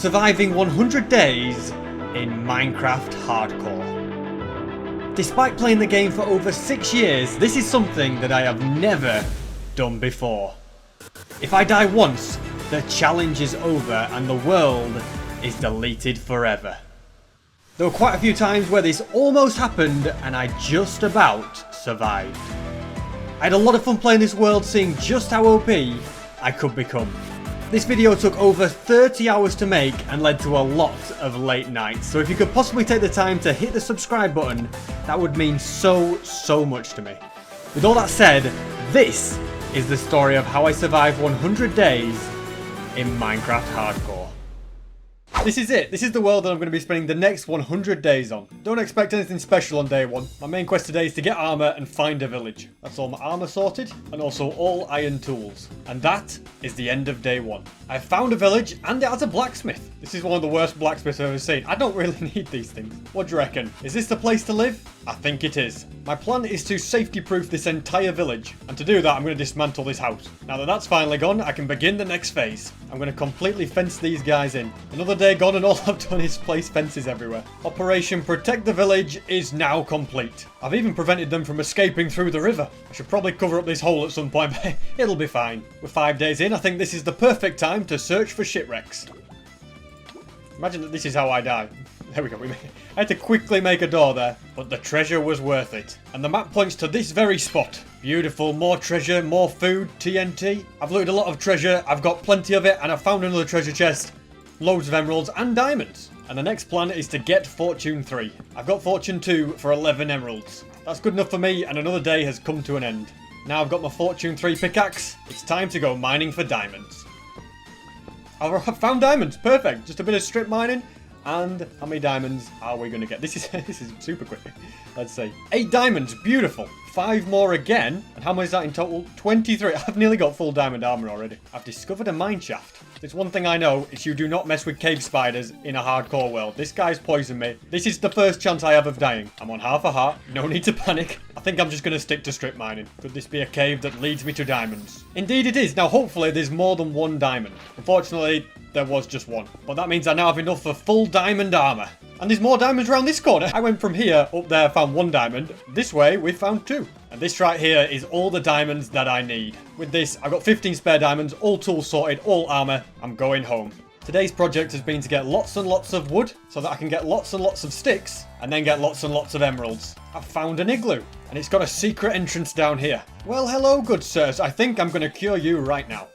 Surviving 100 days in Minecraft Hardcore. Despite playing the game for over 6 years, this is something that I have never done before. If I die once, the challenge is over and the world is deleted forever. There were quite a few times where this almost happened and I just about survived. I had a lot of fun playing this world, seeing just how OP I could become. This video took over 30 hours to make and led to a lot of late nights, so if you could possibly take the time to hit the subscribe button, that would mean so much to me. With all that said, this is the story of how I survived 100 days in Minecraft Hardcore. This is it. This is the world that I'm going to be spending the next 100 days on. Don't expect anything special on day one. My main quest today is to get armor and find a village. That's all my armor sorted, and also all iron tools. And that is the end of day one. I found a village and it has a blacksmith. This is one of the worst blacksmiths I've ever seen. I don't really need these things. What do you reckon? Is this the place to live? I think it is. My plan is to safety-proof this entire village. And to do that, I'm going to dismantle this house. Now that that's finally gone, I can begin the next phase. I'm going to completely fence these guys in. Another day gone and all I've done is place fences everywhere. Operation Protect the Village is now complete. I've even prevented them from escaping through the river. I should probably cover up this hole at some point, but it'll be fine. We're 5 days in, I think this is the perfect time to search for shipwrecks. Imagine that this is how I die. There we go. I had to quickly make a door there, but the treasure was worth it. And the map points to this very spot. Beautiful, more treasure, more food, TNT. I've looted a lot of treasure, I've got plenty of it, and I've found another treasure chest. Loads of emeralds and diamonds. And the next plan is to get Fortune 3. I've got Fortune 2 for 11 emeralds. That's good enough for me, and another day has come to an end. Now I've got my Fortune 3 pickaxe, it's time to go mining for diamonds. I've found diamonds, perfect. Just a bit of strip mining. And how many diamonds are we going to get? This is super quick. Let's see. 8 diamonds, beautiful. 5 more again. And how much is that in total? 23. I've nearly got full diamond armor already. I've discovered a mine shaft. There's one thing I know, is you do not mess with cave spiders in a hardcore world. This guy's poisoned me. This is the first chance I have of dying. I'm on half a heart. No need to panic. I think I'm just going to stick to strip mining. Could this be a cave that leads me to diamonds? Indeed it is. Now hopefully there's more than one diamond. Unfortunately, there was just one. But that means I now have enough for full diamond armor. And there's more diamonds around this corner. I went from here up there, found 1 diamond. This way, we found 2. And this right here is all the diamonds that I need. With this, I've got 15 spare diamonds, all tools sorted, all armor. I'm going home. Today's project has been to get lots and lots of wood so that I can get lots and lots of sticks and then get lots and lots of emeralds. I've found an igloo and it's got a secret entrance down here. Well, hello, good sirs. I think I'm going to cure you right now.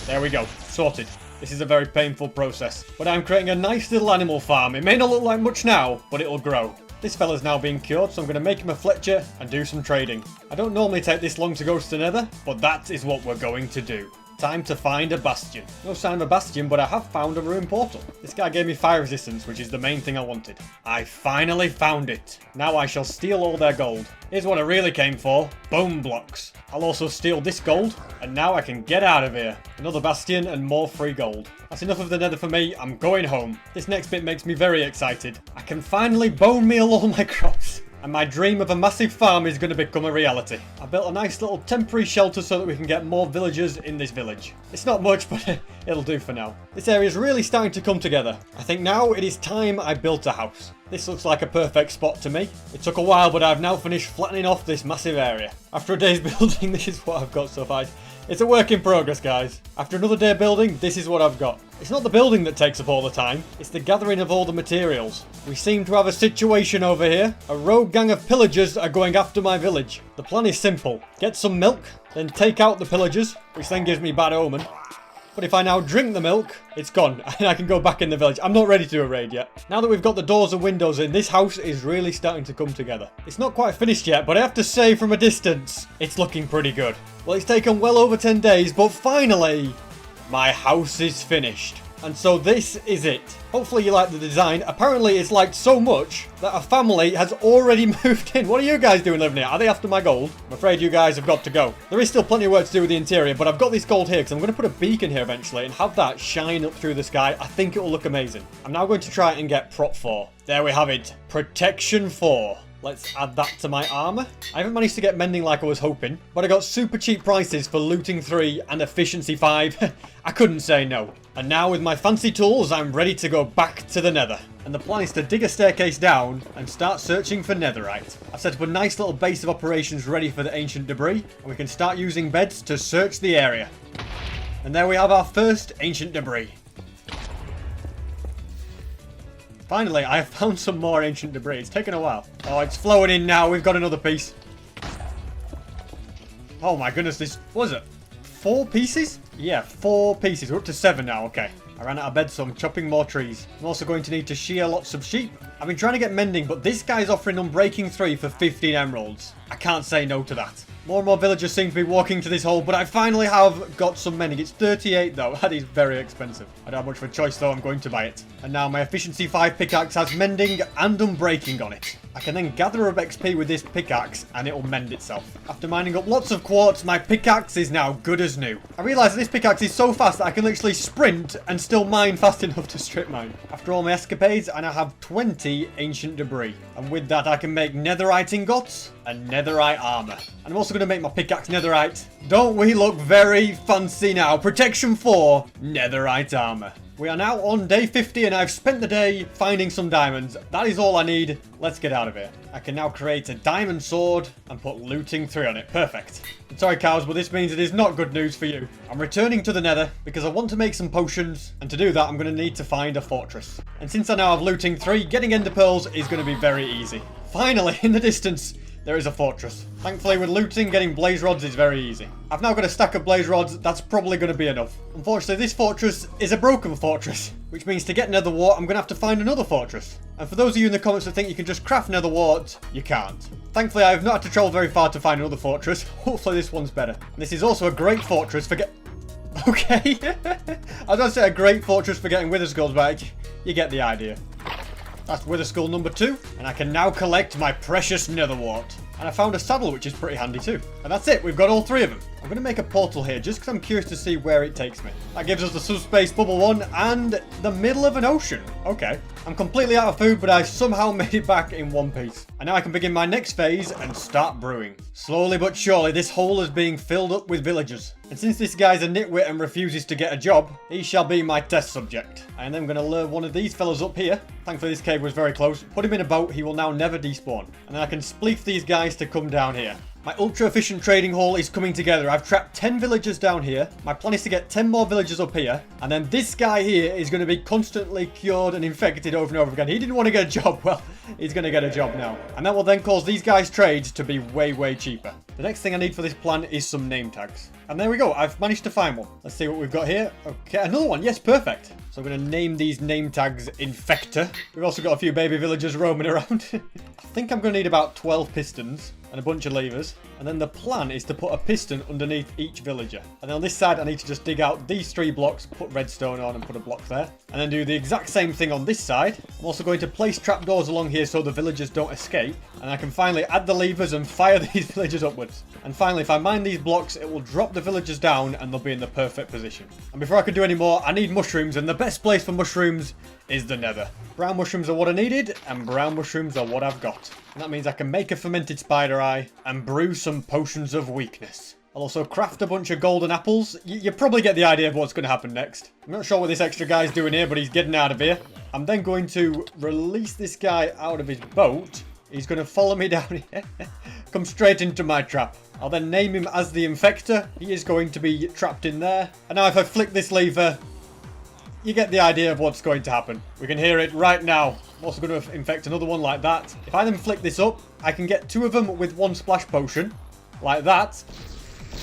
There we go. Sorted. This is a very painful process, but I'm creating a nice little animal farm. It may not look like much now, but it'll grow. This fella's now being cured, so I'm going to make him a Fletcher and do some trading. I don't normally take this long to go to the Nether, but that is what we're going to do. Time to find a bastion. No sign of a bastion, but I have found a ruined portal. This guy gave me fire resistance, which is the main thing I wanted. I finally found it. Now I shall steal all their gold. Here's what I really came for. Bone blocks. I'll also steal this gold, and now I can get out of here. Another bastion and more free gold. That's enough of the Nether for me. I'm going home. This next bit makes me very excited. I can finally bone meal all my crops. And my dream of a massive farm is going to become a reality. I built a nice little temporary shelter so that we can get more villagers in this village. It's not much, but it'll do for now. This area is really starting to come together. I think now it is time I built a house. This looks like a perfect spot to me. It took a while, but I've now finished flattening off this massive area. After a day's building, this is what I've got so far. It's a work in progress, guys. After another day building, this is what I've got. It's not the building that takes up all the time, it's the gathering of all the materials. We seem to have a situation over here. A rogue gang of pillagers are going after my village. The plan is simple. Get some milk, then take out the pillagers, which then gives me bad omen. But if I now drink the milk, it's gone, and I can go back in the village. I'm not ready to do a raid yet. Now that we've got the doors and windows in, this house is really starting to come together. It's not quite finished yet, but I have to say from a distance, it's looking pretty good. Well, it's taken well over 10 days, but finally, my house is finished. And so this is it. Hopefully you like the design. Apparently it's liked so much that a family has already moved in. What are you guys doing living here? Are they after my gold? I'm afraid you guys have got to go. There is still plenty of work to do with the interior, but I've got this gold here because I'm going to put a beacon here eventually and have that shine up through the sky. I think it will look amazing. I'm now going to try and get prop 4. There we have it. Protection 4. Let's add that to my armor. I haven't managed to get mending like I was hoping, but I got super cheap prices for looting 3 and efficiency 5. I couldn't say no. And now with my fancy tools, I'm ready to go back to the nether. And the plan is to dig a staircase down and start searching for netherite. I've set up a nice little base of operations ready for the ancient debris, and we can start using beds to search the area. And there we have our first ancient debris. Finally, I have found some more ancient debris. It's taken a while. Oh, it's flowing in now. We've got another piece. Oh my goodness, this... What was it? 4 pieces? Yeah, 4 pieces. We're up to 7 now, okay. I ran out of bed, so I'm chopping more trees. I'm also going to need to shear lots of sheep. I've been trying to get mending, but this guy's offering Unbreaking 3 for 15 emeralds. I can't say no to that. More and more villagers seem to be walking to this hole, but I finally have got some mending. It's 38 though. That is very expensive. I don't have much of a choice though. I'm going to buy it. And now my efficiency 5 pickaxe has mending and unbreaking on it. I can then gather up XP with this pickaxe and it will mend itself. After mining up lots of quartz, my pickaxe is now good as new. I realise that this pickaxe is so fast that I can literally sprint and still mine fast enough to strip mine. After all my escapades, I now have 20 ancient debris. And with that, I can make netherite ingots and netherite armor. And I'm also going to make my pickaxe netherite. Don't we look very fancy now? Protection 4, netherite armor. We are now on day 50 and I've spent the day finding some diamonds. That is all I need. Let's get out of here. I can now create a diamond sword and put looting 3 on it. Perfect. I'm sorry cows, but this means it is not good news for you. I'm returning to the nether because I want to make some potions. And to do that, I'm going to need to find a fortress. And since I now have looting 3, getting ender pearls is going to be very easy. Finally, in the distance, there is a fortress. Thankfully, with looting, getting blaze rods is very easy. I've now got a stack of blaze rods. That's probably going to be enough. Unfortunately, this fortress is a broken fortress, which means to get nether wart, I'm going to have to find another fortress. And for those of you in the comments that think you can just craft nether wart, you can't. Thankfully, I have not had to travel very far to find another fortress. Hopefully, this one's better. And this is also a great fortress for Okay. I was going to say a great fortress for getting wither skulls back. You get the idea. That's wither skull number 2, and I can now collect my precious nether wart. And I found a saddle, which is pretty handy too. And that's it, we've got all 3 of them. I'm going to make a portal here, just because I'm curious to see where it takes me. That gives us the subspace bubble 1 and the middle of an ocean. Okay. I'm completely out of food, but I somehow made it back in one piece. And now I can begin my next phase and start brewing. Slowly but surely, this hole is being filled up with villagers. And since this guy's a nitwit and refuses to get a job, he shall be my test subject. I am then going to lure one of these fellas up here. Thankfully, this cave was very close. Put him in a boat, he will now never despawn. And then I can spleef these guys to come down here. My ultra efficient trading hall is coming together. I've trapped 10 villagers down here. My plan is to get 10 more villagers up here. And then this guy here is going to be constantly cured and infected over and over again. He didn't want to get a job. Well, he's going to get a job now. And that will then cause these guys' trades to be way, way cheaper. The next thing I need for this plan is some name tags. And there we go. I've managed to find one. Let's see what we've got here. Okay, another one. Yes, perfect. So I'm going to name these name tags Infector. We've also got a few baby villagers roaming around. I think I'm going to need about 12 pistons and a bunch of levers. And then the plan is to put a piston underneath each villager. And then on this side, I need to just dig out these 3 blocks, put redstone on and put a block there. And then do the exact same thing on this side. I'm also going to place trapdoors along here so the villagers don't escape. And I can finally add the levers and fire these villagers upwards. And finally, if I mine these blocks, it will drop the villagers down and they'll be in the perfect position. And before I can do any more, I need mushrooms. And the best place for mushrooms is the nether. Brown mushrooms are what I needed, and brown mushrooms are what I've got. And that means I can make a fermented spider eye and brew some potions of weakness. I'll also craft a bunch of golden apples. You probably get the idea of what's going to happen next. I'm not sure what this extra guy's doing here, but he's getting out of here. I'm then going to release this guy out of his boat. He's going to follow me down here. Come straight into my trap. I'll then name him as the Infector. He is going to be trapped in there. And now if I flick this lever, you get the idea of what's going to happen. We can hear it right now. I'm also going to infect another one like that. If I then flick this up, I can get 2 of them with 1 splash potion. Like that.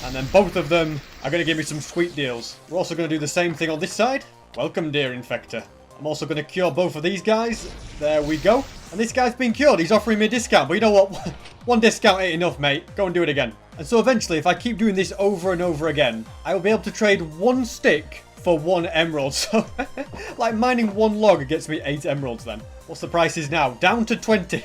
And then both of them are going to give me some sweet deals. We're also going to do the same thing on this side. Welcome, dear Infector. I'm also going to cure both of these guys. There we go. And this guy's been cured. He's offering me a discount. But you know what? 1 discount ain't enough, mate. Go and do it again. And so eventually, if I keep doing this over and over again, I will be able to trade 1 stick for 1 emerald. So, like mining 1 log gets me 8 emeralds then. What's the prices now? Down to 20.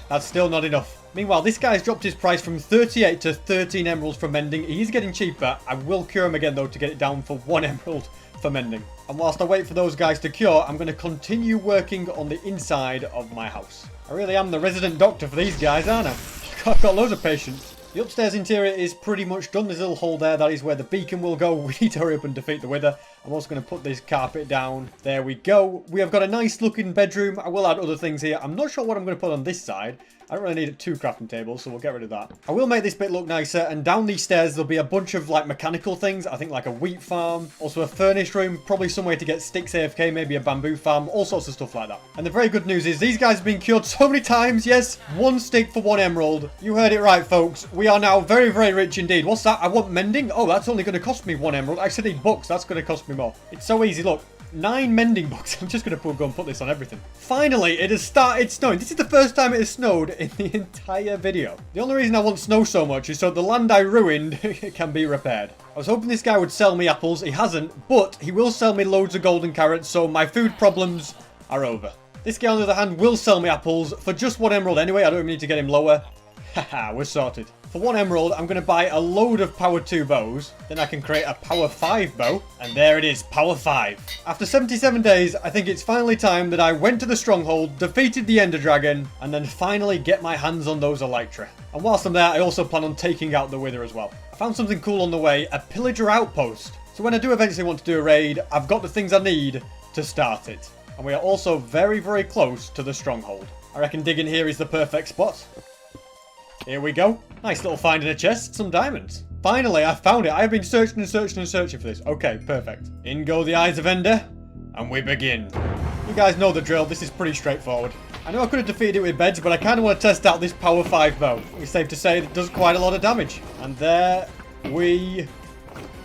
That's still not enough. Meanwhile, this guy's dropped his price from 38 to 13 emeralds for mending. He's getting cheaper. I will cure him again, though, to get it down for 1 emerald for mending. And whilst I wait for those guys to cure, I'm going to continue working on the inside of my house. I really am the resident doctor for these guys, aren't I? I've got loads of patience. The upstairs interior is pretty much done. There's a little hole there. That is where the beacon will go. We need to hurry up and defeat the Wither. I'm also going to put this carpet down. There we go. We have got a nice looking bedroom. I will add other things here. I'm not sure what I'm going to put on this side. I don't really need 2 crafting tables, so we'll get rid of that. I will make this bit look nicer, and down these stairs there'll be a bunch of like mechanical things. I think like a wheat farm, also a furnished room, probably some way to get sticks AFK, maybe a bamboo farm, all sorts of stuff like that. And the very good news is these guys have been cured so many times. Yes, 1 stick for 1 emerald. You heard it right, folks. We are now very, very rich indeed. What's that? I want mending? Oh, that's only going to cost me 1 emerald. I actually need books. That's going to cost me more. It's so easy. Look. 9 mending books. I'm just going to go and put this on everything. Finally, it has started snowing. This is the first time it has snowed in the entire video. The only reason I want snow so much is so the land I ruined can be repaired. I was hoping this guy would sell me apples. He hasn't, but he will sell me loads of golden carrots, so my food problems are over. This guy, on the other hand, will sell me apples for just 1 emerald anyway. I don't even need to get him lower. Haha, we're sorted. For 1 emerald, I'm going to buy a load of power 2 bows. Then I can create a power 5 bow. And there it is, power 5. After 77 days, I think it's finally time that I went to the stronghold, defeated the Ender Dragon, and then finally get my hands on those elytra. And whilst I'm there, I also plan on taking out the Wither as well. I found something cool on the way, a pillager outpost. So when I do eventually want to do a raid, I've got the things I need to start it. And we are also very, very close to the stronghold. I reckon digging here is the perfect spot. Here we go. Nice little find in a chest. Some diamonds. Finally, I found it. I have been searching and searching and searching for this. Okay, perfect. In go the eyes of Ender. And we begin. You guys know the drill. This is pretty straightforward. I know I could have defeated it with beds, but I kind of want to test out this power 5 bow. It's safe to say it does quite a lot of damage. And there we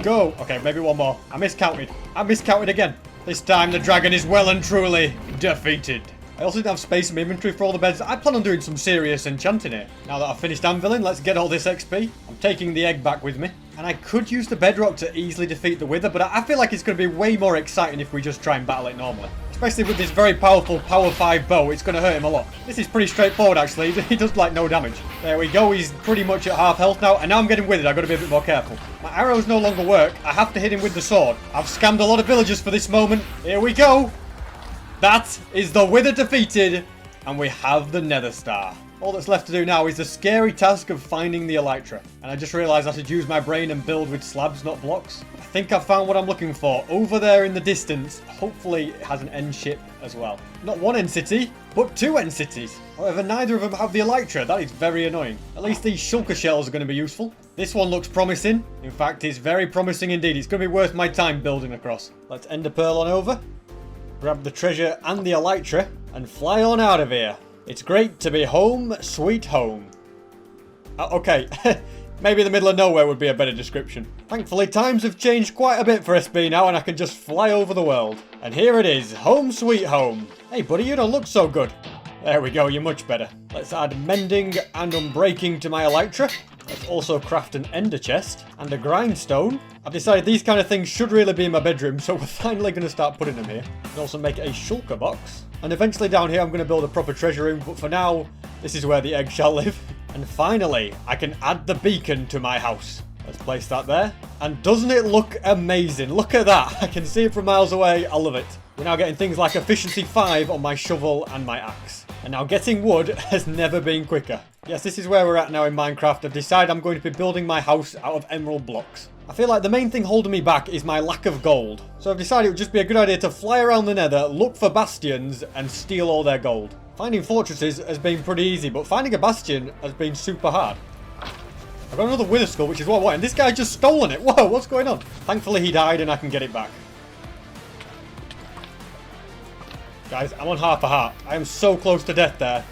go. Okay, maybe 1 more. I miscounted. I miscounted again. This time the dragon is well and truly defeated. I also didn't have space in my inventory for all the beds. I plan on doing some serious enchanting here. Now that I've finished anviling, let's get all this XP. I'm taking the egg back with me. And I could use the bedrock to easily defeat the Wither, but I feel like it's going to be way more exciting if we just try and battle it normally. Especially with this very powerful power 5 bow, it's going to hurt him a lot. This is pretty straightforward actually. He does like no damage. There we go, he's pretty much at half health now. And now I'm getting withered, I've got to be a bit more careful. My arrows no longer work. I have to hit him with the sword. I've scammed a lot of villagers for this moment. Here we go. That is the Wither defeated, and we have the Nether Star. All that's left to do now is the scary task of finding the elytra. And I just realised I should use my brain and build with slabs, not blocks. I think I've found what I'm looking for. Over there in the distance, hopefully it has an end ship as well. Not 1 end city, but 2 end cities. However, neither of them have the elytra. That is very annoying. At least these shulker shells are going to be useful. This one looks promising. In fact, it's very promising indeed. It's going to be worth my time building across. Let's ender pearl on over. Grab the treasure and the elytra and fly on out of here. It's great to be home, sweet home. Okay, maybe the middle of nowhere would be a better description. Thankfully, times have changed quite a bit for SB now and I can just fly over the world. And here it is, home sweet home. Hey buddy, you don't look so good. There we go, you're much better. Let's add mending and unbreaking to my elytra. Let's also craft an ender chest and a grindstone. I've decided these kind of things should really be in my bedroom, so we're finally going to start putting them here. And also make a shulker box. And eventually down here I'm going to build a proper treasure room, but for now, this is where the egg shall live. And finally, I can add the beacon to my house. Let's place that there. And doesn't it look amazing? Look at that. I can see it from miles away. I love it. We're now getting things like efficiency 5 on my shovel and my axe. And now getting wood has never been quicker. Yes, this is where we're at now in Minecraft. I've decided I'm going to be building my house out of emerald blocks. I feel like the main thing holding me back is my lack of gold. So I've decided it would just be a good idea to fly around the nether, look for bastions, and steal all their gold. Finding fortresses has been pretty easy, but finding a bastion has been super hard. I've got another wither skull, which is what I want, and this guy's just stolen it. Whoa, what's going on? Thankfully he died and I can get it back. Guys, I'm on half a heart. I am so close to death there.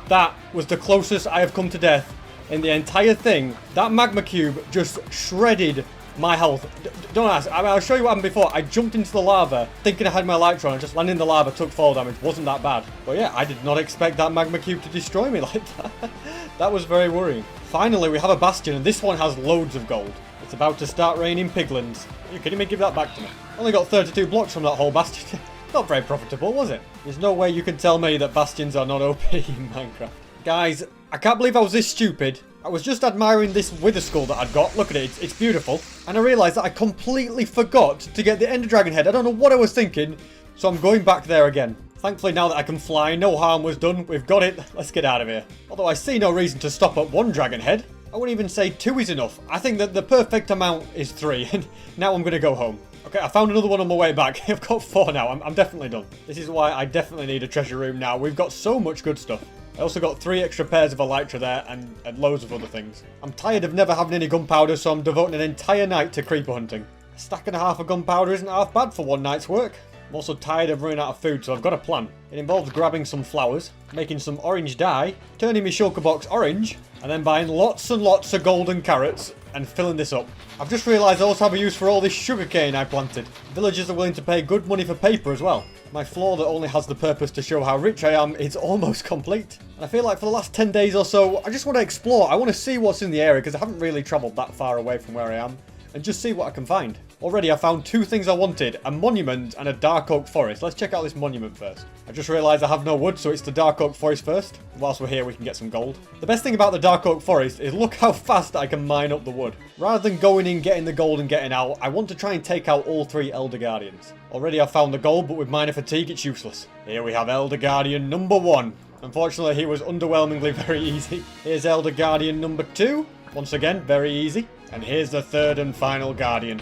That was the closest I have come to death in the entire thing. That magma cube just shredded my health. Don't ask. I mean, I'll show you what happened before. I jumped into the lava thinking I had my elytra and just landed in the lava, took fall damage. Wasn't that bad. But yeah, I did not expect that magma cube to destroy me like that. That was very worrying. Finally, we have a bastion and this one has loads of gold. It's about to start raining piglins. Are you kidding me? Give that back to me. Only got 32 blocks from that whole bastion. Not very profitable, was it? There's no way you can tell me that bastions are not OP in Minecraft. Guys, I can't believe I was this stupid I was just admiring this wither skull that I'd got. Look at it, it's beautiful. And I realised that I completely forgot to get the ender dragon head. I don't know what I was thinking, so I'm going back there again. Thankfully, now that I can fly, no harm was done. We've got it. Let's get out of here. Although I see no reason to stop at 1 dragon head. I wouldn't even say 2 is enough. I think that the perfect amount is 3. And now I'm going to go home. Okay, I found another one on my way back. I've got 4 now. I'm definitely done. This is why I definitely need a treasure room now. We've got so much good stuff. I also got 3 extra pairs of elytra there and loads of other things. I'm tired of never having any gunpowder, so I'm devoting an entire night to creeper hunting. A stack and a half of gunpowder isn't half bad for one night's work. I'm also tired of running out of food, so I've got a plan. It involves grabbing some flowers, making some orange dye, turning my shulker box orange, and then buying lots and lots of golden carrots and filling this up. I've just realised I also have a use for all this sugarcane I planted. Villagers are willing to pay good money for paper as well. My floor that only has the purpose to show how rich I am is almost complete. And I feel like for the last 10 days or so, I just want to explore. I want to see what's in the area because I haven't really travelled that far away from where I am. And just see what I can find. Already I found 2 things I wanted, a monument and a dark oak forest. Let's check out this monument first. I just realised I have no wood, so it's the dark oak forest first. Whilst we're here, we can get some gold. The best thing about the dark oak forest is look how fast I can mine up the wood. Rather than going in, getting the gold and getting out, I want to try and take out all 3 Elder Guardians. Already I've found the gold, but with miner fatigue, it's useless. Here we have Elder Guardian number 1. Unfortunately, he was underwhelmingly very easy. Here's Elder Guardian number 2. Once again, very easy. And here's the 3rd and final Guardian.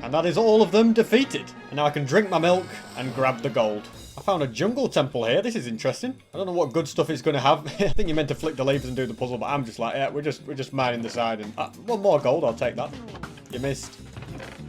And that is all of them defeated. And now I can drink my milk and grab the gold. I found a jungle temple here. This is interesting. I don't know what good stuff it's going to have. I think you're meant to flick the levers and do the puzzle, but I'm just like, yeah, we're just mining the side. And 1 more gold, I'll take that. You missed.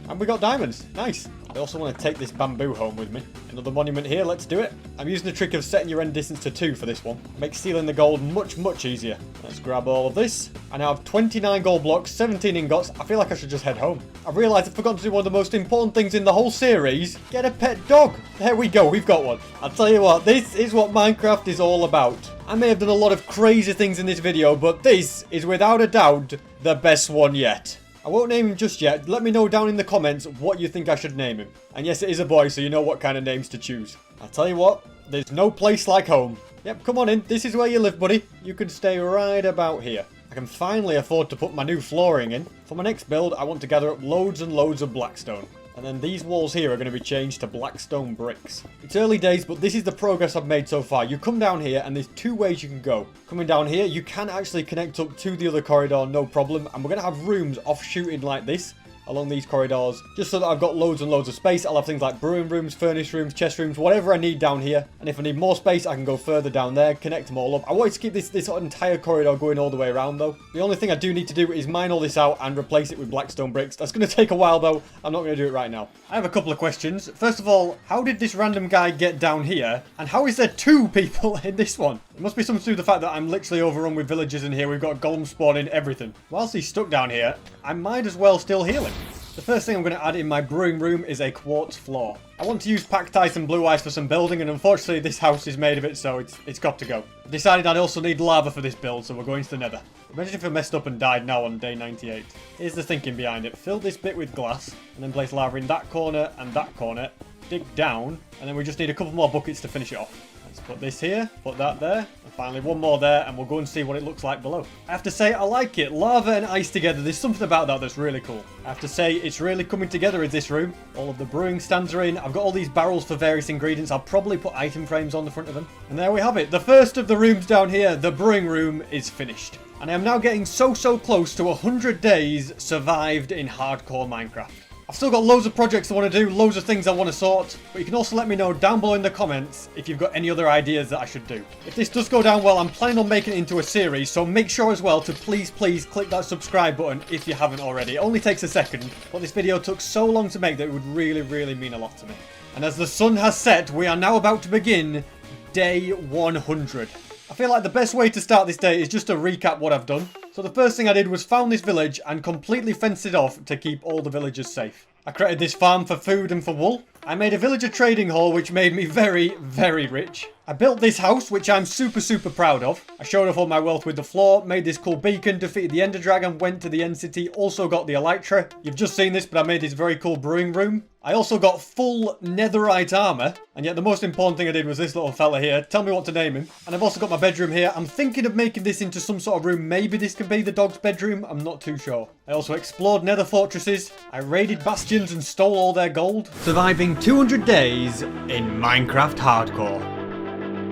And we got diamonds. Nice. I also want to take this bamboo home with me. Another monument here. Let's do it. I'm using the trick of setting your end distance to 2 for this one. Makes stealing the gold much, much easier. Let's grab all of this. I now have 29 gold blocks, 17 ingots. I feel like I should just head home. I've realised I forgot to do one of the most important things in the whole series. Get a pet dog. There we go. We've got one. I'll tell you what. This is what Minecraft is all about. I may have done a lot of crazy things in this video, but this is without a doubt the best one yet. I won't name him just yet. Let me know down in the comments what you think I should name him. And yes, it is a boy, so you know what kind of names to choose. I'll tell you what, there's no place like home. Yep, come on in. This is where you live, buddy. You can stay right about here. I can finally afford to put my new flooring in. For my next build, I want to gather up loads and loads of blackstone. And then these walls here are going to be changed to blackstone bricks. It's early days, but this is the progress I've made so far. You come down here and there's 2 ways you can go. Coming down here, you can actually connect up to the other corridor, no problem. And we're going to have rooms offshooting like this along these corridors, just so that I've got loads and loads of space. I'll have things like brewing rooms, furnace rooms, chest rooms, whatever I need down here. And if I need more space, I can go further down there, connect them all up. I wanted to keep this entire corridor going all the way around though. The only thing I do need to do is mine all this out and replace it with blackstone bricks. That's going to take a while though. I'm not going to do it right now. I have a couple of questions. First of all, how did this random guy get down here? And how is there 2 people in this one? It must be something to do with the fact that I'm literally overrun with villagers in here. We've got golem spawning, everything. Whilst he's stuck down here, I might as well still heal him. The first thing I'm going to add in my brewing room is a quartz floor. I want to use packtite and blue ice for some building, and unfortunately this house is made of it, so it's got to go. I decided I'd also need lava for this build, so we're going to the nether. Imagine if I messed up and died now on day 98. Here's the thinking behind it. Fill this bit with glass, and then place lava in that corner and that corner. Dig down, and then we just need a couple more buckets to finish it off. Let's put this here, put that there, and finally 1 more there, and we'll go and see what it looks like below. I have to say, I like it. Lava and ice together, there's something about that that's really cool. I have to say, it's really coming together in this room. All of the brewing stands are in. I've got all these barrels for various ingredients. I'll probably put item frames on the front of them. And there we have it. The first of the rooms down here, the brewing room, is finished. And I am now getting so close to 100 days survived in hardcore Minecraft. I've still got loads of projects I want to do, loads of things I want to sort, but you can also let me know down below in the comments if you've got any other ideas that I should do. If this does go down well, I'm planning on making it into a series, so make sure as well to please click that subscribe button if you haven't already. It only takes a second, but this video took so long to make that it would really mean a lot to me. And as the sun has set, we are now about to begin day 100. I feel like the best way to start this day is just to recap what I've done. So the first thing I did was found this village and completely fenced it off to keep all the villagers safe. I created this farm for food and for wool. I made a villager trading hall which made me very rich. I built this house, which I'm super proud of. I showed off all my wealth with the floor, made this cool beacon, defeated the Ender Dragon, went to the End City, also got the Elytra. You've just seen this, but I made this very cool brewing room. I also got full netherite armor, and yet the most important thing I did was this little fella here. Tell me what to name him. And I've also got my bedroom here. I'm thinking of making this into some sort of room. Maybe this could be the dog's bedroom. I'm not too sure. I also explored nether fortresses. I raided bastions and stole all their gold. Surviving 200 days in Minecraft Hardcore.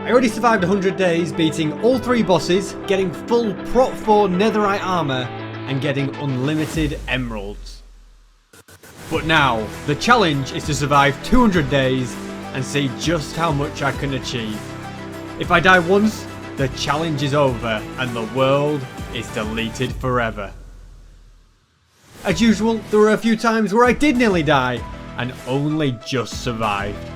I already survived 100 days, beating all 3 bosses, getting full Prot 4 netherite armor, and getting unlimited emeralds. But now, the challenge is to survive 200 days and see just how much I can achieve. If I die once, the challenge is over and the world is deleted forever. As usual, there were a few times where I did nearly die and only just survived.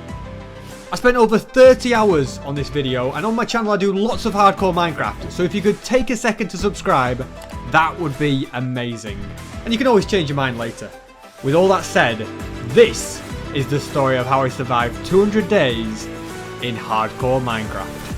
I spent over 30 hours on this video, and on my channel I do lots of hardcore Minecraft, so if you could take a second to subscribe, that would be amazing. And you can always change your mind later. With all that said, this is the story of how I survived 200 days in hardcore Minecraft.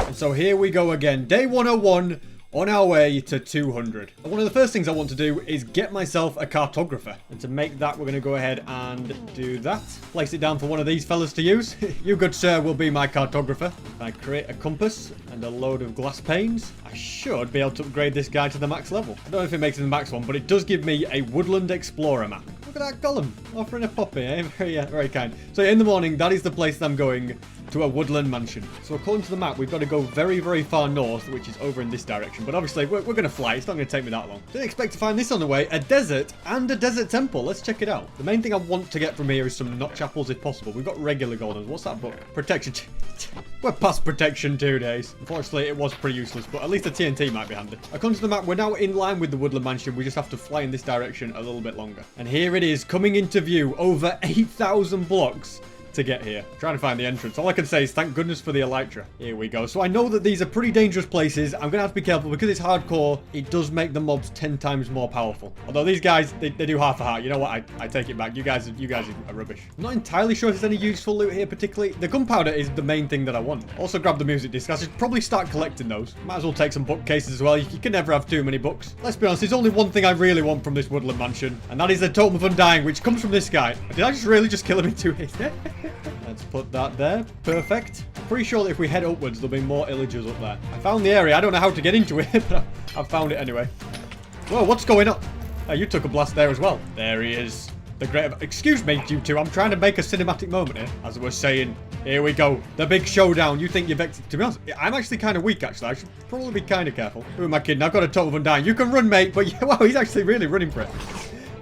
And so here we go again, day 101, on our way to 200. And one of the first things I want to do is get myself a cartographer. And to make that, we're going to go ahead and do that. Place it down for one of these fellas to use. You, good sir, will be my cartographer. If I create a compass and a load of glass panes, I should be able to upgrade this guy to the max level. I don't know if it makes it the max one, but it does give me a woodland explorer map. Look at that golem, offering a puppy, eh? Very kind. So in the morning, that is the place that I'm going, to a woodland mansion. So according to the map, we've got to go very far north, which is over in this direction. But obviously, we're going to fly. It's not going to take me that long. Didn't expect to find this on the way. A desert and a desert temple. Let's check it out. The main thing I want to get from here is some notch apples if possible. We've got regular golden. What's that book? Protection. We're past protection 2 days. Unfortunately, it was pretty useless, but at least the TNT might be handy. According to the map, we're now in line with the woodland mansion. We just have to fly in this direction a little bit longer. And here it is, coming into view. Over 8,000 blocks to get here. I'm trying to find the entrance. All I can say is thank goodness for the Elytra. Here we go. So I know that these are pretty dangerous places. I'm gonna have to be careful because it's hardcore. It does make the mobs 10 times more powerful. Although these guys, they do half a heart. You know what? I take it back. You guys are rubbish. I'm not entirely sure if there's any useful loot here particularly. The gunpowder is the main thing that I want. Also grab the music disc. I should probably start collecting those. Might as well take some bookcases as well. You can never have too many books. Let's be honest, there's only one thing I really want from this woodland mansion, and that is the Totem of Undying, which comes from this guy. Did I just really kill him in 2 hits? Let's put that there. Perfect. Pretty sure that if we head upwards, there'll be more illagers up there. I found the area. I don't know how to get into it, but I've found it anyway. Whoa, what's going on? Oh, you took a blast there as well. There he is. The great... Excuse me, you two. I'm trying to make a cinematic moment here. As I was saying, here we go. The big showdown. You think you're vexed? To be honest, I'm actually kind of weak, actually. I should probably be kind of careful. Who am I kidding? I've got a Totem of Undying. You can run, mate, but yeah, wow, he's actually really running for it.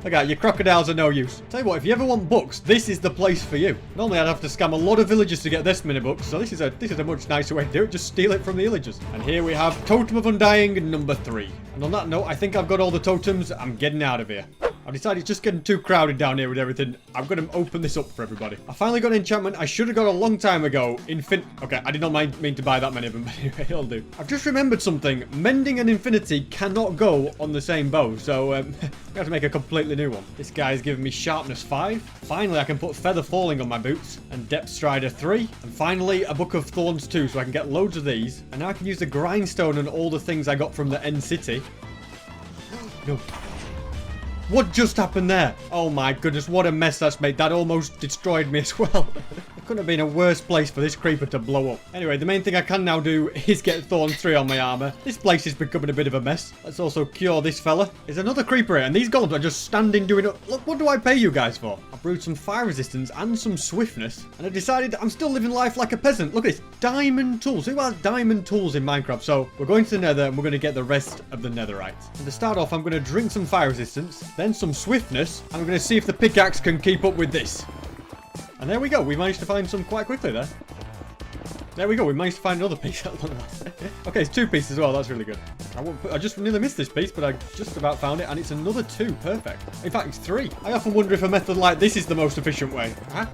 Look at your crocodiles are no use. Tell you what, if you ever want books, this is the place for you. Normally I'd have to scam a lot of villagers to get this many books, so this is a much nicer way to do it. Just steal it from the villagers. And here we have Totem of Undying number 3. And on that note, I think I've got all the totems. I'm getting out of here. I've decided it's just getting too crowded down here with everything. I'm going to open this up for everybody. I finally got an enchantment I should have got a long time ago. Okay, I did not mean to buy that many of them, but anyway, it'll do. I've just remembered something. Mending and Infinity cannot go on the same bow, so we have to make a completely new one. This guy's giving me Sharpness 5. Finally, I can put Feather Falling on my boots. And Depth Strider 3. And finally, a Book of Thorns 2, so I can get loads of these. And now I can use the Grindstone and all the things I got from the End City. No. What just happened there? Oh my goodness, what a mess that's made. That almost destroyed me as well. It couldn't have been a worse place for this creeper to blow up. Anyway, the main thing I can now do is get Thorn 3 on my armor. This place is becoming a bit of a mess. Let's also cure this fella. There's another creeper here, and these golems are just standing doing it. Look, what do I pay you guys for? I brewed some fire resistance and some swiftness, and I decided I'm still living life like a peasant. Look at this. Diamond tools. Who has diamond tools in Minecraft? So we're going to the nether, and we're going to get the rest of the netherite. And to start off, I'm going to drink some fire resistance, then some swiftness, and I'm going to see if the pickaxe can keep up with this. And there we go. We managed to find some quite quickly there. There we go. We managed to find another piece. Okay, it's 2 pieces as well. That's really good. I just nearly missed this piece, but I just about found it. And it's another 2. Perfect. In fact, it's 3. I often wonder if a method like this is the most efficient way. Huh?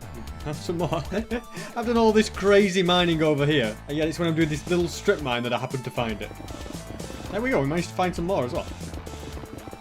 Have some more. I've done all this crazy mining over here. And yet it's when I'm doing this little strip mine that I happen to find it. There we go. We managed to find some more as well.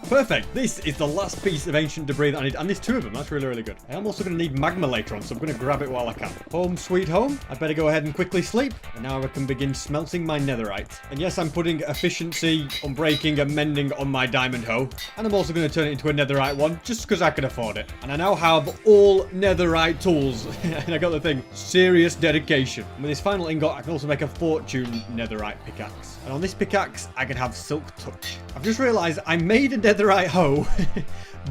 Perfect. This is the last piece of ancient debris that I need. And there's 2 of them. That's really, really good. I am also going to need magma later on, so I'm going to grab it while I can. Home sweet home. I better go ahead and quickly sleep. And now I can begin smelting my netherite. And yes, I'm putting efficiency, unbreaking, and mending on my diamond hoe. And I'm also going to turn it into a netherite one, just because I can afford it. And I now have all netherite tools. And I got the thing, serious dedication. And with this final ingot, I can also make a fortune netherite pickaxe. And on this pickaxe, I can have silk touch. I've just realized I made a netherite hoe,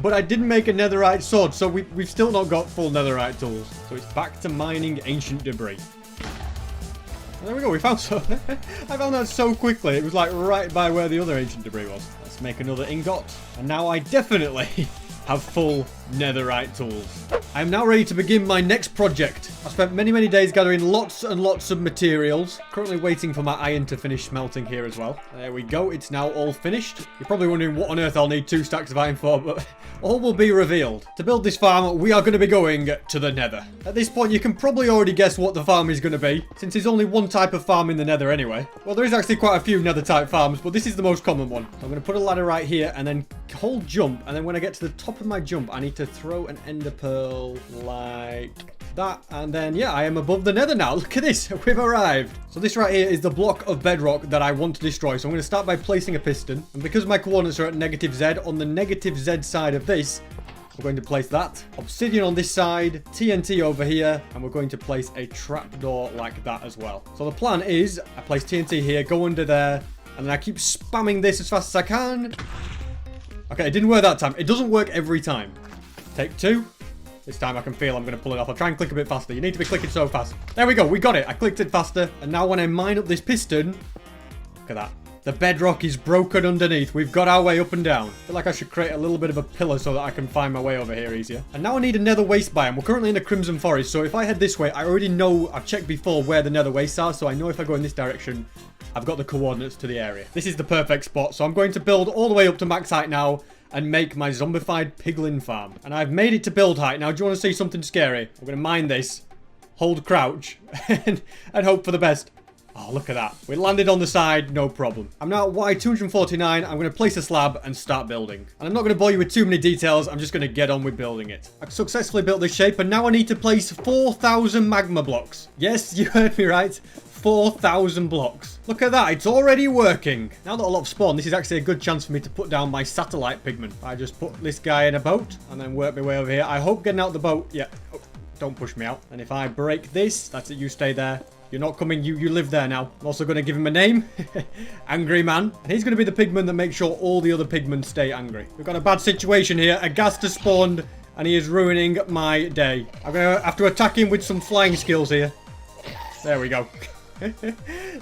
but I didn't make a netherite sword, so we've still not got full netherite tools. So it's back to mining ancient debris. There we go, we found some. I found that so quickly. It was like right by where the other ancient debris was. Let's make another ingot. And now I definitely have full netherite tools. I am now ready to begin my next project. I spent many days gathering lots and lots of materials. Currently waiting for my iron to finish smelting here as well. There we go, it's now all finished. You're probably wondering what on earth I'll need 2 stacks of iron for, but all will be revealed. To build this farm, we are going to be going to the nether. At this point, you can probably already guess what the farm is going to be, since there's only one type of farm in the nether anyway. Well, there is actually quite a few nether type farms, but this is the most common one. So I'm going to put a ladder right here and then hold jump, and then when I get to the top of my jump, I need to throw an ender pearl like that, and then yeah, I am above the nether now. Look at this, we've arrived. So this right here is the block of bedrock that I want to destroy. So I'm going to start by placing a piston, and because my coordinates are at -Z, on the -Z side of this, we're going to place that. Obsidian on this side, TNT over here, and we're going to place a trapdoor like that as well. So the plan is, I place TNT here, go under there, and then I keep spamming this as fast as I can. Okay, it didn't work that time. It doesn't work every time. Take 2. This time I can feel I'm going to pull it off. I'll try and click a bit faster. You need to be clicking so fast. There we go. We got it. I clicked it faster. And now when I mine up this piston, look at that. The bedrock is broken underneath. We've got our way up and down. I feel like I should create a little bit of a pillar so that I can find my way over here easier. And now I need a nether waste biome. We're currently in a crimson forest. So if I head this way, I already know, I've checked before where the nether wastes are. So I know if I go in this direction, I've got the coordinates to the area. This is the perfect spot. So I'm going to build all the way up to max height now and make my zombified piglin farm. And I've made it to build height. Now, do you want to see something scary? I'm going to mine this, hold crouch, and hope for the best. Oh, look at that. We landed on the side, no problem. I'm now at Y249. I'm going to place a slab and start building. And I'm not going to bore you with too many details. I'm just going to get on with building it. I've successfully built this shape, and now I need to place 4,000 magma blocks. Yes, you heard me right. 4,000 blocks. Look at that, it's already working. Now that a lot of spawn, this is actually a good chance for me to put down my satellite pigment. I just put this guy in a boat and then work my way over here. I hope getting out the boat, yeah, oh, don't push me out. And if I break this, that's it, you stay there. You're not coming, you live there now. I'm also going to give him a name, Angry Man. And he's going to be the pigman that makes sure all the other pigmen stay angry. We've got a bad situation here. A ghast has spawned and he is ruining my day. I'm going to have to attack him with some flying skills here. There we go.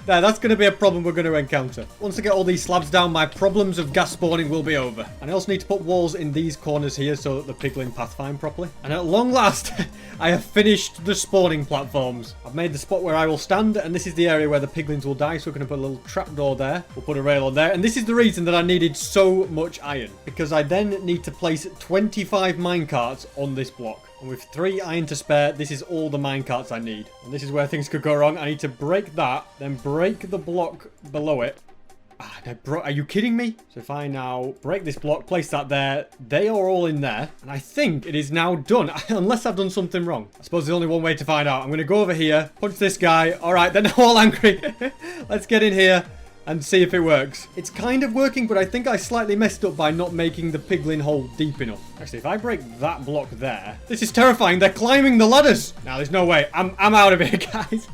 That's going to be a problem we're going to encounter. Once I get all these slabs down, my problems of gas spawning will be over. And I also need to put walls in these corners here so that the piglin path find properly. And at long last, I have finished the spawning platforms. I've made the spot where I will stand, and this is the area where the piglins will die. So we're going to put a little trapdoor there. We'll put a rail on there. And this is the reason that I needed so much iron, because I then need to place 25 minecarts on this block. And with 3 iron to spare, this is all the minecarts I need. And this is where things could go wrong. I need to break that, then break the block below it. Are you kidding me? So if I now break this block, place that there, they are all in there. And I think it is now done, unless I've done something wrong. I suppose there's only one way to find out. I'm going to go over here, punch this guy. All right, they're now all angry. Let's get in here and see if it works. It's kind of working, but I think I slightly messed up by not making the piglin hole deep enough. Actually, if I break that block there, this is terrifying. They're climbing the ladders. Now, there's no way. I'm out of here, guys.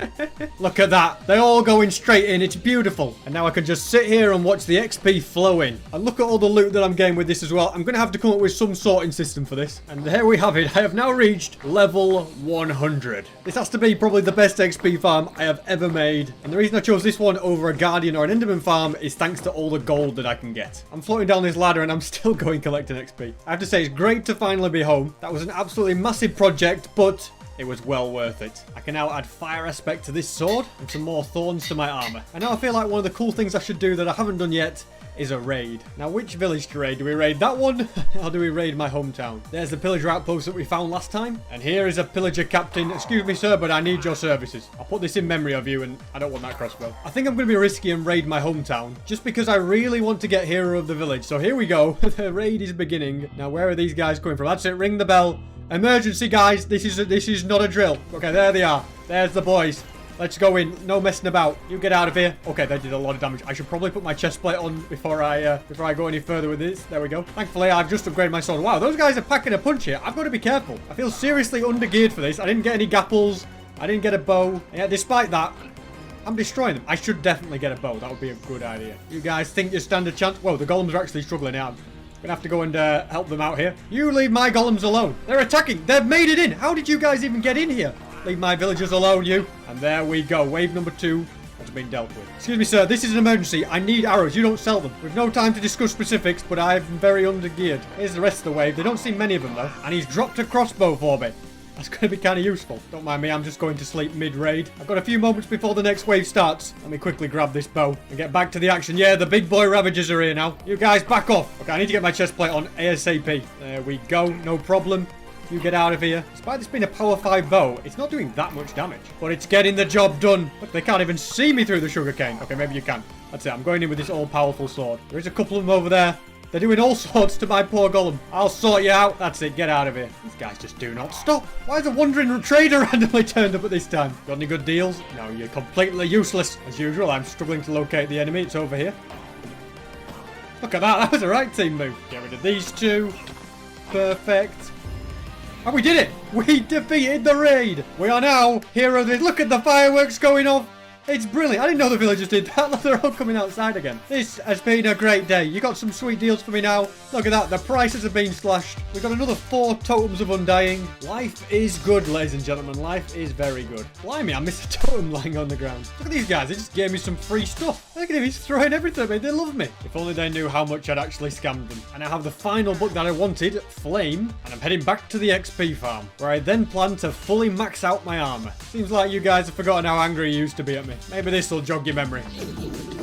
Look at that. They're all going straight in. It's beautiful. And now I can just sit here and watch the XP flow in. And look at all the loot that I'm getting with this as well. I'm going to have to come up with some sorting system for this. And there we have it. I have now reached level 100. This has to be probably the best XP farm I have ever made. And the reason I chose this one over a Guardian or an Enderman farm is thanks to all the gold that I can get. I'm floating down this ladder and I'm still going collecting XP. I have to say, it's great to finally be home. That was an absolutely massive project, but it was well worth it. I can now add fire aspect to this sword and some more thorns to my armor. And now I feel like one of the cool things I should do that I haven't done yet is a raid. Now, which village to raid? Do we raid that one? Or do we raid my hometown? There's the pillager outpost that we found last time. And here is a pillager captain. Excuse me, sir, but I need your services. I'll put this in memory of you, and I don't want that crossbow. I think I'm going to be risky and raid my hometown, just because I really want to get hero of the village. So here we go. The raid is beginning. Now, where are these guys coming from? That's it. Ring the bell. Emergency, guys. This is not a drill. Okay, there they are. There's the boys. Let's go in. No messing about. You get out of here. Okay, they did a lot of damage. I should probably put my chest plate on before I go any further with this. There we go. Thankfully, I've just upgraded my sword. Wow, those guys are packing a punch here. I've got to be careful. I feel seriously undergeared for this. I didn't get any gapples. I didn't get a bow. And yet, despite that, I'm destroying them. I should definitely get a bow. That would be a good idea. You guys think you stand a chance? Whoa, the golems are actually struggling now. I'm gonna have to go and help them out here. You leave my golems alone. They're attacking. They've made it in. How did you guys even get in here? Leave my villagers alone, you. And there we go. Wave number 2 has been dealt with. Excuse me, sir. This is an emergency. I need arrows. You don't sell them. We've no time to discuss specifics, but I'm very undergeared. Here's the rest of the wave. They don't seem many of them, though. And he's dropped a crossbow for me. That's going to be kind of useful. Don't mind me, I'm just going to sleep mid-raid. I've got a few moments before the next wave starts. Let me quickly grab this bow and get back to the action. Yeah, the big boy Ravagers are here now. You guys back off. Okay, I need to get my chest plate on ASAP. There we go, no problem. You get out of here. Despite this being a power 5 bow, it's not doing that much damage. But it's getting the job done. Look, they can't even see me through the sugarcane. Okay, maybe you can. That's it, I'm going in with this all-powerful sword. There is a couple of them over there. They're doing all sorts to my poor golem. I'll sort you out. That's it. Get out of here. These guys just do not stop. Why is a wandering trader randomly turned up at this time? Got any good deals? No, you're completely useless. As usual, I'm struggling to locate the enemy. It's over here. Look at that. That was the right team move. Get rid of these two. Perfect. And we did it. We defeated the raid. We are now heroes. Look at the fireworks going off. It's brilliant. I didn't know the villagers did that. Look, they're all coming outside again. This has been a great day. You got some sweet deals for me now. Look at that. The prices have been slashed. We've got another 4 totems of undying. Life is good, ladies and gentlemen. Life is very good. Blimey, I missed a totem lying on the ground. Look at these guys. They just gave me some free stuff. Look at him. He's throwing everything at me. They love me. If only they knew how much I'd actually scammed them. And I have the final book that I wanted, Flame. And I'm heading back to the XP farm, where I then plan to fully max out my armor. Seems like you guys have forgotten how angry you used to be at me. Maybe this will jog your memory.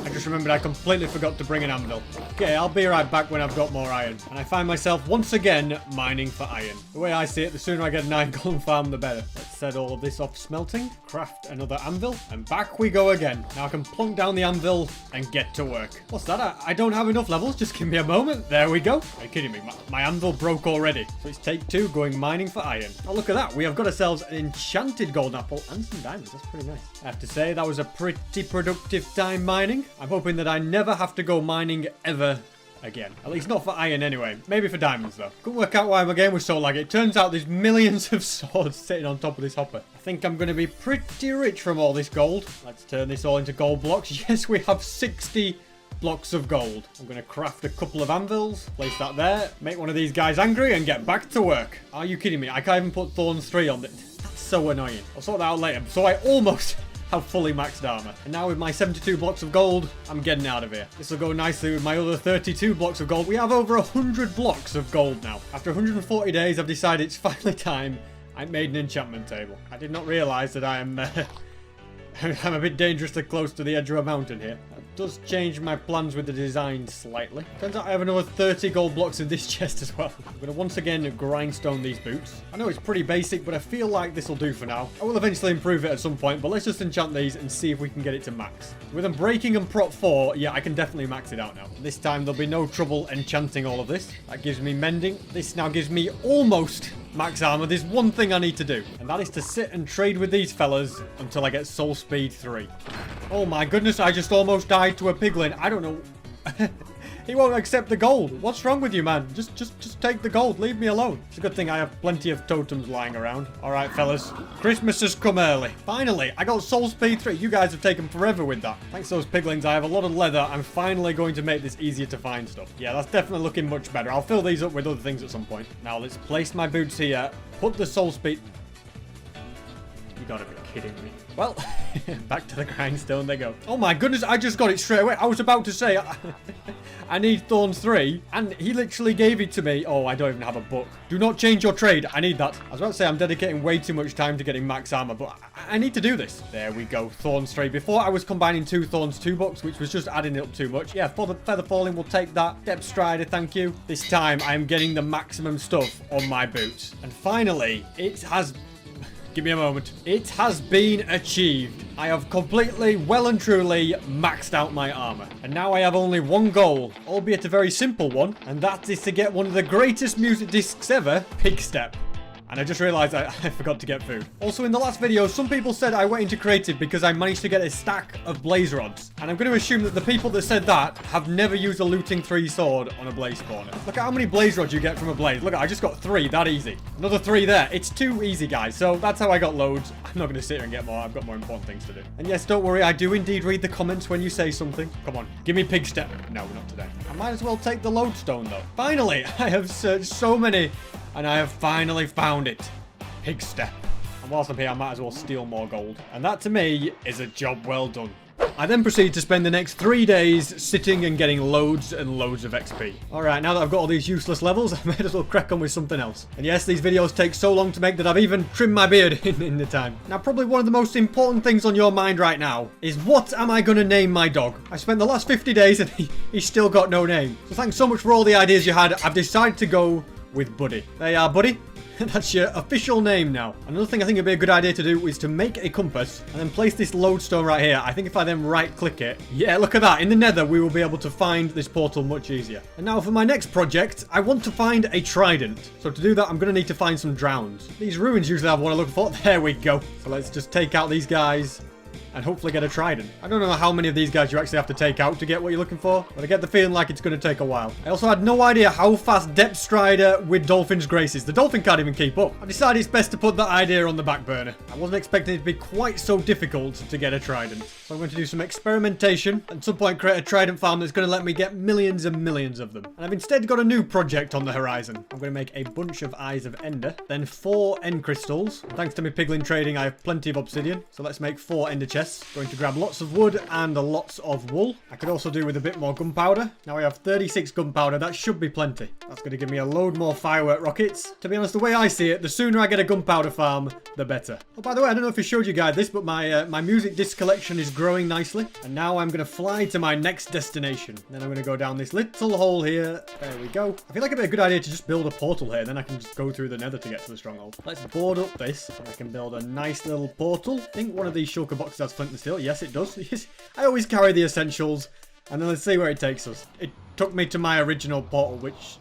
I just remembered I completely forgot to bring an anvil. Okay, I'll be right back when I've got more iron. And I find myself once again mining for iron. The way I see it, the sooner I get an iron golem farm, the better. Let's set all of this off smelting. Craft another anvil. And back we go again. Now I can plunk down the anvil and get to work. What's that? I don't have enough levels. Just give me a moment. There we go. Are you kidding me? My anvil broke already. So it's take 2 going mining for iron. Oh, look at that. We have got ourselves an enchanted golden apple and some diamonds. That's pretty nice. I have to say that was a pretty productive time mining. I'm hoping that I never have to go mining ever again. At least not for iron anyway. Maybe for diamonds though. Couldn't work out why my game was so laggy. It turns out there's millions of swords sitting on top of this hopper. I think I'm going to be pretty rich from all this gold. Let's turn this all into gold blocks. Yes, we have 60 blocks of gold. I'm going to craft a couple of anvils. Place that there. Make one of these guys angry and get back to work. Are you kidding me? I can't even put Thorns 3 on it. That's so annoying. I'll sort that out later. So I almost have fully maxed armor. And now with my 72 blocks of gold, I'm getting out of here. This will go nicely with my other 32 blocks of gold. We have over 100 blocks of gold now. After 140 days, I've decided it's finally time I made an enchantment table. I did not realize that I am I'm a bit dangerously close to the edge of a mountain here. That does change my plans with the design slightly. Turns out I have another 30 gold blocks in this chest as well. I'm going to once again grindstone these boots. I know it's pretty basic, but I feel like this will do for now. I will eventually improve it at some point, but let's just enchant these and see if we can get it to max. With them breaking and prot 4, yeah, I can definitely max it out now. This time there'll be no trouble enchanting all of this. That gives me mending. This now gives me almost max armor. There's one thing I need to do, and that is to sit and trade with these fellas until I get soul speed 3. Oh my goodness, I just almost died to a piglin. I don't know. He won't accept the gold. What's wrong with you, man? Just take the gold. Leave me alone. It's a good thing I have plenty of totems lying around. All right, fellas. Christmas has come early. Finally, I got soul speed 3. You guys have taken forever with that. Thanks to those piglins, I have a lot of leather. I'm finally going to make this easier to find stuff. Yeah, that's definitely looking much better. I'll fill these up with other things at some point. Now, let's place my boots here. Put the soul speed... You gotta be kidding me. Well, back to the grindstone they go. Oh my goodness, I just got it straight away. I was about to say, I need Thorns 3, and he literally gave it to me. Oh, I don't even have a book. Do not change your trade. I need that. I was about to say I'm dedicating way too much time to getting max armor, but I need to do this. There we go, Thorns 3. Before I was combining 2 Thorns 2 books, which was just adding it up too much. Yeah, for the Feather Falling, we'll take that. Depth Strider, thank you. This time, I am getting the maximum stuff on my boots. And finally, it has... Give me a moment. It has been achieved. I have completely, well and truly, maxed out my armor. And now I have only one goal, albeit a very simple one, and that is to get one of the greatest music discs ever, Pig Step. And I just realized I forgot to get food. Also, in the last video, some people said I went into creative because I managed to get a stack of blaze rods. And I'm going to assume that the people that said that have never used a looting 3 sword on a blaze spawner. Look at how many blaze rods you get from a blaze. Look, I just got 3, that easy. Another 3 there. It's too easy, guys. So that's how I got loads. I'm not going to sit here and get more. I've got more important things to do. And yes, don't worry, I do indeed read the comments when you say something. Come on, give me Pig Step. No, not today. I might as well take the lodestone, though. Finally, I have searched so many, and I have finally found it. Pig Step. And whilst I'm here, I might as well steal more gold. And that, to me, is a job well done. I then proceed to spend the next 3 days sitting and getting loads and loads of XP. Alright, now that I've got all these useless levels, I might as well crack on with something else. And yes, these videos take so long to make that I've even trimmed my beard in the time. Now, probably one of the most important things on your mind right now is what am I going to name my dog? I spent the last 50 days and he's still got no name. So thanks so much for all the ideas you had. I've decided to go with Buddy. There you are, Buddy. That's your official name now. Another thing I think would be a good idea to do is to make a compass and then place this lodestone right here. I think if I then right click it, yeah, look at that. In the nether, we will be able to find this portal much easier. And now for my next project, I want to find a trident. So to do that, I'm going to need to find some drowns. These ruins usually have what I look for. There we go. So let's just take out these guys and hopefully get a trident. I don't know how many of these guys you actually have to take out to get what you're looking for, but I get the feeling like it's going to take a while. I also had no idea how fast Depth Strider with Dolphin's Grace is. The Dolphin can't even keep up. I decided it's best to put that idea on the back burner. I wasn't expecting it to be quite so difficult to get a trident. So I'm going to do some experimentation and at some point create a trident farm that's going to let me get millions and millions of them. And I've instead got a new project on the horizon. I'm going to make a bunch of Eyes of Ender, then 4 End Crystals. And thanks to my piglin trading, I have plenty of obsidian. So let's make 4 Ender chests. Going to grab lots of wood and lots of wool. I could also do with a bit more gunpowder. Now I have 36 gunpowder. That should be plenty. That's going to give me a load more firework rockets. To be honest, the way I see it, the sooner I get a gunpowder farm, the better. Oh, by the way, I don't know if I showed you guys this, but my music disc collection is growing nicely. And now I'm going to fly to my next destination. Then I'm going to go down this little hole here. There we go. I feel like it'd be a good idea to just build a portal here. Then I can just go through the nether to get to the stronghold. Let's board up this. And I can build a nice little portal. I think one of these shulker boxes has flint and steel. Yes, it does. I always carry the essentials. And then let's see where it takes us. It took me to my original portal, which...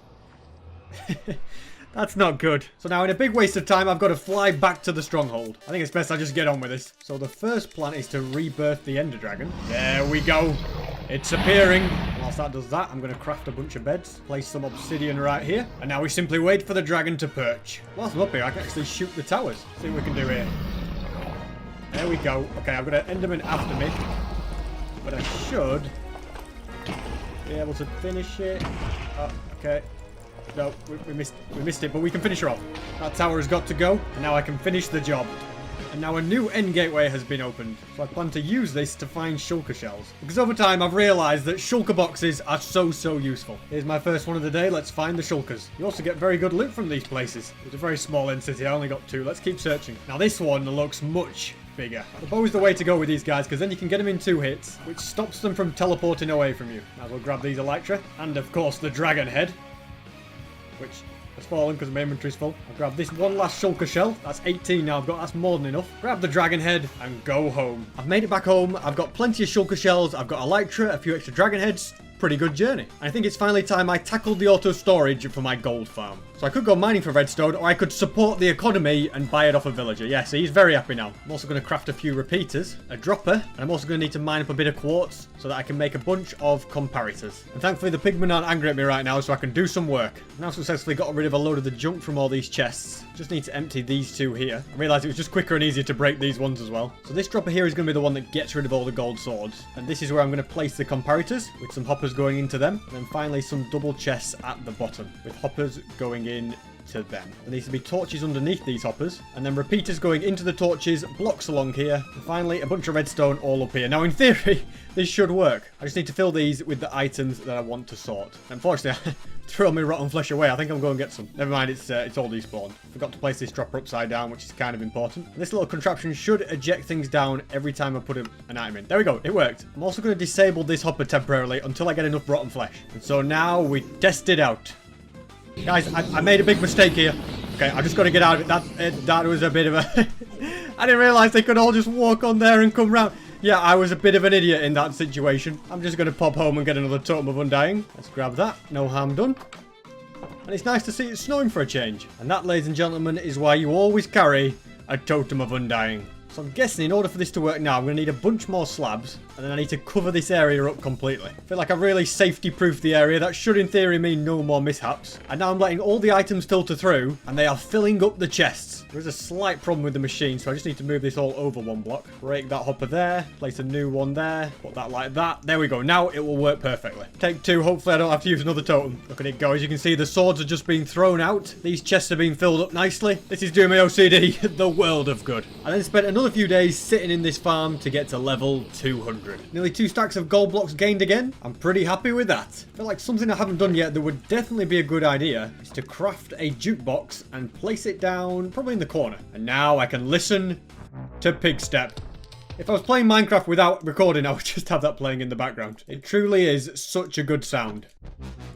That's not good. So now, in a big waste of time, I've got to fly back to the stronghold. I think it's best I just get on with this. So the first plan is to rebirth the Ender Dragon. There we go. It's appearing. Whilst that does that, I'm going to craft a bunch of beds. Place some obsidian right here. And now we simply wait for the dragon to perch. Whilst I'm up here, I can actually shoot the towers. See what we can do here. There we go. Okay, I've got an Enderman after me. But I should be able to finish it. Oh, okay. No, we missed it, but we can finish her off. That tower has got to go, and now I can finish the job. And now a new end gateway has been opened, so I plan to use this to find shulker shells. Because over time I've realised that shulker boxes are so useful. Here's my first one of the day, let's find the shulkers. You also get very good loot from these places. It's a very small end city, I only got 2, let's keep searching. Now this one looks much bigger. The bow is the way to go with these guys, because then you can get them in 2 hits, which stops them from teleporting away from you. Might as well grab these elytra, and of course the dragon head, which has fallen because my inventory's full. I'll grab this one last shulker shell. That's 18 now I've got. That's more than enough. Grab the dragon head and go home. I've made it back home. I've got plenty of shulker shells. I've got elytra, a few extra dragon heads. Pretty good journey. I think it's finally time I tackled the auto storage for my gold farm. So I could go mining for redstone, or I could support the economy and buy it off a villager. Yeah, so he's very happy now. I'm also going to craft a few repeaters, a dropper, and I'm also going to need to mine up a bit of quartz so that I can make a bunch of comparators. And thankfully the pigmen aren't angry at me right now, so I can do some work. I've now successfully got rid of a load of the junk from all these chests. Just need to empty these 2 here. I realised it was just quicker and easier to break these ones as well. So this dropper here is going to be the one that gets rid of all the gold swords. And this is where I'm going to place the comparators, with some hoppers going into them. And then finally some double chests at the bottom, with hoppers going in to them. There needs to be torches underneath these hoppers, and then repeaters going into the torches, blocks along here, and finally a bunch of redstone all up here. Now in theory, this should work. I just need to fill these with the items that I want to sort. Unfortunately, I threw my rotten flesh away. I think I'm going to get some. Never mind, it's all despawned. Forgot to place this dropper upside down, which is kind of important. And this little contraption should eject things down every time I put an item in. There we go, it worked. I'm also going to disable this hopper temporarily until I get enough rotten flesh. And so now we test it out. Guys, I made a big mistake here. Okay, I just got to get out of it. That was a bit of a... I didn't realize they could all just walk on there and come round. Yeah, I was a bit of an idiot in that situation. I'm just going to pop home and get another totem of undying. Let's grab that. No harm done. And it's nice to see it snowing for a change. And that, ladies and gentlemen, is why you always carry a totem of undying. So I'm guessing in order for this to work now, I'm going to need a bunch more slabs. And then I need to cover this area up completely. I feel like I've really safety-proofed the area. That should, in theory, mean no more mishaps. And now I'm letting all the items filter through. And they are filling up the chests. There's a slight problem with the machine, so I just need to move this all over one block. Break that hopper there. Place a new one there. Put that like that. There we go. Now it will work perfectly. Take two. Hopefully I don't have to use another totem. Look at it go. As you can see, the swords are just being thrown out. These chests are being filled up nicely. This is doing my OCD the world of good. I then spent another few days sitting in this farm to get to level 200. Nearly 2 stacks of gold blocks gained again. I'm pretty happy with that. I feel like something I haven't done yet that would definitely be a good idea is to craft a jukebox and place it down probably in the corner. And now I can listen to Pigstep. If I was playing Minecraft without recording, I would just have that playing in the background. It truly is such a good sound.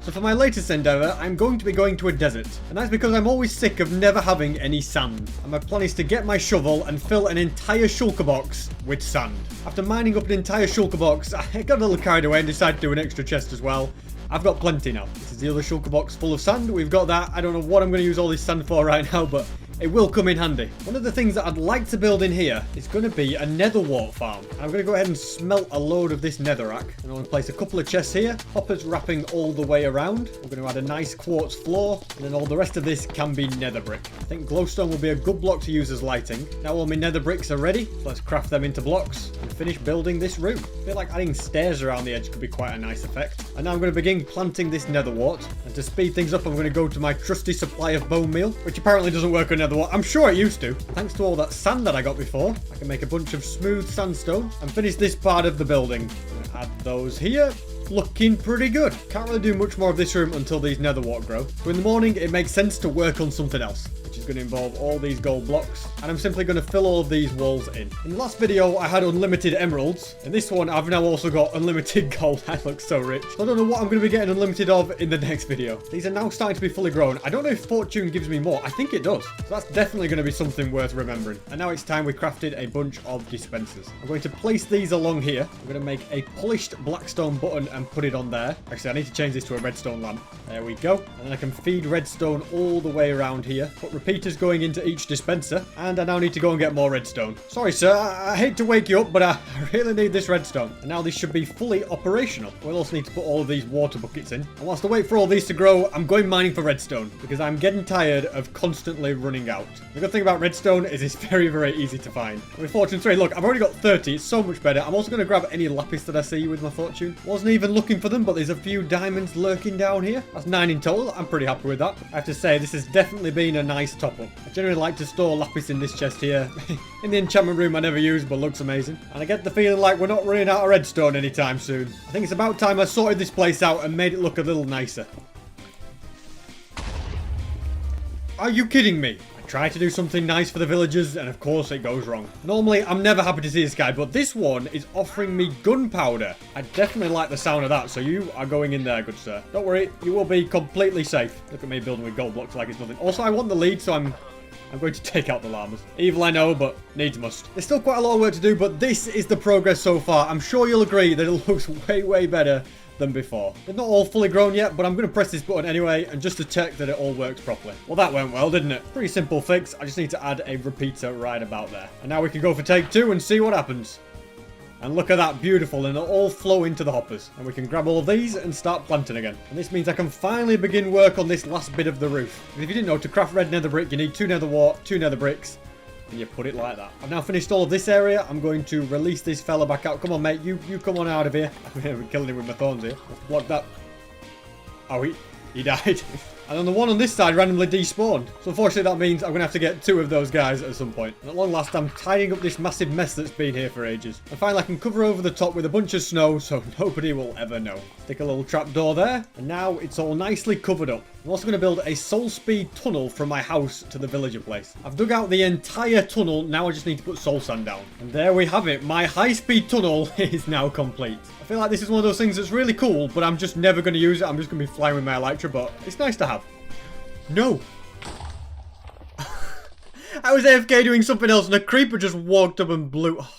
So for my latest endeavour, I'm going to be going to a desert. And that's because I'm always sick of never having any sand. And my plan is to get my shovel and fill an entire shulker box with sand. After mining up an entire shulker box, I got a little carried away and decided to do an extra chest as well. I've got plenty now. This is the other shulker box full of sand. We've got that. I don't know what I'm going to use all this sand for right now, but it will come in handy. One of the things that I'd like to build in here is going to be a nether wart farm. I'm going to go ahead and smelt a load of this netherrack. And I'm going to place a couple of chests here. Hoppers wrapping all the way around. We're going to add a nice quartz floor. And then all the rest of this can be nether brick. I think glowstone will be a good block to use as lighting. Now all my nether bricks are ready. So let's craft them into blocks and finish building this room. I feel like adding stairs around the edge could be quite a nice effect. And now I'm going to begin planting this nether wart. And to speed things up, I'm going to go to my trusty supply of bone meal, which apparently doesn't work on nether wart. I'm sure it used to. Thanks to all that sand that I got before, I can make a bunch of smooth sandstone and finish this part of the building. Add those here. Looking pretty good. Can't really do much more of this room until these nether wart grow. So in the morning, it makes sense to work on something else, which is going to involve all these gold blocks. And I'm simply going to fill all of these walls in. In the last video, I had unlimited emeralds. In this one, I've now also got unlimited gold. I look so rich. So I don't know what I'm going to be getting unlimited of in the next video. These are now starting to be fully grown. I don't know if fortune gives me more. I think it does. So that's definitely going to be something worth remembering. And now it's time we crafted a bunch of dispensers. I'm going to place these along here. I'm going to make a polished blackstone button and put it on there. Actually, I need to change this to a redstone lamp. There we go. And then I can feed redstone all the way around here. Put repeaters going into each dispenser. And I now need to go and get more redstone. Sorry, sir. I hate to wake you up, but I really need this redstone. And now this should be fully operational. We'll also need to put all of these water buckets in. And whilst I wait for all these to grow, I'm going mining for redstone because I'm getting tired of constantly running out. The good thing about redstone is it's very, very easy to find. With fortune 3, look, I've already got 30. It's so much better. I'm also going to grab any lapis that I see with my fortune. Wasn't even looking for them, but there's a few diamonds lurking down here. That's 9 in total. I'm pretty happy with that. I have to say, this has definitely been a nice top-up. I generally like to store lapis in this chest here. In the enchantment room I never use, but looks amazing. And I get the feeling like we're not running out of redstone anytime soon. I think it's about time I sorted this place out and made it look a little nicer. Are you kidding me? Try to do something nice for the villagers, and of course it goes wrong. Normally, I'm never happy to see this guy, but this one is offering me gunpowder. I definitely like the sound of that, so you are going in there, good sir. Don't worry, you will be completely safe. Look at me building with gold blocks like it's nothing. Also, I want the lead, so I'm going to take out the llamas. Evil, I know, but needs must. There's still quite a lot of work to do, but this is the progress so far. I'm sure you'll agree that it looks way, way better than before. They're not all fully grown yet, but I'm going to press this button anyway and just to check that it all works properly. Well, that went well, didn't it? Pretty simple fix. I just need to add a repeater right about there. And now we can go for take 2 and see what happens. And look at that, beautiful, and it'll all flow into the hoppers. And we can grab all of these and start planting again. And this means I can finally begin work on this last bit of the roof. And if you didn't know, to craft red nether brick, you need 2 nether wart, 2 nether bricks, and you put it like that. I've now finished all of this area. I'm going to release this fella back out. Come on, mate, you come on out of here. I'm killing him with my thorns here. What that? Oh, he died. And then the one on this side randomly despawned. So unfortunately that means I'm going to have to get 2 of those guys at some point. And at long last I'm tidying up this massive mess that's been here for ages. And finally I can cover over the top with a bunch of snow so nobody will ever know. Stick a little trapdoor there. And now it's all nicely covered up. I'm also going to build a soul speed tunnel from my house to the villager place. I've dug out the entire tunnel. Now I just need to put soul sand down. And there we have it. My high speed tunnel is now complete. I feel like this is one of those things that's really cool, but I'm just never going to use it. I'm just going to be flying with my Elytra, but it's nice to have. No. I was AFK doing something else and a creeper just walked up and blew. Oh,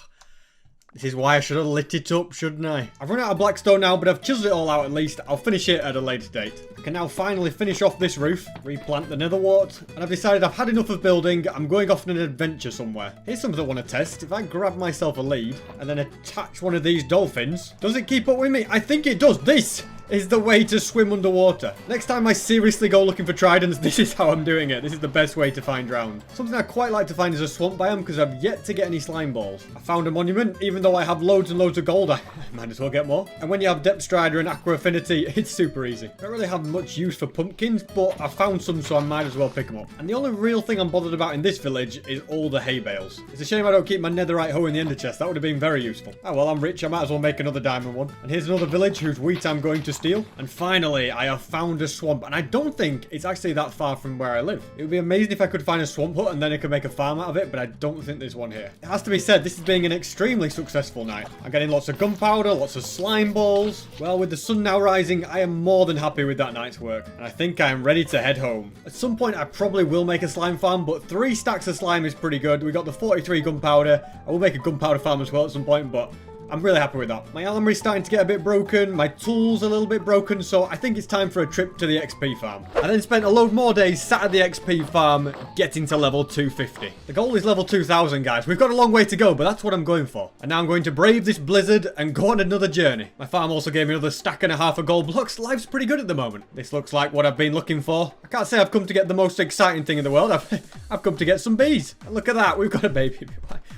this is why I should have lit it up, shouldn't I? I've run out of blackstone now, but I've chiseled it all out at least. I'll finish it at a later date. I can now finally finish off this roof, replant the nether wart, and I've decided I've had enough of building. I'm going off on an adventure somewhere. Here's something I want to test. If I grab myself a lead and then attach one of these dolphins, does it keep up with me? I think it does. This is the way to swim underwater. Next time I seriously go looking for tridents, this is how I'm doing it. This is the best way to find drowned. Something I quite like to find is a swamp biome because I've yet to get any slime balls. I found a monument. Even though I have loads and loads of gold, I might as well get more. And when you have depth strider and aqua affinity, it's super easy. I don't really have much use for pumpkins, but I found some, so I might as well pick them up. And the only real thing I'm bothered about in this village is all the hay bales. It's a shame I don't keep my netherite hoe in the ender chest. That would have been very useful. Oh well, I'm rich. I might as well make another diamond one. And here's another village whose wheat I'm going to steal. And finally, I have found a swamp. And I don't think it's actually that far from where I live. It would be amazing if I could find a swamp hut and then I could make a farm out of it, but I don't think there's one here. It has to be said, this is being an extremely successful night. I'm getting lots of gunpowder, lots of slime balls. Well, with the sun now rising, I am more than happy with that night's work. And I think I am ready to head home. At some point, I probably will make a slime farm, but 3 stacks of slime is pretty good. We got the 43 gunpowder. I will make a gunpowder farm as well at some point, but I'm really happy with that. My armory's starting to get a bit broken. My tools a little bit broken. So I think it's time for a trip to the XP farm. I then spent a load more days sat at the XP farm getting to level 250. The goal is level 2000, guys. We've got a long way to go, but that's what I'm going for. And now I'm going to brave this blizzard and go on another journey. My farm also gave me another stack and a half of gold blocks. Life's pretty good at the moment. This looks like what I've been looking for. I can't say I've come to get the most exciting thing in the world. I've come to get some bees. And look at that. We've got a baby.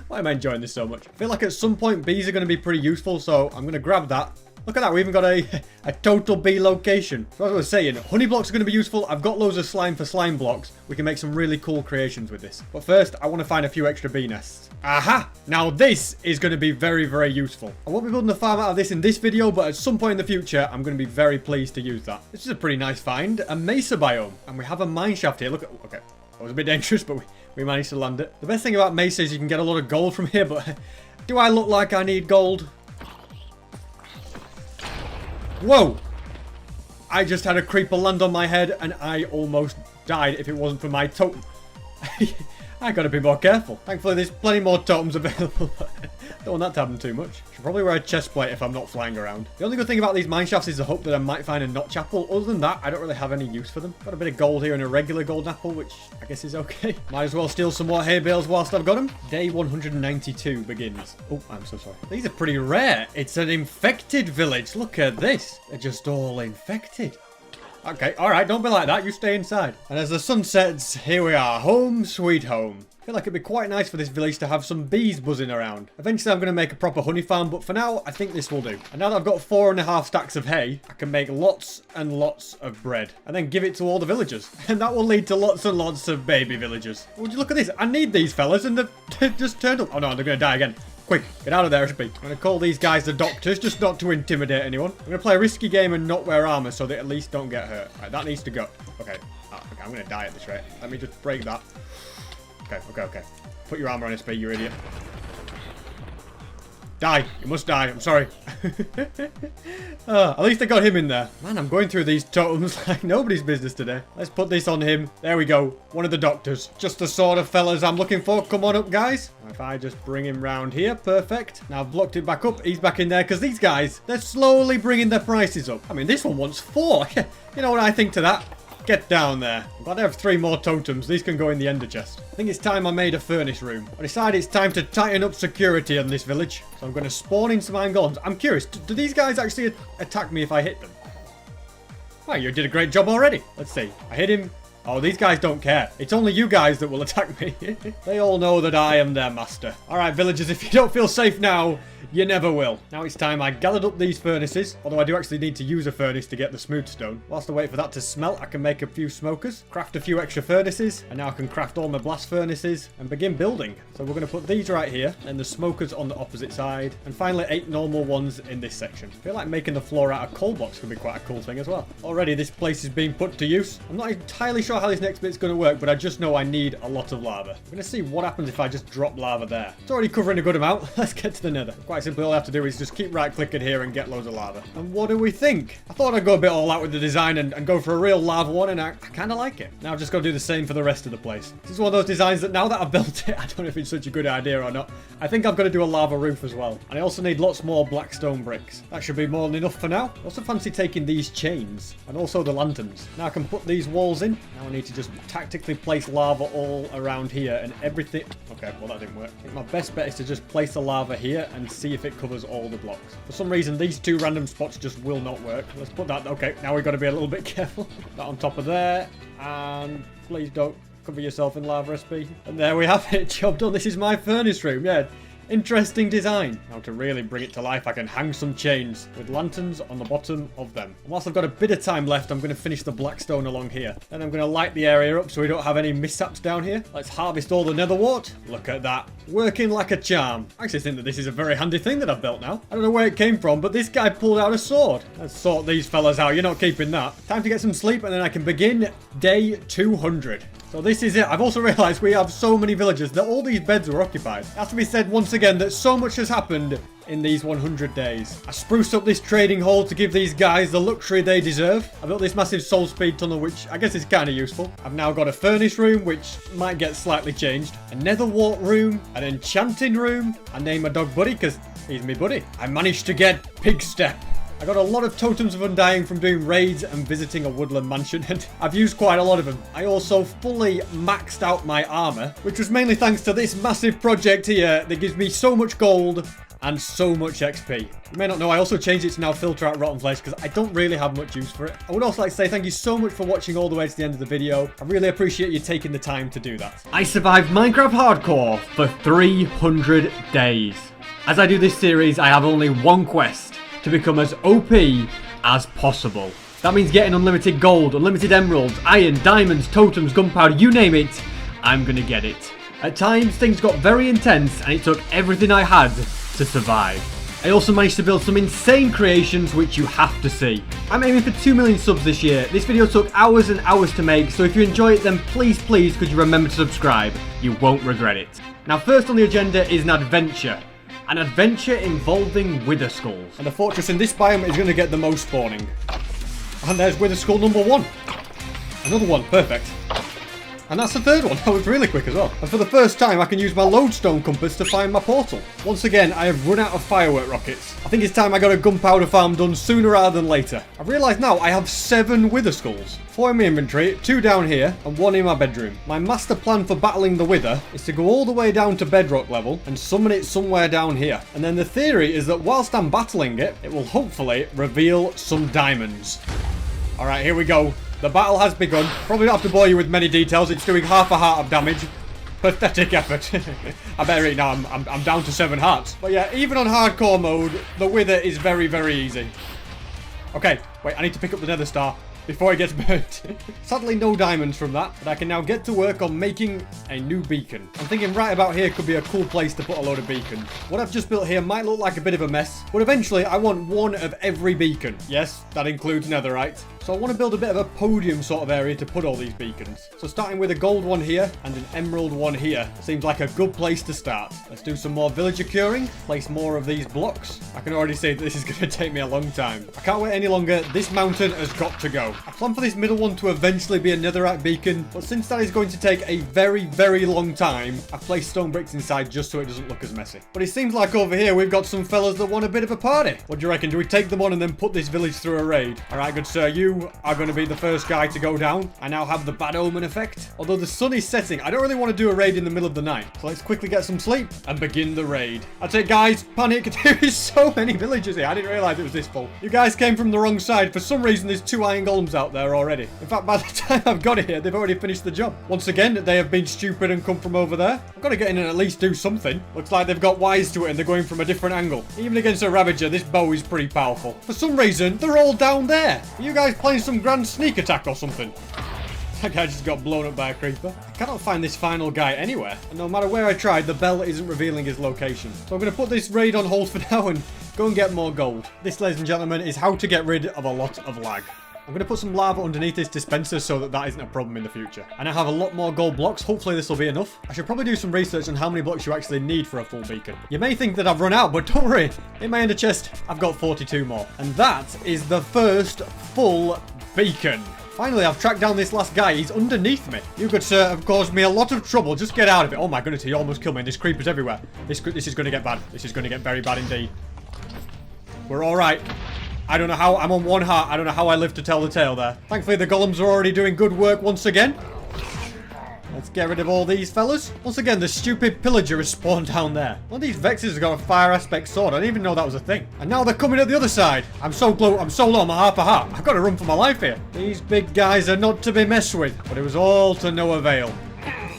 Why am I enjoying this so much? I feel like at some point bees are going to be pretty useful, so I'm going to grab that. Look at that, we even got a total bee location. So as I was saying, honey blocks are going to be useful. I've got loads of slime for slime blocks. We can make some really cool creations with this. But first, I want to find a few extra bee nests. Aha! Now this is going to be very, very useful. I won't be building a farm out of this in this video, but at some point in the future, I'm going to be very pleased to use that. This is a pretty nice find. A mesa biome. And we have a mine shaft here. Look at... Okay. That was a bit dangerous, but we managed to land it. The best thing about mesa is you can get a lot of gold from here, but do I look like I need gold? Whoa! I just had a creeper land on my head and I almost died if it wasn't for my totem. I gotta be more careful. Thankfully there's plenty more totems available. Don't want that to happen too much. Should probably wear a chest plate if I'm not flying around. The only good thing about these mine shafts is the hope that I might find a notch apple. Other than that, I don't really have any use for them. Got a bit of gold here and a regular gold apple, which I guess is okay. Might as well steal some more hay bales whilst I've got them. Day 192 begins. Oh, I'm so sorry. These are pretty rare. It's an infected village. Look at this. They're just all infected. Okay, alright, don't be like that. You stay inside. And as the sun sets, here we are. Home sweet home. I feel like it'd be quite nice for this village to have some bees buzzing around. Eventually I'm going to make a proper honey farm, but for now, I think this will do. And now that I've got 4.5 stacks of hay, I can make lots and lots of bread. And then give it to all the villagers. And that will lead to lots and lots of baby villagers. Would you look at this? I need these fellas and they've just turned up. Oh no, they're going to die again. Quick, get out of there, HP. I'm going to call these guys the doctors, just not to intimidate anyone. I'm going to play a risky game and not wear armor so they at least don't get hurt. Right, that needs to go. Okay. Okay, I'm going to die at this rate. Let me just break that. Okay. Put your armor on, SP, you idiot. Die. You must die. I'm sorry. At least I got him in there. Man, I'm going through these totems like nobody's business today. Let's put this on him. There we go. One of the doctors. Just the sort of fellas I'm looking for. Come on up, guys. If I just bring him round here. Perfect. Now I've blocked it back up. He's back in there because these guys, they're slowly bringing their prices up. I mean, this one wants 4. You know what I think to that? Get down there. I'm glad I have 3 more totems. These can go in the ender chest. I think it's time I made a furnace room. I decided it's time to tighten up security in this village. So I'm going to spawn in some iron golems. I'm curious, do these guys actually attack me if I hit them? Well, you did a great job already. Let's see. I hit him. Oh, these guys don't care. It's only you guys that will attack me. They all know that I am their master. All right, villagers, if you don't feel safe now, You never will. Now it's time I gathered up these furnaces, although I do actually need to use a furnace to get the smooth stone. Whilst I wait for that to smelt, I can make a few smokers, craft a few extra furnaces, and now I can craft all my blast furnaces and begin building. So we're going to put these right here, and the smokers on the opposite side, and finally 8 normal ones in this section. I feel like making the floor out of coal blocks could be quite a cool thing as well. Already this place is being put to use. I'm not entirely sure how this next bit's going to work, but I just know I need a lot of lava. I'm going to see what happens if I just drop lava there. It's already covering a good amount. Let's get to the nether. Quite simply, all I have to do is just keep right clicking here and get loads of lava. And what do we think? I thought I'd go a bit all out with the design and go for a real lava one, and I kind of like it. Now I've just got to do the same for the rest of the place. This is one of those designs that now that I've built it, I don't know if it's such a good idea or not. I think I'm going to do a lava roof as well. And I also need lots more black stone bricks. That should be more than enough for now. I also fancy taking these chains and also the lanterns. Now I can put these walls in. Now I need to just tactically place lava all around here and everything. Okay, well that didn't work. I think my best bet is to just place the lava here and see if it covers all the blocks. For some reason, these 2 random spots just will not work. Let's put that. Okay, now we've got to be a little bit careful. That on top of there. And please don't cover yourself in lava, SP. And there we have it. Job done. This is my furnace room. Yeah. Interesting design. Now to really bring it to life, I can hang some chains with lanterns on the bottom of them. And whilst I've got a bit of time left, I'm going to finish the blackstone along here. Then I'm going to light the area up so we don't have any mishaps down here. Let's harvest all the nether wart. Look at that. Working like a charm. I actually think that this is a very handy thing that I've built now. I don't know where it came from, but this guy pulled out a sword. Let's sort these fellas out. You're not keeping that. Time to get some sleep, and then I can begin day 200. So this is it. I've also realised we have so many villagers that all these beds were occupied. It has to be said once again that so much has happened in these 100 days. I spruced up this trading hall to give these guys the luxury they deserve. I built this massive soul speed tunnel, which I guess is kind of useful. I've now got a furnace room, which might get slightly changed. A nether wart room, an enchanting room. I named my dog Buddy because he's my buddy. I managed to get Pig Step. I got a lot of totems of undying from doing raids and visiting a woodland mansion, and I've used quite a lot of them. I also fully maxed out my armor, which was mainly thanks to this massive project here that gives me so much gold and so much XP. You may not know, I also changed it to now filter out rotten flesh because I don't really have much use for it. I would also like to say thank you so much for watching all the way to the end of the video. I really appreciate you taking the time to do that. I survived Minecraft Hardcore for 300 days. As I do this series, I have only one quest: to become as OP as possible. That means getting unlimited gold, unlimited emeralds, iron, diamonds, totems, gunpowder, you name it, I'm gonna get it. At times, things got very intense and it took everything I had to survive. I also managed to build some insane creations which you have to see. I'm aiming for 2 million subs this year. This video took hours and hours to make, so if you enjoy it then please could you remember to subscribe. You won't regret it. Now first on the agenda is an adventure. An adventure involving wither skulls. And the fortress in this biome is going to get the most spawning. And there's wither skull number 1. Another one, perfect. And that's the third one. That was really quick as well. And for the first time, I can use my lodestone compass to find my portal. Once again, I have run out of firework rockets. I think it's time I got a gunpowder farm done sooner rather than later. I realise now I have 7 wither skulls. 4 in my inventory, 2 down here, and 1 in my bedroom. My master plan for battling the wither is to go all the way down to bedrock level and summon it somewhere down here. And then the theory is that whilst I'm battling it, it will hopefully reveal some diamonds. Alright, here we go. The battle has begun. Probably don't have to bore you with many details. It's doing half a heart of damage. Pathetic effort. I better eat now. I'm down to 7 hearts. But yeah, even on hardcore mode, the wither is very, very easy. Okay, wait, I need to pick up the nether star before it gets burnt. Sadly, no diamonds from that, but I can now get to work on making a new beacon. I'm thinking right about here could be a cool place to put a load of beacons. What I've just built here might look like a bit of a mess, but eventually I want one of every beacon. Yes, that includes netherite. So I want to build a bit of a podium sort of area to put all these beacons. So starting with a gold one here and an emerald one here seems like a good place to start. Let's do some more villager curing, place more of these blocks. I can already see that this is going to take me a long time. I can't wait any longer. This mountain has got to go. I plan for this middle one to eventually be a netherite beacon, but since that is going to take a very, very long time, I've placed stone bricks inside just so it doesn't look as messy. But it seems like over here we've got some fellas that want a bit of a party. What do you reckon? Do we take them on and then put this village through a raid? Alright, good sir, you you are going to be the first guy to go down. I now have the bad omen effect. Although the sun is setting, I don't really want to do a raid in the middle of the night. So let's quickly get some sleep and begin the raid. That's it, guys. Panic. There is so many villagers here. I didn't realize it was this full. You guys came from the wrong side. For some reason, there's 2 iron golems out there already. In fact, by the time I've got here, they've already finished the job. Once again, they have been stupid and come from over there. I've got to get in and at least do something. Looks like they've got wise to it and they're going from a different angle. Even against a Ravager, this bow is pretty powerful. For some reason, they're all down there. Are you guys playing some grand sneak attack or something? That guy just got blown up by a creeper. I cannot find this final guy anywhere. And no matter where I tried, the bell isn't revealing his location. So I'm going to put this raid on hold for now and go and get more gold. This, ladies and gentlemen, is how to get rid of a lot of lag. I'm going to put some lava underneath this dispenser so that isn't a problem in the future. And I have a lot more gold blocks. Hopefully this will be enough. I should probably do some research on how many blocks you actually need for a full beacon. You may think that I've run out, but don't worry. In my ender chest, I've got 42 more. And that is the first full beacon. Finally, I've tracked down this last guy. He's underneath me. You good, sir, have caused me a lot of trouble. Just get out of it. Oh my goodness, he almost killed me. And there's creepers everywhere. This is going to get bad. This is going to get very bad indeed. We're all right. I don't know how. I'm on 1 heart. I don't know how I live to tell the tale there. Thankfully, the golems are already doing good work once again. Let's get rid of all these fellas. Once again, the stupid pillager has spawned down there. One of these Vexes has got a fire aspect sword. I didn't even know that was a thing. And now they're coming at the other side. I'm so low. I'm half a heart. I've got to run for my life here. These big guys are not to be messed with. But it was all to no avail.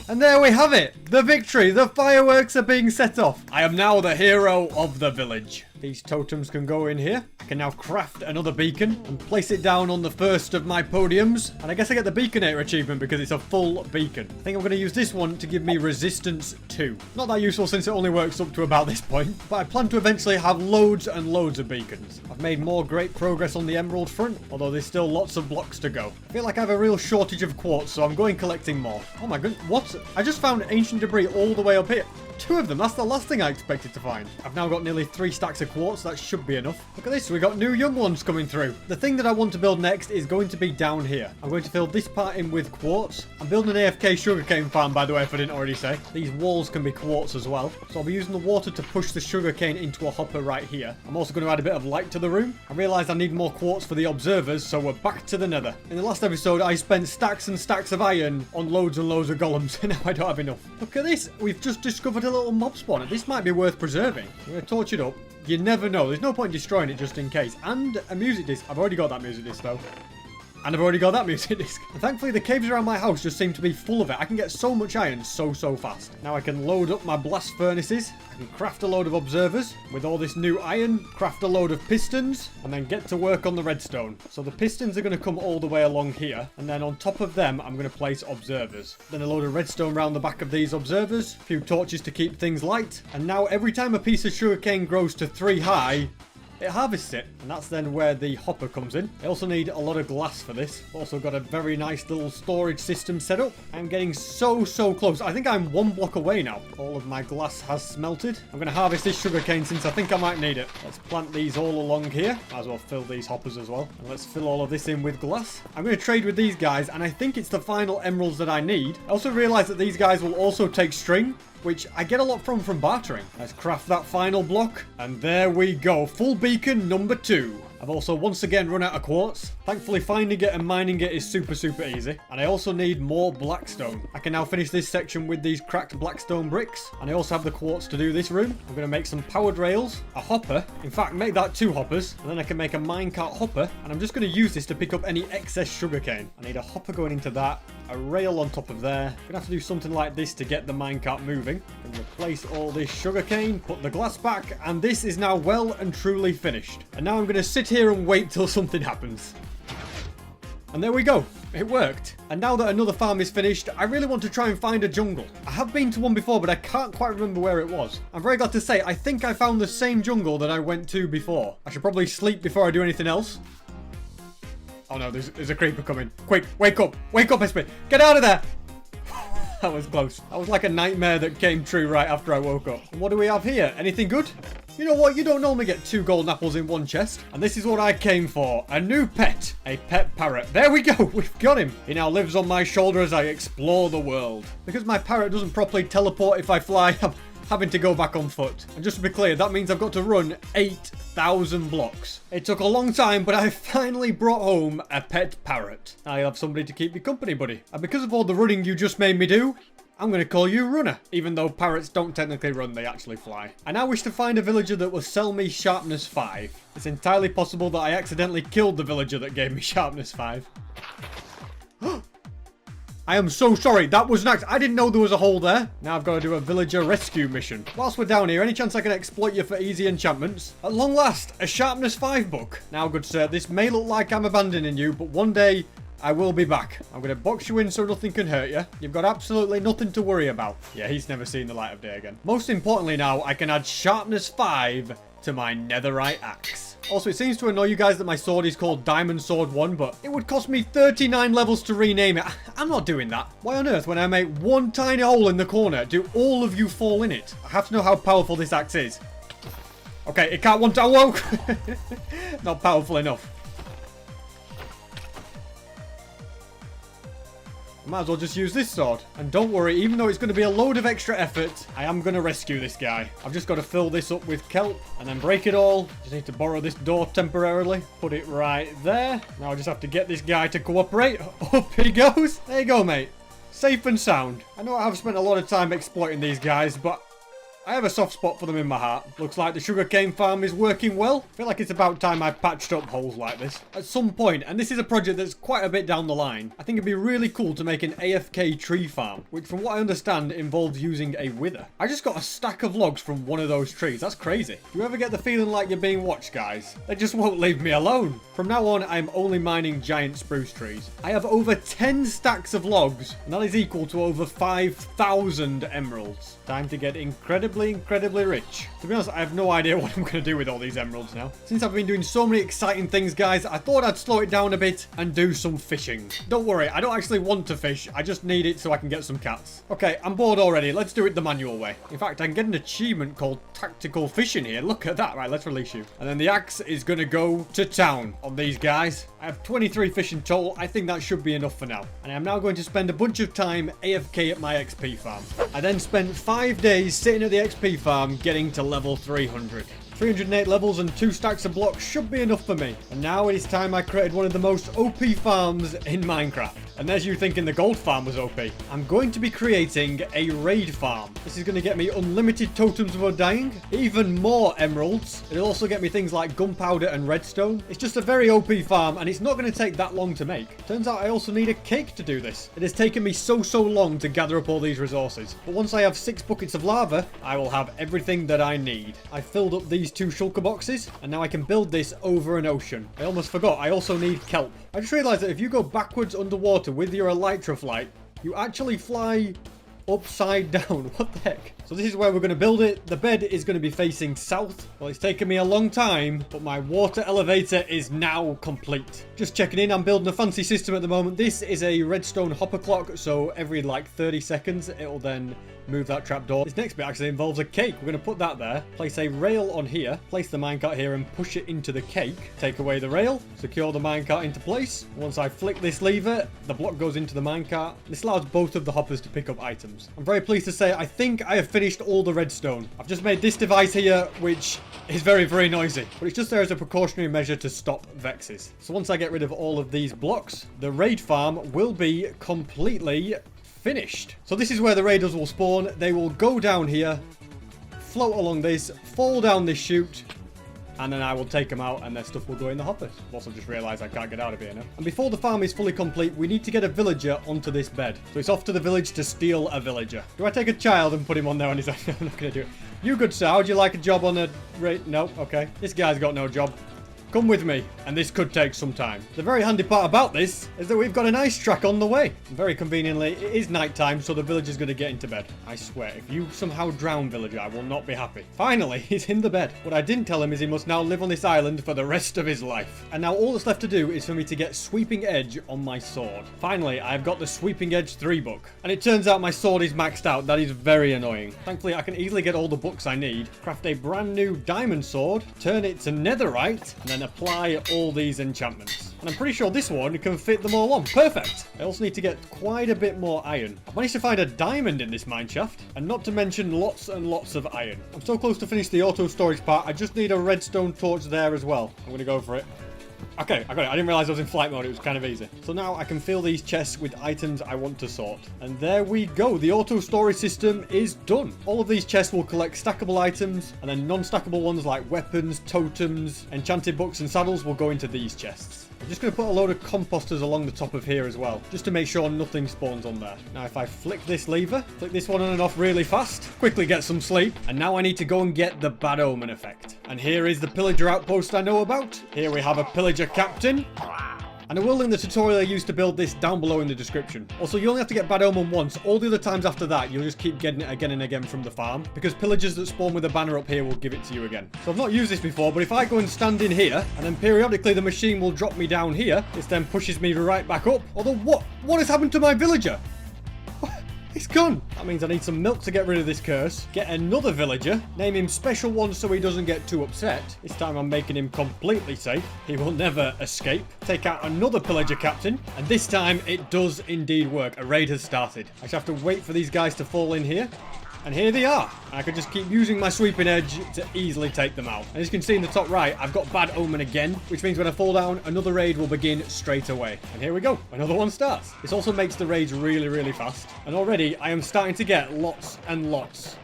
And there we have it. The victory. The fireworks are being set off. I am now the hero of the village. These totems can go in here. I can now craft another beacon and place it down on the first of my podiums. And I guess I get the Beaconator achievement because it's a full beacon. I think I'm going to use this one to give me resistance 2. Not that useful since it only works up to about this point. But I plan to eventually have loads and loads of beacons. I've made more great progress on the emerald front, although there's still lots of blocks to go. I feel like I have a real shortage of quartz, so I'm going collecting more. Oh my goodness, what? I just found ancient debris all the way up here. 2 of them, that's the last thing I expected to find. I've now got nearly 3 stacks of quartz, that should be enough. Look at this, we got new young ones coming through. The thing that I want to build next is going to be down here. I'm going to fill this part in with quartz. I'm building an AFK sugarcane farm, by the way, if I didn't already say. These walls can be quartz as well. So I'll be using the water to push the sugarcane into a hopper right here. I'm also going to add a bit of light to the room. I realised I need more quartz for the observers, so we're back to the nether. In the last episode, I spent stacks and stacks of iron on loads and loads of golems, and now I don't have enough. Look at this, we've just discovered a little mob spawner. This might be worth preserving. I'm going to torch it up. You never know. There's no point destroying it just in case. And a music disc. I've already got that music disc though. And I've already got that music disc. And thankfully the caves around my house just seem to be full of it. I can get so much iron so fast. Now I can load up my blast furnaces. I can craft a load of observers. With all this new iron, craft a load of pistons. And then get to work on the redstone. So the pistons are going to come all the way along here. And then on top of them, I'm going to place observers. Then a load of redstone around the back of these observers. A few torches to keep things light. And now every time a piece of sugarcane grows to 3 high, it harvests it, and that's then where the hopper comes in. I also need a lot of glass for this. Also got a very nice little storage system set up. I'm getting so close. I think I'm 1 block away now. All of my glass has smelted. I'm going to harvest this sugarcane since I think I might need it. Let's plant these all along here. Might as well fill these hoppers as well. And let's fill all of this in with glass. I'm going to trade with these guys, and I think it's the final emeralds that I need. I also realized that these guys will also take string, which I get a lot from bartering. Let's craft that final block. And there we go. Full beacon number 2. I've also once again run out of quartz. Thankfully finding it and mining it is super easy. And I also need more blackstone. I can now finish this section with these cracked blackstone bricks. And I also have the quartz to do this room. I'm going to make some powered rails, a hopper. In fact, make that 2 hoppers. And then I can make a minecart hopper. And I'm just going to use this to pick up any excess sugarcane. I need a hopper going into that. A rail on top of there. I'm going to have to do something like this to get the minecart moving. And replace all this sugarcane, put the glass back, and this is now well and truly finished. And now I'm going to sit here and wait till something happens. And there we go. It worked. And now that another farm is finished, I really want to try and find a jungle. I have been to one before, but I can't quite remember where it was. I'm very glad to say I think I found the same jungle that I went to before. I should probably sleep before I do anything else. Oh no, there's a creeper coming. Quick, wake up, SP. Get out of there. That was close. That was like a nightmare that came true right after I woke up. And what do we have here? Anything good? You know what? You don't normally get 2 golden apples in one chest. And this is what I came for. A new pet. A pet parrot. There we go. We've got him. He now lives on my shoulder as I explore the world. Because my parrot doesn't properly teleport if I fly, having to go back on foot. And just to be clear, that means I've got to run 8,000 blocks. It took a long time, but I finally brought home a pet parrot. I have somebody to keep me company, buddy. And because of all the running you just made me do, I'm going to call you Runner. Even though parrots don't technically run, they actually fly. I now wish to find a villager that will sell me sharpness 5. It's entirely possible that I accidentally killed the villager that gave me sharpness 5. I am so sorry. That was an accident. I didn't know there was a hole there. Now I've got to do a villager rescue mission. Whilst we're down here, any chance I can exploit you for easy enchantments? At long last, a sharpness 5 book. Now, good sir, this may look like I'm abandoning you, but one day I will be back. I'm going to box you in so nothing can hurt you. You've got absolutely nothing to worry about. Yeah, he's never seen the light of day again. Most importantly now, I can add sharpness 5 to my netherite axe. Also, it seems to annoy you guys that my sword is called Diamond Sword 1, but it would cost me 39 levels to rename it. I'm not doing that. Why on earth, when I make one tiny hole in the corner, do all of you fall in it? I have to know how powerful this axe is. Okay, it can't one time. Whoa! Not powerful enough. Might as well just use this sword. And don't worry, even though it's going to be a load of extra effort, I am going to rescue this guy. I've just got to fill this up with kelp and then break it all. Just need to borrow this door temporarily. Put it right there. Now I just have to get this guy to cooperate. Up he goes. There you go, mate. Safe and sound. I know I've spent a lot of time exploiting these guys, but I have a soft spot for them in my heart. Looks like the sugarcane farm is working well. I feel like it's about time I patched up holes like this. At some point, and this is a project that's quite a bit down the line, I think it'd be really cool to make an AFK tree farm, which from what I understand involves using a wither. I just got a stack of logs from one of those trees. That's crazy. Do you ever get the feeling like you're being watched, guys? They just won't leave me alone. From now on, I'm only mining giant spruce trees. I have over 10 stacks of logs, and that is equal to over 5,000 emeralds. Time to get incredibly rich. To be honest, I have no idea what I'm going to do with all these emeralds now. Since I've been doing so many exciting things, guys, I thought I'd slow it down a bit and do some fishing. Don't worry, I don't actually want to fish. I just need it so I can get some cats. Okay, I'm bored already. Let's do it the manual way. In fact, I can get an achievement called tactical fishing here. Look at that. Right, let's release you. And then the axe is going to go to town on these guys. I have 23 fish in total. I think that should be enough for now. And I'm now going to spend a bunch of time AFK at my XP farm. I then spent 5 days sitting at the XP farm getting to level 300. 308 levels and 2 stacks of blocks should be enough for me. And now it is time I created one of the most OP farms in Minecraft. And there's you thinking the gold farm was OP. I'm going to be creating a raid farm. This is going to get me unlimited totems of undying, even more emeralds. It'll also get me things like gunpowder and redstone. It's just a very OP farm and it's not going to take that long to make. Turns out I also need a cake to do this. It has taken me so long to gather up all these resources. But once I have 6 buckets of lava, I will have everything that I need. I filled up these 2 shulker boxes and now I can build this over an ocean. I almost forgot, I also need kelp. I just realized that if you go backwards underwater with your elytra flight, you actually fly upside down. What the heck? So this is where we're going to build it. The bed is going to be facing south. Well, it's taken me a long time, but my water elevator is now complete. Just checking in. I'm building a fancy system at the moment. This is a redstone hopper clock, so every like 30 seconds, it'll then move that trapdoor. This next bit actually involves a cake. We're going to put that there, place a rail on here, place the minecart here and push it into the cake. Take away the rail, secure the minecart into place. Once I flick this lever, the block goes into the minecart. This allows both of the hoppers to pick up items. I'm very pleased to say I think I have finished all the redstone. I've just made this device here, which is very noisy, but it's just there as a precautionary measure to stop vexes. So once I get rid of all of these blocks, the raid farm will be completely finished. So this is where the raiders will spawn. They will go down here, float along this, fall down this chute, and then I will take them out and their stuff will go in the hoppers. I've also just realized I can't get out of here now. And before the farm is fully complete, we need to get a villager onto this bed. So it's off to the village to steal a villager. Do I take a child and put him on there on his own? I'm not going to do it. You good sir, would you like a job on a raid? No, okay. This guy's got no job. Come with me, and this could take some time. The very handy part about this is that we've got an ice track on the way. And very conveniently, it is nighttime, so the villager's going to get into bed. I swear, if you somehow drown villager, I will not be happy. Finally, he's in the bed. What I didn't tell him is he must now live on this island for the rest of his life. And now all that's left to do is for me to get Sweeping Edge on my sword. Finally, I've got the Sweeping Edge 3 book. And it turns out my sword is maxed out. That is very annoying. Thankfully, I can easily get all the books I need, craft a brand new diamond sword, turn it to netherite, and then then apply all these enchantments. And I'm pretty sure this one can fit them all on. Perfect. I also need to get quite a bit more iron. I've managed to find a diamond in this mineshaft, and not to mention lots and lots of iron. I'm so close to finish the auto storage part. I just need a redstone torch there as well. I'm going to go for it. Okay, I got it. I didn't realize I was in flight mode. It was kind of easy. So now I can fill these chests with items I want to sort. And there we go. The auto storage system is done. All of these chests will collect stackable items, and then non-stackable ones like weapons, totems, enchanted books, and saddles will go into these chests. I'm just going to put a load of composters along the top of here as well, just to make sure nothing spawns on there. Now, if I flick this lever, flick this one on and off really fast, quickly get some sleep, and now I need to go and get the bad omen effect. And here is the pillager outpost I know about. Here we have a pillager captain. And I will link the tutorial I used to build this down below in the description. Also, you only have to get Bad Omen once. All the other times after that, you'll just keep getting it again and again from the farm, because pillagers that spawn with a banner up here will give it to you again. So I've not used this before, but if I go and stand in here, and then periodically the machine will drop me down here, this then pushes me right back up. Although, what has happened to my villager? It's gone. That means I need some milk to get rid of this curse. Get another villager. Name him Special One so he doesn't get too upset. This time I'm making him completely safe. He will never escape. Take out another pillager captain. And this time it does indeed work. A raid has started. I just have to wait for these guys to fall in here. And here they are. I can just keep using my sweeping edge to easily take them out. And as you can see in the top right, I've got Bad Omen again, which means when I fall down, another raid will begin straight away. And here we go. Another one starts. This also makes the raids really, really fast. And already I am starting to get lots and lots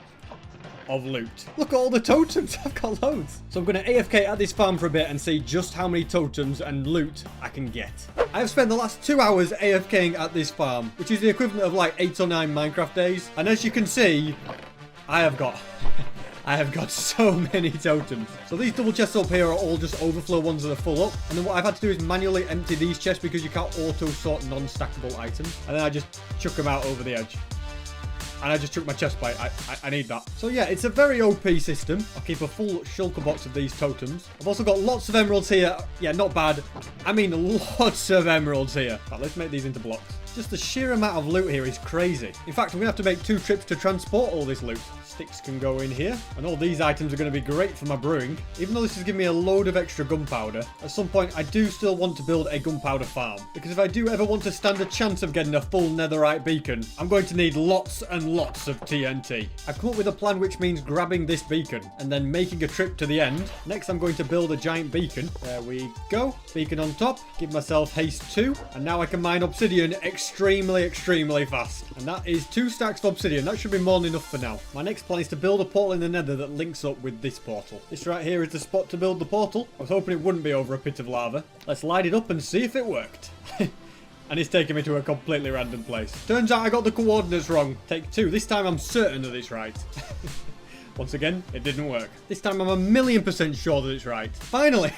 of loot. Look at all the totems. I've got loads. So I'm going to AFK at this farm for a bit and see just how many totems and loot I can get. I've spent the last 2 hours AFKing at this farm, which is the equivalent of like 8 or 9 Minecraft days. And as you can see, I have got so many totems. So these double chests up here are all just overflow ones that are full up. And then what I've had to do is manually empty these chests because you can't auto sort non-stackable items. And then I just chuck them out over the edge. And I just took my chest plate. I need that. So yeah, it's a very OP system. I'll keep a full shulker box of these totems. I've also got lots of emeralds here. Yeah, not bad. I mean, lots of emeralds here. Right, let's make these into blocks. Just the sheer amount of loot here is crazy. In fact, I'm going to have to make 2 trips to transport all this loot. Sticks can go in here. And all these items are going to be great for my brewing. Even though this is giving me a load of extra gunpowder, at some point I do still want to build a gunpowder farm. Because if I do ever want to stand a chance of getting a full netherite beacon, I'm going to need lots and lots of TNT. I've come up with a plan which means grabbing this beacon and then making a trip to the end. Next I'm going to build a giant beacon. There we go. Beacon on top. Give myself haste 2. And now I can mine obsidian extremely fast. And that is 2 stacks of obsidian. That should be more than enough for now. My next plan is to build a portal in the nether that links up with this portal. This right here is the spot to build the portal. I was hoping it wouldn't be over a pit of lava. Let's light it up and see if it worked. And it's taking me to a completely random place. Turns out I got the coordinates wrong. Take 2. This time I'm certain that it's right. Once again, it didn't work. This time I'm 1,000,000% sure that it's right. Finally,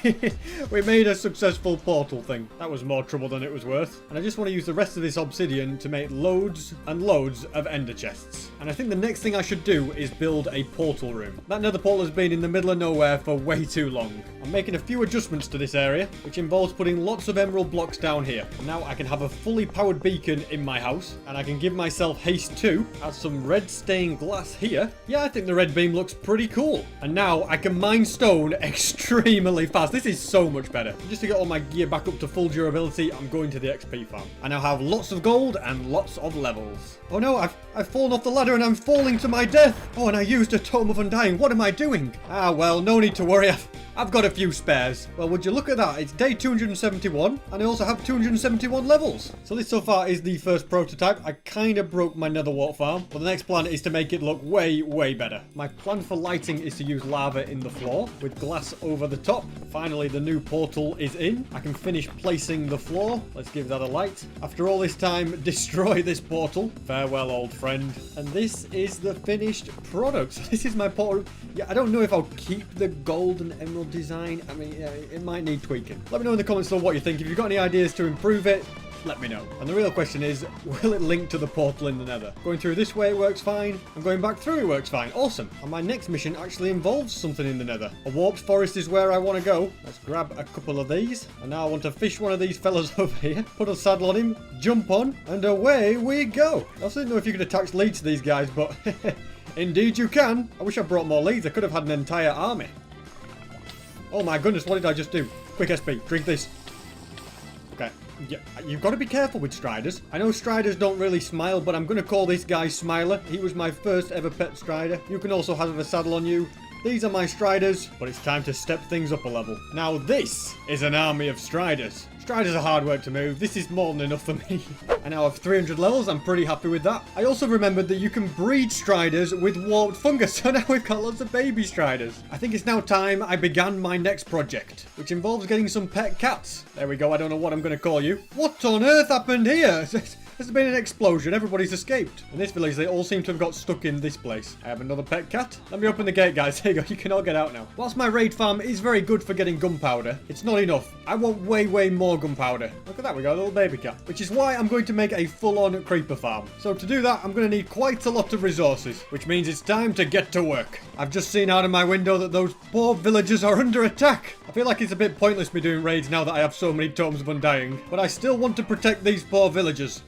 we made a successful portal thing. That was more trouble than it was worth. And I just want to use the rest of this obsidian to make loads and loads of ender chests. And I think the next thing I should do is build a portal room. That nether portal has been in the middle of nowhere for way too long. I'm making a few adjustments to this area, which involves putting lots of emerald blocks down here. And now I can have a fully powered beacon in my house, and I can give myself haste 2, add some red stained glass here. Yeah, I think the red beam looks pretty cool. And now I can mine stone extremely fast. This is so much better. Just to get all my gear back up to full durability, I'm going to the XP farm. I now have lots of gold and lots of levels. Oh no, I've fallen off the ladder and I'm falling to my death. Oh, and I used a Tome of Undying. What am I doing? Ah, well, no need to worry. I've got a few spares. Well, would you look at that? It's day 271, and I also have 271 levels. So this so far is the first prototype. I kind of broke my nether wart farm, but the next plan is to make it look way better. My plan for lighting is to use lava in the floor with glass over the top. Finally, the new portal is in. I can finish placing the floor. Let's give that a light. After all this time, destroy this portal. Farewell, old friend. And this is the finished product. So this is my portal. Yeah, I don't know if I'll keep the gold and emerald design. I mean, it might need tweaking. Let me know in the comments below what you think. If you've got any ideas to improve it, let me know. And the real question is, will it link to the portal in the nether? Going through this way works fine, and going back through it works fine. Awesome. And my next mission actually involves something in the nether. A warped forest is where I want to go. Let's grab a couple of these. And now I want to fish one of these fellas over here, put a saddle on him, jump on, and away we go. I also didn't know if you could attach leads to these guys, but indeed you can. I wish I brought more leads. I could have had an entire army. Oh my goodness, what did I just do? Quick SP, drink this. Okay. Yeah, you've got to be careful with Striders. I know Striders don't really smile, but I'm going to call this guy Smiler. He was my first ever pet Strider. You can also have a saddle on you. These are my Striders, but it's time to step things up a level. Now this is an army of Striders. Striders are hard work to move. This is more than enough for me. I now have 300 levels. I'm pretty happy with that. I also remembered that you can breed Striders with warped fungus. So now we've got lots of baby Striders. I think it's now time I began my next project, which involves getting some pet cats. There we go. I don't know what I'm going to call you. What on earth happened here? There's been an explosion. Everybody's escaped. In this village, they all seem to have got stuck in this place. I have another pet cat. Let me open the gate, guys. There you go. You can all get out now. Whilst my raid farm is very good for getting gunpowder, it's not enough. I want way, way more gunpowder. Look at that. We got a little baby cat. Which is why I'm going to make a full-on creeper farm. So to do that, I'm going to need quite a lot of resources, which means it's time to get to work. I've just seen out of my window that those poor villagers are under attack. I feel like it's a bit pointless me doing raids now that I have so many tomes of undying, but I still want to protect these poor villagers.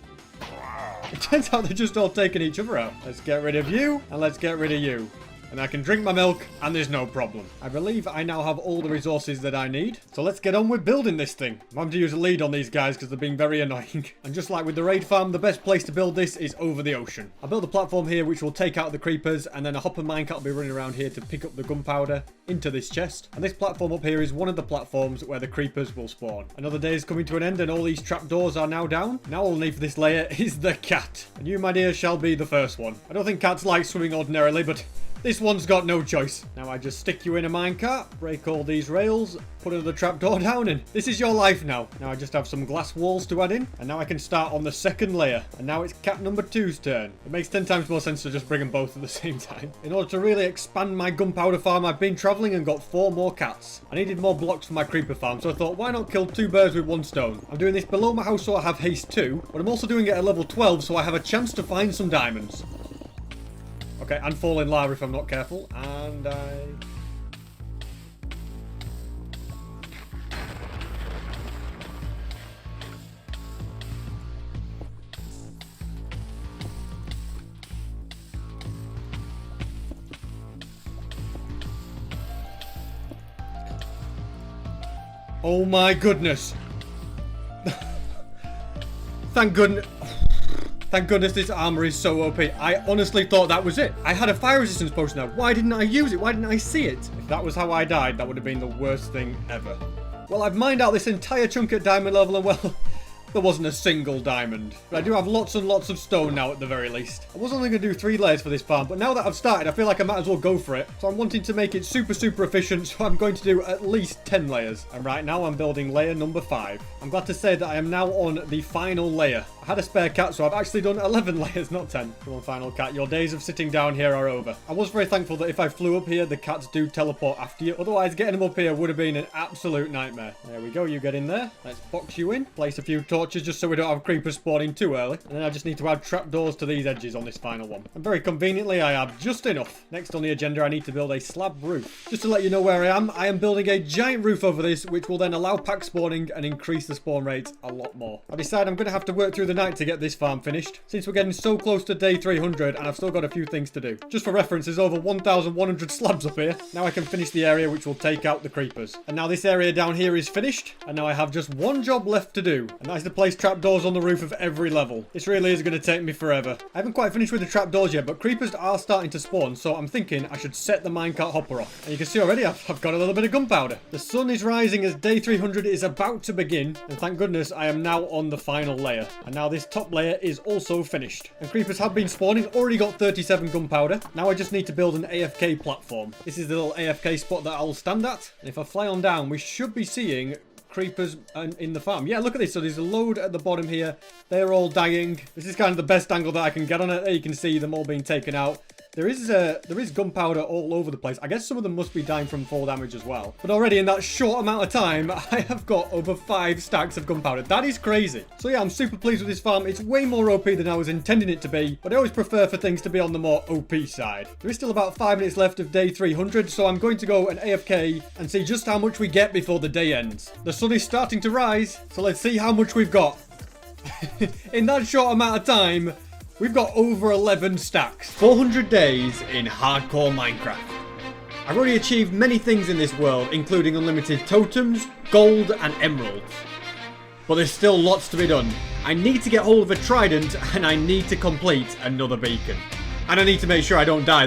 It turns out they're just all taking each other out. Let's get rid of you, and let's get rid of you. And I can drink my milk, and there's no problem. I believe I now have all the resources that I need. So let's get on with building this thing. I'm having to use a lead on these guys because they're being very annoying. And just like with the raid farm, the best place to build this is over the ocean. I built a platform here which will take out the creepers, and then a hopper minecart will be running around here to pick up the gunpowder into this chest. And this platform up here is one of the platforms where the creepers will spawn. Another day is coming to an end, and all these trapdoors are now down. Now all I need for this layer is the cat. And you, my dear, shall be the first one. I don't think cats like swimming ordinarily, but this one's got no choice. Now I just stick you in a minecart, break all these rails, put another trapdoor down, and this is your life now. Now I just have some glass walls to add in, and now I can start on the second layer. And now it's cat number 2's turn. It makes 10 times more sense to just bring them both at the same time. In order to really expand my gunpowder farm, I've been traveling and got 4 more cats. I needed more blocks for my creeper farm, so I thought, why not kill 2 birds with 1 stone? I'm doing this below my house so I have haste 2, but I'm also doing it at level 12 so I have a chance to find some diamonds. Okay, and fall in lava if I'm not careful. And oh my goodness. Thank goodness. Thank goodness this armor is so OP. I honestly thought that was it. I had a fire resistance potion now. Why didn't I use it? Why didn't I see it? If that was how I died, that would have been the worst thing ever. Well, I've mined out this entire chunk at diamond level, and well, there wasn't a single diamond. But I do have lots and lots of stone now at the very least. I was only going to do 3 layers for this farm, but now that I've started, I feel like I might as well go for it. So I'm wanting to make it super, super efficient, so I'm going to do at least 10 layers. And right now I'm building layer number 5. I'm glad to say that I am now on the final layer. I had a spare cat, so I've actually done 11 layers, not 10. Come on, final cat. Your days of sitting down here are over. I was very thankful that if I flew up here, the cats do teleport after you. Otherwise, getting them up here would have been an absolute nightmare. There we go. You get in there. Let's box you in. Place a few torches just so we don't have creepers spawning too early. And then I just need to add trapdoors to these edges on this final one. And very conveniently, I have just enough. Next on the agenda, I need to build a slab roof. Just to let you know where I am building a giant roof over this, which will then allow pack spawning and increase the spawn rates a lot more. I decided I'm going to have to work through the night to get this farm finished, since we're getting so close to day 300 and I've still got a few things to do. Just for reference, there's over 1,100 slabs up here. Now I can finish the area which will take out the creepers. And now this area down here is finished, and now I have just one job left to do, and that is to place trapdoors on the roof of every level. This really is going to take me forever. I haven't quite finished with the trapdoors yet, but creepers are starting to spawn, so I'm thinking I should set the minecart hopper off. And you can see already I've got a little bit of gunpowder. The sun is rising as day 300 is about to begin, and thank goodness I am now on the final layer. And now this top layer is also finished. And creepers have been spawning, already got 37 gunpowder. Now I just need to build an AFK platform. This is the little AFK spot that I'll stand at, and if I fly on down, we should be seeing creepers in the farm. Yeah, look at this. So there's a load at the bottom here. They're all dying. This is kind of the best angle that I can get on it. There you can see them all being taken out. There is gunpowder all over the place. I guess some of them must be dying from fall damage as well. But already in that short amount of time, I have got over 5 stacks of gunpowder. That is crazy. So yeah, I'm super pleased with this farm. It's way more OP than I was intending it to be, but I always prefer for things to be on the more OP side. There is still about 5 minutes left of day 300, so I'm going to go and AFK and see just how much we get before the day ends. The sun is starting to rise, so let's see how much we've got. In that short amount of time, we've got over 11 stacks. 400 days in hardcore Minecraft. I've already achieved many things in this world, including unlimited totems, gold, and emeralds. But there's still lots to be done. I need to get hold of a trident, and I need to complete another beacon. And I need to make sure I don't die,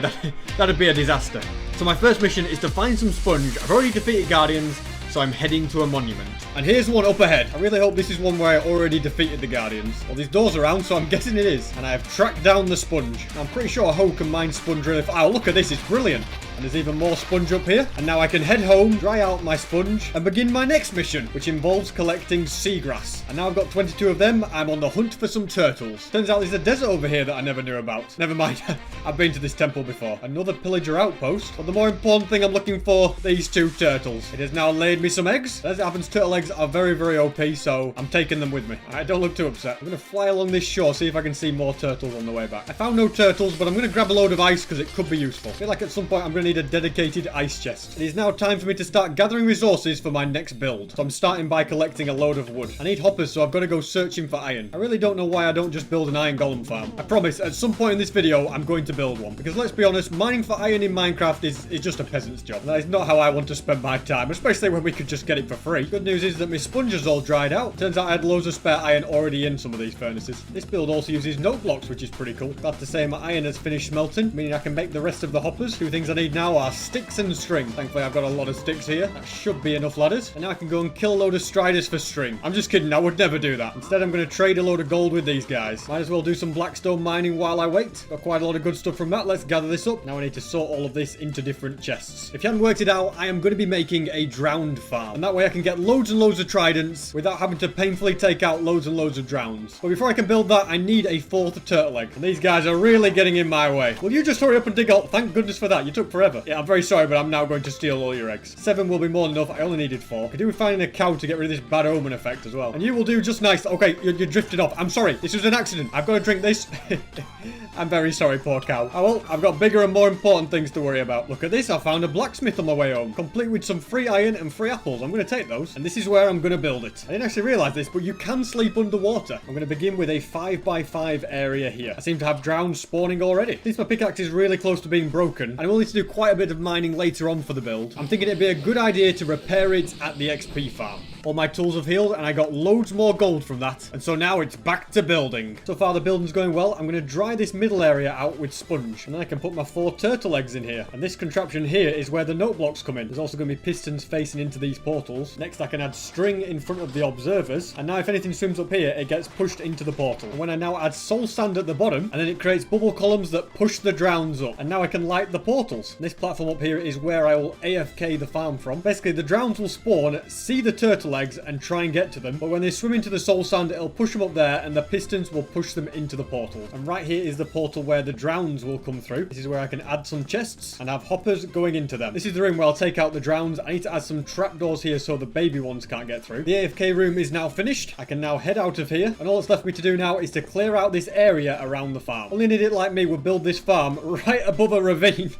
that'd be a disaster. So my first mission is to find some sponge. I've already defeated guardians, so I'm heading to a monument. And here's one up ahead. I really hope this is one where I already defeated the guardians. Well, there's doors around, so I'm guessing it is. And I have tracked down the sponge. I'm pretty sure Ho can mine sponge really fast. Oh, look at this, it's brilliant. And there's even more sponge up here. And now I can head home, dry out my sponge, and begin my next mission, which involves collecting seagrass. And now I've got 22 of them. I'm on the hunt for some turtles. Turns out there's a desert over here that I never knew about. Never mind. I've been to this temple before. Another pillager outpost. But the more important thing I'm looking for, these 2 turtles. It has now laid me some eggs. As it happens, turtle eggs are very, very OP, so I'm taking them with me. Alright, don't look too upset. I'm going to fly along this shore, see if I can see more turtles on the way back. I found no turtles, but I'm going to grab a load of ice because it could be useful. I feel like at some point I'm going to need a dedicated ice chest. It is now time for me to start gathering resources for my next build. So I'm starting by collecting a load of wood. I need hoppers, so I've got to go searching for iron. I really don't know why I don't just build an iron golem farm. I promise, at some point in this video, I'm going to build one. Because let's be honest, mining for iron in Minecraft is just a peasant's job. That is not how I want to spend my time, especially when we could just get it for free. Good news is that my sponge is all dried out. Turns out I had loads of spare iron already in some of these furnaces. This build also uses note blocks, which is pretty cool. Glad to say my iron has finished smelting, meaning I can make the rest of the hoppers. 2 things I need now are sticks and string. Thankfully, I've got a lot of sticks here. That should be enough ladders. And now I can go and kill a load of striders for string. I'm just kidding. I would never do that. Instead, I'm going to trade a load of gold with these guys. Might as well do some blackstone mining while I wait. Got quite a lot of good stuff from that. Let's gather this up. Now I need to sort all of this into different chests. If you haven't worked it out, I am going to be making a drowned farm. And that way I can get loads and loads of tridents without having to painfully take out loads and loads of drowns. But before I can build that, I need a 4th turtle egg. And these guys are really getting in my way. Will you just hurry up and dig out? Thank goodness for that. You took forever. Yeah, I'm very sorry, but I'm now going to steal all your eggs. 7 will be more than enough. I only needed 4. I could do with finding a cow to get rid of this bad omen effect as well. And you will do just nice. Okay, you're drifting off. I'm sorry. This was an accident. I've got to drink this. I'm very sorry, poor cow. Oh well, I've got bigger and more important things to worry about. Look at this. I found a blacksmith on my way home, complete with some free iron and free apples. I'm going to take those. And this is where I'm going to build it. I didn't actually realize this, but you can sleep underwater. I'm going to begin with a 5x5 area here. I seem to have drowns spawning already. Since my pickaxe is really close to being broken, and I will need to do quite a bit of mining later on for the build, I'm thinking it'd be a good idea to repair it at the XP farm. All my tools have healed, and I got loads more gold from that. And so now it's back to building. So far, the building's going well. I'm going to dry this middle area out with sponge. And then I can put my 4 turtle eggs in here. And this contraption here is where the note blocks come in. There's also going to be pistons facing into these portals. Next, I can add string in front of the observers. And now if anything swims up here, it gets pushed into the portal. And when I now add soul sand at the bottom, and then it creates bubble columns that push the drowns up. And now I can light the portals. And this platform up here is where I will AFK the farm from. Basically, the drowns will spawn, see the turtle eggs, and try and get to them. But when they swim into the soul sand, it'll push them up there, and the pistons will push them into the portal. And right here is the portal where the drowns will come through. This is where I can add some chests and have hoppers going into them. This is the room where I'll take out the drowns. I need to add some trapdoors here so the baby ones can't get through. The AFK room is now finished. I can now head out of here, and all that's left for me to do now is to clear out this area around the farm. Only an idiot like me would build this farm right above a ravine.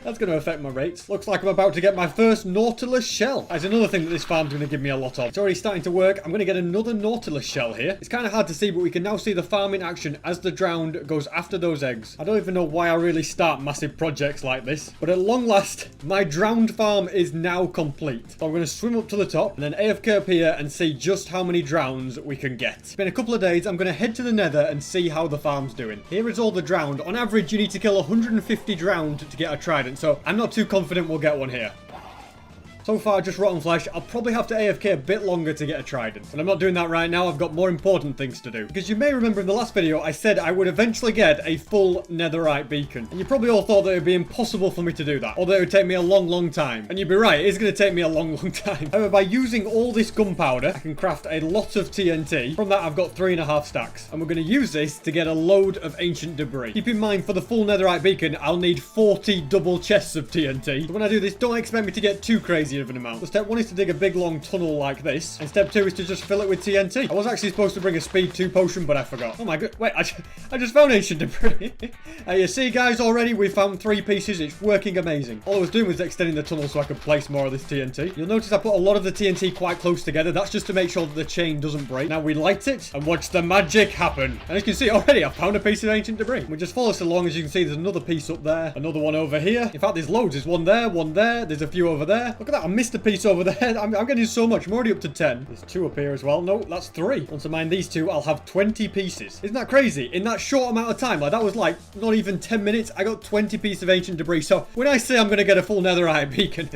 That's going to affect my rates. Looks like I'm about to get my first nautilus shell. That's another thing that this farm's going to give me a lot of. It's already starting to work. I'm going to get another nautilus shell here. It's kind of hard to see, but we can now see the farm in action as the drowned goes after those eggs. I don't even know why I really start massive projects like this, but at long last, my drowned farm is now complete. So I'm going to swim up to the top and then AFK up here and see just how many drowns we can get. It's been a couple of days. I'm going to head to the nether and see how the farm's doing. Here is all the drowned. On average, you need to kill 150 drowned to get a trident, so I'm not too confident we'll get one here. So far, just rotten flesh. I'll probably have to AFK a bit longer to get a trident. But I'm not doing that right now. I've got more important things to do. Because you may remember in the last video, I said I would eventually get a full netherite beacon. And you probably all thought that it would be impossible for me to do that. Or that it would take me a long, long time. And you'd be right. It is going to take me a long, long time. However, by using all this gunpowder, I can craft a lot of TNT. From that, I've got 3.5 stacks. And we're going to use this to get a load of ancient debris. Keep in mind, for the full netherite beacon, I'll need 40 double chests of TNT. So when I do this, don't expect me to get too crazy. crazy of an amount. So step 1 is to dig a big long tunnel like this, and step 2 is to just fill it with TNT. I was actually supposed to bring a speed 2 potion, but I forgot. Oh my god, wait, I just found ancient debris. You see guys, already we found 3 pieces. It's working amazing. All I was doing was extending the tunnel so I could place more of this TNT. You'll notice I put a lot of the TNT quite close together. That's just to make sure that the chain doesn't break. Now we light it and watch the magic happen. And as you can see already, I found a piece of ancient debris. We just follow this along. As you can see, there's another piece up there, another one over here. In fact, there's loads. There's one there, there's a few over there. Look at that, I missed a piece over there. I'm getting so much. I'm already up to 10. There's 2 up here as well. No, that's 3. Once I mine these 2, I'll have 20 pieces. Isn't that crazy? In that short amount of time, like that was like not even 10 minutes, I got 20 pieces of ancient debris. So when I say I'm going to get a full netherite beacon,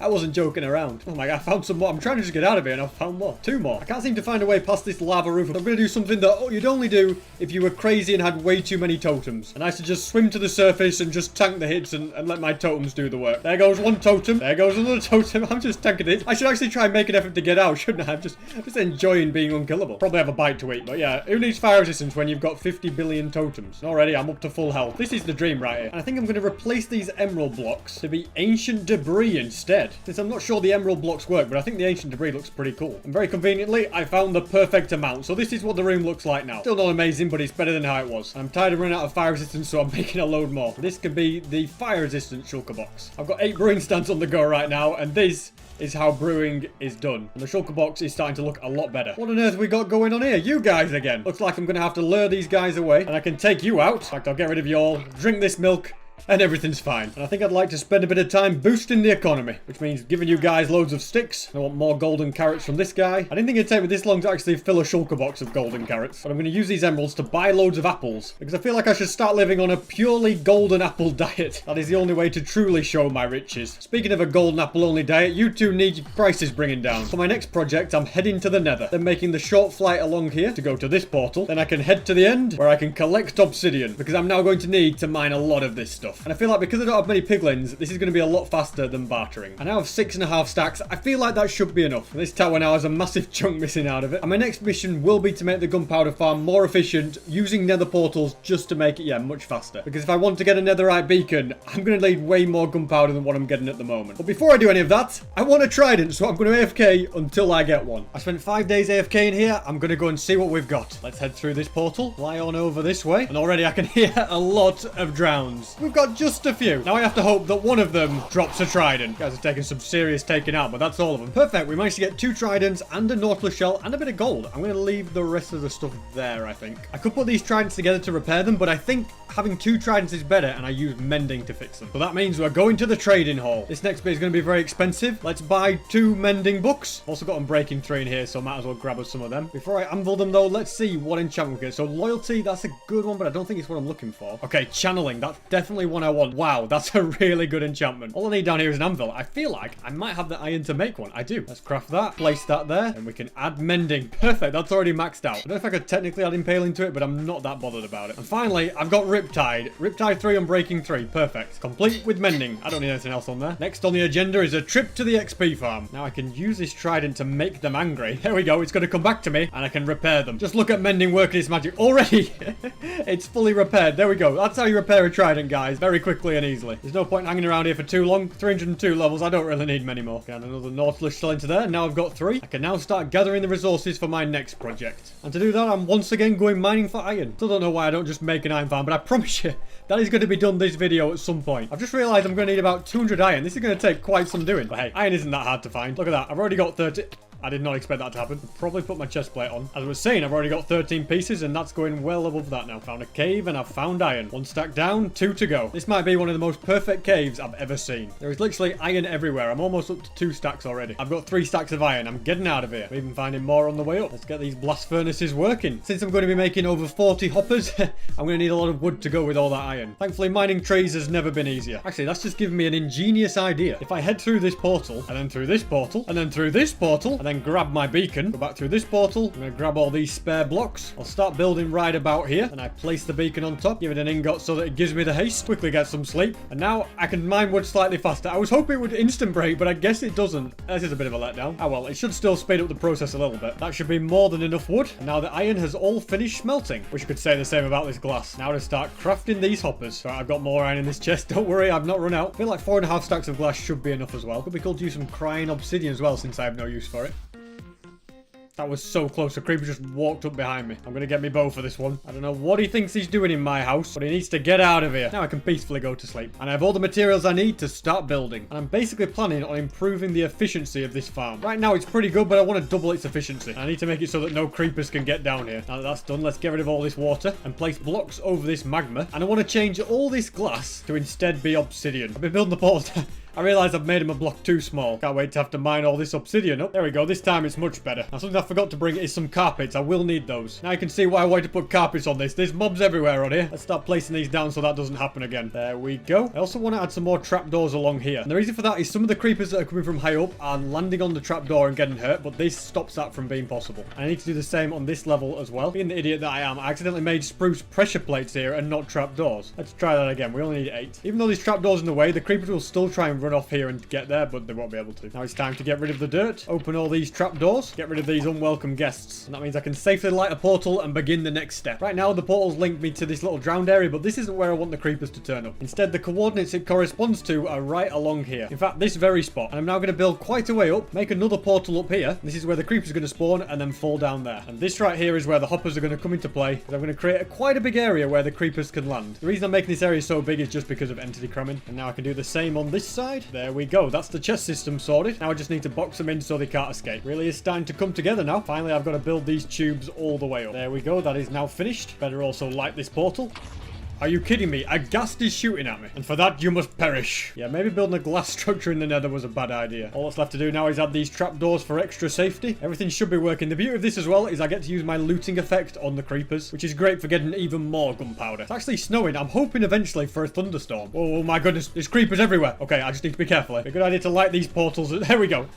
I wasn't joking around. Oh my god, I found some more. I'm trying to just get out of here and I found more. 2 more. I can't seem to find a way past this lava roof. I'm going to do something that you'd only do if you were crazy and had way too many totems. And I should just swim to the surface and just tank the hits and let my totems do the work. There goes one totem. There goes another totem. I'm just tanking it. I should actually try and make an effort to get out, shouldn't I? I'm just enjoying being unkillable. Probably have a bite to eat, but yeah, who needs fire resistance when you've got 50 billion totems? Already, I'm up to full health. This is the dream right here. And I think I'm going to replace these emerald blocks to be ancient debris instead. Since I'm not sure the emerald blocks work, but I think the ancient debris looks pretty cool. And very conveniently, I found the perfect amount. So this is what the room looks like now. Still not amazing, but it's better than how it was. I'm tired of running out of fire resistance, so I'm making a load more. This could be the fire resistant shulker box. I've got 8 brewing stands on the go right now, and this is how brewing is done. And the shulker box is starting to look a lot better. What on earth have we got going on here? You guys again. Looks like I'm going to have to lure these guys away, and I can take you out. In fact, I'll get rid of you all, drink this milk, and everything's fine. And I think I'd like to spend a bit of time boosting the economy, which means giving you guys loads of sticks. I want more golden carrots from this guy. I didn't think it'd take me this long to actually fill a shulker box of golden carrots, but I'm going to use these emeralds to buy loads of apples, because I feel like I should start living on a purely golden apple diet. That is the only way to truly show my riches. Speaking of a golden apple only diet, you two need your prices bringing down. For my next project, I'm heading to the nether, then making the short flight along here to go to this portal. Then I can head to the end where I can collect obsidian, because I'm now going to need to mine a lot of this stuff. And I feel like because I don't have many piglins, this is going to be a lot faster than bartering. I now have 6.5 stacks. I feel like that should be enough. This tower now has a massive chunk missing out of it. And my next mission will be to make the gunpowder farm more efficient using nether portals just to make it, yeah, much faster. Because if I want to get a netherite beacon, I'm going to need way more gunpowder than what I'm getting at the moment. But before I do any of that, I want a trident, so I'm going to AFK until I get one. I spent 5 days AFK in here. I'm going to go and see what we've got. Let's head through this portal, fly on over this way, and already I can hear a lot of drowns. We've got just a few. Now I have to hope that one of them drops a trident. You guys are taking some serious taking out, but that's all of them. Perfect. We managed to get 2 tridents and a nautilus shell and a bit of gold. I'm going to leave the rest of the stuff there, I think. I could put these tridents together to repair them, but I think having 2 tridents is better, and I use mending to fix them. So that means we're going to the trading hall. This next bit is going to be very expensive. Let's buy 2 mending books. Also got Unbreaking 3 in here, so might as well grab us some of them. Before I anvil them though, let's see what enchantment we get. So loyalty, that's a good one, but I don't think it's what I'm looking for. Okay, channeling, that's definitely one I want. Wow, that's a really good enchantment. All I need down here is an anvil. I feel like I might have the iron to make one. I do. Let's craft that, place that there, and we can add mending. Perfect, that's already maxed out. I don't know if I could technically add impaling to it, but I'm not that bothered about it. And finally, I've got Riptide. Riptide 3 Unbreaking 3. Perfect. Complete with mending. I don't need anything else on there. Next on the agenda is a trip to the XP farm. Now I can use this trident to make them angry. There we go. It's going to come back to me, and I can repair them. Just look at mending working its magic. Already, it's fully repaired. There we go. That's how you repair a trident, guys. Very quickly and easily. There's no point hanging around here for too long. 302 levels. I don't really need many more. Got another nautilus shell into there. Now I've got 3. I can now start gathering the resources for my next project. And to do that, I'm once again going mining for iron. Still don't know why I don't just make an iron farm, but I promise you, that is going to be done this video at some point. I've just realized I'm going to need about 200 iron. This is going to take quite some doing. But hey, iron isn't that hard to find. Look at that. I've already got 30. I did not expect that to happen. Probably put my chest plate on. As I was saying, I've already got 13 pieces, and that's going well above that now. Found a cave, and I've found iron. 1 stack down, 2 to go. This might be one of the most perfect caves I've ever seen. There is literally iron everywhere. I'm almost up to 2 stacks already. I've got 3 stacks of iron. I'm getting out of here. I'm even finding more on the way up. Let's get these blast furnaces working. Since I'm going to be making over 40 hoppers, I'm going to need a lot of wood to go with all that iron. Thankfully, mining trees has never been easier. Actually, that's just given me an ingenious idea. If I head through this portal, and then through this portal, and then through this portal, and and then grab my beacon. Go back through this portal. I'm going to grab all these spare blocks. I'll start building right about here, and I place the beacon on top. Give it an ingot so that it gives me the haste. Quickly get some sleep. And now I can mine wood slightly faster. I was hoping it would instant break, but I guess it doesn't. This is a bit of a letdown. Oh well, it should still speed up the process a little bit. That should be more than enough wood. And now the iron has all finished smelting. Wish I could say the same about this glass. Now to start crafting these hoppers. Right, I've got more iron in this chest. Don't worry, I've not run out. I feel like 4.5 stacks of glass should be enough as well. Could be cool to use some crying obsidian as well, since I have no use for it. That was so close. A creeper just walked up behind me. I'm going to get me bow for this one. I don't know what he thinks he's doing in my house, but he needs to get out of here. Now I can peacefully go to sleep. And I have all the materials I need to start building. And I'm basically planning on improving the efficiency of this farm. Right now it's pretty good, but I want to double its efficiency. I need to make it so that no creepers can get down here. Now that that's done, let's get rid of all this water and place blocks over this magma. And I want to change all this glass to instead be obsidian. I've been building the portal. I realise I've made him a block too small. Can't wait to have to mine all this obsidian up. There we go. This time it's much better. Now, something I forgot to bring is some carpets. I will need those. Now you can see why I wanted to put carpets on this. There's mobs everywhere on here. Let's start placing these down so that doesn't happen again. There we go. I also want to add some more trapdoors along here. And the reason for that is some of the creepers that are coming from high up are landing on the trapdoor and getting hurt, but this stops that from being possible. And I need to do the same on this level as well. Being the idiot that I am, I accidentally made spruce pressure plates here and not trapdoors. Let's try that again. We only need 8. Even though these trapdoors in the way, the creepers will still try and run off here and get there, but they won't be able to. Now it's time to get rid of the dirt, open all these trapdoors, get rid of these unwelcome guests, and that means I can safely light a portal and begin the next step. Right now the portals link me to this little drowned area, but this isn't where I want the creepers to turn up. Instead, the coordinates it corresponds to are right along here. In fact, this very spot. And I'm now going to build quite a way up, make another portal up here. This is where the creepers are going to spawn and then fall down there. And this right here is where the hoppers are going to come into play, because I'm going to create quite a big area where the creepers can land. The reason I'm making this area so big is just because of entity cramming. And now I can do the same on this side. There we go. That's the chest system sorted. Now I just need to box them in so they can't escape. Really is starting to come together now. Finally, I've got to build these tubes all the way up. There we go. That is now finished. Better also light this portal. Are you kidding me? A ghast is shooting at me. And for that, you must perish. Yeah, maybe building a glass structure in the nether was a bad idea. All that's left to do now is add these trapdoors for extra safety. Everything should be working. The beauty of this as well is I get to use my looting effect on the creepers, which is great for getting even more gunpowder. It's actually snowing. I'm hoping eventually for a thunderstorm. Oh my goodness. There's creepers everywhere. Okay, I just need to be careful. It's a good idea to light these portals. There we go.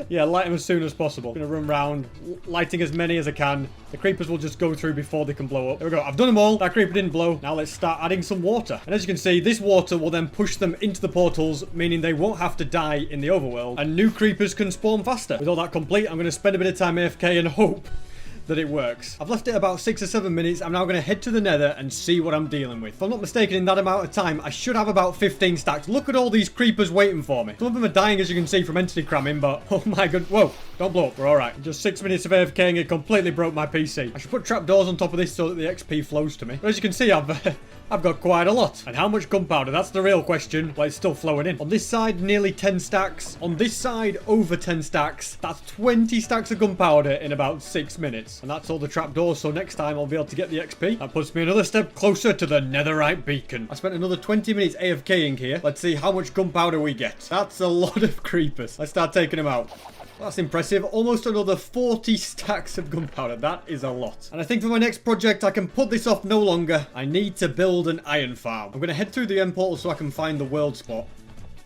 Yeah, light them as soon as possible. Gonna run around, lighting as many as I can. The creepers will just go through before they can blow up. There we go. I've done them all. That creeper didn't blow. Now let's start adding some water. And as you can see, this water will then push them into the portals, meaning they won't have to die in the overworld. And new creepers can spawn faster. With all that complete, I'm going to spend a bit of time AFK and hope that it works. I've left it about 6 or 7 minutes. I'm now going to head to the nether and see what I'm dealing with. If I'm not mistaken, in that amount of time, I should have about 15 stacks. Look at all these creepers waiting for me. Some of them are dying, as you can see, from entity cramming, but oh my god. Whoa, don't blow up. We're all right. Just 6 minutes of AFKing, it completely broke my PC. I should put trapdoors on top of this so that the XP flows to me. But as you can see, I've got quite a lot. And how much gunpowder? That's the real question. Well, it's still flowing in. On this side, nearly 10 stacks. On this side, over 10 stacks. That's 20 stacks of gunpowder in about 6 minutes. And that's all the trapdoors, so next time I'll be able to get the XP. That puts me another step closer to the netherite beacon. I spent another 20 minutes AFKing here. Let's see how much gunpowder we get. That's a lot of creepers. Let's start taking them out. That's impressive. Almost another 40 stacks of gunpowder. That is a lot. And I think for my next project, I can put this off no longer. I need to build an iron farm. I'm going to head through the end portal so I can find the world spot.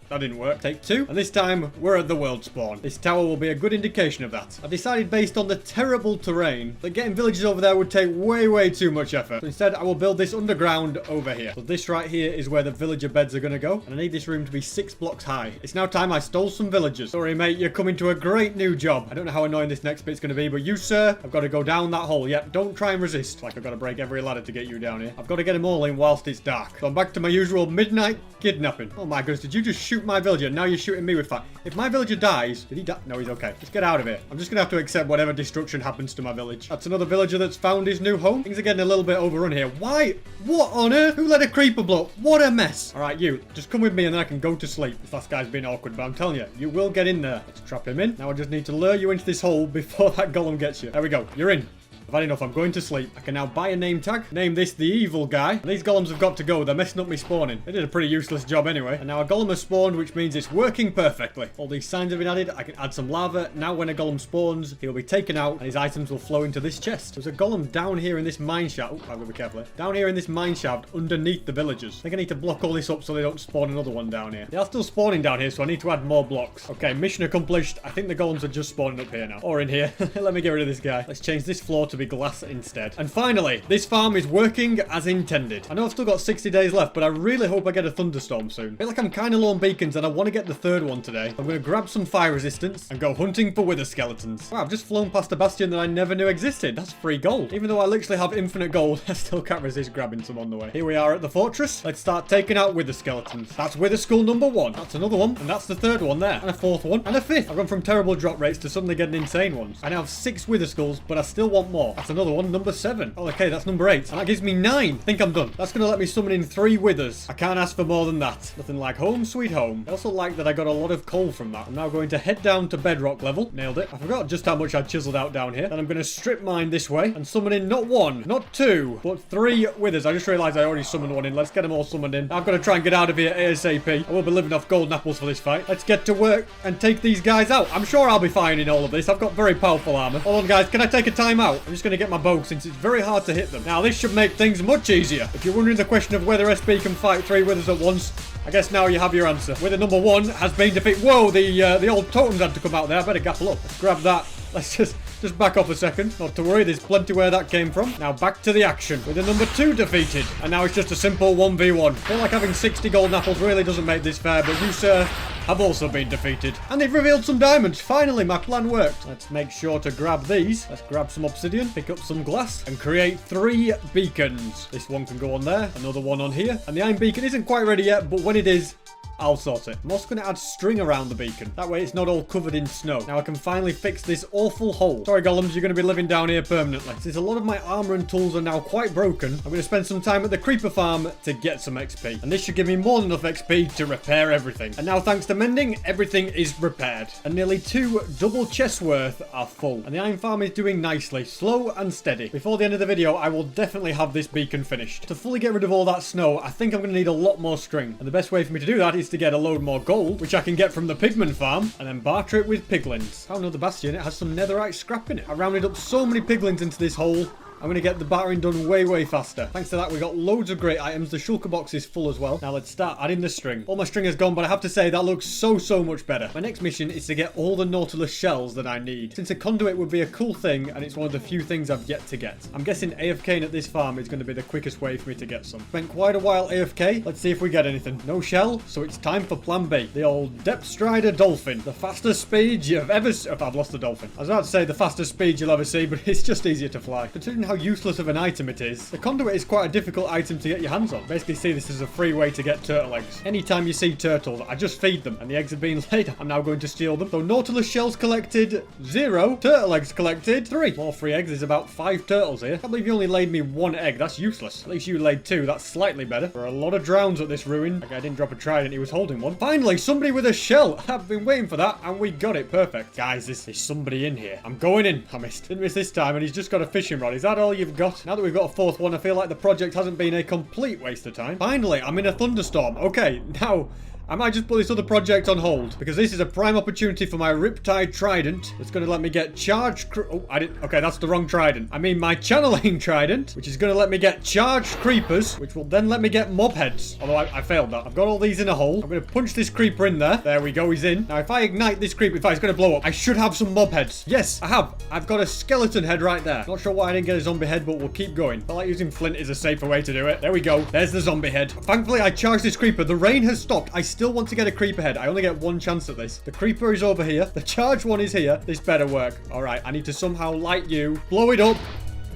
That didn't work. Take 2. And this time, we're at the world spawn. This tower will be a good indication of that. I decided based on the terrible terrain that getting villages over there would take way too much effort. So instead, I will build this underground over here. So this right here is where the villager beds are going to go. And I need this room to be 6 blocks high. It's now time I stole some villagers. Sorry, mate. You're coming to a great new job. I don't know how annoying this next bit's going to be, but you, sir, I've got to go down that hole. Yep, don't try and resist. Like I've got to break every ladder to get you down here. I've got to get them all in whilst it's dark. So I'm back to my usual midnight kidnapping. Oh my goodness, did you just shoot my villager? Now you're shooting me with fire. If my villager dies, did he die? No, he's okay. Just get out of here. I'm just gonna have to accept whatever destruction happens to my village. That's another villager that's found his new home. Things are getting a little bit overrun here. Why? What on earth? Who let a creeper blow? What a mess. All right, you, just come with me and then I can go to sleep. This last guy's being awkward, but I'm telling you, you will get in there. Let's trap him in. Now I just need to lure you into this hole before that golem gets you. There we go. You're in. I've had enough. I'm going to sleep. I can now buy a name tag. Name this the evil guy. And these golems have got to go. They're messing up me spawning. They did a pretty useless job anyway. And now a golem has spawned, which means it's working perfectly. All these signs have been added. I can add some lava. Now when a golem spawns, he'll be taken out and his items will flow into this chest. There's a golem down here in this mine shaft. Oh, I've got to be careful here. Down here in this mine shaft underneath the villagers. I think I need to block all this up so they don't spawn another one down here. They are still spawning down here, so I need to add more blocks. Okay, mission accomplished. I think the golems are just spawning up here now. Or in here. Let me get rid of this guy. Let's change this floor to be glass instead. And finally, this farm is working as intended. I know I've still got 60 days left, but I really hope I get a thunderstorm soon. I feel like I'm kind of low on beacons and I want to get the third one today. I'm going to grab some fire resistance and go hunting for wither skeletons. Wow, I've just flown past a bastion that I never knew existed. That's free gold. Even though I literally have infinite gold, I still can't resist grabbing some on the way. Here we are at the fortress. Let's start taking out wither skeletons. That's wither skull number 1. That's another one. And that's the third one there. And a fourth one. And a fifth. I've gone from terrible drop rates to suddenly getting insane ones. I now have 6 wither skulls, but I still want more. That's another one, number 7. Oh, okay, that's number 8. And that gives me 9. I think I'm done. That's going to let me summon in 3 withers. I can't ask for more than that. Nothing like home sweet home. I also like that I got a lot of coal from that. I'm now going to head down to bedrock level. Nailed it. I forgot just how much I'd chiseled out down here. Then I'm going to strip mine this way and summon in not 1, not 2, but 3 withers. I just realized I already summoned one in. Let's get them all summoned in. I've got to try and get out of here ASAP. I will be living off golden apples for this fight. Let's get to work and take these guys out. I'm sure I'll be fine in all of this. I've got very powerful armor. Hold on, guys. Can I take a time out? I'm just going to get my bow since it's very hard to hit them. Now, this should make things much easier. If you're wondering the question of whether SB can fight 3 withers at once, I guess now you have your answer. Wither number 1 has been defeated. Whoa, the old totems had to come out there. I better gapple up. Let's grab that. Let's just back off a second. Not to worry, there's plenty where that came from. Now back to the action. With the number 2 defeated. And now it's just a simple 1v1. I feel like having 60 golden apples really doesn't make this fair, but you, sir, have also been defeated. And they've revealed some diamonds. Finally, my plan worked. Let's make sure to grab these. Let's grab some obsidian, pick up some glass, and create 3 beacons. This one can go on there, another one on here. And the iron beacon isn't quite ready yet, but when it is, I'll sort it. I'm also going to add string around the beacon. That way it's not all covered in snow. Now I can finally fix this awful hole. Sorry, golems, you're going to be living down here permanently. Since a lot of my armor and tools are now quite broken, I'm going to spend some time at the creeper farm to get some XP. And this should give me more than enough XP to repair everything. And now thanks to mending, everything is repaired. And nearly 2 double chests worth are full. And the iron farm is doing nicely, slow and steady. Before the end of the video, I will definitely have this beacon finished. To fully get rid of all that snow, I think I'm going to need a lot more string. And the best way for me to do that is to get a load more gold, which I can get from the pigman farm, and then barter it with piglins. Found another bastion. It has some netherite scrap in it. I rounded up so many piglins into this hole. I'm going to get the battering done way faster. Thanks to that, we got loads of great items. The shulker box is full as well. Now let's start adding the string. All my string is gone, but I have to say that looks so much better. My next mission is to get all the nautilus shells that I need. Since a conduit would be a cool thing, and it's one of the few things I've yet to get. I'm guessing AFKing at this farm is going to be the quickest way for me to get some. Spent quite a while AFK. Let's see if we get anything. No shell, so it's time for plan B. The old depth strider dolphin. The fastest speed you've ever seen. Oh, I've lost the dolphin. I was about to say the fastest speed you'll ever see, but it's just easier to fly. Considering how useless of an item it is, the conduit is quite a difficult item to get your hands on. Basically see this as a free way to get turtle eggs. Anytime you see turtles, I just feed them and the eggs have been laid. I'm now going to steal them. So nautilus shells collected 0, turtle eggs collected 3. More free eggs. There's about 5 turtles here. I can't believe you only laid me 1 egg. That's useless. At least you laid 2. That's slightly better. There are a lot of drowns at this ruin. Like I didn't drop a trident. He was holding one. Finally, somebody with a shell. I've been waiting for that and we got it. Perfect. Guys, there's somebody in here. I'm going in. I missed. Didn't miss this time and he's just got a fishing rod. Is that all you've got? Now that we've got a 4th one, I feel like the project hasn't been a complete waste of time. Finally, I'm in a thunderstorm. Okay, now I might just put this other project on hold because this is a prime opportunity for my Riptide Trident. It's going to let me get charged. Oh, I didn't. Okay, that's the wrong trident. I mean my channeling trident, which is going to let me get charged creepers, which will then let me get mob heads. Although I failed that. I've got all these in a hole. I'm going to punch this creeper in there. There we go. He's in. Now, if I ignite this creeper, if it's going to blow up, I should have some mob heads. Yes, I have. I've got a skeleton head right there. Not sure why I didn't get a zombie head, but we'll keep going. I like using flint is a safer way to do it. There we go. There's the zombie head. Thankfully, I charged this creeper. The rain has stopped. I still want to get a creeper head. I only get 1 chance at this. The creeper is over here. The charged one is here. This better work. All right, I need to somehow light you, blow it up,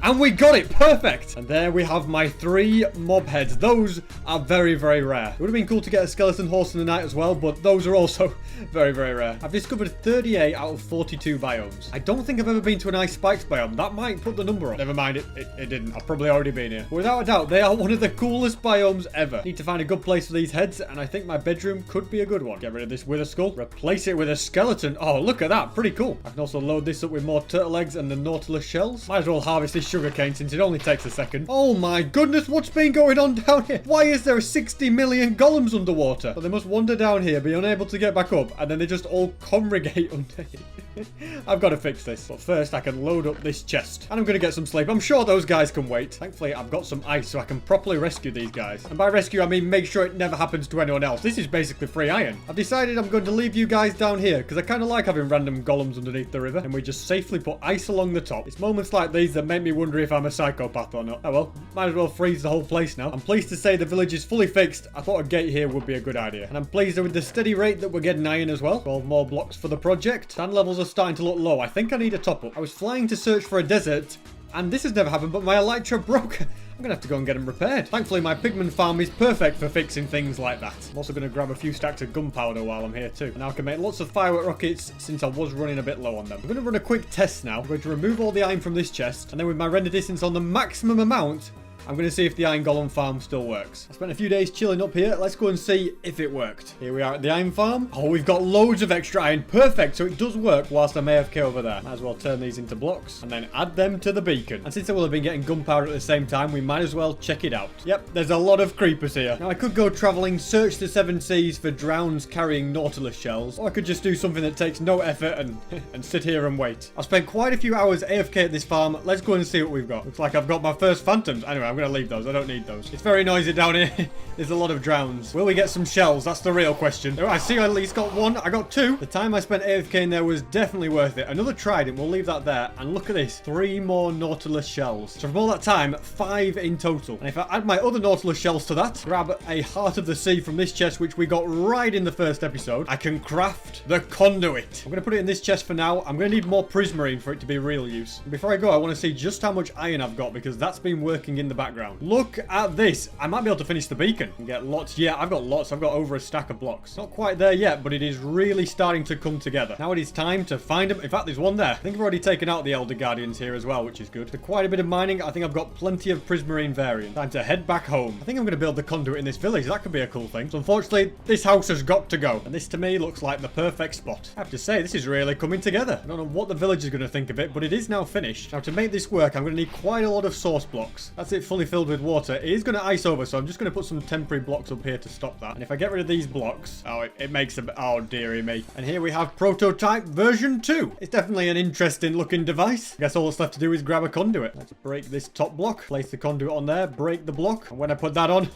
And we got it! Perfect! And there we have my 3 mob heads. Those are very, very rare. It would have been cool to get a skeleton horse in the night as well, but those are also very, very rare. I've discovered 38 out of 42 biomes. I don't think I've ever been to an ice spikes biome. That might put the number up. Never mind, it didn't. I've probably already been here. But without a doubt, they are one of the coolest biomes ever. Need to find a good place for these heads, and I think my bedroom could be a good one. Get rid of this wither skull. Replace it with a skeleton. Oh, look at that. Pretty cool. I can also load this up with more turtle eggs and the nautilus shells. Might as well harvest this sugarcane since it only takes a second. Oh my goodness, what's been going on down here? Why is there 60 million golems underwater? So they must wander down here, be unable to get back up, and then they just all congregate under here. I've got to fix this. But first, I can load up this chest. And I'm going to get some sleep. I'm sure those guys can wait. Thankfully, I've got some ice so I can properly rescue these guys. And by rescue, I mean make sure it never happens to anyone else. This is basically free iron. I've decided I'm going to leave you guys down here because I kind of like having random golems underneath the river. And we just safely put ice along the top. It's moments like these that make me wonder if I'm a psychopath or not. Oh well, might as well freeze the whole place now. I'm pleased to say the village is fully fixed. I thought a gate here would be a good idea. And I'm pleased with the steady rate that we're getting iron as well. 12 more blocks for the project. Sand levels are starting to look low. I think I need a top up. I was flying to search for a desert, and this has never happened, but my elytra broke. I'm going to have to go and get them repaired. Thankfully, my pigment farm is perfect for fixing things like that. I'm also going to grab a few stacks of gunpowder while I'm here too. And now I can make lots of firework rockets since I was running a bit low on them. I'm going to run a quick test now. I'm going to remove all the iron from this chest, and then with my render distance on the maximum amount, I'm going to see if the iron golem farm still works. I spent a few days chilling up here. Let's go and see if it worked. Here we are at the iron farm. Oh, we've got loads of extra iron. Perfect. So it does work whilst I'm AFK over there. Might as well turn these into blocks and then add them to the beacon. And since I will have been getting gunpowder at the same time, we might as well check it out. Yep, there's a lot of creepers here. Now I could go traveling, search the 7 seas for drowns carrying nautilus shells, or I could just do something that takes no effort and sit here and wait. I've spent quite a few hours AFK at this farm. Let's go and see what we've got. Looks like I've got my first phantoms. Anyway, I'm going to leave those. I don't need those. It's very noisy down here. There's a lot of drowns. Will we get some shells? That's the real question. Oh, I see I at least got 1. I got 2. The time I spent AFK in there was definitely worth it. Another trident. We'll leave that there. And look at this. 3 more nautilus shells. So from all that time, 5 in total. And if I add my other nautilus shells to that, grab a heart of the sea from this chest, which we got right in the first episode, I can craft the conduit. I'm going to put it in this chest for now. I'm going to need more prismarine for it to be real use. And before I go, I want to see just how much iron I've got because that's been working in the background. Look at this. I might be able to finish the beacon and get lots. Yeah, I've got lots. I've got over a stack of blocks. Not quite there yet, but it is really starting to come together. Now it is time to find them. In fact, there's one there. I think I've already taken out the Elder Guardians here as well, which is good. For quite a bit of mining, I think I've got plenty of prismarine variant. Time to head back home. I think I'm going to build the conduit in this village. That could be a cool thing. So unfortunately, this house has got to go. And this to me looks like the perfect spot. I have to say, this is really coming together. I don't know what the village is going to think of it, but it is now finished. Now to make this work, I'm going to need quite a lot of source blocks. That's it fully filled with water. It is going to ice over, so I'm just going to put some temporary blocks up here to stop that. And if I get rid of these blocks, oh, it makes a... oh, dearie me. And here we have prototype version 2. It's definitely an interesting looking device. I guess all that's left to do is grab a conduit. Let's break this top block, place the conduit on there, break the block. And when I put that on,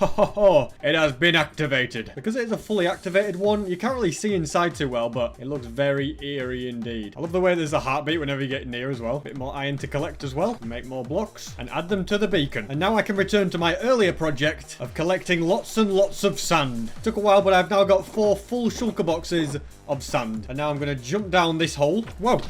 it has been activated. Because it is a fully activated one, you can't really see inside too well, but it looks very eerie indeed. I love the way there's a heartbeat whenever you get near as well. Bit more iron to collect as well. Make more blocks and add them to the beacon. And now I can return to my earlier project of collecting lots and lots of sand. Took a while, but I've now got 4 full shulker boxes of sand. And now I'm going to jump down this hole. Whoa.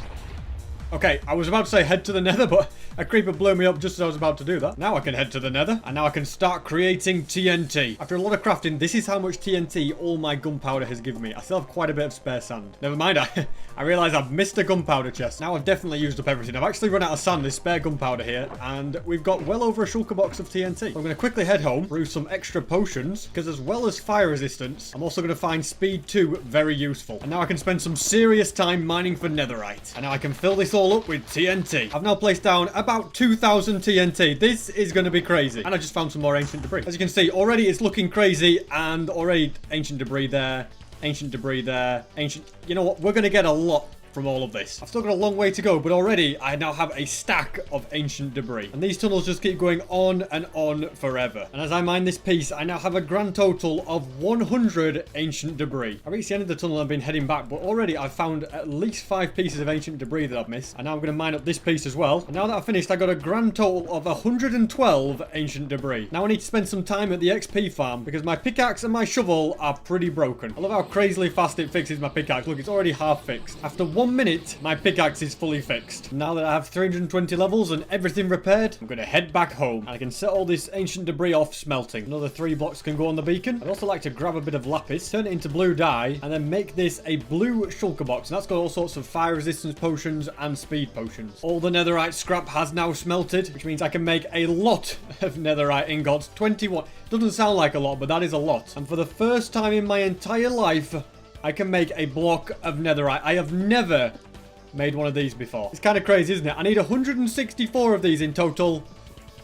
Okay, I was about to say head to the nether, but a creeper blew me up just as I was about to do that. Now I can head to the nether, and now I can start creating TNT. After a lot of crafting, this is how much TNT all my gunpowder has given me. I still have quite a bit of spare sand. Never mind, I realize I've missed a gunpowder chest. Now I've definitely used up everything. I've actually run out of sand. There's spare gunpowder here, and we've got well over a shulker box of TNT. So I'm going to quickly head home, brew some extra potions, because as well as fire resistance, I'm also going to find speed 2 very useful. And now I can spend some serious time mining for netherite. And now I can fill this all up with TNT. I've now placed down about 2,000 TNT. This is going to be crazy. And I just found some more ancient debris. As you can see, already it's looking crazy, and already ancient debris there, ancient debris there, ancient... You know what? We're going to get a lot from all of this. I've still got a long way to go, but already I now have a stack of ancient debris. And these tunnels just keep going on and on forever. And as I mine this piece, I now have a grand total of 100 ancient debris. I reached the end of the tunnel and I've been heading back, but already I've found at least 5 pieces of ancient debris that I've missed. And now I'm going to mine up this piece as well. And now that I've finished, I got a grand total of 112 ancient debris. Now I need to spend some time at the XP farm because my pickaxe and my shovel are pretty broken. I love how crazily fast it fixes my pickaxe. Look, it's already half fixed. After 1 1 minute, my pickaxe is fully fixed. Now that I have 320 levels and everything repaired, I'm going to head back home. And I can set all this ancient debris off smelting. Another 3 blocks can go on the beacon. I'd also like to grab a bit of lapis, turn it into blue dye, and then make this a blue shulker box. And that's got all sorts of fire resistance potions and speed potions. All the netherite scrap has now smelted, which means I can make a lot of netherite ingots. 21. Doesn't sound like a lot, but that is a lot. And for the first time in my entire life, I can make a block of netherite. I have never made one of these before. It's kind of crazy, isn't it? I need 164 of these in total.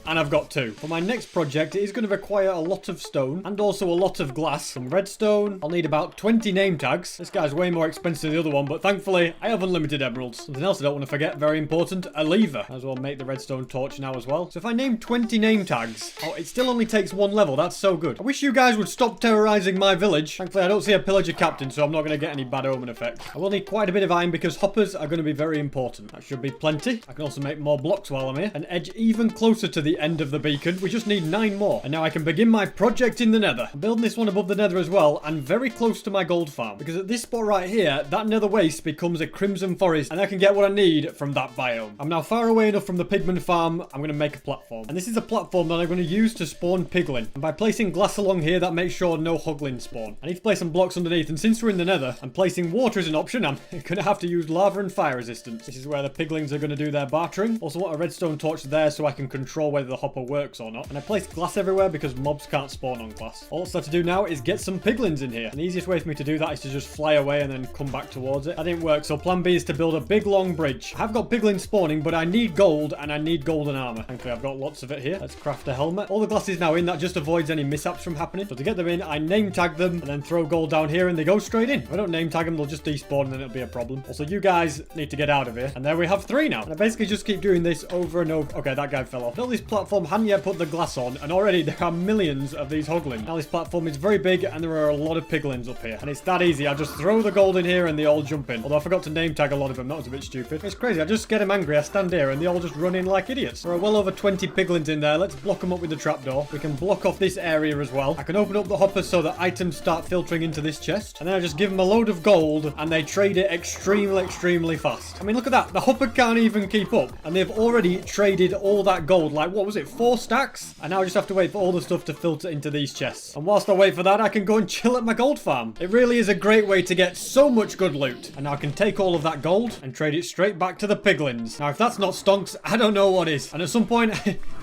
And I've got 2. For my next project, it is going to require a lot of stone and also a lot of glass. Some redstone. I'll need about 20 name tags. This guy's way more expensive than the other one, but thankfully, I have unlimited emeralds. Something else I don't want to forget, very important, a lever. Might as well make the redstone torch now as well. So if I name 20 name tags, oh, it still only takes 1 level. That's so good. I wish you guys would stop terrorizing my village. Thankfully, I don't see a pillager captain, so I'm not going to get any bad omen effect. I will need quite a bit of iron because hoppers are going to be very important. That should be plenty. I can also make more blocks while I'm here and edge even closer to the end of the beacon. We just need 9 more. And now I can begin my project in the nether. I'm building this one above the nether as well and very close to my gold farm. Because at this spot right here, that nether waste becomes a crimson forest and I can get what I need from that biome. I'm now far away enough from the pigman farm. I'm going to make a platform. And this is a platform that I'm going to use to spawn piglin. And by placing glass along here, that makes sure no hoglins spawn. I need to place some blocks underneath. And since we're in the nether and placing water is an option, I'm going to have to use lava and fire resistance. This is where the piglins are going to do their bartering. Also want a redstone torch there so I can control whether the hopper works or not. And I placed glass everywhere because mobs can't spawn on glass. All it's have to do now is get some piglins in here. And the easiest way for me to do that is to just fly away and then come back towards it. That didn't work, so plan B is to build a big long bridge. I have got piglins spawning, but I need gold and I need golden armor. Thankfully, I've got lots of it here. Let's craft a helmet. All the glass is now in. That just avoids any mishaps from happening. So to get them in, I name tag them and then throw gold down here and they go straight in. If I don't name tag them, they'll just despawn and then it'll be a problem. Also, you guys need to get out of here. And there we have 3 now. And I basically just keep doing this over and over. Okay, that guy fell off. Built this platform, hadn't yet put the glass on, and already there are millions of these hoglins. Now this platform is very big and there are a lot of piglins up here. And it's that easy. I just throw the gold in here and they all jump in. Although I forgot to name tag a lot of them. That was a bit stupid. It's crazy. I just get them angry. I stand here and they all just run in like idiots. There are well over 20 piglins in there. Let's block them up with the trapdoor. We can block off this area as well. I can open up the hoppers so that items start filtering into this chest. And then I just give them a load of gold and they trade it extremely fast. I mean, look at that. The hopper can't even keep up. And they've already traded all that gold. Like, what was it? 4 stacks? And now I just have to wait for all the stuff to filter into these chests. And whilst I wait for that, I can go and chill at my gold farm. It really is a great way to get so much good loot. And now I can take all of that gold and trade it straight back to the piglins. Now, if that's not stonks, I don't know what is. And at some point,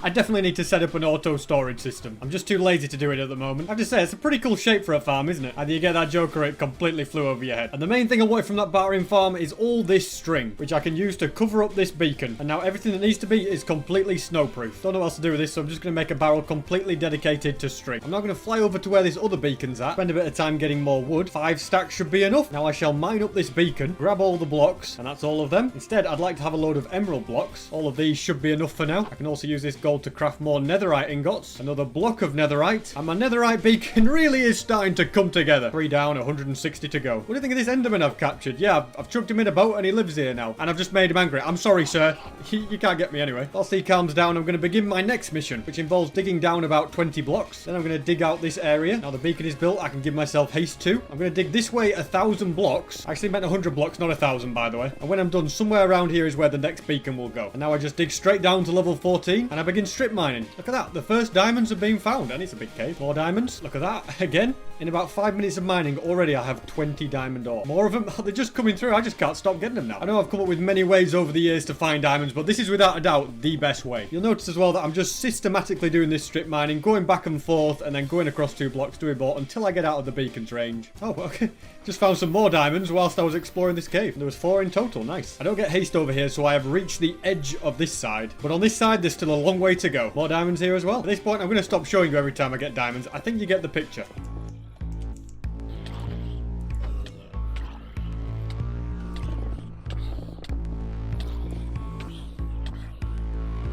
I definitely need to set up an auto storage system. I'm just too lazy to do it at the moment. I have to say, it's a pretty cool shape for a farm, isn't it? Either you get that joke or it completely flew over your head. And the main thing I wanted from that battering farm is all this string, which I can use to cover up this beacon. And now everything that needs to be is completely snowproof. Don't know what else to do with this, so I'm just going to make a barrel completely dedicated to string. I'm now going to fly over to where this other beacon's at, spend a bit of time getting more wood. 5 stacks should be enough. Now I shall mine up this beacon, grab all the blocks, and that's all of them. Instead, I'd like to have a load of emerald blocks. All of these should be enough for now. I can also use this gold to craft more netherite ingots, another block of netherite, and my netherite beacon really is starting to come together. 3 down, 160 to go. What do you think of this enderman I've captured? Yeah, I've chucked him in a boat and he lives here now. And I've just made him angry. I'm sorry, sir. You can't get me anyway. Whilst he calms down, I'm going to begin my next mission, which involves digging down about 20 blocks. Then I'm going to dig out this area. Now the beacon is built, I can give myself haste 2. I'm going to dig this way 1,000 blocks. I actually meant 100 blocks, not 1,000, by the way. And when I'm done, somewhere around here is where the next beacon will go. And now I just dig straight down to level 14 and I begin strip mining. Look at that. The first diamonds have been found and it's a big cave. More diamonds. Look at that. Again. In about 5 minutes of mining, already I have 20 diamond ore. More of them, they're just coming through. I just can't stop getting them now. I know I've come up with many ways over the years to find diamonds, but this is without a doubt the best way. You'll notice as well that I'm just systematically doing this strip mining, going back and forth, and then going across 2 blocks, doing more until I get out of the beacon's range. Oh, okay. Just found some more diamonds whilst I was exploring this cave. There was 4 in total. Nice. I don't get haste over here, so I have reached the edge of this side. But on this side, there's still a long way to go. More diamonds here as well. At this point, I'm going to stop showing you every time I get diamonds. I think you get the picture.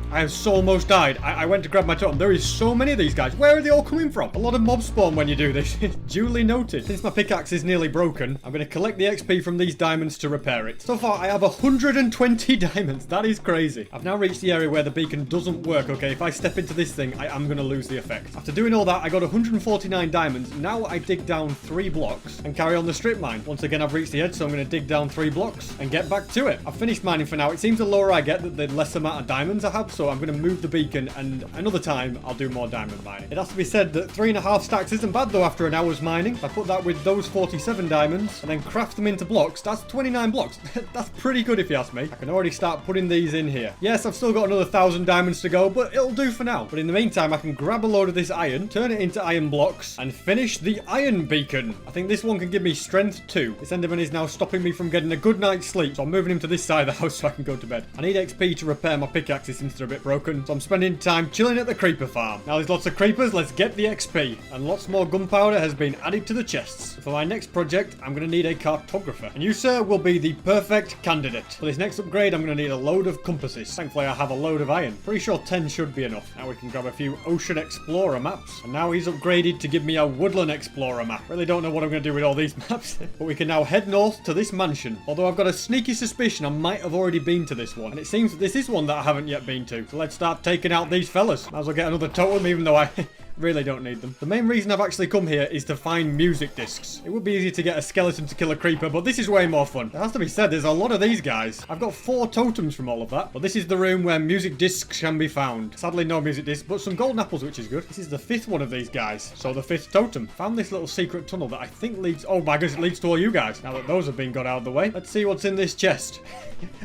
I have so almost died. I went to grab my totem. There is so many of these guys. Where are they all coming from? A lot of mobs spawn when you do this. Duly noted. Since my pickaxe is nearly broken, I'm going to collect the XP from these diamonds to repair it. So far, I have 120 diamonds. That is crazy. I've now reached the area where the beacon doesn't work. Okay, if I step into this thing, I am going to lose the effect. After doing all that, I got 149 diamonds. Now I dig down 3 blocks and carry on the strip mine. Once again, I've reached the edge, so I'm going to dig down 3 blocks and get back to it. I've finished mining for now. It seems the lower I get, the less amount of diamonds I have, so I'm going to move the beacon, and another time I'll do more diamond mining. It has to be said that 3.5 stacks isn't bad though after an hour's mining. If I put that with those 47 diamonds and then craft them into blocks, that's 29 blocks. That's pretty good if you ask me. I can already start putting these in here. Yes, I've still got another 1,000 diamonds to go, but it'll do for now. But in the meantime, I can grab a load of this iron, turn it into iron blocks, and finish the iron beacon. I think this one can give me strength 2. This Enderman is now stopping me from getting a good night's sleep, so I'm moving him to this side of the house so I can go to bed. I need XP to repair my pickaxes since they're a bit broken, so I'm spending time chilling at the creeper farm. Now there's lots of creepers, let's get the XP. And lots more gunpowder has been added to the chests. For my next project, I'm going to need a cartographer. And you, sir, will be the perfect candidate. For this next upgrade, I'm going to need a load of compasses. Thankfully, I have a load of iron. Pretty sure 10 should be enough. Now we can grab a few Ocean Explorer maps. And now he's upgraded to give me a Woodland Explorer map. Really don't know what I'm going to do with all these maps. But we can now head north to this mansion. Although I've got a sneaky suspicion I might have already been to this one. And it seems that this is one that I haven't yet been to. So let's start taking out these fellas. Might as well get another totem even though I really don't need them. The main reason I've actually come here is to find music discs. It would be easy to get a skeleton to kill a creeper, but this is way more fun. It has to be said, there's a lot of these guys. I've got 4 totems from all of that, but this is the room where music discs can be found. Sadly, no music discs, but some golden apples, which is good. This is the 5th one of these guys, so the 5th totem. Found this little secret tunnel that I think leads... Oh my goodness, it leads to all you guys. Now that those have been got out of the way, let's see what's in this chest.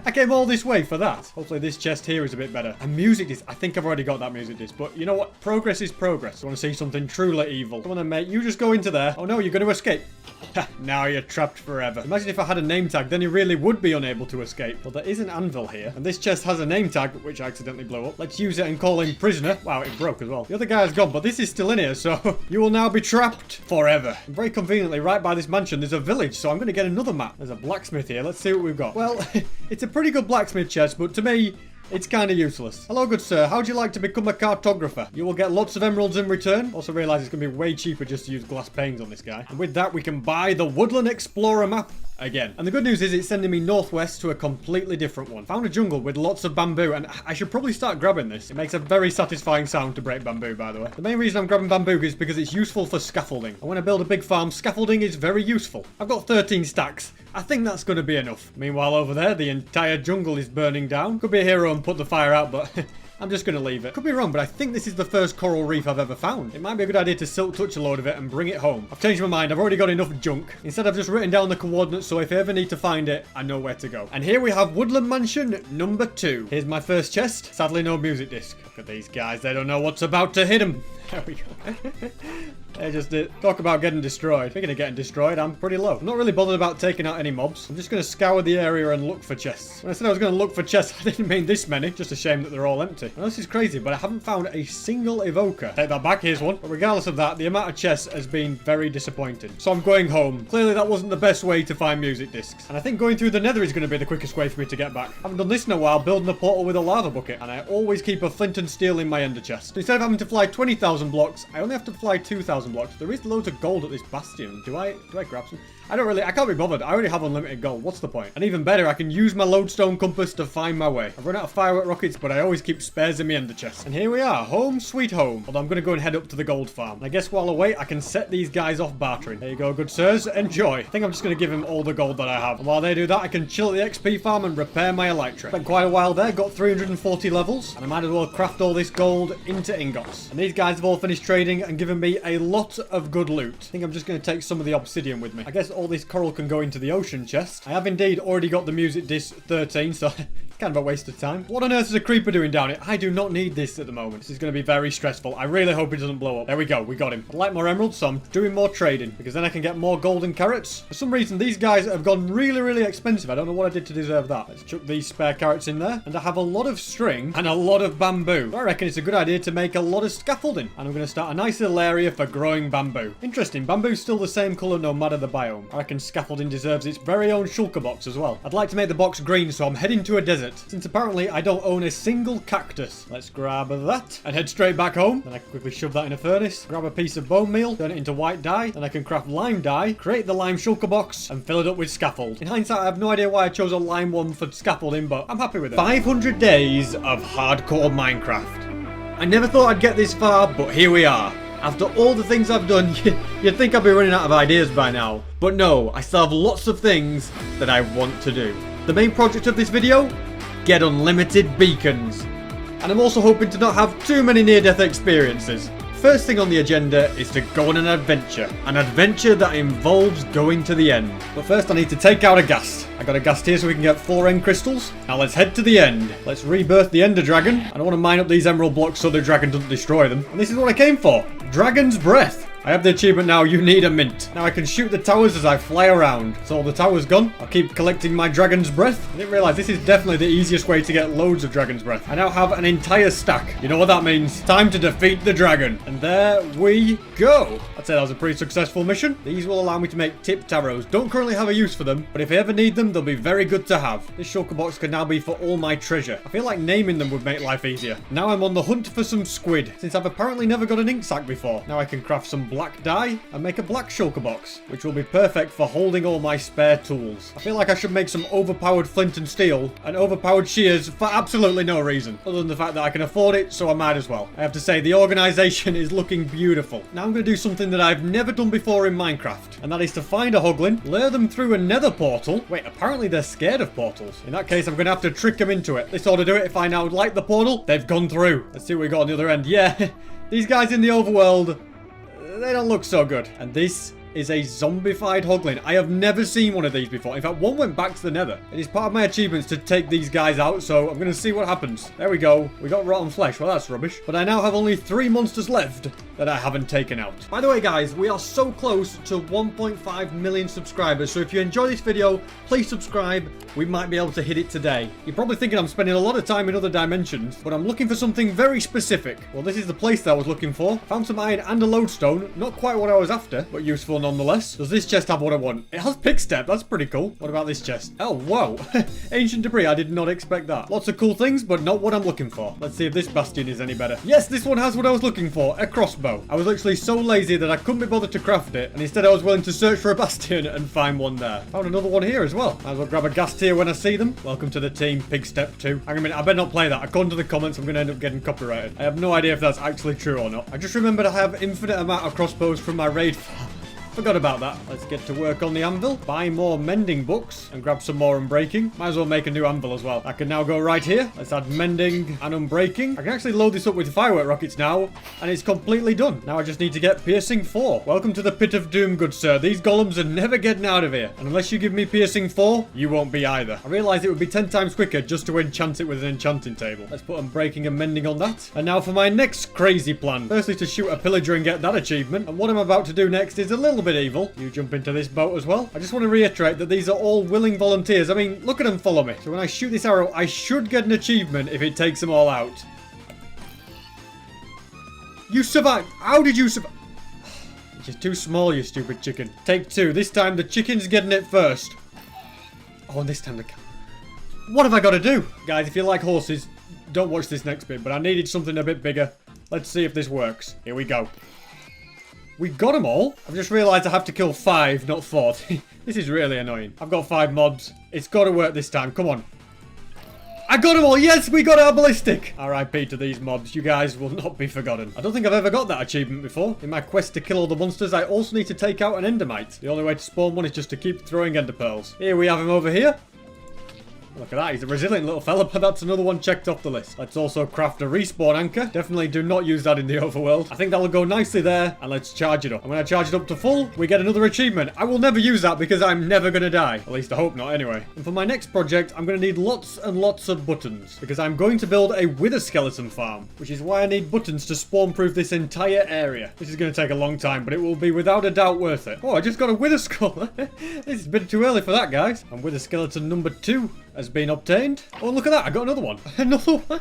I came all this way for that. Hopefully this chest here is a bit better. A music disc. I think I've already got that music disc, but you know what? Progress is progress. I want to see something truly evil. Come on then, mate. You just go into there. Oh no, you're going to escape. Now you're trapped forever. Imagine if I had a name tag, then you really would be unable to escape. Well, there is an anvil here, and this chest has a name tag, which I accidentally blew up. Let's use it and call him prisoner. Wow, it broke as well. The other guy's gone, but this is still in here, so you will now be trapped forever. And very conveniently, right by this mansion, there's a village, so I'm going to get another map. There's a blacksmith here. Let's see what we've got. Well, it's a pretty good blacksmith chest, but to me, it's kind of useless. Hello, good sir. How'd you like to become a cartographer? You will get lots of emeralds in return. Also realize it's going to be way cheaper just to use glass panes on this guy. And with that, we can buy the Woodland Explorer map again. And the good news is it's sending me northwest to a completely different one. Found a jungle with lots of bamboo, and I should probably start grabbing this. It makes a very satisfying sound to break bamboo, by the way. The main reason I'm grabbing bamboo is because it's useful for scaffolding. And when I build a big farm, scaffolding is very useful. I've got 13 stacks. I think that's going to be enough. Meanwhile, over there, the entire jungle is burning down. Could be a hero and put the fire out, but I'm just going to leave it. Could be wrong, but I think this is the first coral reef I've ever found. It might be a good idea to silk touch a load of it and bring it home. I've changed my mind. I've already got enough junk. Instead, I've just written down the coordinates, so if I ever need to find it, I know where to go. And here we have Woodland Mansion number 2. Here's my first chest. Sadly, no music disc. Look at these guys. They don't know what's about to hit them. There we go. They just did. Talk about getting destroyed. Speaking of getting destroyed, I'm pretty low. I'm not really bothered about taking out any mobs. I'm just going to scour the area and look for chests. When I said I was going to look for chests, I didn't mean this many. Just a shame that they're all empty. Now, this is crazy, but I haven't found a single evoker. Take that back. Here's one. But regardless of that, the amount of chests has been very disappointing. So I'm going home. Clearly, that wasn't the best way to find music discs. And I think going through the nether is going to be the quickest way for me to get back. I haven't done this in a while, building a portal with a lava bucket. And I always keep a flint and steel in my ender chest. So instead of having to fly 20,000 blocks, I only have to fly 2,000 blocks. There is loads of gold at this bastion. Do I grab some? I can't be bothered. I already have unlimited gold. What's the point? And even better, I can use my lodestone compass to find my way. I've run out of firework rockets, but I always keep spares in my ender chest. And here we are, home sweet home. Although I'm going to go and head up to the gold farm. And I guess while I wait, I can set these guys off bartering. There you go, good sirs. Enjoy. I think I'm just going to give him all the gold that I have. And while they do that, I can chill at the XP farm and repair my elytra. Spent quite a while there, got 340 levels, and I might as well craft all this gold into ingots. And these guys have all finished trading and given me a lot of good loot. I think I'm just going to take some of the obsidian with me. I guess all this coral can go into the ocean chest. I have indeed already got the music disc 13, so kind of a waste of time. What on earth is a creeper doing down here? I do not need this at the moment. This is going to be very stressful. I really hope it doesn't blow up. There we go. We got him. I'd like more emeralds, so I'm doing more trading because then I can get more golden carrots. For some reason, these guys have gone really, really expensive. I don't know what I did to deserve that. Let's chuck these spare carrots in there. And I have a lot of string and a lot of bamboo. So I reckon it's a good idea to make a lot of scaffolding. And I'm going to start a nice little area for growing bamboo. Interesting. Bamboo's still the same color no matter the biome. I reckon scaffolding deserves its very own shulker box as well. I'd like to make the box green, so I'm heading to a desert. planet, since apparently I don't own a single cactus. Let's grab that and head straight back home. Then I can quickly shove that in a furnace, grab a piece of bone meal, turn it into white dye, then I can craft lime dye, create the lime shulker box, and fill it up with scaffold. In hindsight, I have no idea why I chose a lime one for scaffolding, but I'm happy with it. 500 days of hardcore Minecraft. I never thought I'd get this far, but here we are. After all the things I've done, you'd think I'd be running out of ideas by now. But no, I still have lots of things that I want to do. The main project of this video? Get unlimited beacons. And I'm also hoping to not have too many near-death experiences. First thing on the agenda is to go on an adventure that involves going to the end. But first I need to take out a ghast. I got a ghast here so we can get 4 end crystals. Now let's head to the end. Let's rebirth the ender dragon. I don't want to mine up these emerald blocks so the dragon doesn't destroy them. And this is what I came for. Dragon's breath. I have the achievement now, you need a mint. Now I can shoot the towers as I fly around. So all the towers gone. I'll keep collecting my dragon's breath. I didn't realise this is definitely the easiest way to get loads of dragon's breath. I now have an entire stack. You know what that means. Time to defeat the dragon. And there we go. I'd say that was a pretty successful mission. These will allow me to make tipped arrows. Don't currently have a use for them, but if I ever need them, they'll be very good to have. This shulker box can now be for all my treasure. I feel like naming them would make life easier. Now I'm on the hunt for some squid, since I've apparently never got an ink sac before. Now I can craft some black dye and make a black shulker box, which will be perfect for holding all my spare tools. I feel like I should make some overpowered flint and steel and overpowered shears for absolutely no reason, other than the fact that I can afford it, so I might as well. I have to say, the organization is looking beautiful. Now I'm going to do something that I've never done before in Minecraft, and that is to find a hoglin, lure them through a nether portal. Wait, apparently they're scared of portals. In that case, I'm going to have to trick them into it. This ought to do it. If I now light the portal, they've gone through. Let's see what we got on the other end. Yeah, these guys in the overworld, they don't look so good. And this is a zombified hoglin. I have never seen one of these before. In fact, one went back to the nether. It is part of my achievements to take these guys out, so I'm going to see what happens. There we go. We got rotten flesh. Well, that's rubbish. But I now have only 3 monsters left that I haven't taken out. By the way, guys, we are so close to 1.5 million subscribers, so if you enjoy this video, please subscribe. We might be able to hit it today. You're probably thinking I'm spending a lot of time in other dimensions, but I'm looking for something very specific. Well, this is the place that I was looking for. Found some iron and a lodestone. Not quite what I was after, but useful nonetheless. Does this chest have what I want? It has pick step. That's pretty cool. What about this chest? Oh, whoa. Ancient debris. I did not expect that. Lots of cool things, but not what I'm looking for. Let's see if this bastion is any better. Yes, this one has what I was looking for. A crossbow. I was literally so lazy that I couldn't be bothered to craft it, and instead I was willing to search for a bastion and find one there. Found another one here as well. Might as well grab a ghast here when I see them. Welcome to the team, Pig Step 2. Hang on a minute, I better not play that. According to the comments, I'm going to end up getting copyrighted. I have no idea if that's actually true or not. I just remembered I have infinite amount of crossbows from my raid farm. Forgot about that. Let's get to work on the anvil. Buy more mending books and grab some more unbreaking. Might as well make a new anvil as well. I can now go right here. Let's add mending and unbreaking. I can actually load this up with firework rockets now, and it's completely done. Now I just need to get piercing 4. Welcome to the pit of doom, good sir. These golems are never getting out of here. And unless you give me piercing 4, you won't be either. I realized it would be 10 times quicker just to enchant it with an enchanting table. Let's put unbreaking and mending on that. And now for my next crazy plan. Firstly, to shoot a pillager and get that achievement. And what I'm about to do next is a little bit evil. You jump into this boat as well. I just want to reiterate that these are all willing volunteers. I mean, look at them follow me. So when I shoot this arrow, I should get an achievement if it takes them all out. You survived. How did you survive? You're too small, you stupid chicken. Take 2. This time the chicken's getting it first. Oh, and this time the... What have I got to do? Guys, if you like horses, don't watch this next bit, but I needed something a bit bigger. Let's see if this works. Here we go. We got them all. I've just realised I have to kill 5, not 4. This is really annoying. I've got 5 mobs. It's got to work this time. Come on. I got them all. Yes, we got our ballistic. RIP to these mobs. You guys will not be forgotten. I don't think I've ever got that achievement before. In my quest to kill all the monsters, I also need to take out an endermite. The only way to spawn one is just to keep throwing ender pearls. Here we have him over here. Look at that, he's a resilient little fella, but that's another one checked off the list. Let's also craft a respawn anchor. Definitely do not use that in the overworld. I think that'll go nicely there, and let's charge it up. And when I charge it up to full, we get another achievement. I will never use that because I'm never going to die. At least I hope not anyway. And for my next project, I'm going to need lots and lots of buttons, because I'm going to build a wither skeleton farm, which is why I need buttons to spawn-proof this entire area. This is going to take a long time, but it will be without a doubt worth it. Oh, I just got a wither skull. This is a bit too early for that, guys. And wither skeleton number 2. has been obtained. Oh, look at that. I got another one. Another one.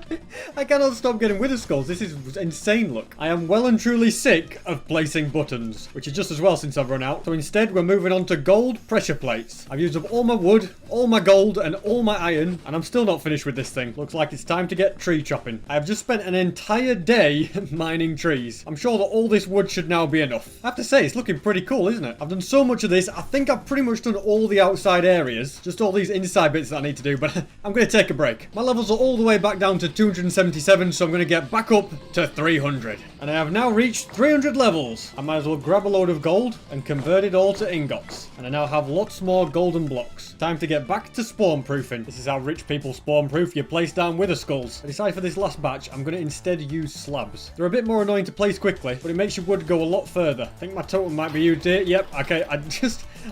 I cannot stop getting wither skulls. This is insane, look. I am well and truly sick of placing buttons, which is just as well since I've run out. So instead, we're moving on to gold pressure plates. I've used up all my wood, all my gold, and all my iron, and I'm still not finished with this thing. Looks like it's time to get tree chopping. I have just spent an entire day mining trees. I'm sure that all this wood should now be enough. I have to say, it's looking pretty cool, isn't it? I've done so much of this. I think I've pretty much done all the outside areas. Just all these inside bits that I need to do, but I'm going to take a break. My levels are all the way back down to 277, so I'm going to get back up to 300. And I have now reached 300 levels. I might as well grab a load of gold and convert it all to ingots. And I now have lots more golden blocks. Time to get back to spawn proofing. This is how rich people spawn proof. You place down wither skulls. I decided for this last batch, I'm going to instead use slabs. They're a bit more annoying to place quickly, but it makes your wood go a lot further. I think my totem might be used here. Yep, okay,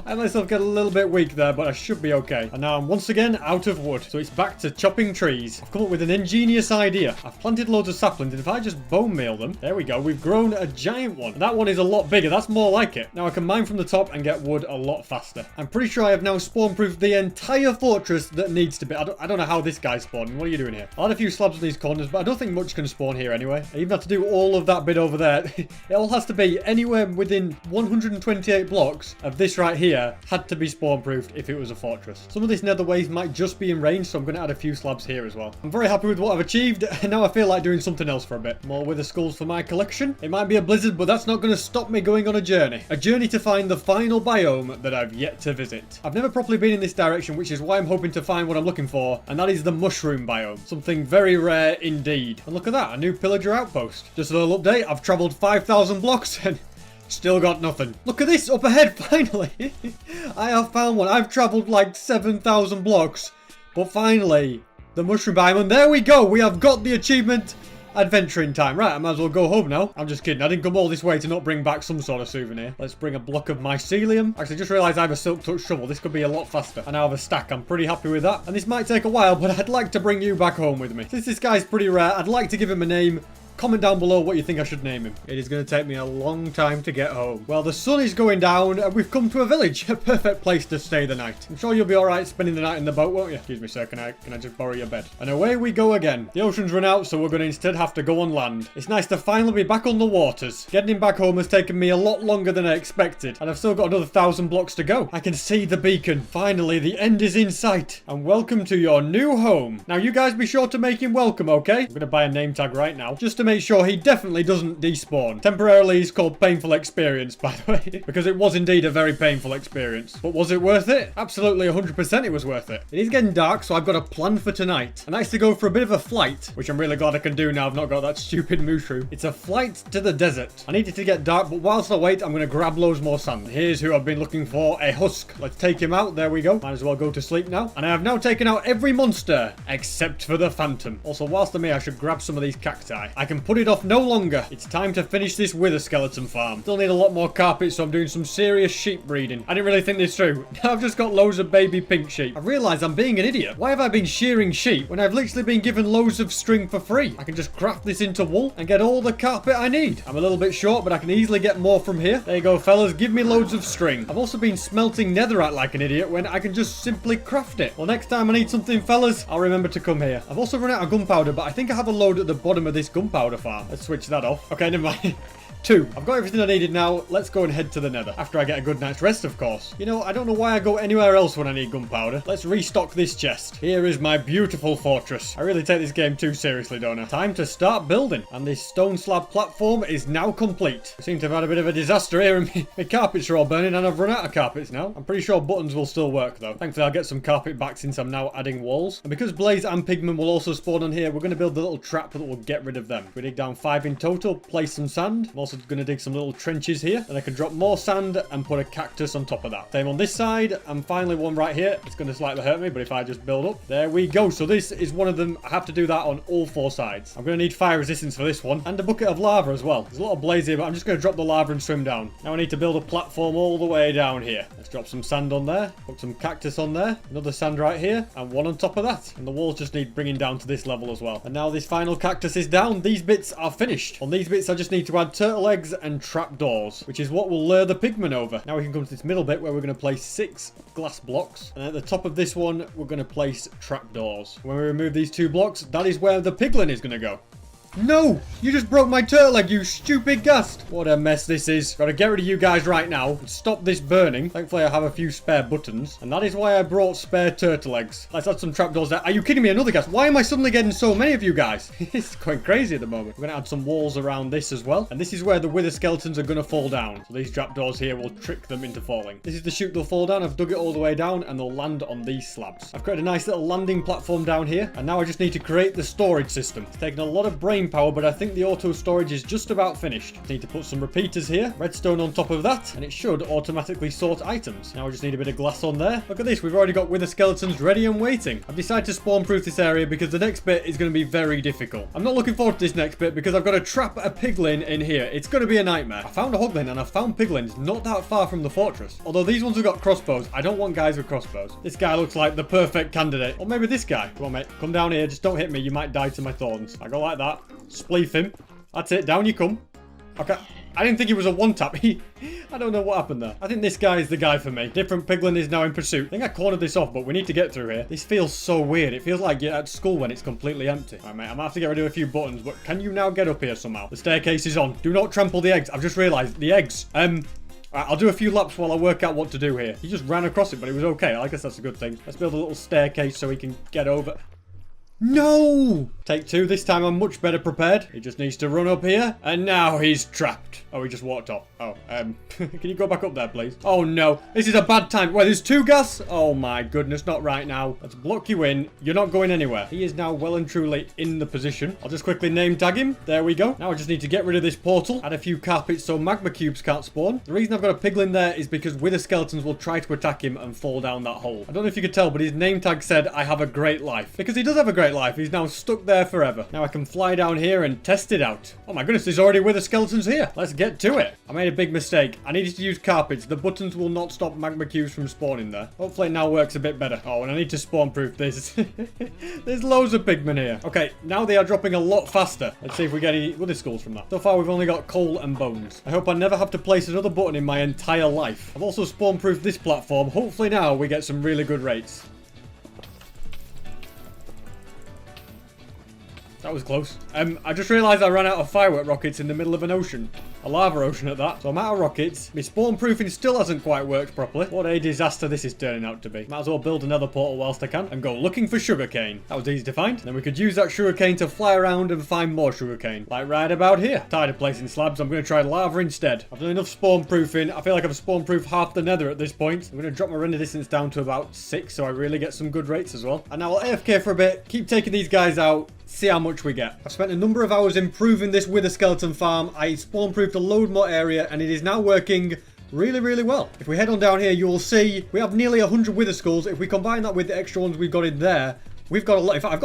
I myself get a little bit weak there, but I should be okay. And now I'm once again out of wood, so it's back to chopping trees. I've come up with an ingenious idea. I've planted loads of saplings, and if I just bone meal them, there we go, we've grown a giant one. And that one is a lot bigger. That's more like it. Now I can mine from the top and get wood a lot faster. I'm pretty sure I have now spawn-proofed the entire fortress that needs to be. I don't know how this guy's spawning. What are you doing here? I had a few slabs on these corners, but I don't think much can spawn here anyway. I even have to do all of that bit over there. It all has to be anywhere within 128 blocks of this right here had to be spawn-proofed if it was a fortress. Some of this nether waste might just be in range, so I'm going to add a few slabs here as well. I'm very happy with what I've achieved, and now I feel like doing something else for a bit. More wither skulls for my collection. It might be a blizzard, but that's not going to stop me going on a journey. A journey to find the final biome that I've yet to visit. I've never properly been in this direction, which is why I'm hoping to find what I'm looking for, and that is the mushroom biome. Something very rare indeed. And look at that, a new pillager outpost. Just a little update, I've travelled 5,000 blocks and still got nothing. Look at this up ahead, finally. I have found one. I've travelled like 7,000 blocks, but finally, the mushroom biome. And there we go. We have got the achievement. Adventuring time. Right, I might as well go home now. I'm just kidding. I didn't come all this way to not bring back some sort of souvenir. Let's bring a block of mycelium. Actually, just realised I have a silk touch shovel. This could be a lot faster. I now have a stack. I'm pretty happy with that. And this might take a while, but I'd like to bring you back home with me. Since this guy's pretty rare, I'd like to give him a name. Comment down below what you think I should name him. It is going to take me a long time to get home. Well, the sun is going down and we've come to a village. A perfect place to stay the night. I'm sure you'll be alright spending the night in the boat, won't you? Excuse me, sir. Can I just borrow your bed? And away we go again. The ocean's run out, so we're going to instead have to go on land. It's nice to finally be back on the waters. Getting back home has taken me a lot longer than I expected. And I've still got another 1,000 blocks to go. I can see the beacon. Finally, the end is in sight. And welcome to your new home. Now, you guys be sure to make him welcome, okay? I'm going to buy a name tag right now, just to make sure he definitely doesn't despawn. Temporarily, he's called painful experience, by the way, because it was indeed a very painful experience. But was it worth it? Absolutely 100% it was worth it. It is getting dark, so I've got a plan for tonight. And that's to go for a bit of a flight, which I'm really glad I can do now I've not got that stupid mushroom. It's a flight to the desert. I need it to get dark, but whilst I wait, I'm going to grab loads more sand. Here's who I've been looking for, a husk. Let's take him out. There we go. Might as well go to sleep now. And I have now taken out every monster, except for the phantom. Also, whilst I'm here, I should grab some of these cacti. I can put it off no longer. It's time to finish this wither skeleton farm. Still need a lot more carpet, so I'm doing some serious sheep breeding. I didn't really think this through. Now I've just got loads of baby pink sheep. I realised I'm being an idiot. Why have I been shearing sheep when I've literally been given loads of string for free? I can just craft this into wool and get all the carpet I need. I'm a little bit short, but I can easily get more from here. There you go, fellas. Give me loads of string. I've also been smelting netherite like an idiot when I can just simply craft it. Well, next time I need something, fellas, I'll remember to come here. I've also run out of gunpowder, but I think I have a load at the bottom of this gunpowder farm. Let's switch that off. Okay, never mind. 2. I've got everything I needed now. Let's go and head to the nether. After I get a good night's rest, of course. You know, I don't know why I go anywhere else when I need gunpowder. Let's restock this chest. Here is my beautiful fortress. I really take this game too seriously, don't I? Time to start building. And this stone slab platform is now complete. I seem to have had a bit of a disaster here and my carpets are all burning and I've run out of carpets now. I'm pretty sure buttons will still work though. Thankfully, I'll get some carpet back since I'm now adding walls. And because Blaze and Pigman will also spawn on here, we're going to build the little trap that will get rid of them. We dig down 5 in total, place some sand. I'm also going to dig some little trenches here. Then I can drop more sand and put a cactus on top of that. Same on this side. And finally one right here. It's going to slightly hurt me, but if I just build up. There we go. So this is one of them. I have to do that on all 4 sides. I'm going to need fire resistance for this one. And a bucket of lava as well. There's a lot of blaze here, but I'm just going to drop the lava and swim down. Now I need to build a platform all the way down here. Let's drop some sand on there. Put some cactus on there. Another sand right here. And one on top of that. And the walls just need bringing down to this level as well. And now this final cactus is down. The these bits are finished. On these bits, I just need to add turtle eggs and trapdoors, which is what will lure the pigmen over. Now we can come to this middle bit where we're going to place 6 glass blocks. And at the top of this one, we're going to place trapdoors. When we remove these 2 blocks, that is where the piglin is going to go. No! You just broke my turtle egg, you stupid ghast! What a mess this is. Gotta get rid of you guys right now and stop this burning. Thankfully, I have a few spare buttons. And that is why I brought spare turtle eggs. Let's add some trapdoors there. Are you kidding me? Another ghast? Why am I suddenly getting so many of you guys? It's going crazy at the moment. We're gonna add some walls around this as well. And this is where the wither skeletons are gonna fall down. So these trapdoors here will trick them into falling. This is the chute they'll fall down. I've dug it all the way down and they'll land on these slabs. I've created a nice little landing platform down here. And now I just need to create the storage system. It's taken a lot of brain power, but I think the auto storage is just about finished. Need to put some repeaters here, redstone on top of that, and it should automatically sort items. Now I just need a bit of glass on there. Look at this, we've already got wither skeletons ready and waiting. I've decided to spawn proof this area because the next bit is going to be very difficult. I'm not looking forward to this next bit because I've got to trap a piglin in here. It's going to be a nightmare. I found a hoglin and I found piglins not that far from the fortress. Although these ones have got crossbows, I don't want guys with crossbows. This guy looks like the perfect candidate. Or maybe this guy. Come on mate, come down here, just don't hit me, you might die to my thorns. I go like that, spleef him. That's it, down you come. Okay, I didn't think he was a one-tap. I don't know what happened there. I think this guy is the guy for me. Different piglin is now in pursuit. I think I cornered this off, but we need to get through here. This feels so weird. It feels like you're at school when it's completely empty. All right, mate, I'm gonna have to get rid of a few buttons, but can you now get up here somehow? The staircase is on. Do not trample the eggs. I've just realized the eggs. Right, I'll do a few laps while I work out what to do here. He just ran across it, but it was okay. I guess that's a good thing. Let's build a little staircase so he can get over. No! Take 2. This time I'm much better prepared. He just needs to run up here. And now he's trapped. Oh, he just walked off. Oh, can you go back up there, please? Oh, no. This is a bad time. Wait, there's 2 gas? Oh, my goodness. Not right now. Let's block you in. You're not going anywhere. He is now well and truly in the position. I'll just quickly name tag him. There we go. Now I just need to get rid of this portal. Add a few carpets so magma cubes can't spawn. The reason I've got a piglin there is because wither skeletons will try to attack him and fall down that hole. I don't know if you could tell, but his name tag said, I have a great life. Because he does have a great life. He's now stuck there forever. Now I can fly down here and test it out. Oh my goodness, there's already wither skeletons here. Let's get to it. I made a big mistake. I needed to use carpets. The buttons will not stop magma cubes from spawning there. Hopefully it now works a bit better. Oh, and I need to spawn proof this. There's loads of pigmen here. Okay, now they are dropping a lot faster. Let's see if we get any wither skulls from that. So far we've only got coal and bones. I hope I never have to place another button in my entire life. I've also spawn proofed this platform. Hopefully now we get some really good rates. That was close. I just realised I ran out of firework rockets in the middle of an ocean. A lava ocean at that. So I'm out of rockets. My spawn proofing still hasn't quite worked properly. What a disaster this is turning out to be. Might as well build another portal whilst I can and go looking for sugarcane. That was easy to find. Then we could use that sugarcane to fly around and find more sugarcane. Like right about here. Tired of placing slabs. I'm going to try lava instead. I've done enough spawn proofing. I feel like I've spawn proofed half the nether at this point. I'm going to drop my render distance down to about 6 so I really get some good rates as well. And now I'll AFK for a bit. Keep taking these guys out. See how much we get. I've spent a number of hours improving this wither skeleton farm. I spawn proofed a load more area and it is now working really, really well. If we head on down here, you will see we have nearly 100 wither skulls. If we combine that with the extra ones we've got in there, we've got a lot. In fact,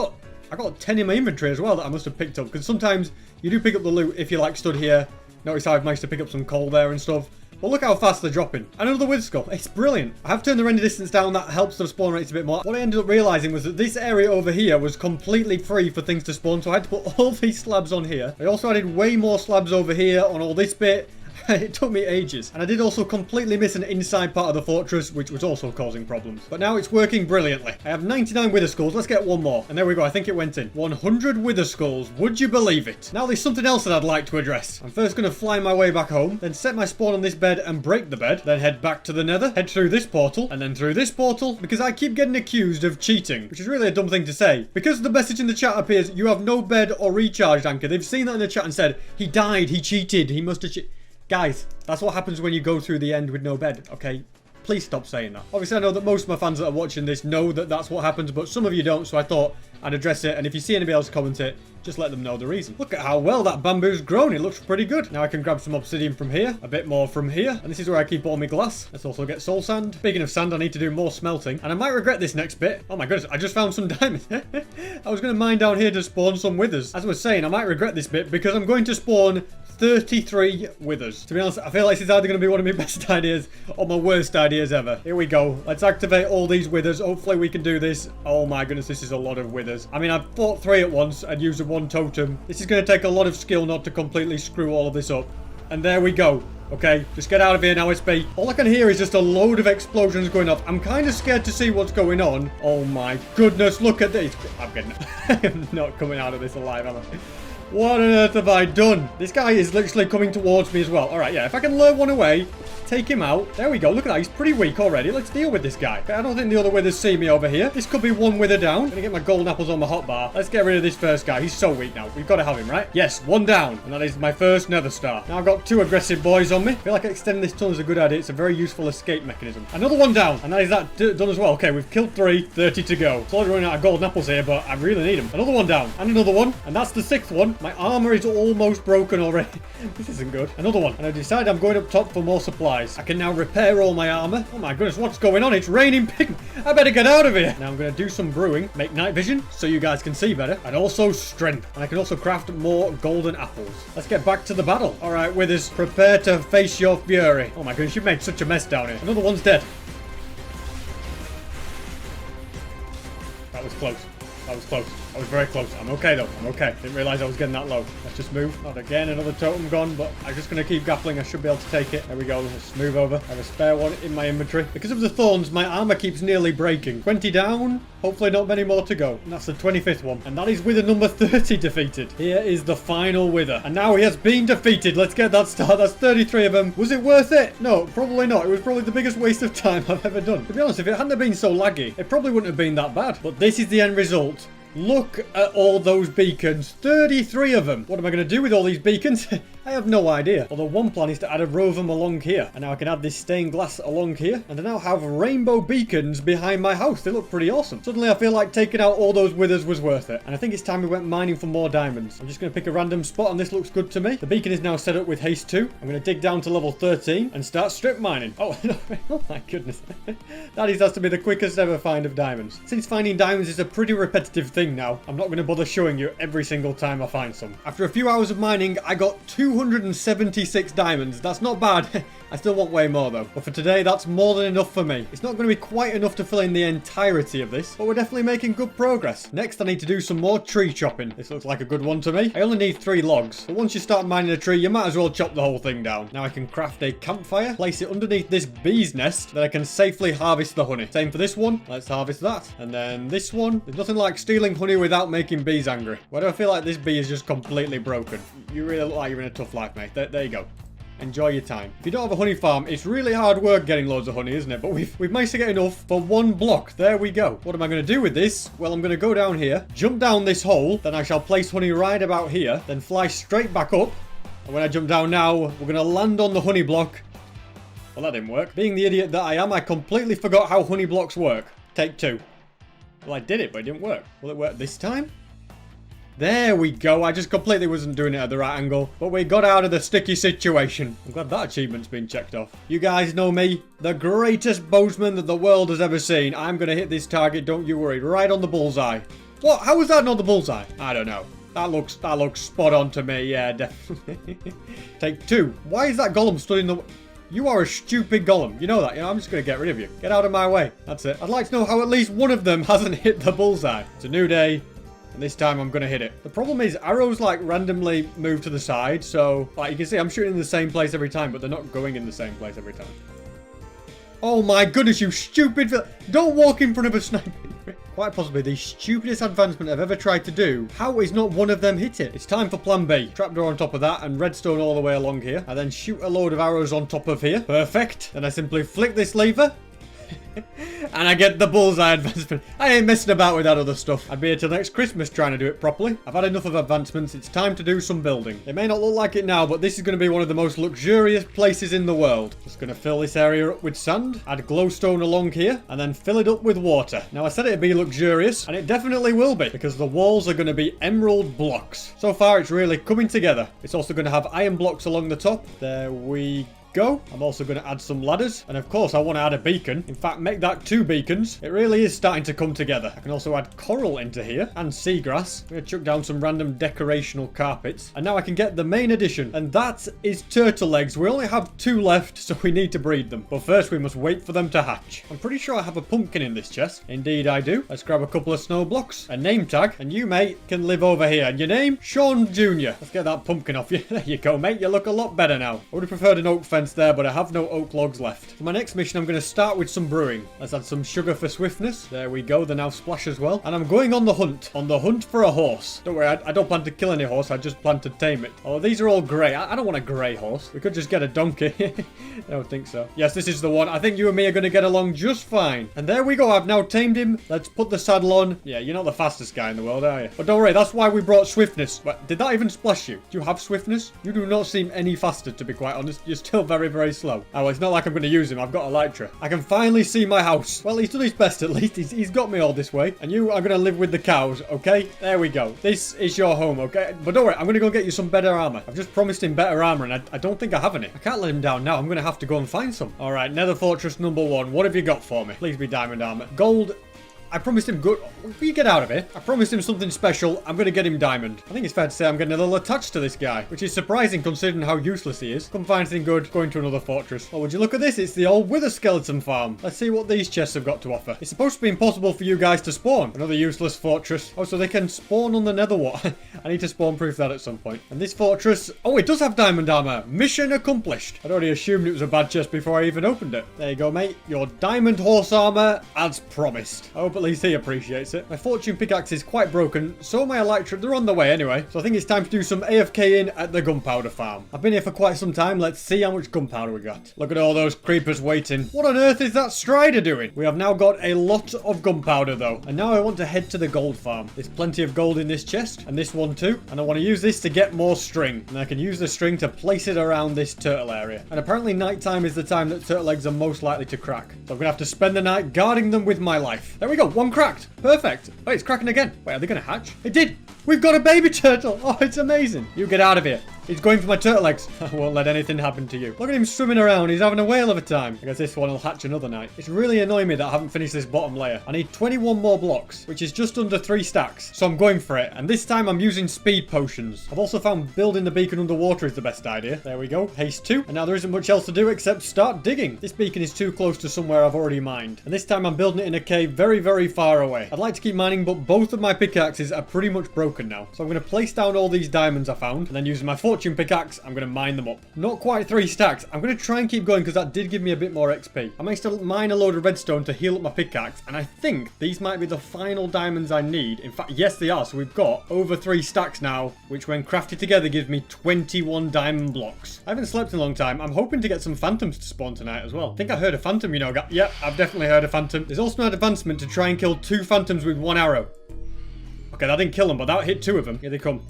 I've got 10 in my inventory as well that I must have picked up, because sometimes you do pick up the loot if you like stood here. Notice how I've managed to pick up some coal there and stuff. But look how fast they're dropping. Another wither skull. It's brilliant. I have turned the render distance down. That helps the spawn rates a bit more. What I ended up realizing was that this area over here was completely free for things to spawn. So I had to put all these slabs on here. I also added way more slabs over here on all this bit. It took me ages. And I did also completely miss an inside part of the fortress, which was also causing problems. But now it's working brilliantly. I have 99 wither skulls. Let's get one more. And there we go. I think it went in. 100 wither skulls. Would you believe it? Now there's something else that I'd like to address. I'm first going to fly my way back home, then set my spawn on this bed and break the bed, then head back to the nether, head through this portal, and then through this portal, because I keep getting accused of cheating, which is really a dumb thing to say. Because the message in the chat appears, you have no bed or recharged anchor. They've seen that in the chat and said, he died, he cheated, he must have cheated. Guys, that's what happens when you go through the end with no bed, okay? Please stop saying that. Obviously, I know that most of my fans that are watching this know that that's what happens, but some of you don't, so I thought I'd address it. And if you see anybody else comment it, just let them know the reason. Look at how well that bamboo's grown. It looks pretty good. Now I can grab some obsidian from here, a bit more from here, and this is where I keep all my glass. Let's also get soul sand. Speaking of sand, I need to do more smelting, and I might regret this next bit. Oh my goodness, I just found some diamonds. I was going to mine down here to spawn some withers. As I was saying, I might regret this bit because I'm going to spawn 33 withers. To be honest, I feel like this is either going to be one of my best ideas or my worst ideas ever. Here we go. Let's activate all these withers. Hopefully we can do this. Oh my goodness, this is a lot of withers. withers. I mean, I've fought 3 at once and used a 1 totem. This is going to take a lot of skill not to completely screw all of this up. And there we go. Okay, just get out of here now, SB. All I can hear is just a load of explosions going off. I'm kind of scared to see what's going on. Oh my goodness, look at this. I'm not coming out of this alive, am I? What on earth have I done? This guy is literally coming towards me as well. All right, yeah, if I can lure one away, take him out. There we go. Look at that. He's pretty weak already. Let's deal with this guy. I don't think the other withers see me over here. This could be one wither down. I'm gonna get my golden apples on my hotbar. Let's get rid of this first guy. He's so weak now. We've got to have him, right? Yes, 1 down. And that is my first nether star. Now I've got 2 aggressive boys on me. I feel like extending this tunnel is a good idea. It's a very useful escape mechanism. Another 1 down. And that is that done as well. Okay, we've killed 3. 30 to go. Slowly running out of golden apples here, but I really need them. Another 1 down. And another 1. And that's the 6th one. My armor is almost broken already. This isn't good. Another 1. And I decided I'm going up top for more supplies. I can now repair all my armor. Oh my goodness, what's going on? It's raining pig. I better get out of here. Now I'm going to do some brewing, make night vision so you guys can see better, and also strength. And I can also craft more golden apples. Let's get back to the battle. All right, withers, prepare to face your fury. Oh my goodness, you've made such a mess down here. Another one's dead. That was close. That was close. I was very close. I'm okay though. I'm okay. Didn't realize I was getting that low. Let's just move. Not again. Another totem gone, but I'm just going to keep grappling. I should be able to take it. There we go. Let's move over. I have a spare one in my inventory. Because of the thorns, my armor keeps nearly breaking. 20 down. Hopefully not many more to go. And that's the 25th one. And that is wither number 30 defeated. Here is the final wither. And now he has been defeated. Let's get that start. That's 33 of them. Was it worth it? No, probably not. It was probably the biggest waste of time I've ever done. To be honest, if it hadn't been so laggy, it probably wouldn't have been that bad. But this is the end result. Look at all those beacons. 33 of them. What am I going to do with all these beacons? I have no idea. Although one plan is to add a row of them along here. And now I can add this stained glass along here. And I now have rainbow beacons behind my house. They look pretty awesome. Suddenly I feel like taking out all those withers was worth it. And I think it's time we went mining for more diamonds. I'm just going to pick a random spot and this looks good to me. The beacon is now set up with haste 2. I'm going to dig down to level 13 and start strip mining. Oh, no. Oh my goodness. That has to be the quickest ever find of diamonds. Since finding diamonds is a pretty repetitive thing now, I'm not going to bother showing you every single time I find some. After a few hours of mining, I got 276 diamonds. That's not bad. I still want way more though. But for today, that's more than enough for me. It's not going to be quite enough to fill in the entirety of this, but we're definitely making good progress. Next, I need to do some more tree chopping. This looks like a good one to me. I only need 3 logs, but once you start mining a tree, you might as well chop the whole thing down. Now I can craft a campfire, place it underneath this bee's nest, then I can safely harvest the honey. Same for this one. Let's harvest that. And then this one. There's nothing like stealing honey without making bees angry. Why do I feel like this bee is just completely broken? You really look like you're in a tough life, mate. There you go. Enjoy your time. If you don't have a honey farm, it's really hard work getting loads of honey, isn't it? But we've managed to get enough for 1 block. There we go. What am I going to do with this? Well, I'm going to go down here, jump down this hole, then I shall place honey right about here, then fly straight back up. And when I jump down now, we're going to land on the honey block. Well, that didn't work. Being the idiot that I am, I completely forgot how honey blocks work. Take 2. Well, I did it, but it didn't work. Will it work this time? There we go. I just completely wasn't doing it at the right angle. But we got out of the sticky situation. I'm glad that achievement's been checked off. You guys know me. The greatest bowsman that the world has ever seen. I'm going to hit this target, don't you worry. Right on the bullseye. What? How was that not the bullseye? I don't know. That looks spot on to me. Yeah, definitely. Take 2. Why is that golem stood in the... You are a stupid golem. You know that. You know, I'm just going to get rid of you. Get out of my way. That's it. I'd like to know how at least one of them hasn't hit the bullseye. It's a new day. And this time I'm going to hit it. The problem is arrows like randomly move to the side. So like you can see I'm shooting in the same place every time, but they're not going in the same place every time. Oh my goodness, you stupid... Don't walk in front of a sniper. Quite possibly the stupidest advancement I've ever tried to do. How is not one of them hit it? It's time for plan B. Trapdoor on top of that and redstone all the way along here. I then shoot a load of arrows on top of here. Perfect. Then I simply flick this lever. And I get the bullseye advancement. I ain't messing about with that other stuff. I'd be here till next Christmas trying to do it properly. I've had enough of advancements. It's time to do some building. It may not look like it now, but this is going to be one of the most luxurious places in the world. Just going to fill this area up with sand, add glowstone along here, and then fill it up with water. Now I said it'd be luxurious, and it definitely will be, because the walls are going to be emerald blocks. So far it's really coming together. It's also going to have iron blocks along the top. There we go. I'm also going to add some ladders. And of course, I want to add a beacon. In fact, make that 2 beacons. It really is starting to come together. I can also add coral into here and seagrass. I'm going to chuck down some random decorational carpets. And now I can get the main addition. And that is turtle eggs. We only have 2 left, so we need to breed them. But first, we must wait for them to hatch. I'm pretty sure I have a pumpkin in this chest. Indeed, I do. Let's grab a couple of snow blocks, a name tag, and you, mate, can live over here. And your name? Sean Jr. Let's get that pumpkin off you. There you go, mate. You look a lot better now. I would have preferred an oak fence there, but I have no oak logs left. For my next mission, I'm going to start with some brewing. Let's add some sugar for swiftness. There we go. They now splash as well. And I'm going on the hunt. On the hunt for a horse. Don't worry, I don't plan to kill any horse. I just plan to tame it. Oh, these are all grey. I don't want a grey horse. We could just get a donkey. I don't think so. Yes, this is the one. I think you and me are going to get along just fine. And there we go. I've now tamed him. Let's put the saddle on. Yeah, you're not the fastest guy in the world, are you? But don't worry, that's why we brought swiftness. But did that even splash you? Do you have swiftness? You do not seem any faster, to be quite honest. You're still very, very slow. Oh, well, it's not like I'm going to use him. I've got elytra. I can finally see my house. Well, he's done his best at least. He's got me all this way. And you are going to live with the cows, okay? There we go. This is your home, okay? But don't worry, I'm going to go get you some better armor. I've just promised him better armor, and I don't think I have any. I can't let him down now. I'm going to have to go and find some. All right, Nether Fortress number 1. What have you got for me? Please be diamond armor. Gold. I promised him good. Will you get out of here? I promised him something special. I'm going to get him diamond. I think it's fair to say I'm getting a little attached to this guy, which is surprising considering how useless he is. Couldn't find anything good. Going to another fortress. Oh, would you look at this? It's the old wither skeleton farm. Let's see what these chests have got to offer. It's supposed to be impossible for you guys to spawn. Another useless fortress. Oh, so they can spawn on the nether wart. I need to spawn proof that at some point. And this fortress. Oh, it does have diamond armor. Mission accomplished. I'd already assumed it was a bad chest before I even opened it. There you go, mate. Your diamond horse armor as promised. I hope at least he appreciates it. My fortune pickaxe is quite broken, so my elytra, they're on the way anyway. So I think it's time to do some AFK in at the gunpowder farm. I've been here for quite some time. Let's see how much gunpowder we got. Look at all those creepers waiting. What on earth is that strider doing? We have now got a lot of gunpowder though. And now I want to head to the gold farm. There's plenty of gold in this chest and this one too. And I want to use this to get more string. And I can use the string to place it around this turtle area. And apparently nighttime is the time that turtle eggs are most likely to crack. So I'm going to have to spend the night guarding them with my life. There we go. One cracked. Perfect. Oh, it's cracking again. Wait, are they going to hatch? It did. We've got a baby turtle. Oh, it's amazing. You get out of here. He's going for my turtle eggs. I won't let anything happen to you. Look at him swimming around. He's having a whale of a time. I guess this one will hatch another night. It's really annoying me that I haven't finished this bottom layer. I need 21 more blocks, which is just under 3 stacks. So I'm going for it. And this time I'm using speed potions. I've also found building the beacon underwater is the best idea. There we go. Haste 2. And now there isn't much else to do except start digging. This beacon is too close to somewhere I've already mined. And this time I'm building it in a cave very, very far away. I'd like to keep mining, but both of my pickaxes are pretty much broken now. So I'm going to place down all these diamonds I found. And then using my fortune pickaxe, I'm going to mine them up. Not quite 3 stacks. I'm going to try and keep going because that did give me a bit more XP. I managed to mine a load of redstone to heal up my pickaxe. And I think these might be the final diamonds I need. In fact, yes, they are. So we've got over 3 stacks now, which when crafted together gives me 21 diamond blocks. I haven't slept in a long time. I'm hoping to get some phantoms to spawn tonight as well. I think I heard a phantom, you know. Yep, I've definitely heard a phantom. There's also an advancement to try and kill 2 phantoms with 1 arrow. Okay, that didn't kill them, but that hit 2 of them. Here they come.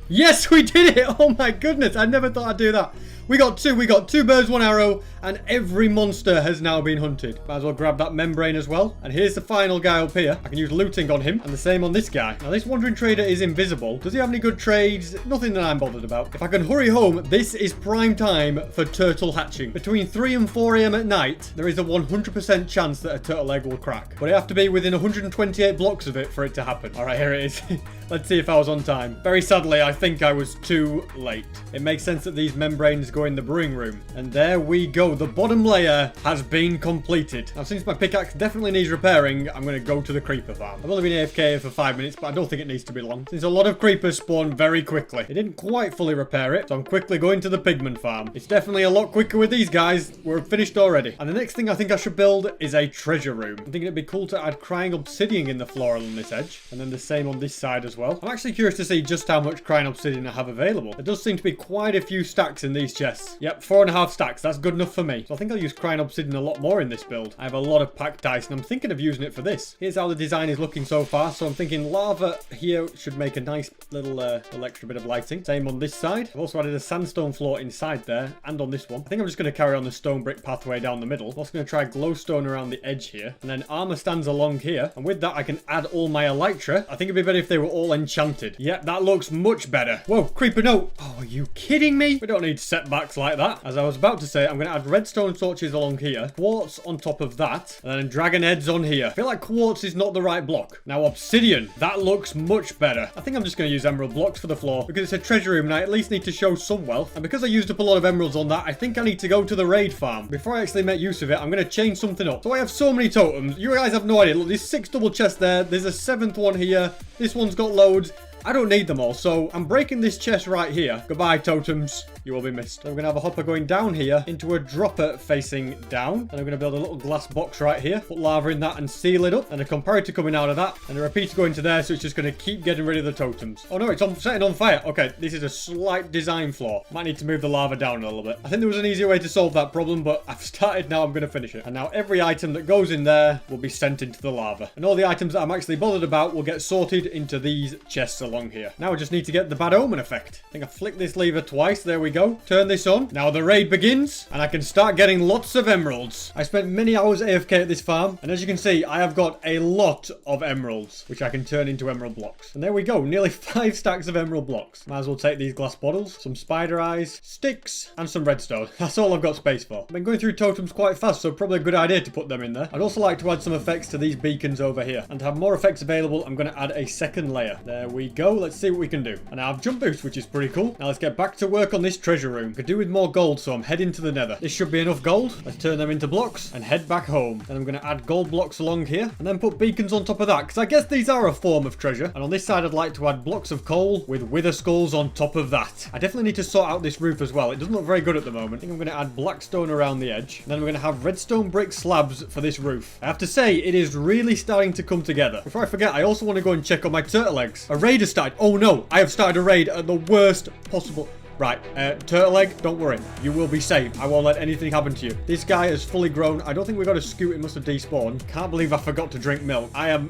Yes, we did it! Oh my goodness, I never thought I'd do that. We got 2 birds, 1 arrow, and every monster has now been hunted. Might as well grab that membrane as well. And here's the final guy up here. I can use looting on him, and the same on this guy. Now, this wandering trader is invisible. Does he have any good trades? Nothing that I'm bothered about. If I can hurry home, this is prime time for turtle hatching. Between 3 and 4 a.m. at night, there is a 100% chance that a turtle egg will crack. But I have to be within 128 blocks of it for it to happen. All right, here it is. Let's see if I was on time. Very sadly, I think I was too late. It makes sense that these membranes go in the brewing room. And there we go. The bottom layer has been completed. Now, since my pickaxe definitely needs repairing, I'm going to go to the creeper farm. I've only been AFK here for 5 minutes, but I don't think it needs to be long, since a lot of creepers spawn very quickly. It didn't quite fully repair it, so I'm quickly going to the pigman farm. It's definitely a lot quicker with these guys. We're finished already. And the next thing I think I should build is a treasure room. I'm thinking it'd be cool to add crying obsidian in the floor along this edge, and then the same on this side as well. I'm actually curious to see just how much crying obsidian I have available. There does seem to be quite a few stacks in these chests. Yep, 4.5 stacks. That's good enough for me. So I think I'll use crying obsidian a lot more in this build. I have a lot of packed ice, and I'm thinking of using it for this. Here's how the design is looking so far. So I'm thinking lava here should make a nice little extra bit of lighting. Same on this side. I've also added a sandstone floor inside there and on this one. I think I'm just going to carry on the stone brick pathway down the middle. I'm also going to try glowstone around the edge here, and then armor stands along here. And with that, I can add all my elytra. I think it'd be better if they were all enchanted. Yep, that looks much better. Whoa, creeper, no. Oh, are you kidding me? We don't need set setbacks like that. As I was about to say, I'm going to add redstone torches along here, quartz on top of that, and then dragon heads on here. I feel like quartz is not the right block. Now obsidian, that looks much better. I think I'm just going to use emerald blocks for the floor because it's a treasure room and I at least need to show some wealth. And because I used up a lot of emeralds on that, I think I need to go to the raid farm. Before I actually make use of it, I'm going to change something up. So I have so many totems. You guys have no idea. Look, there's 6 double chests there. There's a 7th one here. This one's got loads. I don't need them all, so I'm breaking this chest right here. Goodbye, totems. You will be missed. So we're going to have a hopper going down here into a dropper facing down. And I'm going to build a little glass box right here. Put lava in that and seal it up. And a comparator coming out of that. And a repeater going to there, so it's just going to keep getting rid of the totems. Oh no, it's setting on fire. Okay, this is a slight design flaw. Might need to move the lava down a little bit. I think there was an easier way to solve that problem, but I've started now. I'm going to finish it. And now every item that goes in there will be sent into the lava. And all the items that I'm actually bothered about will get sorted into these chests along here. Now I just need to get the bad omen effect. I think I flick this lever twice. There we go. Turn this on. Now the raid begins and I can start getting lots of emeralds. I spent many hours AFK at this farm and as you can see I have got a lot of emeralds which I can turn into emerald blocks. And there we go. Nearly 5 stacks of emerald blocks. Might as well take these glass bottles, some spider eyes, sticks and some redstone. That's all I've got space for. I've been going through totems quite fast, so probably a good idea to put them in there. I'd also like to add some effects to these beacons over here. And to have more effects available, I'm going to add a second layer. There we go. Let's see what we can do. And I have jump boost, which is pretty cool. Now let's get back to work on this treasure room. Could do with more gold, so I'm heading to the nether. This should be enough gold. Let's turn them into blocks and head back home. Then I'm going to add gold blocks along here and then put beacons on top of that because I guess these are a form of treasure. And on this side I'd like to add blocks of coal with wither skulls on top of that. I definitely need to sort out this roof as well. It doesn't look very good at the moment. I think I'm going to add black stone around the edge. And then we're going to have redstone brick slabs for this roof. I have to say it is really starting to come together. Before I forget, I also want to go and check on my turtle eggs. A raid has started. Oh no, I have started a raid at the worst possible... Right, turtle egg, don't worry. You will be safe. I won't let anything happen to you. This guy is fully grown. I don't think we got a scoot. It must have despawned. Can't believe I forgot to drink milk. I am...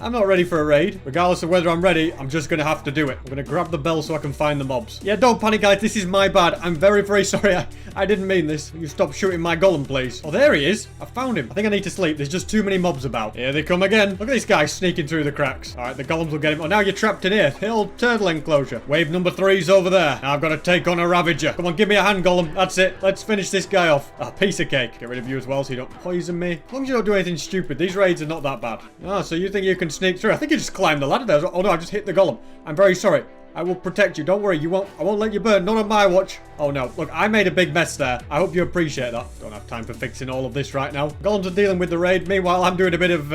I'm not ready for a raid. Regardless of whether I'm ready, I'm just going to have to do it. I'm going to grab the bell so I can find the mobs. Yeah, don't panic, guys. This is my bad. I'm very, very sorry. I didn't mean this. You stop shooting my golem, please. Oh, there he is. I found him. I think I need to sleep. There's just too many mobs about. Here they come again. Look at this guy sneaking through the cracks. All right, the golems will get him. Oh, now you're trapped in here. The old turtle enclosure. Wave number 3's over there. Now I've got to take on a ravager. Come on, give me a hand, golem. That's it. Let's finish this guy off. A piece of cake. Get rid of you as well so you don't poison me. As long as you don't do anything stupid, these raids are not that bad. Ah, so you think you can sneak through? I think you just climbed the ladder there. Oh no, I just hit the golem. I'm very sorry. I will protect you. Don't worry. I won't let you burn. Not on my watch. Oh no. Look, I made a big mess there. I hope you appreciate that. Don't have time for fixing all of this right now. Golems are dealing with the raid. Meanwhile, I'm doing a bit of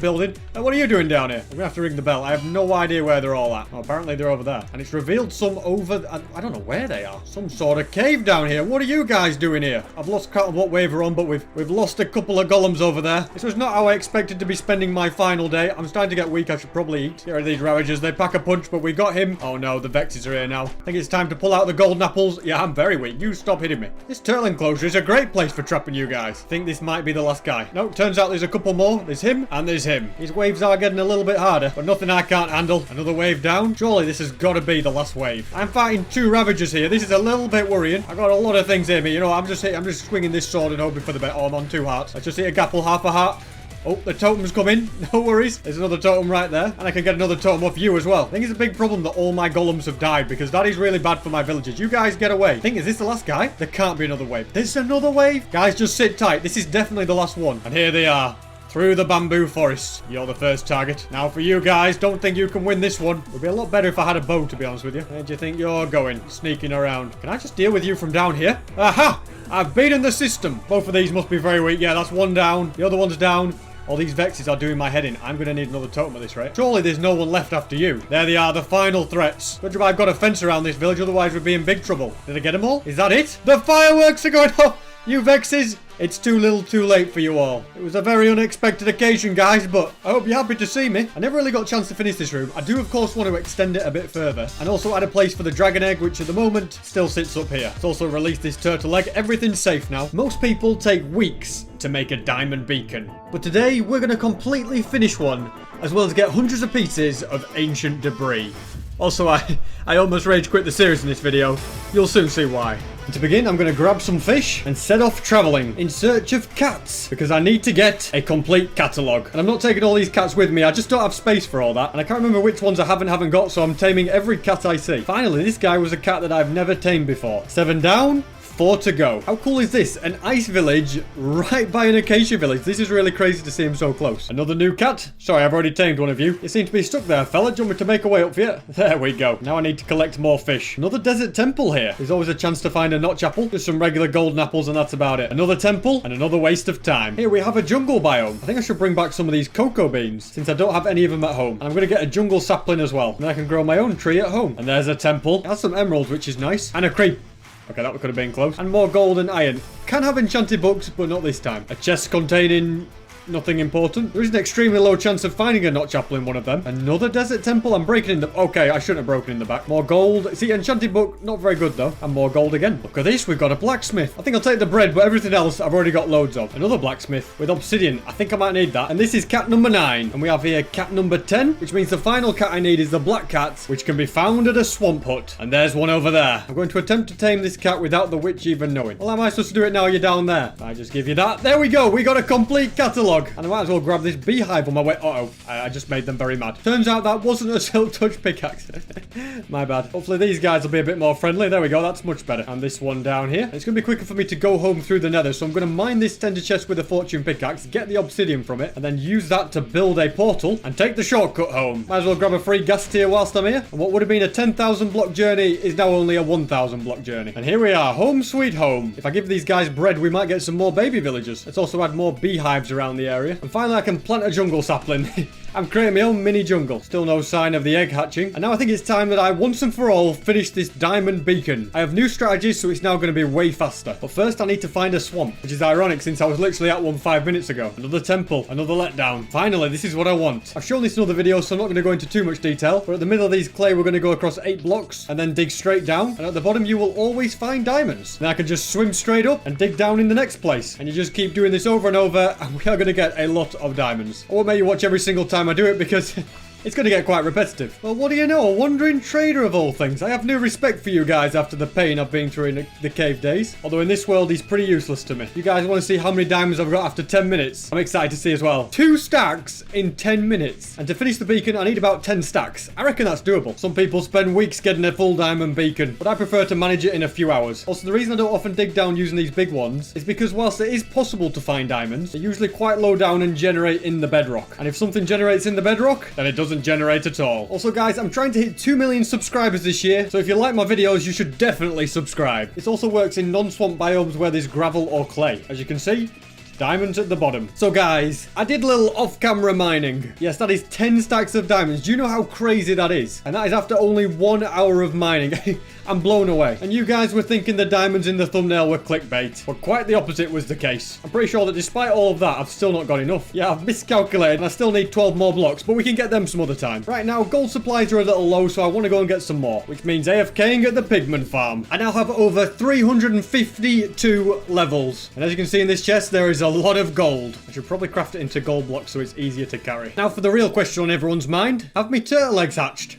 building. What are you doing down here? I'm gonna have to ring the bell. I have no idea where they're all at. Oh, apparently they're over there. And it's revealed some over... I don't know where they are. Some sort of cave down here. What are you guys doing here? I've lost count of what wave we're on, but we've lost a couple of golems over there. This was not how I expected to be spending my final day. I'm starting to get weak. I should probably eat. Get rid of these ravagers. They pack a punch, but we got him. Oh no, the vexes are here now. I think it's time to pull out the golden apples. Yeah, I'm very weak. You stop hitting me. This turtle enclosure is a great place for trapping you guys. I think this might be the last guy. No, turns out there's a couple more. There's him and there's him. These waves are getting a little bit harder, but nothing I can't handle. Another wave down. Surely this has got to be the last wave. I'm fighting 2 ravagers here. This is a little bit worrying. I got a lot of things in me. You know, I'm just swinging this sword and hoping for the best. Oh, I'm on 2 hearts. Let's just hit a gapple, half a heart. Oh, the totem's come in. No worries. There's another totem right there. And I can get another totem off you as well. I think it's a big problem that all my golems have died because that is really bad for my villagers. You guys get away. I think, is this the last guy? There can't be another wave. There's another wave. Guys, just sit tight. This is definitely the last one. And here they are. Through the bamboo forest. You're the first target. Now for you guys, don't think you can win this one. It would be a lot better if I had a bow, to be honest with you. Where do you think you're going? Sneaking around. Can I just deal with you from down here? Aha! I've beaten the system. Both of these must be very weak. Yeah, that's one down. The other one's down. All these vexes are doing my head in. I'm going to need another totem at this rate. Surely there's no one left after you. There they are, the final threats. Good job I've got a fence around this village, otherwise we'd be in big trouble. Did I get them all? Is that it? The fireworks are going off! You vexes! It's too little too late for you all. It was a very unexpected occasion, guys, but I hope you're happy to see me. I never really got a chance to finish this room. I do, of course, want to extend it a bit further. And also add a place for the dragon egg, which at the moment still sits up here. Let's also release this turtle egg. Everything's safe now. Most people take weeks to make a diamond beacon. But today, we're going to completely finish one, as well as get hundreds of pieces of ancient debris. Also, I almost rage quit the series in this video. You'll soon see why. To begin, I'm going to grab some fish and set off traveling in search of cats because I need to get a complete catalogue. And I'm not taking all these cats with me. I just don't have space for all that. And I can't remember which ones I haven't got, so I'm taming every cat I see. Finally, this guy was a cat that I've never tamed before. 7 down. 4 to go. How cool is this? An ice village right by an acacia village. This is really crazy to see him so close. Another new cat. Sorry, I've already tamed one of you. You seem to be stuck there, fella. Do you want me to make a way up for you? There we go. Now I need to collect more fish. Another desert temple here. There's always a chance to find a notch apple. Just some regular golden apples and that's about it. Another temple and another waste of time. Here we have a jungle biome. I think I should bring back some of these cocoa beans since I don't have any of them at home. And I'm going to get a jungle sapling as well. And then I can grow my own tree at home. And there's a temple. It has some emeralds, which is nice. And a creep. Okay, that could have been close. And more gold and iron. Can have enchanted books, but not this time. A chest containing nothing important. There is an extremely low chance of finding a notch apple in one of them. Another desert temple. I'm breaking in the... Okay, I shouldn't have broken in the back. More gold. See, enchanted book, not very good though. And more gold again. Look at this. We've got a blacksmith. I think I'll take the bread, but everything else I've already got loads of. Another blacksmith with obsidian. I think I might need that. And this is cat number 9. And we have here cat number 10, which means the final cat I need is the black cat, which can be found at a swamp hut. And there's one over there. I'm going to attempt to tame this cat without the witch even knowing. Well, am I supposed to do it now? You're down there. I just give you that. There we go. We got a complete catalogue. And I might as well grab this beehive on my way. Uh-oh, I just made them very mad. Turns out that wasn't a silk touch pickaxe. My bad. Hopefully these guys will be a bit more friendly. There we go, that's much better. And this one down here. It's going to be quicker for me to go home through the nether, so I'm going to mine this tender chest with a fortune pickaxe, get the obsidian from it, and then use that to build a portal and take the shortcut home. Might as well grab a free gas tier whilst I'm here. And what would have been a 10,000 block journey is now only a 1,000 block journey. And here we are, home sweet home. If I give these guys bread, we might get some more baby villagers. Let's also add more beehives around the area. And finally, I can plant a jungle sapling. I'm creating my own mini jungle. Still no sign of the egg hatching. And now I think it's time that I once and for all finish this diamond beacon. I have new strategies, so it's now going to be way faster. But first I need to find a swamp, which is ironic since I was literally at one 5 minutes ago. Another temple, another letdown. Finally, this is what I want. I've shown this in other videos, so I'm not going to go into too much detail. But at the middle of these clay, we're going to go across 8 blocks and then dig straight down. And at the bottom, you will always find diamonds. Then I can just swim straight up and dig down in the next place. And you just keep doing this over and over, and we are going to get a lot of diamonds. I won't make you watch every single time I do it because it's going to get quite repetitive. Well, what do you know? A wandering trader of all things. I have new respect for you guys after the pain I've been through in the cave days. Although in this world, he's pretty useless to me. You guys want to see how many diamonds I've got after 10 minutes? I'm excited to see as well. 2 stacks in 10 minutes. And to finish the beacon, I need about 10 stacks. I reckon that's doable. Some people spend weeks getting a full diamond beacon, but I prefer to manage it in a few hours. Also, the reason I don't often dig down using these big ones is because whilst it is possible to find diamonds, they're usually quite low down and generate in the bedrock. And if something generates in the bedrock, then it doesn't generate at all. Also, guys, I'm trying to hit 2 million subscribers this year, so if you like my videos, you should definitely subscribe. This also works in non-swamp biomes where there's gravel or clay. As you can see, diamonds at the bottom. So guys, I did a little off-camera mining. Yes, that is 10 stacks of diamonds. Do you know how crazy that is? And that is after only 1 hour of mining. I'm blown away. And you guys were thinking the diamonds in the thumbnail were clickbait, but quite the opposite was the case. I'm pretty sure that despite all of that, I've still not got enough. Yeah, I've miscalculated and I still need 12 more blocks, but we can get them some other time. Right now, gold supplies are a little low, so I want to go and get some more, which means AFKing at the pigment farm. I now have over 352 levels. And as you can see in this chest, there is a lot of gold. I should probably craft it into gold blocks so it's easier to carry. Now for the real question on everyone's mind, have me turtle eggs hatched?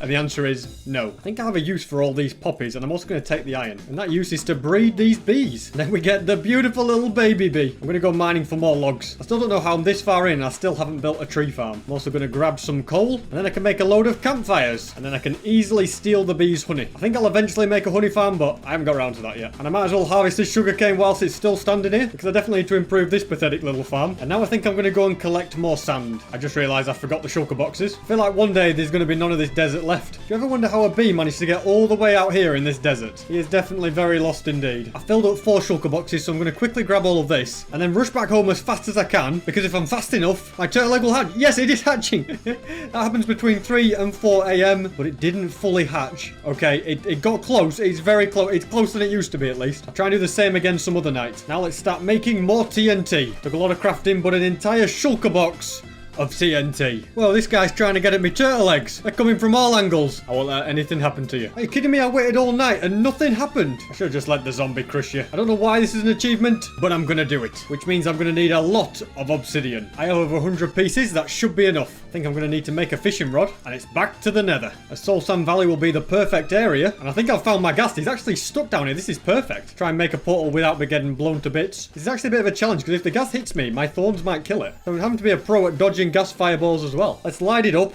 And the answer is no. I think I have a use for all these poppies, and I'm also going to take the iron. And that use is to breed these bees. And then we get the beautiful little baby bee. I'm going to go mining for more logs. I still don't know how I'm this far in, and I still haven't built a tree farm. I'm also going to grab some coal, and then I can make a load of campfires. And then I can easily steal the bees' honey. I think I'll eventually make a honey farm, but I haven't got around to that yet. And I might as well harvest this sugarcane whilst it's still standing here, because I definitely need to improve this pathetic little farm. And now I think I'm going to go and collect more sand. I just realised I forgot the shulker boxes. I feel like one day there's going to be none of this desert left. Do you ever wonder how a bee managed to get all the way out here in this desert? He is definitely very lost indeed. I filled up 4 shulker boxes, so I'm going to quickly grab all of this and then rush back home as fast as I can, because if I'm fast enough, my turtle egg will hatch. Yes, it is hatching. That happens between 3 and 4 a.m, but it didn't fully hatch. Okay, it got close. It's very close. It's closer than it used to be, at least. I'll try and do the same again some other night. Now let's start making more TNT. Took a lot of crafting, but an entire shulker box of TNT. Well, this guy's trying to get at me turtle eggs. They're coming from all angles. I won't let anything happen to you. Are you kidding me? I waited all night and nothing happened. I should have just let the zombie crush you. I don't know why this is an achievement, but I'm gonna do it. Which means I'm gonna need a lot of obsidian. I have over 100 pieces. That should be enough. I think I'm gonna need to make a fishing rod, and it's back to the nether. A Soul Sand Valley will be the perfect area, and I think I've found my ghast. He's actually stuck down here. This is perfect. Try and make a portal without me getting blown to bits. This is actually a bit of a challenge, because if the ghast hits me, my thorns might kill it. So I'm having to be a pro at dodging ghast fireballs as well. Let's light it up.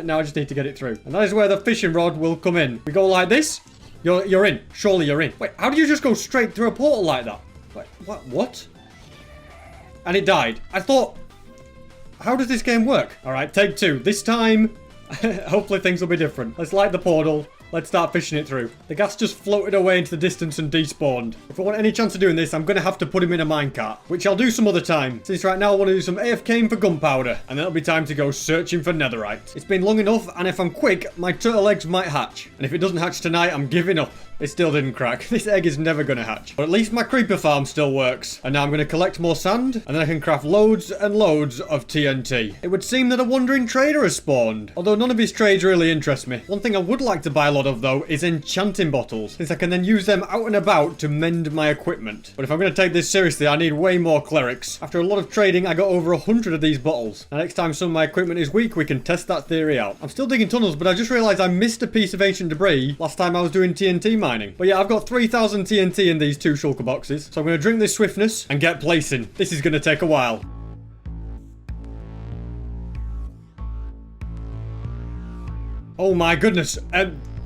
Now I just need to get it through. And that is where the fishing rod will come in. We go like this. You're in. Surely you're in. Wait, how do you just go straight through a portal like that? Wait, what? And it died. I thought... How does this game work? Alright, take two. This time, hopefully things will be different. Let's light the portal. Let's start fishing it through. The ghast just floated away into the distance and despawned. If I want any chance of doing this, I'm going to have to put him in a minecart, which I'll do some other time. Since right now I want to do some AFKing for gunpowder, and then it'll be time to go searching for netherite. It's been long enough, and if I'm quick, my turtle eggs might hatch. And if it doesn't hatch tonight, I'm giving up. It still didn't crack. This egg is never going to hatch. But at least my creeper farm still works. And now I'm going to collect more sand, and then I can craft loads and loads of TNT. It would seem that a wandering trader has spawned, although none of his trades really interest me. One thing I would like to buy a lot of, though, is enchanting bottles, since I can then use them out and about to mend my equipment. But if I'm going to take this seriously, I need way more clerics. After a lot of trading, I got over 100 of these bottles. And next time some of my equipment is weak, we can test that theory out. I'm still digging tunnels, but I just realized I missed a piece of ancient debris last time I was doing TNT mining. But yeah, I've got 3,000 TNT in these 2 shulker boxes. So I'm going to drink this swiftness and get placing. This is going to take a while. Oh my goodness.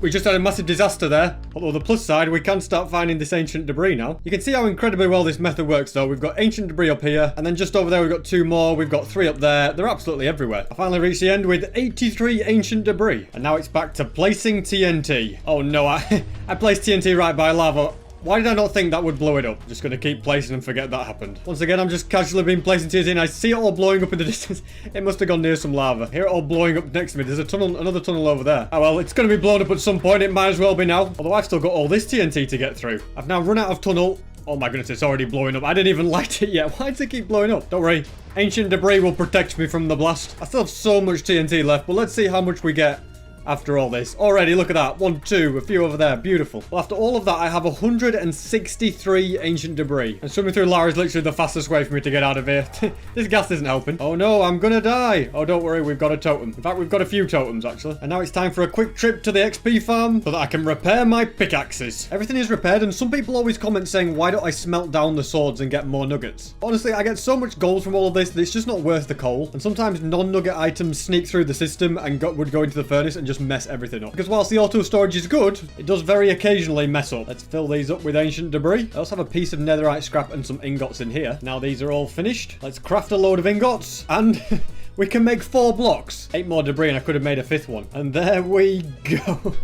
We just had a massive disaster there. Although the plus side, we can start finding this ancient debris now. You can see how incredibly well this method works though. We've got ancient debris up here, and then just over there we've got 2 more. We've got 3 up there. They're absolutely everywhere. I finally reached the end with 83 ancient debris. And now it's back to placing TNT. Oh no, I placed TNT right by lava. Why did I not think that would blow it up? Just going to keep placing and forget that happened. Once again, I'm just casually being placing TNT and I see it all blowing up in the distance. It must have gone near some lava. Hear it all blowing up next to me. There's a tunnel, another tunnel over there. Oh well, it's going to be blown up at some point. It might as well be now. Although I've still got all this TNT to get through. I've now run out of tunnel. Oh my goodness, it's already blowing up. I didn't even light it yet. Why does it keep blowing up? Don't worry. Ancient debris will protect me from the blast. I still have so much TNT left, but let's see how much we get after all this. Already, look at that. 1, 2, a few over there. Beautiful. Well, after all of that, I have 163 ancient debris. And swimming through lava is literally the fastest way for me to get out of here. This gas isn't helping. Oh no, I'm gonna die. Oh, don't worry, we've got a totem. In fact, we've got a few totems, actually. And now it's time for a quick trip to the XP farm so that I can repair my pickaxes. Everything is repaired, and some people always comment saying, why don't I smelt down the swords and get more nuggets? Honestly, I get so much gold from all of this that it's just not worth the coal. And sometimes non-nugget items sneak through the system and would go into the furnace and just mess everything up. Because whilst the auto storage is good, it does very occasionally mess up. Let's fill these up with ancient debris. I also have a piece of netherite scrap and some ingots in here. Now these are all finished. Let's craft a load of ingots and we can make 4 blocks. 8 more debris and I could have made a 5th one. And there we go.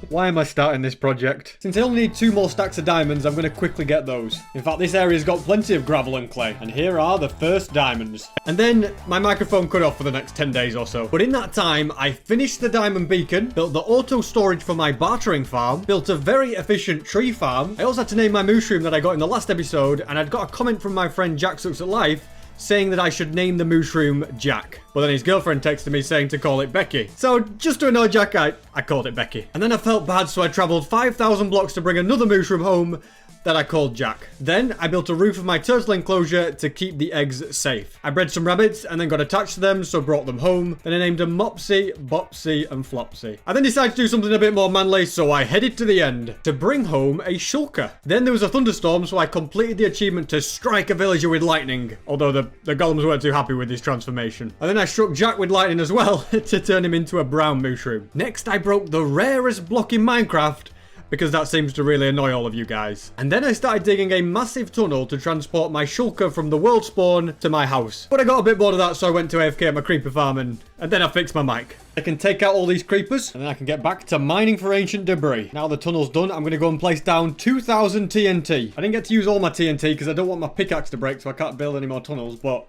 Why am I starting this project? Since I only need 2 more stacks of diamonds, I'm going to quickly get those. In fact, this area's got plenty of gravel and clay. And here are the first diamonds. And then my microphone cut off for the next 10 days or so. But in that time, I finished the diamond beacon, built the auto storage for my bartering farm, built a very efficient tree farm. I also had to name my mushroom that I got in the last episode, and I'd got a comment from my friend Jack Sucks at Life saying that I should name the mushroom Jack. But then his girlfriend texted me saying to call it Becky. So just to annoy Jack, I called it Becky. And then I felt bad, so I travelled 5,000 blocks to bring another mushroom home that I called Jack. Then I built a roof of my turtle enclosure to keep the eggs safe. I bred some rabbits and then got attached to them, so brought them home. Then I named them Mopsy, Bopsy, and Flopsy. I then decided to do something a bit more manly, so I headed to the end to bring home a shulker. Then there was a thunderstorm, so I completed the achievement to strike a villager with lightning, although the golems weren't too happy with this transformation. And then I struck Jack with lightning as well to turn him into a brown mushroom. Next, I broke the rarest block in Minecraft, because that seems to really annoy all of you guys. And then I started digging a massive tunnel to transport my shulker from the world spawn to my house. But I got a bit bored of that, so I went to AFK at my creeper farm and then I fixed my mic. I can take out all these creepers and then I can get back to mining for ancient debris. Now the tunnel's done, I'm going to go and place down 2,000 TNT. I didn't get to use all my TNT because I don't want my pickaxe to break, so I can't build any more tunnels, but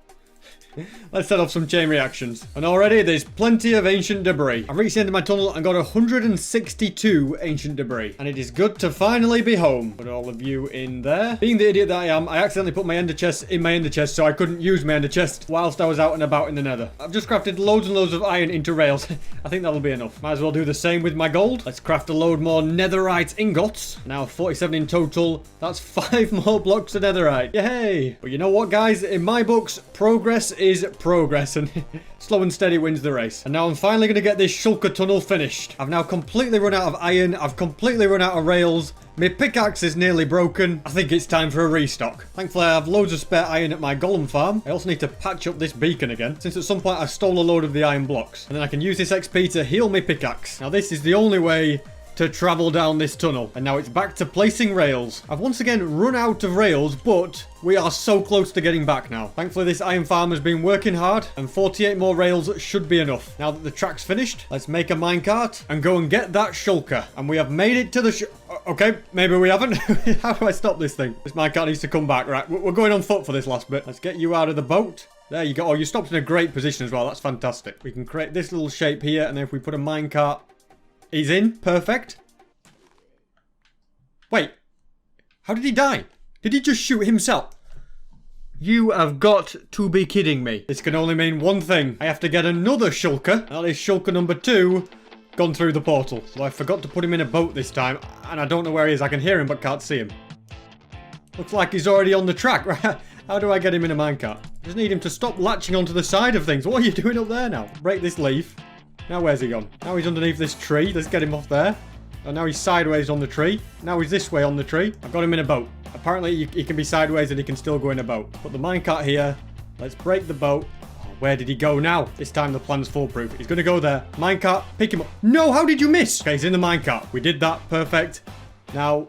Let's set off some chain reactions. And already there's plenty of ancient debris. I've reached the end of my tunnel and got 162 ancient debris. And it is good to finally be home. Put all of you in there. Being the idiot that I am, I accidentally put my ender chest in my ender chest, so I couldn't use my ender chest whilst I was out and about in the nether. I've just crafted loads and loads of iron into rails. I think that'll be enough. Might as well do the same with my gold. Let's craft a load more netherite ingots. Now 47 in total. That's 5 more blocks of netherite. Yay! But you know what, guys? In my books, progress is progress, and slow and steady wins the race. And now I'm finally going to get this shulker tunnel finished. I've now completely run out of iron. I've completely run out of rails. My pickaxe is nearly broken. I think it's time for a restock. Thankfully, I have loads of spare iron at my golem farm. I also need to patch up this beacon again, since at some point I stole a load of the iron blocks. And then I can use this XP to heal my pickaxe. Now, this is the only way to travel down this tunnel. And now it's back to placing rails. I've once again run out of rails, but we are so close to getting back now. Thankfully, this iron farm has been working hard, and 48 more rails should be enough. Now that the track's finished, let's make a minecart and go and get that shulker. And we have made it to the okay, maybe we haven't. How do I stop this thing? This minecart needs to come back. Right, we're going on foot for this last bit. Let's get you out of the boat. There you go. Oh, you stopped in a great position as well. That's fantastic. We can create this little shape here, and then if we put a minecart, he's in. Perfect. Wait. How did he die? Did he just shoot himself? You have got to be kidding me. This can only mean one thing. I have to get another shulker. That is shulker number 2 gone through the portal. So I forgot to put him in a boat this time, and I don't know where he is. I can hear him but can't see him. Looks like he's already on the track. How do I get him in a minecart? Just need him to stop latching onto the side of things. What are you doing up there now? Break this leaf. Now where's he gone? Now he's underneath this tree. Let's get him off there. And now he's sideways on the tree. Now he's this way on the tree. I've got him in a boat. Apparently he can be sideways and he can still go in a boat. Put the minecart here. Let's break the boat. Oh, where did he go now? This time the plan's foolproof. He's going to go there. Minecart, pick him up. No, how did you miss? Okay, he's in the minecart. We did that. Perfect. Now,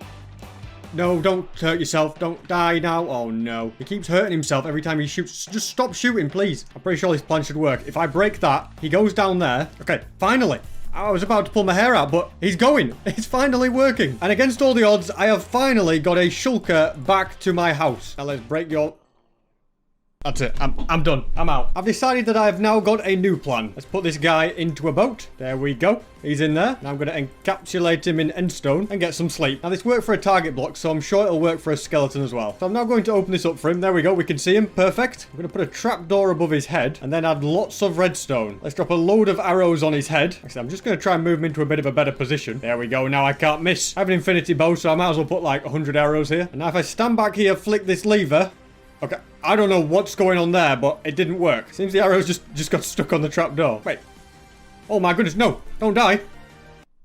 no, don't hurt yourself. Don't die now. Oh, no. He keeps hurting himself every time he shoots. Just stop shooting, please. I'm pretty sure this plan should work. If I break that, he goes down there. Okay, finally. I was about to pull my hair out, but he's going. It's finally working. And against all the odds, I have finally got a shulker back to my house. Now let's break your... That's it. I'm done. I'm out. I've decided that I have now got a new plan. Let's put this guy into a boat. There we go. He's in there. Now I'm going to encapsulate him in endstone and get some sleep. Now this worked for a target block, so I'm sure it'll work for a skeleton as well. So I'm now going to open this up for him. There we go. We can see him. Perfect. I'm going to put a trapdoor above his head and then add lots of redstone. Let's drop a load of arrows on his head. Actually, I'm just going to try and move him into a bit of a better position. There we go. Now I can't miss. I have an infinity bow, so I might as well put like 100 arrows here. And now if I stand back here, flick this lever. Okay, I don't know what's going on there, but it didn't work. Seems the arrows just got stuck on the trapdoor. Wait. Oh my goodness, no. Don't die.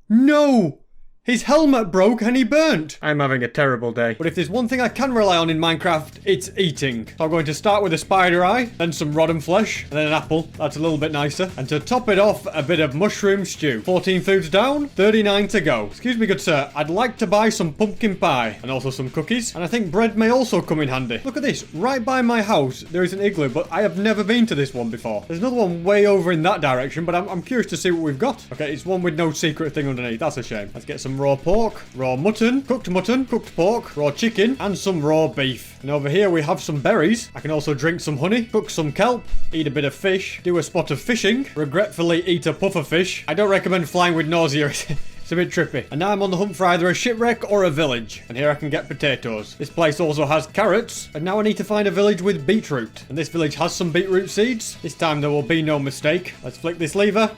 No! His helmet broke and he burnt. I'm having a terrible day. But if there's one thing I can rely on in Minecraft, it's eating. So I'm going to start with a spider eye, then some rotten flesh, and then an apple. That's a little bit nicer. And to top it off, a bit of mushroom stew. 14 foods down, 39 to go. Excuse me, good sir. I'd like to buy some pumpkin pie and also some cookies. And I think bread may also come in handy. Look at this. Right by my house, there is an igloo, but I have never been to this one before. There's another one way over in that direction, but I'm curious to see what we've got. Okay, it's one with no secret thing underneath. That's a shame. Let's get some raw pork, raw mutton, cooked pork, raw chicken, and some raw beef. And over here we have some berries. I can also drink some honey, cook some kelp, eat a bit of fish, do a spot of fishing, regretfully eat a puffer fish. I don't recommend flying with nausea. It's a bit trippy. And now I'm on the hunt for either a shipwreck or a village. And here I can get potatoes. This place also has carrots. And now I need to find a village with beetroot. And this village has some beetroot seeds. This time there will be no mistake. Let's flick this lever.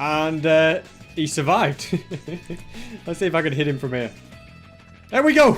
And, he survived. Let's see if I can hit him from here. There we go.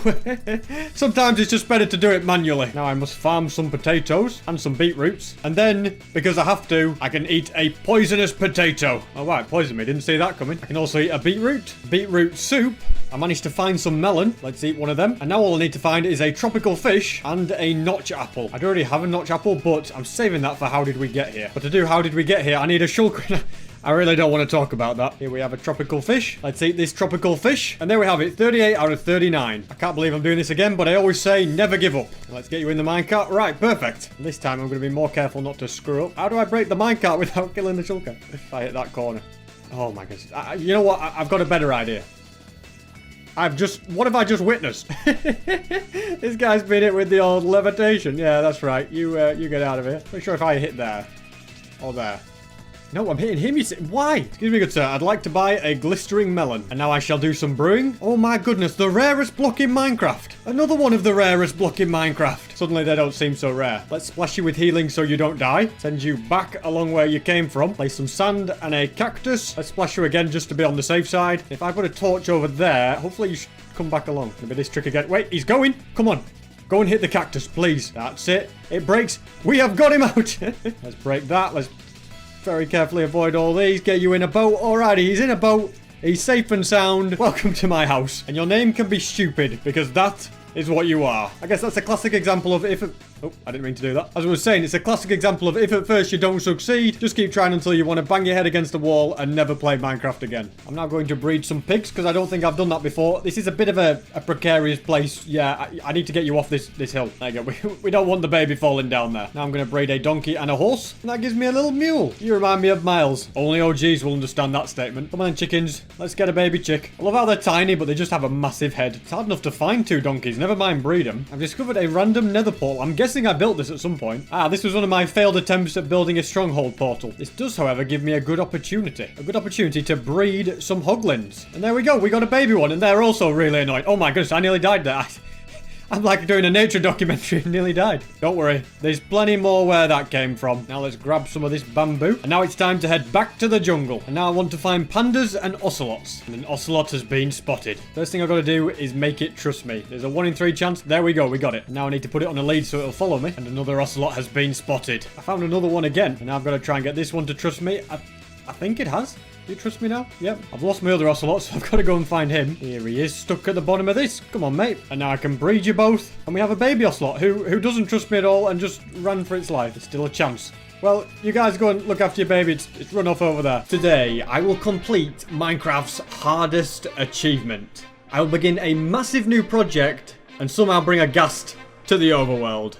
Sometimes it's just better to do it manually. Now I must farm some potatoes and some beetroots. And then, because I have to, I can eat a poisonous potato. Oh, right, poison me. Didn't see that coming. I can also eat a beetroot soup. I managed to find some melon. Let's eat one of them. And now all I need to find is a tropical fish and a notch apple. I do already have a notch apple, but I'm saving that for how did we get here. But to do how did we get here, I need a shulker. I really don't want to talk about that. Here we have a tropical fish. Let's eat this tropical fish. And there we have it, 38 out of 39. I can't believe I'm doing this again, but I always say never give up. Let's get you in the minecart. Right, perfect. This time I'm going to be more careful not to screw up. How do I break the minecart without killing the shulker? If I hit that corner. Oh my goodness. You know what? I've got a better idea. What have I just witnessed? This guy's been hit with the old levitation. Yeah, that's right. You get out of here. Not sure if I hit there. Or there. No, I'm hitting him, you see. Why? Excuse me, good sir. I'd like to buy a glistering melon. And now I shall do some brewing. Oh my goodness, the rarest block in Minecraft. Another one of the rarest block in Minecraft. Suddenly they don't seem so rare. Let's splash you with healing so you don't die. Send you back along where you came from. Place some sand and a cactus. Let's splash you again just to be on the safe side. If I put a torch over there, hopefully you should come back along. Maybe this trick again. Wait, he's going. Come on. Go and hit the cactus, please. That's it. It breaks. We have got him out. Let's break that. Let's very carefully avoid all these. Get you in a boat. Alrighty, he's in a boat. He's safe and sound. Welcome to my house. And your name can be stupid, because that is what you are. I guess that's a classic example of if... Oh, I didn't mean to do that. As I was saying, it's a classic example of if at first you don't succeed, just keep trying until you want to bang your head against the wall and never play Minecraft again. I'm now going to breed some pigs because I don't think I've done that before. This is a bit of a precarious place. Yeah, I need to get you off this hill. There you go. We don't want the baby falling down there. Now I'm going to breed a donkey and a horse, and that gives me a little mule. You remind me of Miles. Only OGs will understand that statement. Come on, chickens. Let's get a baby chick. I love how they're tiny, but they just have a massive head. It's hard enough to find 2 donkeys, never mind breed them. I've discovered a random nether portal. I'm guessing I built this at some point. This was one of my failed attempts at building a stronghold portal. This does, however, give me a good opportunity. A good opportunity to breed some hoglins. And there we go. We got a baby one, and they're also really annoying. Oh my goodness, I nearly died there. I'm like doing a nature documentary and nearly died. Don't worry. There's plenty more where that came from. Now let's grab some of this bamboo. And now it's time to head back to the jungle. And now I want to find pandas and ocelots. And an ocelot has been spotted. First thing I've got to do is make it trust me. There's a 1 in 3 chance. There we go. We got it. Now I need to put it on a lead so it'll follow me. And another ocelot has been spotted. I found another one again. And now I've got to try and get this one to trust me. I think it has. Do you trust me now? Yep. I've lost my other ocelot, so I've got to go and find him. Here he is, stuck at the bottom of this. Come on, mate. And now I can breed you both. And we have a baby ocelot who doesn't trust me at all and just ran for its life. There's still a chance. Well, you guys go and look after your baby. It's run off over there. Today, I will complete Minecraft's hardest achievement. I will begin a massive new project and somehow bring a ghast to the overworld.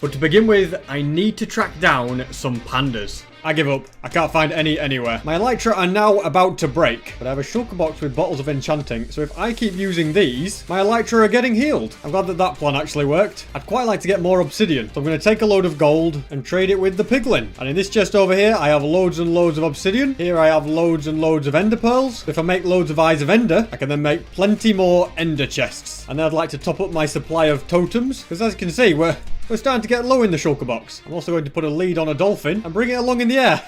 But to begin with, I need to track down some pandas. I give up. I can't find any anywhere. My elytra are now about to break, but I have a shulker box with bottles of enchanting, so if I keep using these, my elytra are getting healed. I'm glad that plan actually worked. I'd quite like to get more obsidian, so I'm going to take a load of gold and trade it with the piglin. And in this chest over here, I have loads and loads of obsidian. Here I have loads and loads of ender pearls. If I make loads of eyes of ender, I can then make plenty more ender chests. And then I'd like to top up my supply of totems, because as you can see, we're starting to get low in the shulker box. I'm also going to put a lead on a dolphin and bring it along in the air.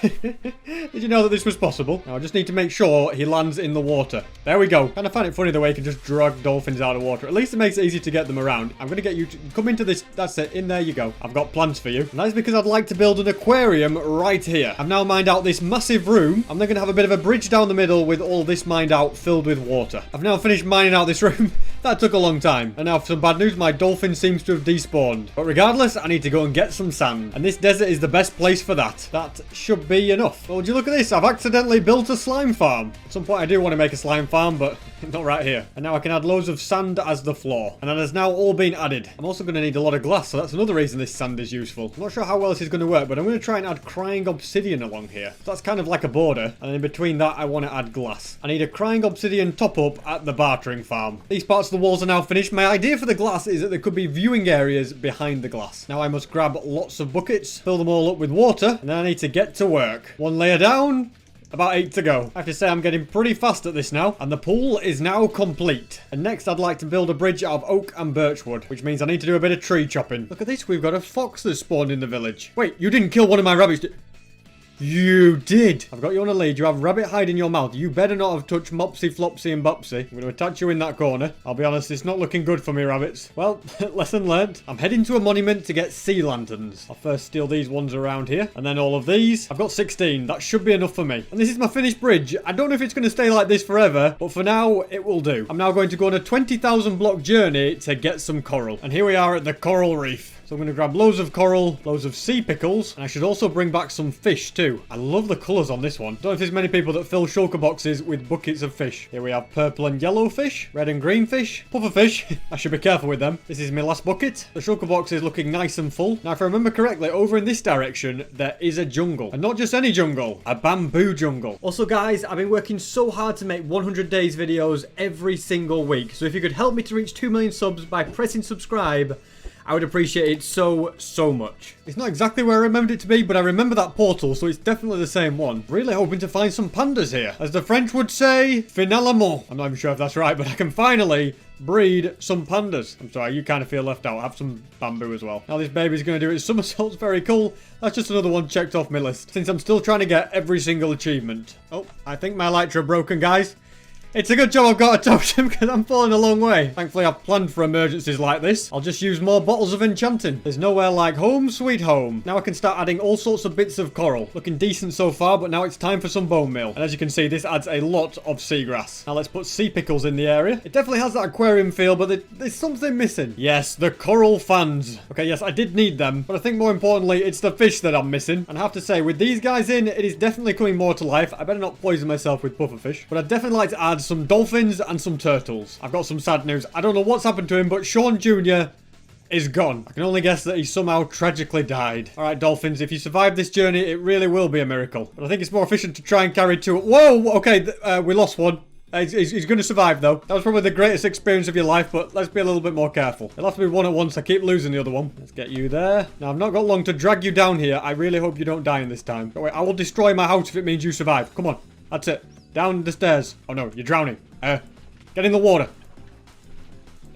Did you know that this was possible? Now I just need to make sure he lands in the water. There we go. Kind of find it funny the way you can just drag dolphins out of water. At least it makes it easy to get them around. I'm going to get you to come into this. That's it. In there you go. I've got plans for you. And that is because I'd like to build an aquarium right here. I've now mined out this massive room. I'm then going to have a bit of a bridge down the middle with all this mined out filled with water. I've now finished mining out this room. That took a long time. And now for some bad news, my dolphin seems to have despawned. But regardless, I need to go and get some sand. And this desert is the best place for that. That should be enough. Well, would you look at this? I've accidentally built a slime farm. At some point I do want to make a slime farm, but not right here. And now I can add loads of sand as the floor. And that has now all been added. I'm also going to need a lot of glass, so that's another reason this sand is useful. I'm not sure how well this is going to work, but I'm going to try and add crying obsidian along here. That's kind of like a border. And in between that, I want to add glass. I need a crying obsidian top up at the bartering farm. These parts of the walls are now finished. My idea for the glass is that there could be viewing areas behind the glass. Now I must grab lots of buckets, fill them all up with water, and then I need to get to work. 1 layer down. About 8 to go. I have to say I'm getting pretty fast at this now. And the pool is now complete. And next I'd like to build a bridge out of oak and birchwood, which means I need to do a bit of tree chopping. Look at this, we've got a fox that spawned in the village. Wait, you didn't kill one of my rabbits, You did. I've got you on a lead. You have rabbit hide in your mouth. You better not have touched Mopsy, Flopsy and Bopsy. I'm going to attach you in that corner. I'll be honest, it's not looking good for me, rabbits. Well, lesson learned. I'm heading to a monument to get sea lanterns. I'll first steal these ones around here. And then all of these. I've got 16. That should be enough for me. And this is my finished bridge. I don't know if it's going to stay like this forever, but for now, it will do. I'm now going to go on a 20,000 block journey to get some coral. And here we are at the coral reef. So I'm going to grab loads of coral, loads of sea pickles, and I should also bring back some fish too. I love the colours on this one. Don't know if there's many people that fill shulker boxes with buckets of fish. Here we have purple and yellow fish, red and green fish, puffer fish. I should be careful with them. This is my last bucket. The shulker box is looking nice and full. Now, if I remember correctly, over in this direction, there is a jungle. And not just any jungle, a bamboo jungle. Also, guys, I've been working so hard to make 100 days videos every single week. So if you could help me to reach 2 million subs by pressing subscribe, I would appreciate it so, so much. It's not exactly where I remembered it to be, but I remember that portal, so it's definitely the same one. Really hoping to find some pandas here. As the French would say, finalement. I'm not even sure if that's right, but I can finally breed some pandas. I'm sorry, you kind of feel left out. Have some bamboo as well. Now this baby's going to do its somersaults. Very cool. That's just another one checked off my list, since I'm still trying to get every single achievement. Oh, I think my elytra broken, guys. It's a good job I've got a totem because I'm falling a long way. Thankfully, I've planned for emergencies like this. I'll just use more bottles of enchanting. There's nowhere like home sweet home. Now I can start adding all sorts of bits of coral. Looking decent so far, but now it's time for some bone meal. And as you can see, this adds a lot of seagrass. Now let's put sea pickles in the area. It definitely has that aquarium feel, but there's something missing. Yes, the coral fans. Okay, yes, I did need them, but I think more importantly, it's the fish that I'm missing. And I have to say, with these guys in, it is definitely coming more to life. I better not poison myself with pufferfish, but I'd definitely like to add some dolphins and some turtles. I've got some sad news. I don't know what's happened to him, but Sean Jr. is gone. I can only guess that he somehow tragically died. Alright, dolphins, if you survive this journey, it really will be a miracle. But I think it's more efficient to try and carry two. Whoa! Okay, we lost one. He's going to survive, though. That was probably the greatest experience of your life, but let's be a little bit more careful. It'll have to be one at once. I keep losing the other one. Let's get you there. Now, I've not got long to drag you down here. I really hope you don't die in this time. But wait, I will destroy my house if it means you survive. Come on. That's it. Down the stairs. Oh, no. You're drowning. Get in the water.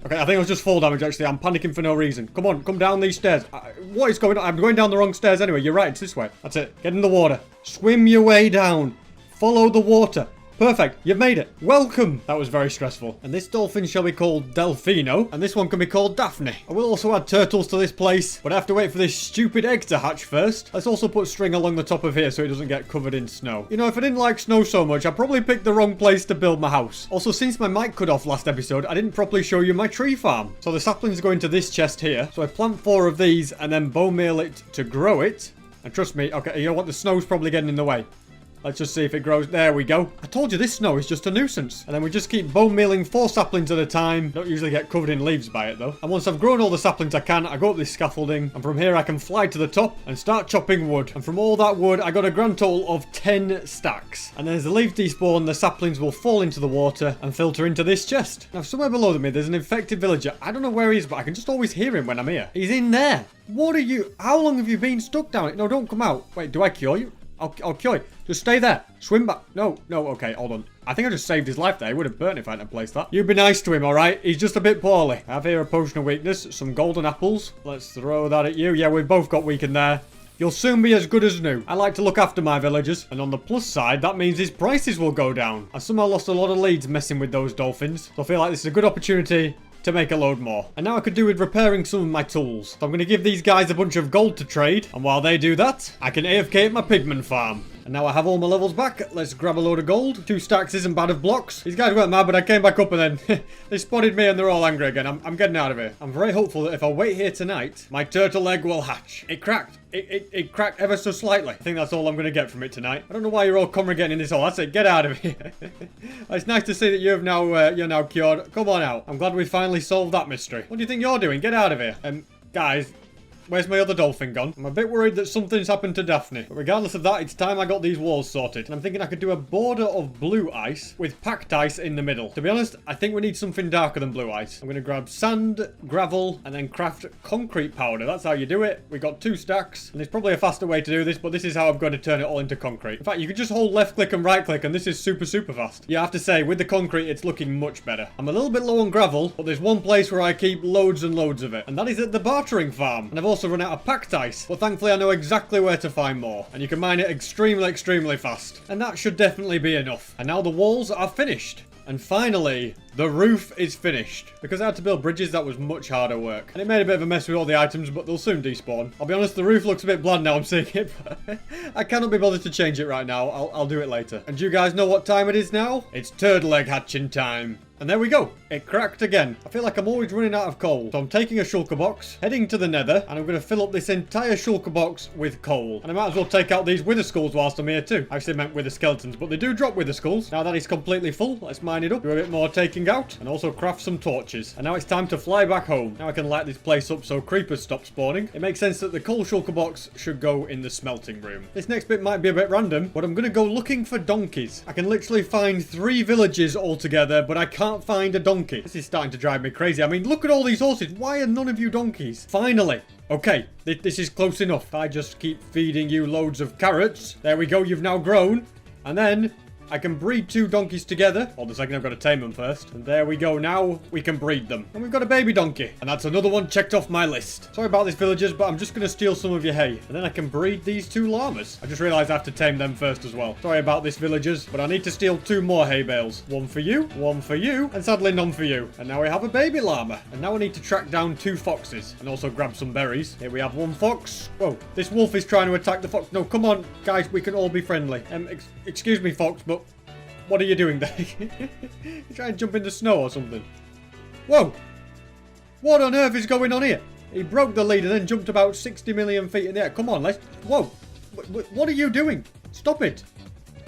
Okay, I think it was just fall damage, actually. I'm panicking for no reason. Come on, come down these stairs. What is going on? I'm going down the wrong stairs anyway. You're right, it's this way. That's it. Get in the water. Swim your way down. Follow the water. Perfect, you've made it. Welcome. That was very stressful. And this dolphin shall be called Delfino, and this one can be called Daphne. I will also add turtles to this place, but I have to wait for this stupid egg to hatch first. Let's also put string along the top of here so it doesn't get covered in snow. You know, if I didn't like snow so much, I probably picked the wrong place to build my house. Also, since my mic cut off last episode, I didn't properly show you my tree farm. So the saplings go into this chest here. So I plant 4 of these and then bone meal it to grow it. And trust me, okay, you know what? The snow's probably getting in the way. Let's just see if it grows. There we go. I told you this snow is just a nuisance. And then we just keep bone mealing 4 saplings at a time. Don't usually get covered in leaves by it though. And once I've grown all the saplings I can, I go up this scaffolding. And from here I can fly to the top and start chopping wood. And from all that wood, I got a grand total of 10 stacks. And then as the leaves despawn, the saplings will fall into the water and filter into this chest. Now somewhere below me, there's an infected villager. I don't know where he is, but I can just always hear him when I'm here. He's in there. What are you? How long have you been stuck down it? No, don't come out. Wait, do I cure you? I'll cure you. Just stay there. Swim back. No, okay, hold on. I think I just saved his life there. He would have burnt if I hadn't placed that. You be nice to him, alright? He's just a bit poorly. I have here a potion of weakness, some golden apples. Let's throw that at you. Yeah, we've both got weakened there. You'll soon be as good as new. I like to look after my villagers. And on the plus side, that means his prices will go down. I somehow lost a lot of leads messing with those dolphins. So I feel like this is a good opportunity to make a load more. And now I could do with repairing some of my tools. So I'm going to give these guys a bunch of gold to trade. And while they do that, I can AFK at my pigman farm. And now I have all my levels back. Let's grab a load of gold. 2 stacks isn't bad of blocks. These guys weren't mad, but I came back up and then they spotted me and they're all angry again. I'm getting out of here. I'm very hopeful that if I wait here tonight, my turtle egg will hatch. It cracked. It cracked ever so slightly. I think that's all I'm going to get from it tonight. I don't know why you're all congregating in this hole. That's it. Get out of here. It's nice to see that you're now cured. Come on out. I'm glad we finally solved that mystery. What do you think you're doing? Get out of here. Guys, where's my other dolphin gone? I'm a bit worried that something's happened to Daphne. But regardless of that, it's time I got these walls sorted. And I'm thinking I could do a border of blue ice with packed ice in the middle. To be honest, I think we need something darker than blue ice. I'm going to grab sand, gravel, and then craft concrete powder. That's how you do it. We got 2 stacks. And there's probably a faster way to do this, but this is how I'm going to turn it all into concrete. In fact, you can just hold left click and right click, and this is super fast. Yeah, I have to say, with the concrete, it's looking much better. I'm a little bit low on gravel, but there's one place where I keep loads and loads of it. And that is at the bartering farm. And I've also run out of packed ice, but thankfully I know exactly where to find more, and you can mine it extremely fast, and that should definitely be enough. And now the walls are finished. And finally, the roof is finished. Because I had to build bridges, that was much harder work. And it made a bit of a mess with all the items, but they'll soon despawn. I'll be honest, the roof looks a bit bland now I'm seeing it, but I cannot be bothered to change it right now. I'll do it later. And do you guys know what time it is now? It's turtle egg hatching time. And there we go. It cracked again. I feel like I'm always running out of coal. So I'm taking a shulker box, heading to the nether, and I'm going to fill up this entire shulker box with coal. And I might as well take out these wither skulls whilst I'm here too. I actually meant wither skeletons, but they do drop wither skulls. Now that is completely full, let's mine it up. Do a bit more taking out, and also craft some torches. And now it's time to fly back home. Now I can light this place up so creepers stop spawning. It makes sense that the coal shulker box should go in the smelting room. This next bit might be a bit random, but I'm going to go looking for donkeys. I can literally find 3 villages altogether, but I can't find a donkey. This is starting to drive me crazy. I mean, look at all these horses. Why are none of you donkeys? Finally. Okay, this is close enough. If I just keep feeding you loads of carrots. There we go, you've now grown. And then I can breed 2 donkeys together. Hold a second, I've got to tame them first. And there we go, now we can breed them. And we've got a baby donkey. And that's another one checked off my list. Sorry about this, villagers, but I'm just going to steal some of your hay. And then I can breed these 2 llamas. I just realised I have to tame them first as well. Sorry about this, villagers, but I need to steal 2 more hay bales. 1 for you, 1 for you, and sadly none for you. And now we have a baby llama. And now I need to track down 2 foxes. And also grab some berries. Here we have 1 fox. Whoa, this wolf is trying to attack the fox. No, come on, guys, we can all be friendly. Excuse me, fox, but what are you doing there? You trying to jump in the snow or something? Whoa! What on earth is going on here? He broke the lead and then jumped about 60 million feet in the air. Come on, let's... Whoa! What are you doing? Stop it!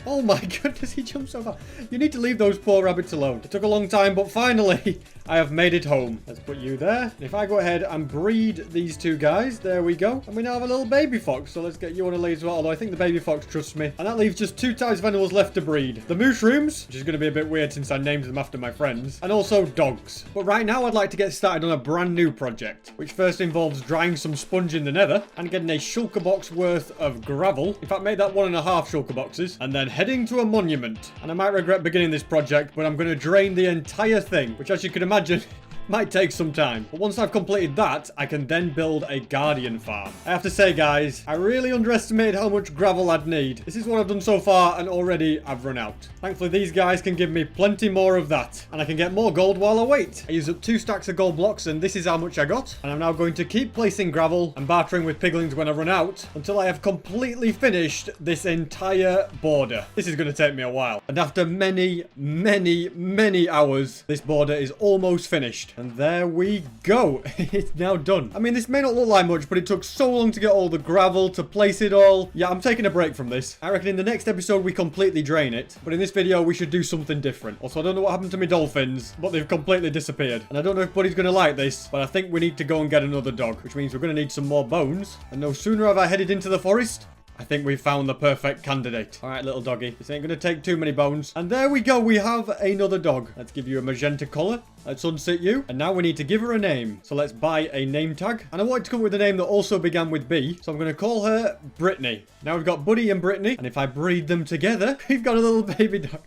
Oh my goodness, he jumped so far. You need to leave those poor rabbits alone. It took a long time, but finally, I have made it home. Let's put you there. And if I go ahead and breed these 2 guys, there we go. And we now have a little baby fox, so let's get you on a lead as well. Although I think the baby fox trusts me. And that leaves just 2 types of animals left to breed. The mushrooms, which is going to be a bit weird since I named them after my friends. And also dogs. But right now, I'd like to get started on a brand new project, which first involves drying some sponge in the nether and getting a shulker box worth of gravel. In fact, make that 1.5 shulker boxes. And then heading to a monument. And I might regret beginning this project, but I'm going to drain the entire thing, which, as you can imagine, might take some time. But once I've completed that, I can then build a guardian farm. I have to say, guys, I really underestimated how much gravel I'd need. This is what I've done so far, and already I've run out. Thankfully, these guys can give me plenty more of that, and I can get more gold while I wait. I used up 2 stacks of gold blocks, and this is how much I got. And I'm now going to keep placing gravel and bartering with piglings when I run out, until I have completely finished this entire border. This is going to take me a while. And after many, many, many hours, this border is almost finished. And there we go. It's now done. I mean, this may not look like much, but it took so long to get all the gravel, to place it all. Yeah, I'm taking a break from this. I reckon in the next episode, we completely drain it. But in this video, we should do something different. Also, I don't know what happened to my dolphins, but they've completely disappeared. And I don't know if Buddy's going to like this, but I think we need to go and get another dog, which means we're going to need some more bones. And no sooner have I headed into the forest, I think we've found the perfect candidate. All right, little doggy. This ain't going to take too many bones. And there we go. We have another dog. Let's give you a magenta color. Let's unsit you. And now we need to give her a name. So let's buy a name tag. And I wanted to come up with a name that also began with B. So I'm going to call her Brittany. Now we've got Buddy and Brittany. And if I breed them together, we've got a little baby dog.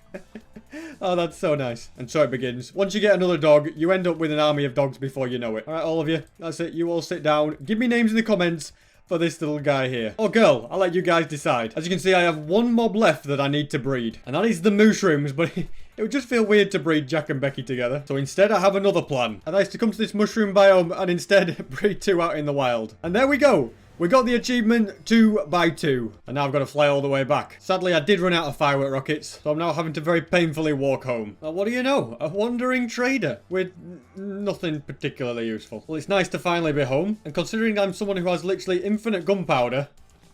Oh, that's so nice. And so it begins. Once you get another dog, you end up with an army of dogs before you know it. All right, all of you. That's it. You all sit down. Give me names in the comments for this little guy here. Or girl, I'll let you guys decide. As you can see, I have 1 mob left that I need to breed. And that is the mushrooms, but it would just feel weird to breed Jack and Becky together. So instead, I have another plan. And that is to come to this mushroom biome and instead breed 2 out in the wild. And there we go. We got the achievement 2 by 2. And now I've got to fly all the way back. Sadly, I did run out of firework rockets. So I'm now having to very painfully walk home. Well, what do you know? A wandering trader with nothing particularly useful. Well, it's nice to finally be home. And considering I'm someone who has literally infinite gunpowder,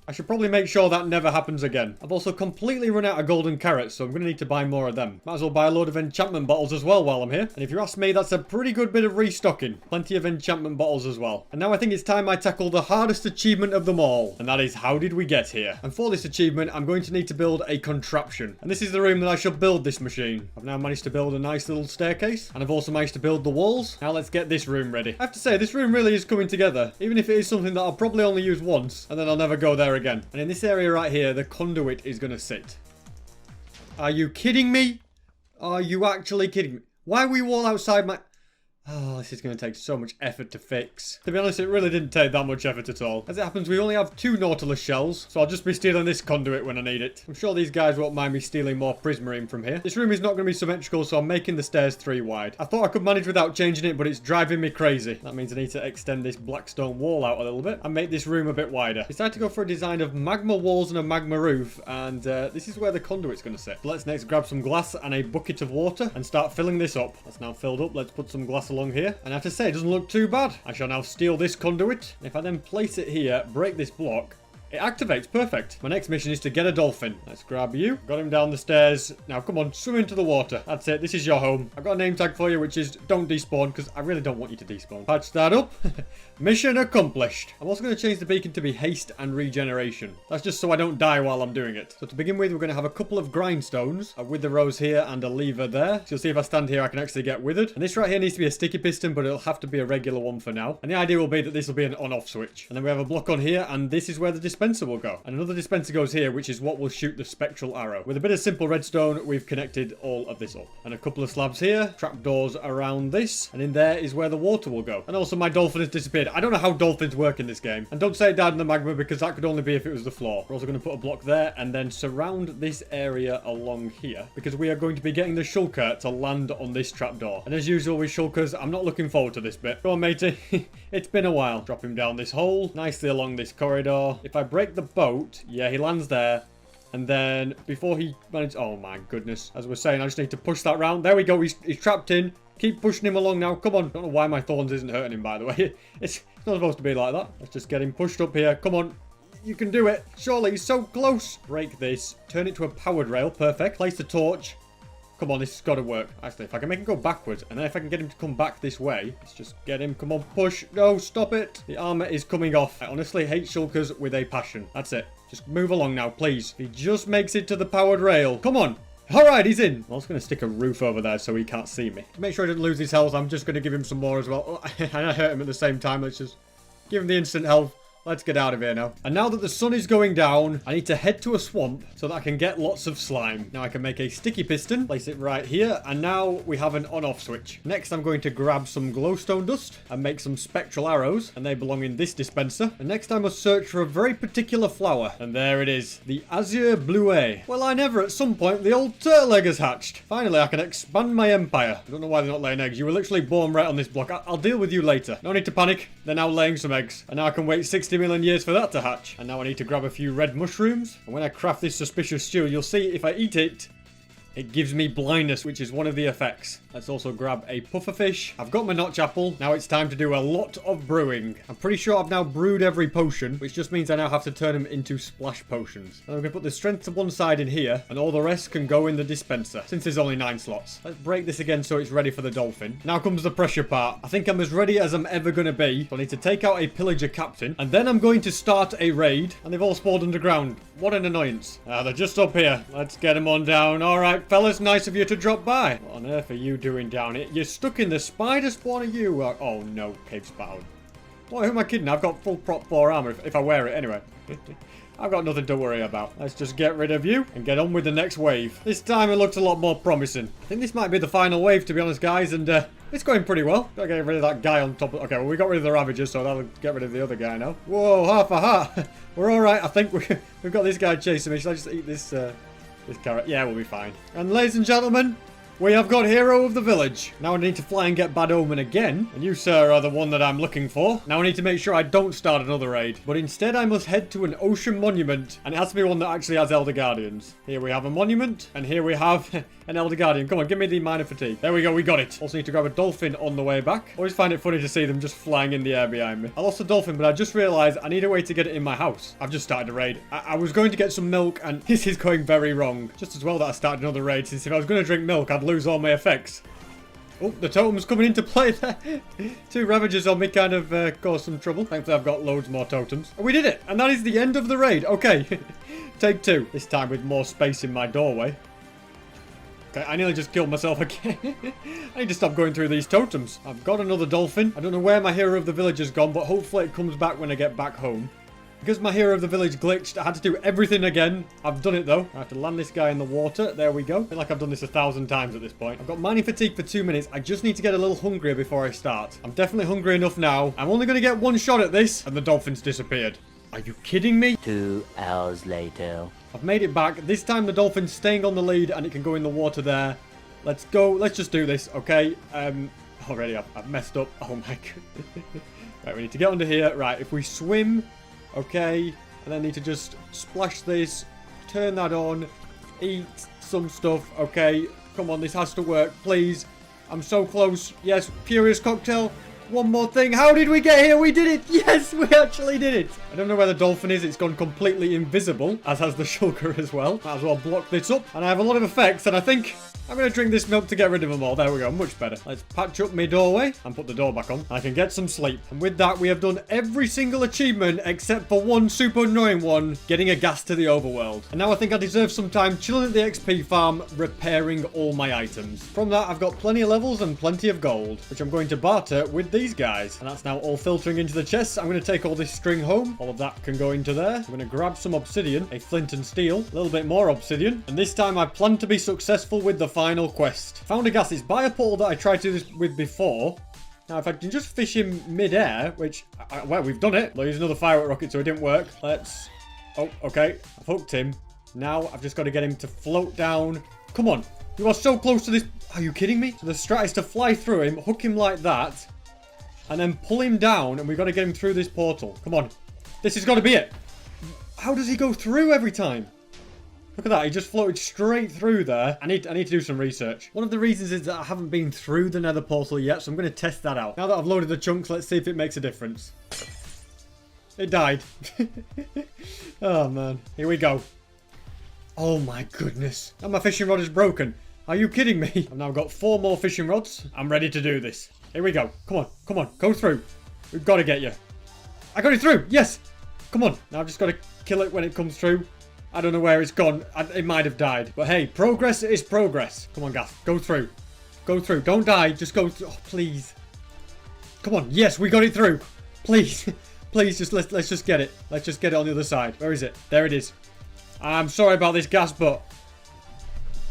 I should probably make sure that never happens again. I've also completely run out of golden carrots, so I'm going to need to buy more of them. Might as well buy a load of enchantment bottles as well while I'm here. And if you ask me, that's a pretty good bit of restocking. Plenty of enchantment bottles as well. And now I think it's time I tackle the hardest achievement of them all. And that is, how did we get here? And for this achievement, I'm going to need to build a contraption. And this is the room that I shall build this machine. I've now managed to build a nice little staircase. And I've also managed to build the walls. Now let's get this room ready. I have to say, this room really is coming together. Even if it is something that I'll probably only use once. And then I'll never go there again. And in this area right here, the conduit is going to sit. Are you kidding me? Are you actually kidding me? Why are we all outside my... Oh, this is going to take so much effort to fix. To be honest, it really didn't take that much effort at all. As it happens, we only have 2 Nautilus shells, so I'll just be stealing this conduit when I need it. I'm sure these guys won't mind me stealing more prismarine from here. This room is not going to be symmetrical, so I'm making the stairs 3 wide. I thought I could manage without changing it, but it's driving me crazy. That means I need to extend this black stone wall out a little bit and make this room a bit wider. Decided to go for a design of magma walls and a magma roof, and this is where the conduit's going to sit. So let's next grab some glass and a bucket of water and start filling this up. That's now filled up. Let's put some glass along here, and I have to say, it doesn't look too bad. I shall now steal this conduit. If I then place it here, break this block, it activates. Perfect. My next mission is to get a dolphin. Let's grab you. Got him down the stairs. Now, come on, swim into the water. That's it. This is your home. I've got a name tag for you, which is don't despawn, because I really don't want you to despawn. Patch that up. Mission accomplished. I'm also going to change the beacon to be haste and regeneration. That's just so I don't die while I'm doing it. So to begin with, we're going to have a couple of grindstones, a wither rose here and a lever there. So you'll see if I stand here, I can actually get withered. And this right here needs to be a sticky piston, but it'll have to be a regular one for now. And the idea will be that this will be an on-off switch. And then we have a block on here, and this is where the dispenser will go. And another dispenser goes here, which is what will shoot the spectral arrow. With a bit of simple redstone, we've connected all of this up. And a couple of slabs here, trapdoors around this, and in there is where the water will go. And also my dolphin has disappeared. I don't know how dolphins work in this game. And don't say it died in the magma, because that could only be if it was the floor. We're also going to put a block there and then surround this area along here, because we are going to be getting the shulker to land on this trapdoor. And as usual with shulkers, I'm not looking forward to this bit. Go on, matey. It's been a while. Drop him down this hole, nicely along this corridor. If I break the boat, yeah, he lands there. And then before he manages, oh my goodness. As we're saying, I just need to push that round. There we go. He's trapped in. Keep pushing him along now. Come on. Don't know why my thorns isn't hurting him, by the way. It's not supposed to be like that. Let's just get him pushed up here. Come on. You can do it. Surely, he's so close. Break this. Turn it to a powered rail. Perfect. Place the torch. Come on, this has got to work. Actually, if I can make him go backwards, and then if I can get him to come back this way, let's just get him. Come on, push. No, stop it. The armor is coming off. I honestly hate shulkers with a passion. That's it. Just move along now, please. If he just makes it to the powered rail. Come on. All right, he's in. I'm also going to stick a roof over there so he can't see me. To make sure he doesn't lose his health, I'm just going to give him some more as well. And I hurt him at the same time. Let's just give him the instant health. Let's get out of here now. And now that the sun is going down, I need to head to a swamp so that I can get lots of slime. Now I can make a sticky piston, place it right here, and now we have an on-off switch. Next, I'm going to grab some glowstone dust and make some spectral arrows, and they belong in this dispenser. And next, I must search for a very particular flower. And there it is, the azure bluet. Well, I never, at some point, the old turtle egg has hatched. Finally, I can expand my empire. I don't know why they're not laying eggs. You were literally born right on this block. I'll deal with you later. No need to panic. They're now laying some eggs. And now I can wait 60 million years for that to hatch. And now I need to grab a few red mushrooms. And when I craft this suspicious stew, you'll see if I eat it, it gives me blindness, which is one of the effects. Let's also grab a pufferfish. I've got my notch apple. Now it's time to do a lot of brewing. I'm pretty sure I've now brewed every potion, which just means I now have to turn them into splash potions. And I'm going to put the strength to one side in here, and all the rest can go in the dispenser, since there's only 9 slots. Let's break this again so it's ready for the dolphin. Now comes the pressure part. I think I'm as ready as I'm ever going to be. So I need to take out a pillager captain, and then I'm going to start a raid, and they've all spawned underground. What an annoyance. They're just up here. Let's get them on down. All right, fellas, nice of you to drop by. What on earth are you doing down here? You're stuck in the spider spawn, are you? Oh no, cave spawn. What, who am I kidding? I've got full prop 4 armor if I wear it anyway. I've got nothing to worry about. Let's just get rid of you and get on with the next wave. This time it looks a lot more promising. I think this might be the final wave, to be honest, guys, and it's going pretty well. Gotta get rid of that guy on top of... Okay, well, we got rid of the Ravagers, so that'll get rid of the other guy now. Whoa, half a heart. We're all right. I think we've got this guy chasing me. Should I just eat this carrot? Yeah, we'll be fine. And ladies and gentlemen, we have got Hero of the Village. Now I need to fly and get Bad Omen again. And you, sir, are the one that I'm looking for. Now I need to make sure I don't start another raid. But instead I must head to an ocean monument. And it has to be one that actually has Elder Guardians. Here we have a monument. And here we have an Elder Guardian. Come on, give me the minor fatigue. There we go, we got it. Also need to grab a dolphin on the way back. Always find it funny to see them just flying in the air behind me. I lost a dolphin, but I just realized I need a way to get it in my house. I've just started a raid. I was going to get some milk, and this is going very wrong. Just as well that I started another raid, since if I was going to drink milk, I'd lose all my effects. Oh, the totem's coming into play there. 2 Ravagers on me kind of caused some trouble. Thankfully, I've got loads more totems. And we did it. And that is the end of the raid. Okay. Take 2. This time with more space in my doorway. Okay, I nearly just killed myself again. I need to stop going through these totems. I've got another dolphin. I don't know where my Hero of the Village has gone, but hopefully it comes back when I get back home. Because my hero of the village glitched, I had to do everything again. I've done it though. I have to land this guy in the water. There we go. I feel like I've done this 1,000 times at this point. I've got mining fatigue for 2 minutes. I just need to get a little hungrier before I start. I'm definitely hungry enough now. I'm only going to get one shot at this. And the dolphins disappeared. Are you kidding me? 2 hours later. I've made it back. This time the dolphin's staying on the lead and it can go in the water there. Let's go. Let's just do this, okay? Already I've messed up. Oh my god. Right, we need to get under here. Right, if we swim, okay, and then need to just splash this, turn that on, eat some stuff, okay. Come on, this has to work, please. I'm so close. Yes, Furious Cocktail. One more thing. How did we get here? We did it. Yes, we actually did it. I don't know where the dolphin is. It's gone completely invisible, as has the shulker as well. Might as well block this up. And I have a lot of effects, and I think I'm going to drink this milk to get rid of them all. There we go. Much better. Let's patch up my doorway and put the door back on. I can get some sleep. And with that, we have done every single achievement except for one super annoying one, getting a gas to the overworld. And now I think I deserve some time chilling at the XP farm, repairing all my items. From that, I've got plenty of levels and plenty of gold, which I'm going to barter with these guys. And that's now all filtering into the chests. I'm going to take all this string home. All of that can go into there. I'm going to grab some obsidian, a flint and steel, a little bit more obsidian. And this time I plan to be successful with the final quest. Found a gas. It's by a portal that I tried to do this with before. Now, if I can just fish him mid-air, which, well, we've done it. I'll use another firework rocket so it didn't work. Let's, oh, okay. I've hooked him. Now, I've just got to get him to float down. Come on. You are so close to this. Are you kidding me? So the strat is to fly through him, hook him like that, and then pull him down, and we've got to get him through this portal. Come on. This has got to be it. How does he go through every time? Look at that, he just floated straight through there. I need to do some research. One of the reasons is that I haven't been through the nether portal yet, so I'm going to test that out. Now that I've loaded the chunks, let's see if it makes a difference. It died. Oh, man. Here we go. Oh, my goodness. And my fishing rod is broken. Are you kidding me? I've now got 4 more fishing rods. I'm ready to do this. Here we go. Come on, come on, go through. We've got to get you. I got it through. Yes. Come on. Now I've just got to kill it when it comes through. I don't know where it's gone. It might have died. But hey, progress is progress. Come on, Gaff. Go through. Go through. Don't die. Just go through. Oh, please. Come on. Yes, we got it through. Please. Please, just let's just get it. Let's just get it on the other side. Where is it? There it is. I'm sorry about this gas, but...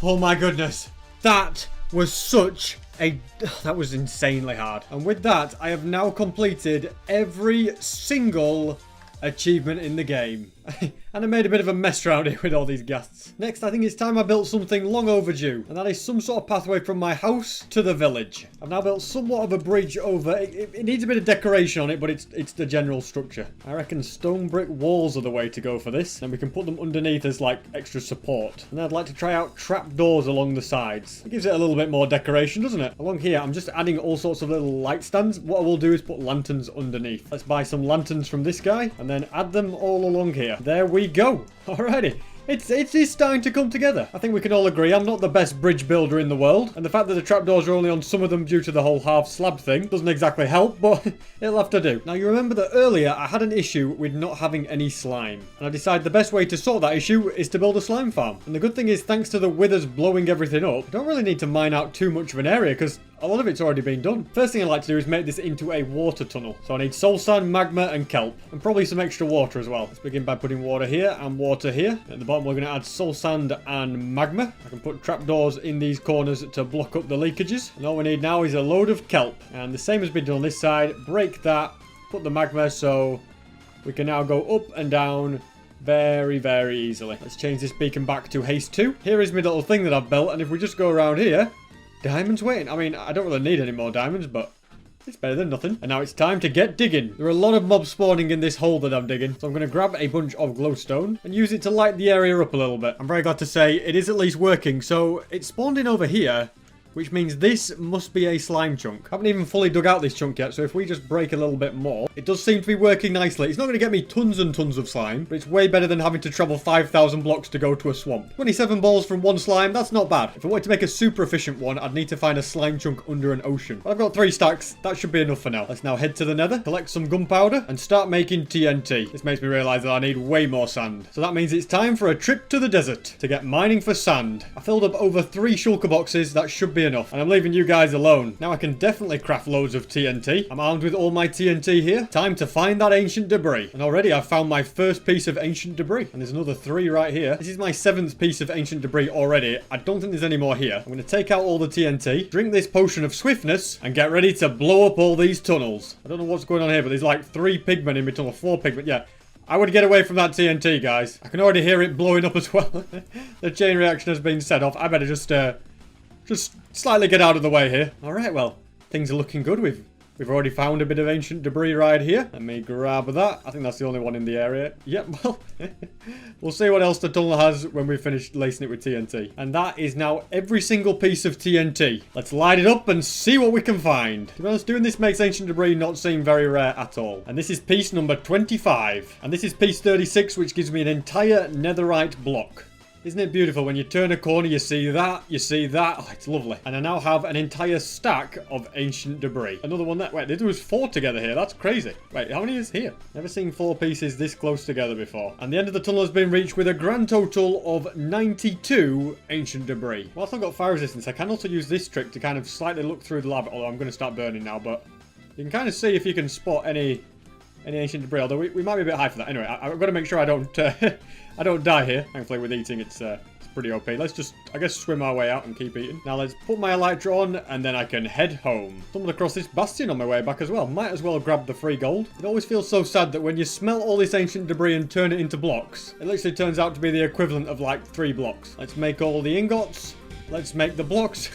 oh my goodness. That was such a... that was insanely hard. And with that, I have now completed every single achievement in the game. And I made a bit of a mess around here with all these ghasts. Next, I think it's time I built something long overdue. And that is some sort of pathway from my house to the village. I've now built somewhat of a bridge over. It needs a bit of decoration on it, but it's the general structure. I reckon stone brick walls are the way to go for this. And we can put them underneath as like extra support. And I'd like to try out trapdoors along the sides. It gives it a little bit more decoration, doesn't it? Along here, I'm just adding all sorts of little light stands. What I will do is put lanterns underneath. Let's buy some lanterns from this guy and then add them all along here. There we go. Alrighty. It's starting to come together. I think we can all agree I'm not the best bridge builder in the world. And the fact that the trapdoors are only on some of them due to the whole half slab thing doesn't exactly help, but it'll have to do. Now, you remember that earlier I had an issue with not having any slime. And I decided the best way to sort that issue is to build a slime farm. And the good thing is, thanks to the withers blowing everything up, I don't really need to mine out too much of an area because a lot of it's already been done. First thing I'd like to do is make this into a water tunnel. So I need soul sand, magma, and kelp. And probably some extra water as well. Let's begin by putting water here and water here. At the bottom, we're going to add soul sand and magma. I can put trapdoors in these corners to block up the leakages. And all we need now is a load of kelp. And the same has been done on this side. Break that. Put the magma so we can now go up and down very, very easily. Let's change this beacon back to haste 2. Here is my little thing that I've built. And if we just go around here... diamonds waiting. I mean, I don't really need any more diamonds, but it's better than nothing. And now it's time to get digging. There are a lot of mobs spawning in this hole that I'm digging. So I'm going to grab a bunch of glowstone and use it to light the area up a little bit. I'm very glad to say it is at least working. So it's spawned in over here, which means this must be a slime chunk. I haven't even fully dug out this chunk yet, so if we just break a little bit more, it does seem to be working nicely. It's not going to get me tons and tons of slime, but it's way better than having to travel 5,000 blocks to go to a swamp. 27 balls from one slime, that's not bad. If I wanted to make a super efficient one, I'd need to find a slime chunk under an ocean. But I've got 3 stacks, that should be enough for now. Let's now head to the nether, collect some gunpowder, and start making TNT. This makes me realise that I need way more sand. So that means it's time for a trip to the desert to get mining for sand. I filled up over 3 shulker boxes, that should be enough, and I'm leaving you guys alone. Now I can definitely craft loads of TNT. I'm armed with all my TNT here. Time to find that ancient debris. And already I've found my first piece of ancient debris. And there's another 3 right here. This is my 7th piece of ancient debris already. I don't think there's any more here. I'm going to take out all the TNT, drink this potion of swiftness, and get ready to blow up all these tunnels. I don't know what's going on here, but there's like 3 pigmen in between, or 4 pigmen. Yeah. I would get away from that TNT, guys. I can already hear it blowing up as well. The chain reaction has been set off. I better just slightly get out of the way here. All right, well, things are looking good. We've already found a bit of ancient debris right here. Let me grab that. I think that's the only one in the area. Yep, well, we'll see what else the tunnel has when we finish lacing it with TNT. And that is now every single piece of TNT. Let's light it up and see what we can find. To be honest, doing this makes ancient debris not seem very rare at all. And this is piece number 25. And this is piece 36, which gives me an entire netherite block. Isn't it beautiful? When you turn a corner, you see that, you see that. Oh, it's lovely. And I now have an entire stack of ancient debris. Another one that... Wait, there was 4 together here. That's crazy. Wait, how many is here? Never seen 4 pieces this close together before. And the end of the tunnel has been reached with a grand total of 92 ancient debris. Whilst I've got fire resistance, I can also use this trick to kind of slightly look through the lava. Although I'm going to start burning now, but you can kind of see if you can spot any ancient debris, although we might be a bit high for that. Anyway, I've got to make sure I don't I don't die here. Thankfully with eating it's pretty OP. Let's just, I guess, swim our way out and keep eating. Now let's put my elytra on and then I can head home. Stumbled across this bastion on my way back as well. Might as well grab the free gold. It always feels so sad that when you smelt all this ancient debris and turn it into blocks, it literally turns out to be the equivalent of like 3 blocks. Let's make all the ingots. Let's make the blocks.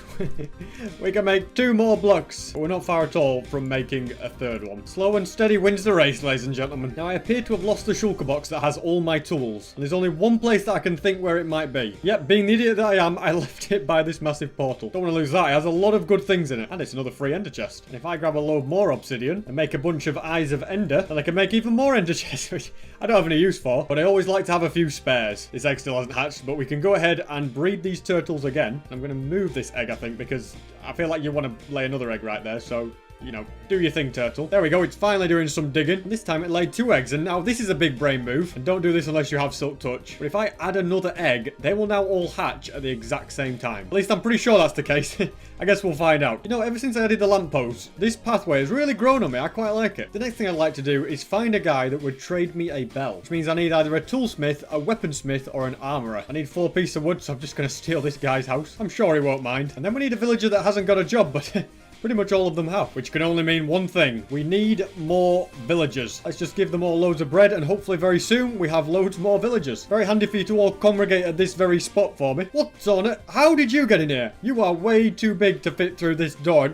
We can make 2 more blocks. But we're not far at all from making a 3rd one. Slow and steady wins the race, ladies and gentlemen. Now, I appear to have lost the shulker box that has all my tools. And there's only one place that I can think where it might be. Yep, being the idiot that I am, I left it by this massive portal. Don't want to lose that. It has a lot of good things in it. And it's another free ender chest. And if I grab a load more obsidian and make a bunch of eyes of ender, then I can make even more ender chests, which I don't have any use for. But I always like to have a few spares. This egg still hasn't hatched, but we can go ahead and breed these turtles again. I'm going to move this egg, I think, because I feel like you want to lay another egg right there, so, you know, do your thing, turtle. There we go, it's finally doing some digging. And this time it laid 2 eggs, and now this is a big brain move. And don't do this unless you have silk touch. But if I add another egg, they will now all hatch at the exact same time. At least I'm pretty sure that's the case. I guess we'll find out. You know, ever since I added the lamppost, this pathway has really grown on me. I quite like it. The next thing I'd like to do is find a guy that would trade me a bell. Which means I need either a toolsmith, a weaponsmith, or an armorer. I need 4 pieces of wood, so I'm just going to steal this guy's house. I'm sure he won't mind. And then we need a villager that hasn't got a job, but... pretty much all of them have, which can only mean one thing. We need more villagers. Let's just give them all loads of bread, and hopefully very soon we have loads more villagers. Very handy for you to all congregate at this very spot for me. What's on it? How did you get in here? You are way too big to fit through this door.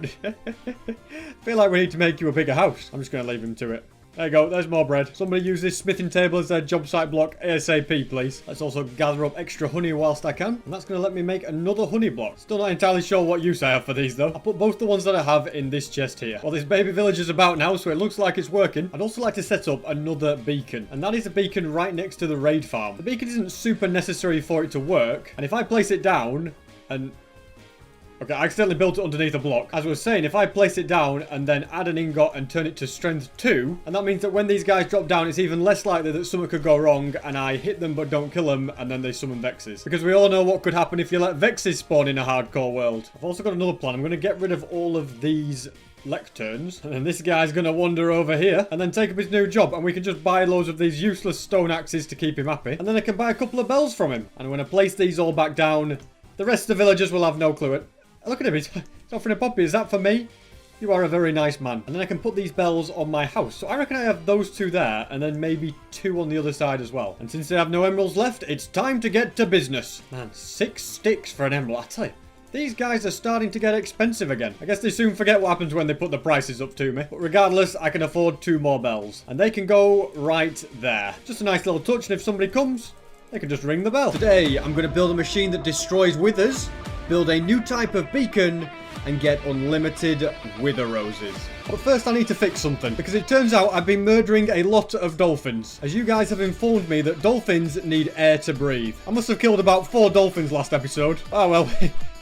Feel like we need to make you a bigger house. I'm just going to leave him to it. There you go, there's more bread. Somebody use this smithing table as their job site block ASAP, please. Let's also gather up extra honey whilst I can. And that's going to let me make another honey block. Still not entirely sure what use I have for these, though. I'll put both the ones that I have in this chest here. Well, this baby village is about now, so it looks like it's working. I'd also like to set up another beacon. And that is a beacon right next to the raid farm. The beacon isn't super necessary for it to work. And if I place it down and... okay, I accidentally built it underneath a block. As I was saying, if I place it down and then add an ingot and turn it to strength 2, and that means that when these guys drop down, it's even less likely that something could go wrong and I hit them but don't kill them and then they summon Vexes. Because we all know what could happen if you let Vexes spawn in a hardcore world. I've also got another plan. I'm going to get rid of all of these lecterns, and then this guy's going to wander over here and then take up his new job, and we can just buy loads of these useless stone axes to keep him happy. And then I can buy a couple of bells from him. And when I place these all back down, the rest of the villagers will have no clue. Look at him, he's offering a poppy. Is that for me? You are a very nice man. And then I can put these bells on my house. So I reckon I have those 2 there, and then maybe 2 on the other side as well. And since they have no emeralds left, it's time to get to business. Man, 6 sticks for an emerald. I tell you, these guys are starting to get expensive again. I guess they soon forget what happens when they put the prices up to me. But regardless, I can afford 2 more bells. And they can go right there. Just a nice little touch, and if somebody comes, they can just ring the bell. Today, I'm going to build a machine that destroys withers, build a new type of beacon, and get unlimited wither roses. But first I need to fix something, because it turns out I've been murdering a lot of dolphins. As you guys have informed me that dolphins need air to breathe. I must have killed about 4 dolphins last episode. Oh well,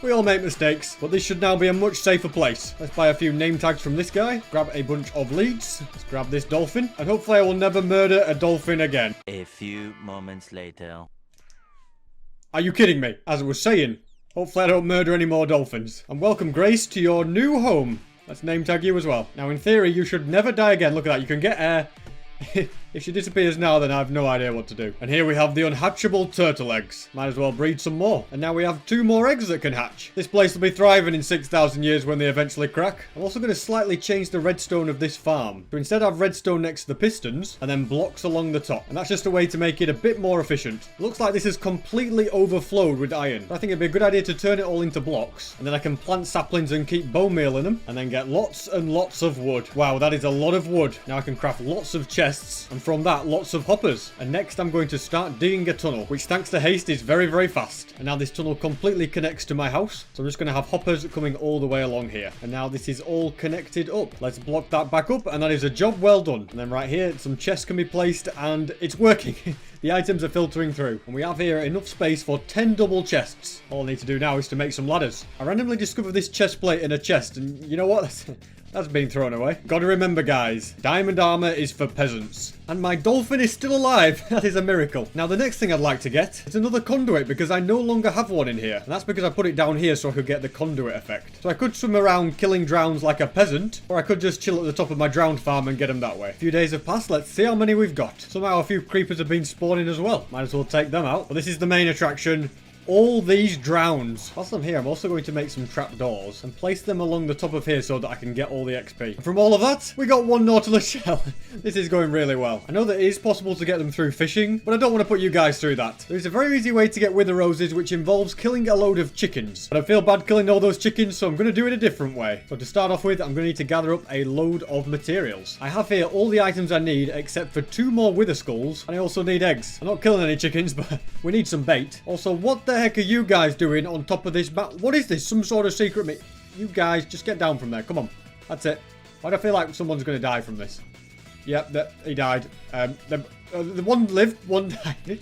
we all make mistakes, but this should now be a much safer place. Let's buy a few name tags from this guy, grab a bunch of leads, let's grab this dolphin, and hopefully I will never murder a dolphin again. A few moments later. Are you kidding me? As I was saying, Hopefully I don't murder any more dolphins. And welcome, Grace, to your new home. Let's name tag you as well. Now, in theory, you should never die again. Look at that. You can get air. If she disappears now, then I have no idea what to do. And here we have the unhatchable turtle eggs. Might as well breed some more. And now we have 2 more eggs that can hatch. This place will be thriving in 6,000 years when they eventually crack. I'm also going to slightly change the redstone of this farm. So instead have redstone next to the pistons and then blocks along the top. And that's just a way to make it a bit more efficient. It looks like this is completely overflowed with iron. But I think it'd be a good idea to turn it all into blocks. And then I can plant saplings and keep bone meal in them. And then get lots and lots of wood. Wow, that is a lot of wood. Now I can craft lots of chests. And from that, lots of hoppers. And next I'm going to start digging a tunnel, which thanks to haste is very, very fast. And now this tunnel completely connects to my house. So I'm just going to have hoppers coming all the way along here. And now this is all connected up. Let's block that back up, and that is a job well done. And then right here, some chests can be placed, and it's working. The items are filtering through. And we have here enough space for 10 double chests. All I need to do now is to make some ladders. I randomly discovered this chest plate in a chest, and you know what? That's been thrown away. Gotta remember, guys, diamond armor is for peasants. And my dolphin is still alive. That is a miracle. Now, the next thing I'd like to get is another conduit, because I no longer have one in here. And that's because I put it down here so I could get the conduit effect. So I could swim around killing drowns like a peasant, or I could just chill at the top of my drowned farm and get them that way. A few days have passed. Let's see how many we've got. Somehow a few creepers have been spawning as well. Might as well take them out. But this is the main attraction. All these drowns. Whilst I'm here, I'm also going to make some trapdoors and place them along the top of here so that I can get all the XP. And from all of that, we got 1 Nautilus shell. This is going really well. I know that it is possible to get them through fishing, but I don't want to put you guys through that. There's a very easy way to get wither roses, which involves killing a load of chickens. But I feel bad killing all those chickens, so I'm going to do it a different way. So to start off with, I'm going to need to gather up a load of materials. I have here all the items I need, except for 2 more wither skulls, and I also need eggs. I'm not killing any chickens, but we need some bait. Also, what the heck are you guys doing on top of this map? What is this? Some sort of secret You guys, just get down from there. Come on. That's it. Why do I feel like someone's going to die from this? Yep, he died. The one lived, one died.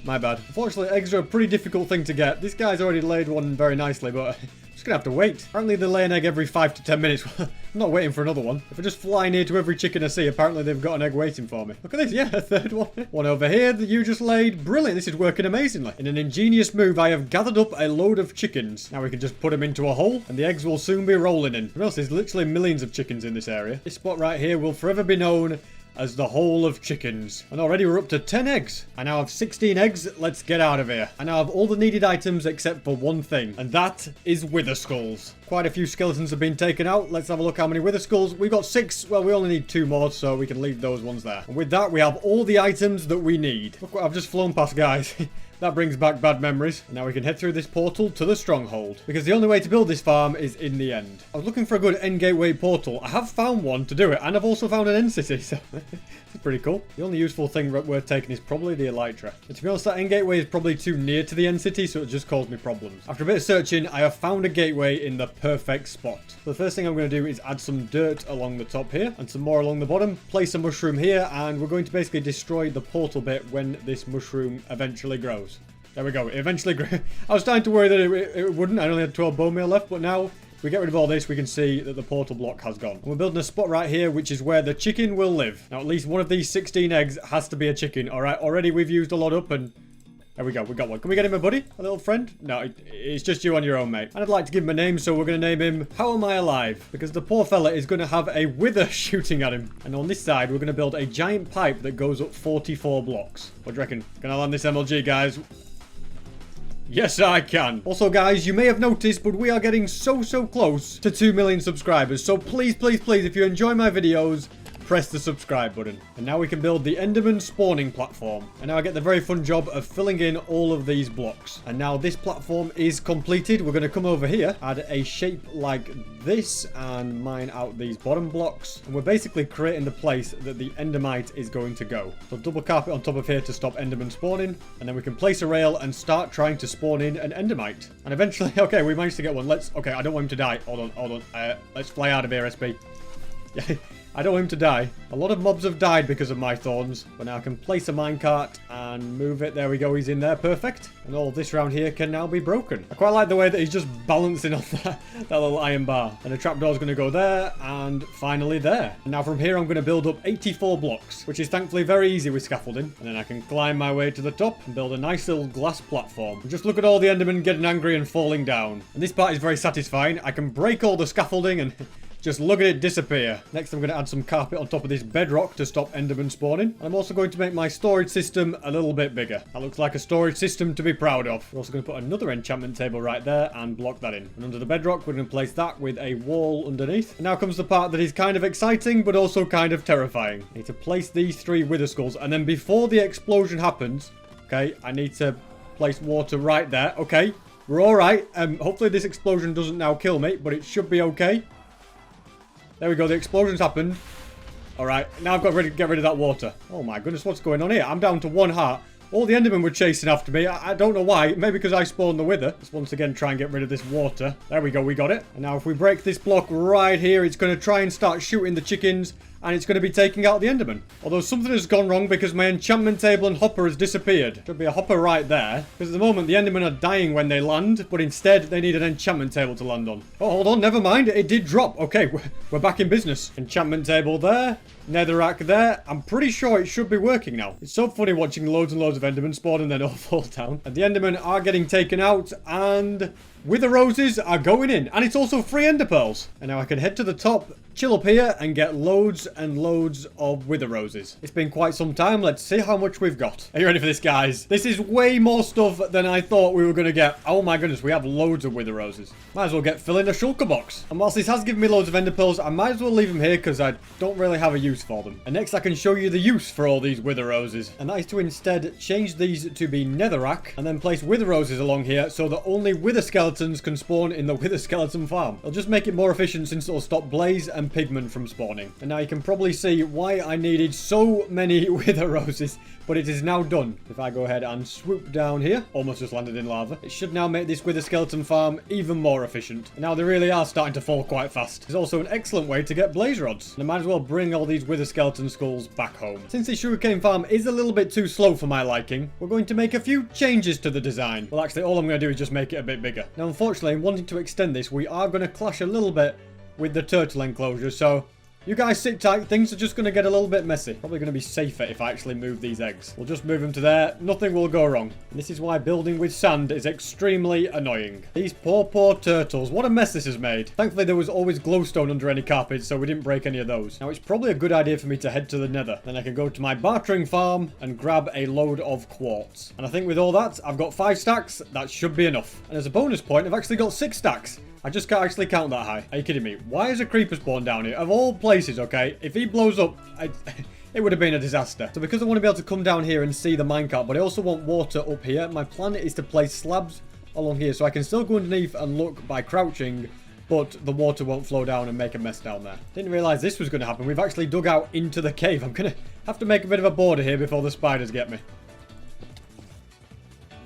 My bad. Unfortunately, eggs are a pretty difficult thing to get. This guy's already laid one very nicely, but I'm just going to have to wait. Apparently, they lay an egg every 5 to 10 minutes. I'm not waiting for another one. If I just fly near to every chicken I see, apparently they've got an egg waiting for me. Look at this. Yeah, a 3rd one. One over here that you just laid. Brilliant. This is working amazingly. In an ingenious move, I have gathered up a load of chickens. Now we can just put them into a hole, and the eggs will soon be rolling in. Or else there's literally millions of chickens in this area. This spot right here will forever be known as the hole of chickens. And already we're up to 10 eggs. I now have 16 eggs. Let's get out of here. I now have all the needed items except for one thing, and that is wither skulls. Quite a few skeletons have been taken out. Let's have a look how many wither skulls. We've got 6. Well, we only need 2 more, so we can leave those ones there. And with that, we have all the items that we need. Look what I've just flown past, guys. That brings back bad memories. Now we can head through this portal to the stronghold, because the only way to build this farm is in the end. I was looking for a good end gateway portal. I have found one to do it, and I've also found an end city, so it's pretty cool. The only useful thing worth taking is probably the elytra. And to be honest, that end gateway is probably too near to the end city, so it just caused me problems. After a bit of searching, I have found a gateway in the perfect spot. So the first thing I'm going to do is add some dirt along the top here, and some more along the bottom. Place a mushroom here, and we're going to basically destroy the portal bit when this mushroom eventually grows. There we go. It eventually grew. I was starting to worry that it wouldn't. I only had 12 bone meal left, but now if we get rid of all this, we can see that the portal block has gone. And we're building a spot right here, which is where the chicken will live. Now, at least one of these 16 eggs has to be a chicken. All right. Already we've used a lot up, and there we go. We got one. Can we get him a buddy? A little friend? No, it's just you on your own, mate. And I'd like to give him a name, so we're going to name him How Am I Alive? Because the poor fella is going to have a wither shooting at him. And on this side, we're going to build a giant pipe that goes up 44 blocks. What do you reckon? Can I land this MLG, guys? Yes, I can. Also, guys, you may have noticed, but we are getting so close to 2 million subscribers. So please, please, please, if you enjoy my videos, press the subscribe button. And now we can build the Enderman spawning platform. And now I get the very fun job of filling in all of these blocks. And now this platform is completed. We're going to come over here, add a shape like this, and mine out these bottom blocks. And we're basically creating the place that the Endermite is going to go. So double carpet on top of here to stop Enderman spawning. And then we can place a rail and start trying to spawn in an Endermite. And eventually, okay, we managed to get one. Okay, I don't want him to die. Hold on. Let's fly out of here, SB. I don't want him to die. A lot of mobs have died because of my thorns, but now I can place a minecart and move it. There we go, he's in there, perfect. And all this round here can now be broken. I quite like the way that he's just balancing on that little iron bar. And the trapdoor's going to go there, and finally there. And now from here I'm going to build up 84 blocks, which is thankfully very easy with scaffolding. And then I can climb my way to the top and build a nice little glass platform. And just look at all the Endermen getting angry and falling down. And this part is very satisfying. I can break all the scaffolding and just look at it disappear. Next, I'm going to add some carpet on top of this bedrock to stop Enderman spawning. And I'm also going to make my storage system a little bit bigger. That looks like a storage system to be proud of. We're also going to put another enchantment table right there and block that in. And under the bedrock, we're going to place that with a wall underneath. And now comes the part that is kind of exciting, but also kind of terrifying. I need to place these 3 wither skulls. And then before the explosion happens, okay, I need to place water right there. Okay, we're all right. Hopefully this explosion doesn't now kill me, but it should be okay. There we go, the explosion's happened. Alright, now I've got to get rid of that water. Oh my goodness, what's going on here? I'm down to 1 heart. All the Endermen were chasing after me. I don't know why. Maybe because I spawned the wither. Let's once again try and get rid of this water. There we go, we got it. And now if we break this block right here, it's going to try and start shooting the chickens. And it's going to be taking out the Enderman. Although something has gone wrong because my enchantment table and hopper has disappeared. Should be a hopper right there. Because at the moment the Endermen are dying when they land. But instead they need an enchantment table to land on. Oh, hold on. Never mind. It did drop. Okay, we're back in business. Enchantment table there. Netherrack there. I'm pretty sure it should be working now. It's so funny watching loads and loads of Endermen spawn and then all fall down. And the Endermen are getting taken out. And wither roses are going in. And it's also free ender pearls. And now I can head to the top, chill up here, and get loads and loads of wither roses. It's been quite some time. Let's see how much we've got. Are you ready for this, guys? This is way more stuff than I thought we were going to get. Oh my goodness, we have loads of wither roses. Might as well get filling a shulker box. And whilst this has given me loads of ender pearls, I might as well leave them here because I don't really have a use for them. And next I can show you the use for all these wither roses. And that is to instead change these to be netherrack and then place wither roses along here so that only wither skeletons can spawn in the wither skeleton farm. It'll just make it more efficient since it'll stop blaze and pigment from spawning. And now you can probably see why I needed so many wither roses, but it is now done. If I go ahead and swoop down here, almost just landed in lava, it should now make this wither skeleton farm even more efficient. And now they really are starting to fall quite fast. It's also an excellent way to get blaze rods. And I might as well bring all these wither skeleton skulls back home. Since this sugarcane farm is a little bit too slow for my liking, we're going to make a few changes to the design. Well, actually, all I'm going to do is just make it a bit bigger. Now, unfortunately, in wanting to extend this, we are going to clash a little bit with the turtle enclosure, so you guys sit tight. Things are just going to get a little bit messy. Probably going to be safer if I actually move these eggs. We'll just move them to there. Nothing will go wrong. And this is why building with sand is extremely annoying. These poor turtles. What a mess this has made. Thankfully, there was always glowstone under any carpet, so we didn't break any of those. Now, it's probably a good idea for me to head to the nether. Then I can go to my bartering farm and grab a load of quartz. And I think with all that, I've got 5 stacks. That should be enough. And as a bonus point, I've actually got 6 stacks. I just can't actually count that high. Are you kidding me? Why is a creeper spawn down here? Of all places, okay? If he blows up, it would have been a disaster. So because I want to be able to come down here and see the minecart, but I also want water up here, my plan is to place slabs along here. So I can still go underneath and look by crouching, but the water won't flow down and make a mess down there. Didn't realize this was going to happen. We've actually dug out into the cave. I'm going to have to make a bit of a border here before the spiders get me.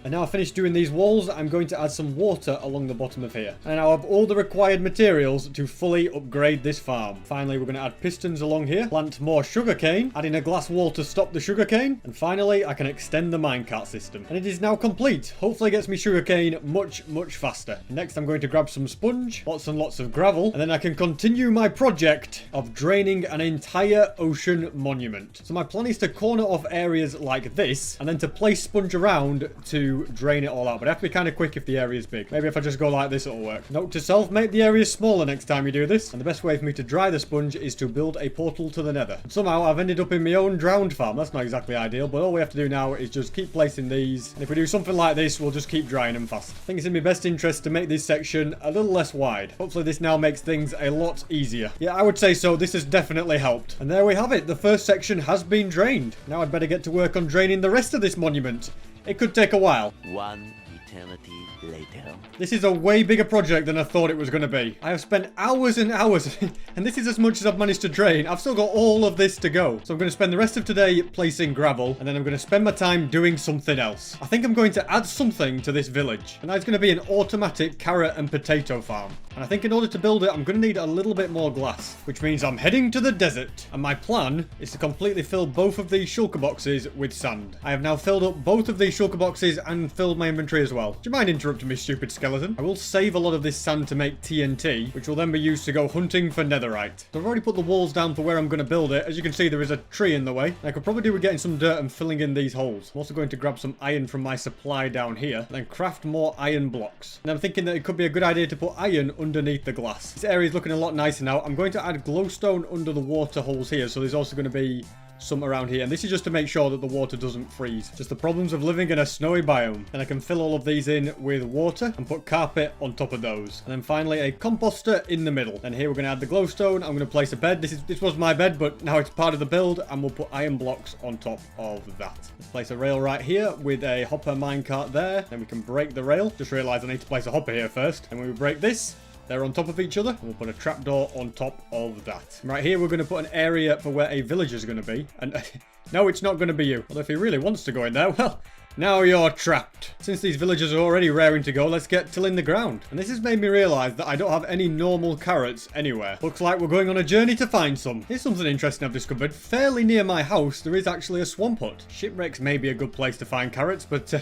And now I've finished doing these walls, I'm going to add some water along the bottom of here. And now I have all the required materials to fully upgrade this farm. Finally, we're going to add pistons along here, plant more sugarcane, adding a glass wall to stop the sugarcane. And finally, I can extend the minecart system. And it is now complete. Hopefully it gets me sugarcane much faster. Next, I'm going to grab some sponge, lots and lots of gravel, and then I can continue my project of draining an entire ocean monument. So my plan is to corner off areas like this, and then to place sponge around to drain it all out, but I have to be kind of quick if the area is big. Maybe if I just go like this, it'll work. Note to self, make the area smaller next time you do this. And the best way for me to dry the sponge is to build a portal to the nether. And somehow I've ended up in my own drowned farm. That's not exactly ideal, but all we have to do now is just keep placing these. And if we do something like this, we'll just keep drying them fast. I think it's in my best interest to make this section a little less wide. Hopefully this now makes things a lot easier. Yeah, I would say so. This has definitely helped. And there we have it. The first section has been drained. Now I'd better get to work on draining the rest of this monument. It could take a while. One eternity later. This is a way bigger project than I thought it was going to be. I have spent hours and hours, and this is as much as I've managed to drain. I've still got all of this to go. So I'm going to spend the rest of today placing gravel, and then I'm going to spend my time doing something else. I think I'm going to add something to this village, and that's going to be an automatic carrot and potato farm. And I think in order to build it, I'm going to need a little bit more glass, which means I'm heading to the desert. And my plan is to completely fill both of these shulker boxes with sand. I have now filled up both of these shulker boxes and filled my inventory as well. Do you mind interrupting me, stupid skeleton? I will save a lot of this sand to make TNT, which will then be used to go hunting for netherite. So I've already put the walls down for where I'm going to build it. As you can see, there is a tree in the way. I could probably do with getting some dirt and filling in these holes. I'm also going to grab some iron from my supply down here, and then craft more iron blocks. And I'm thinking that it could be a good idea to put iron underneath the glass. This area is looking a lot nicer now. I'm going to add glowstone under the water holes here, so there's also going to be some around here, and this is just to make sure that the water doesn't freeze. Just the problems of living in a snowy biome. And I can fill all of these in with water and put carpet on top of those, and then finally a composter in the middle. And here we're going to add the glowstone. I'm going to place a bed. This was my bed, but now it's part of the build, and we'll put iron blocks on top of that. Let's place a rail right here with a hopper minecart there. Then we can break the rail. Just realized I need to place a hopper here first, and when we break this, they're on top of each other, and we'll put a trapdoor on top of that. Right here, we're going to put an area for where a villager is going to be. And no, it's not going to be you. Well, if he really wants to go in there, well, now you're trapped. Since these villagers are already raring to go, let's get tilling the ground. And this has made me realize that I don't have any normal carrots anywhere. Looks like we're going on a journey to find some. Here's something interesting I've discovered. Fairly near my house, there is actually a swamp hut. Shipwrecks may be a good place to find carrots, but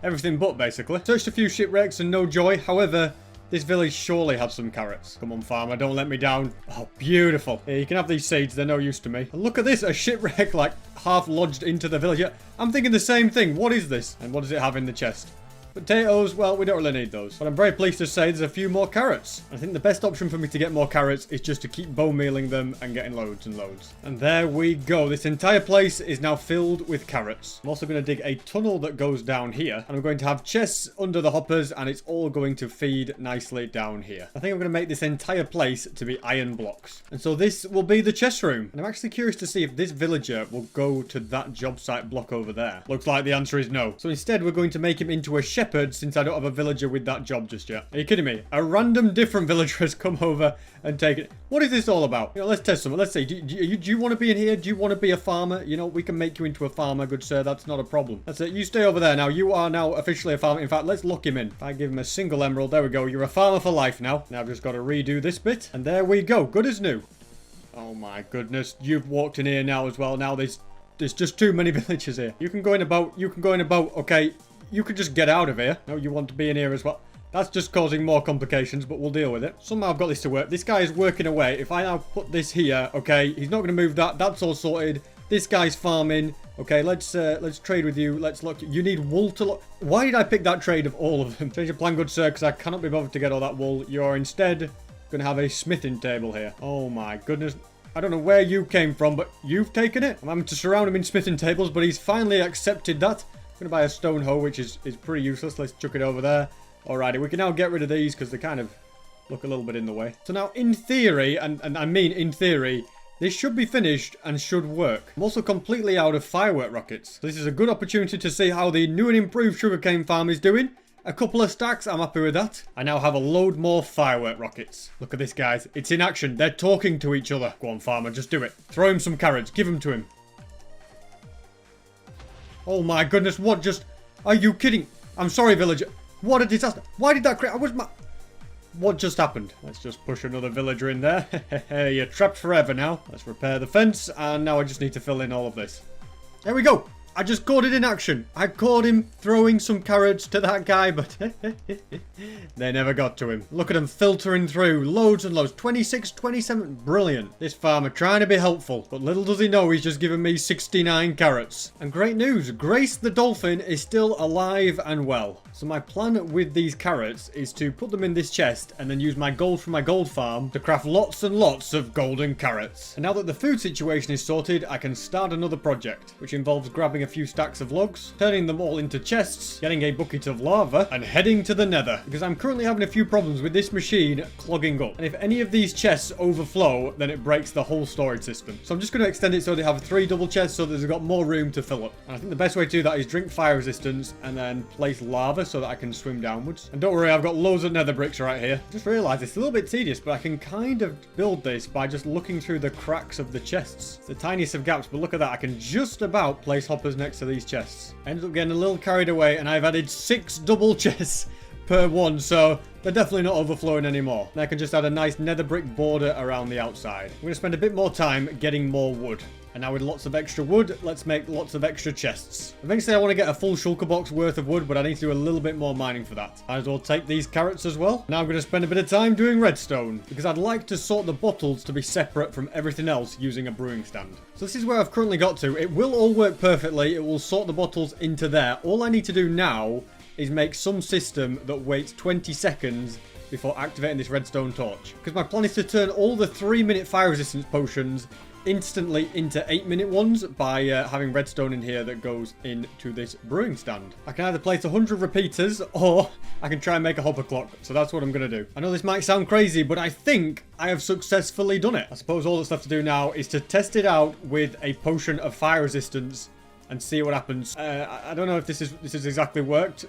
everything but, basically. Searched a few shipwrecks and no joy. However, this village surely has some carrots. Come on, farmer, don't let me down. Oh, beautiful. Here, you can have these seeds. They're no use to me. And look at this, a shipwreck like half lodged into the village. I'm thinking the same thing. What is this? And what does it have in the chest? Potatoes, well, we don't really need those. But I'm very pleased to say there's a few more carrots. I think the best option for me to get more carrots is just to keep bone mealing them and getting loads and loads. And there we go. This entire place is now filled with carrots. I'm also going to dig a tunnel that goes down here. And I'm going to have chests under the hoppers, and it's all going to feed nicely down here. I think I'm going to make this entire place to be iron blocks. And so this will be the chest room. And I'm actually curious to see if this villager will go to that job site block over there. Looks like the answer is no. So instead, we're going to make him into a shepherd, since I don't have a villager with that job just yet. Are you kidding me? A random different villager has come over and taken it. What is this all about? You know, let's test something. Let's see. Do you want to be in here? Do you want to be a farmer? You know, we can make you into a farmer, good sir. That's not a problem. That's it. You stay over there now. You are now officially a farmer. In fact, let's lock him in. If I give him a single emerald, there we go. You're a farmer for life now. Now I've just got to redo this bit. And there we go. Good as new. Oh my goodness. You've walked in here now as well. Now there's just too many villagers here. You can go in a boat. You can go in a boat. Okay. You could just get out of here. No, you want to be in here as well. That's just causing more complications, but we'll deal with it. Somehow I've got this to work. This guy is working away. If I now put this here, okay, he's not going to move that. That's all sorted. This guy's farming. Okay, let's trade with you. Let's look. You need wool to look. Why did I pick that trade of all of them? Change your plan, good sir, because I cannot be bothered to get all that wool. You're instead going to have a smithing table here. Oh my goodness. I don't know where you came from, but you've taken it. I'm having to surround him in smithing tables, but he's finally accepted that. I'm going to buy a stone hoe, which is pretty useless. Let's chuck it over there. Alrighty, we can now get rid of these because they kind of look a little bit in the way. So now, in theory, and I mean in theory, this should be finished and should work. I'm also completely out of firework rockets. So this is a good opportunity to see how the new and improved sugarcane farm is doing. A couple of stacks, I'm happy with that. I now have a load more firework rockets. Look at this, guys. It's in action. They're talking to each other. Go on, farmer, just do it. Throw him some carrots. Give them to him. Oh my goodness, what just... Are you kidding? I'm sorry, villager. What a disaster. Why did that create... What just happened? Let's just push another villager in there. You're trapped forever now. Let's repair the fence, and now I just need to fill in all of this. There we go. I just caught it in action. I caught him throwing some carrots to that guy, but they never got to him. Look at him filtering through. Loads and loads. 26, 27. Brilliant. This farmer trying to be helpful, but little does he know he's just given me 69 carrots. And great news. Grace the dolphin is still alive and well. So my plan with these carrots is to put them in this chest and then use my gold from my gold farm to craft lots and lots of golden carrots. And now that the food situation is sorted, I can start another project, which involves grabbing a few stacks of logs, turning them all into chests, getting a bucket of lava, and heading to the nether. Because I'm currently having a few problems with this machine clogging up. And if any of these chests overflow, then it breaks the whole storage system. So I'm just going to extend it so they have 3 double chests so that they've got more room to fill up. And I think the best way to do that is drink fire resistance and then place lava so that I can swim downwards. And don't worry, I've got loads of nether bricks right here. Just realised it's a little bit tedious, but I can kind of build this by just looking through the cracks of the chests. It's the tiniest of gaps, but look at that. I can just about place hoppers next to these chests. I ended up getting a little carried away, and I've added 6 double chests per one, so they're definitely not overflowing anymore. And I can just add a nice nether brick border around the outside. I'm going to spend a bit more time getting more wood. And now with lots of extra wood, let's make lots of extra chests. Eventually I want to get a full shulker box worth of wood, but I need to do a little bit more mining for that. Might as well take these carrots as well. Now I'm going to spend a bit of time doing redstone, because I'd like to sort the bottles to be separate from everything else using a brewing stand. So this is where I've currently got to. It will all work perfectly. It will sort the bottles into there. All I need to do now is make some system that waits 20 seconds before activating this redstone torch. Because my plan is to turn all the 3-minute fire resistance potions instantly into 8-minute ones by having redstone in here that goes into this brewing stand. I can either place 100 repeaters or I can try and make a hopper clock. So that's what I'm going to do. I know this might sound crazy, but I think I have successfully done it. I suppose all that's left to do now is to test it out with a potion of fire resistance and see what happens. I don't know if this has exactly worked.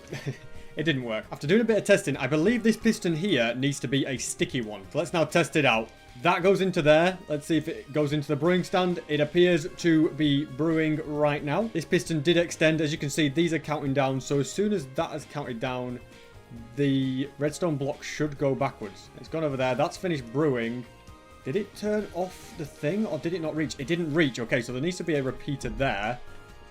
It didn't work. After doing a bit of testing, I believe this piston here needs to be a sticky one. So let's now test it out. That goes into there. Let's see if it goes into the brewing stand. It appears to be brewing right now. This piston did extend. As you can see, these are counting down. So as soon as that has counted down, the redstone block should go backwards. It's gone over there. That's finished brewing. Did it turn off the thing or did it not reach? It didn't reach. Okay, so there needs to be a repeater there.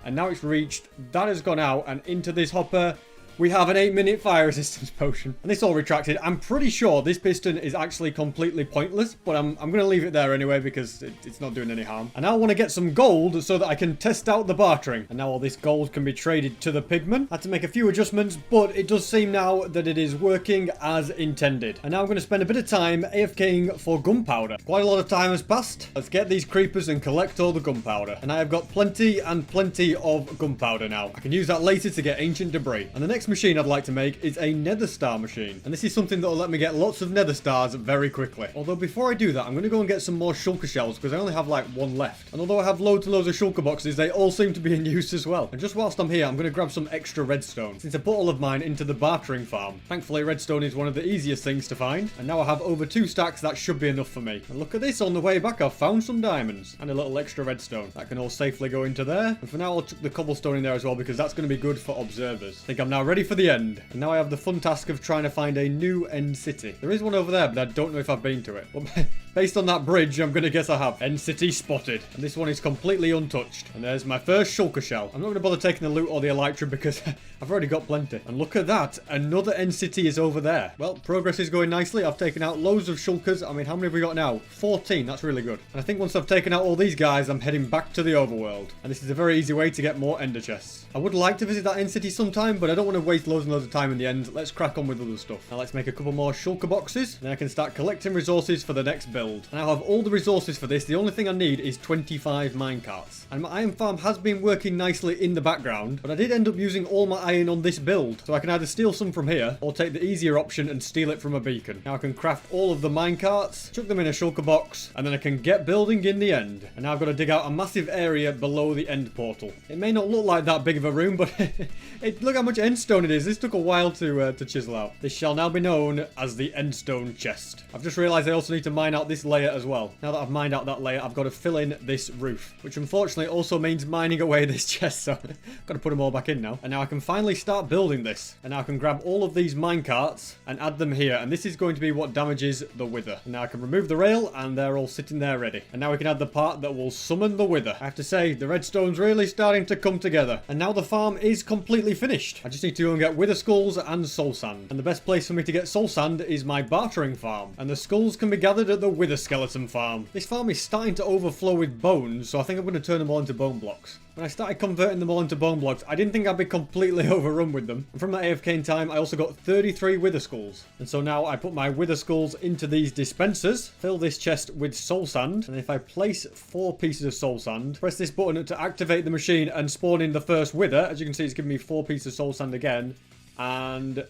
And now it's reached. That has gone out and into this hopper. We have an 8-minute fire resistance potion. And this all retracted. I'm pretty sure this piston is actually completely pointless. But I'm going to leave it there anyway because it's not doing any harm. And now I want to get some gold so that I can test out the bartering. And now all this gold can be traded to the pigmen. I had to make a few adjustments, but it does seem now that it is working as intended. And now I'm going to spend a bit of time AFKing for gunpowder. Quite a lot of time has passed. Let's get these creepers and collect all the gunpowder. And I have got plenty and plenty of gunpowder now. I can use that later to get ancient debris. And the next machine I'd like to make is a nether star machine, and this is something that will let me get lots of nether stars very quickly. Although before I do that, I'm going to go and get some more shulker shells because I only have like 1 left, and although I have loads and loads of shulker boxes, they all seem to be in use as well. And just whilst I'm here, I'm going to grab some extra redstone since I put all of mine into the bartering farm. Thankfully redstone is one of the easiest things to find, and now I have over 2 stacks. That should be enough for me. And look at this, on the way back I've found some diamonds and a little extra redstone that can all safely go into there. And for now I'll chuck the cobblestone in there as well because that's going to be good for observers. I think I'm now ready for the end. And now I have the fun task of trying to find a new end city. There is one over there, but I don't know if I've been to it. But based on that bridge, I'm going to guess I have. End city spotted. And this one is completely untouched. And there's my first shulker shell. I'm not going to bother taking the loot or the elytra because I've already got plenty. And look at that. Another end city is over there. Well, progress is going nicely. I've taken out loads of shulkers. I mean, how many have we got now? 14. That's really good. And I think once I've taken out all these guys, I'm heading back to the overworld. And this is a very easy way to get more ender chests. I would like to visit that end city sometime, but I don't want to waste loads and loads of time in the end. Let's crack on with other stuff. Now let's make a couple more shulker boxes. Then I can start collecting resources for the next build. And I have all the resources for this. The only thing I need is 25 minecarts. And my iron farm has been working nicely in the background, but I did end up using all my iron on this build. So I can either steal some from here or take the easier option and steal it from a beacon. Now I can craft all of the minecarts, chuck them in a shulker box, and then I can get building in the end. And now I've got to dig out a massive area below the end portal. It may not look like that big of a room, but look how much endstone it is. This took a while to chisel out. This shall now be known as the endstone chest. I've just realised I also need to mine out this layer as well. Now that I've mined out that layer, I've got to fill in this roof, which unfortunately also means mining away this chest, so I've got to put them all back in now. And now I can finally start building this. And now I can grab all of these minecarts and add them here, and this is going to be what damages the wither. And now I can remove the rail, and they're all sitting there ready. And now we can add the part that will summon the wither. I have to say, the redstone's really starting to come together. And now the farm is completely finished. I just need to go and get wither skulls and soul sand. And the best place for me to get soul sand is my bartering farm. And the skulls can be gathered at the wither skeleton farm. This farm is starting to overflow with bones, so I think I'm going to turn them all into bone blocks. When I started converting them all into bone blocks, I didn't think I'd be completely overrun with them. And from that AFK in time, I also got 33 wither skulls. And so now I put my wither skulls into these dispensers, fill this chest with soul sand, and if I place 4 pieces of soul sand, press this button to activate the machine and spawn in the first wither. As you can see, it's giving me 4 pieces of soul sand again. And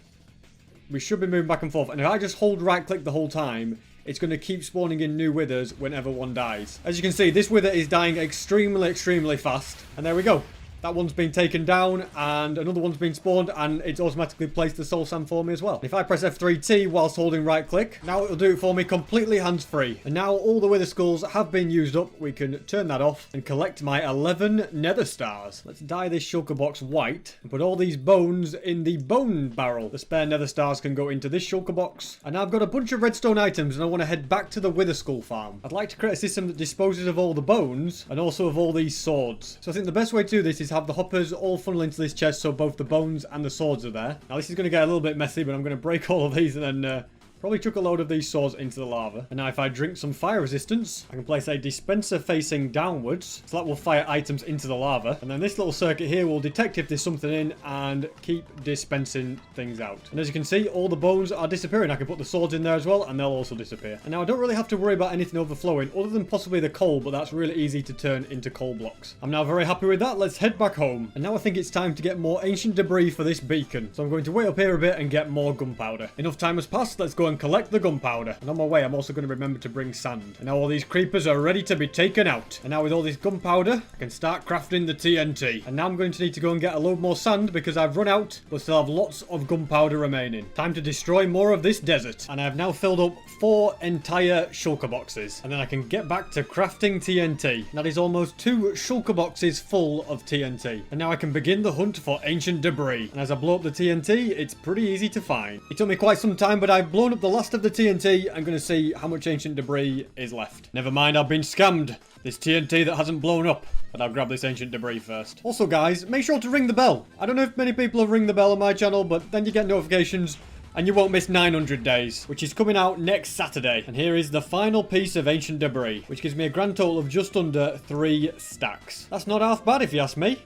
we should be moving back and forth. And if I just hold right click the whole time, it's going to keep spawning in new withers whenever one dies. As you can see, this wither is dying extremely fast. And there we go. That one's been taken down and another one's been spawned, and it's automatically placed the soul sand for me as well. If I press F3T whilst holding right click, now it'll do it for me completely hands free. And now all the wither skulls have been used up. We can turn that off and collect my 11 nether stars. Let's dye this shulker box white and put all these bones in the bone barrel. The spare nether stars can go into this shulker box. And now I've got a bunch of redstone items and I want to head back to the wither skull farm. I'd like to create a system that disposes of all the bones and also of all these swords. So I think the best way to do this is have the hoppers all funnel into this chest so both the bones and the swords are there. Now this is going to get a little bit messy, but I'm going to break all of these and then probably chuck a load of these swords into the lava. And now if I drink some fire resistance, I can place a dispenser facing downwards. So that will fire items into the lava. And then this little circuit here will detect if there's something in and keep dispensing things out. And as you can see, all the bones are disappearing. I can put the swords in there as well and they'll also disappear. And now I don't really have to worry about anything overflowing other than possibly the coal, but that's really easy to turn into coal blocks. I'm now very happy with that. Let's head back home. And now I think it's time to get more ancient debris for this beacon. So I'm going to wait up here a bit and get more gunpowder. Enough time has passed. Let's go and collect the gunpowder. And on my way, I'm also going to remember to bring sand. And now all these creepers are ready to be taken out. And now with all this gunpowder, I can start crafting the TNT. And now I'm going to need to go and get a load more sand because I've run out, but still have lots of gunpowder remaining. Time to destroy more of this desert. And I have now filled up 4 entire shulker boxes. And then I can get back to crafting TNT. That is almost 2 shulker boxes full of TNT. And now I can begin the hunt for ancient debris. And as I blow up the TNT, it's pretty easy to find. It took me quite some time, but I've blown up the last of the TNT. I'm going to see how much ancient debris is left. Never mind, I've been scammed. This TNT that hasn't blown up. But I'll grab this ancient debris first. Also guys, make sure to ring the bell. I don't know if many people have ring the bell on my channel, but then you get notifications and you won't miss 900 days, which is coming out next Saturday. And here is the final piece of ancient debris, which gives me a grand total of just under 3 stacks. That's not half bad if you ask me.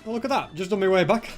Oh, look at that. Just on my way back.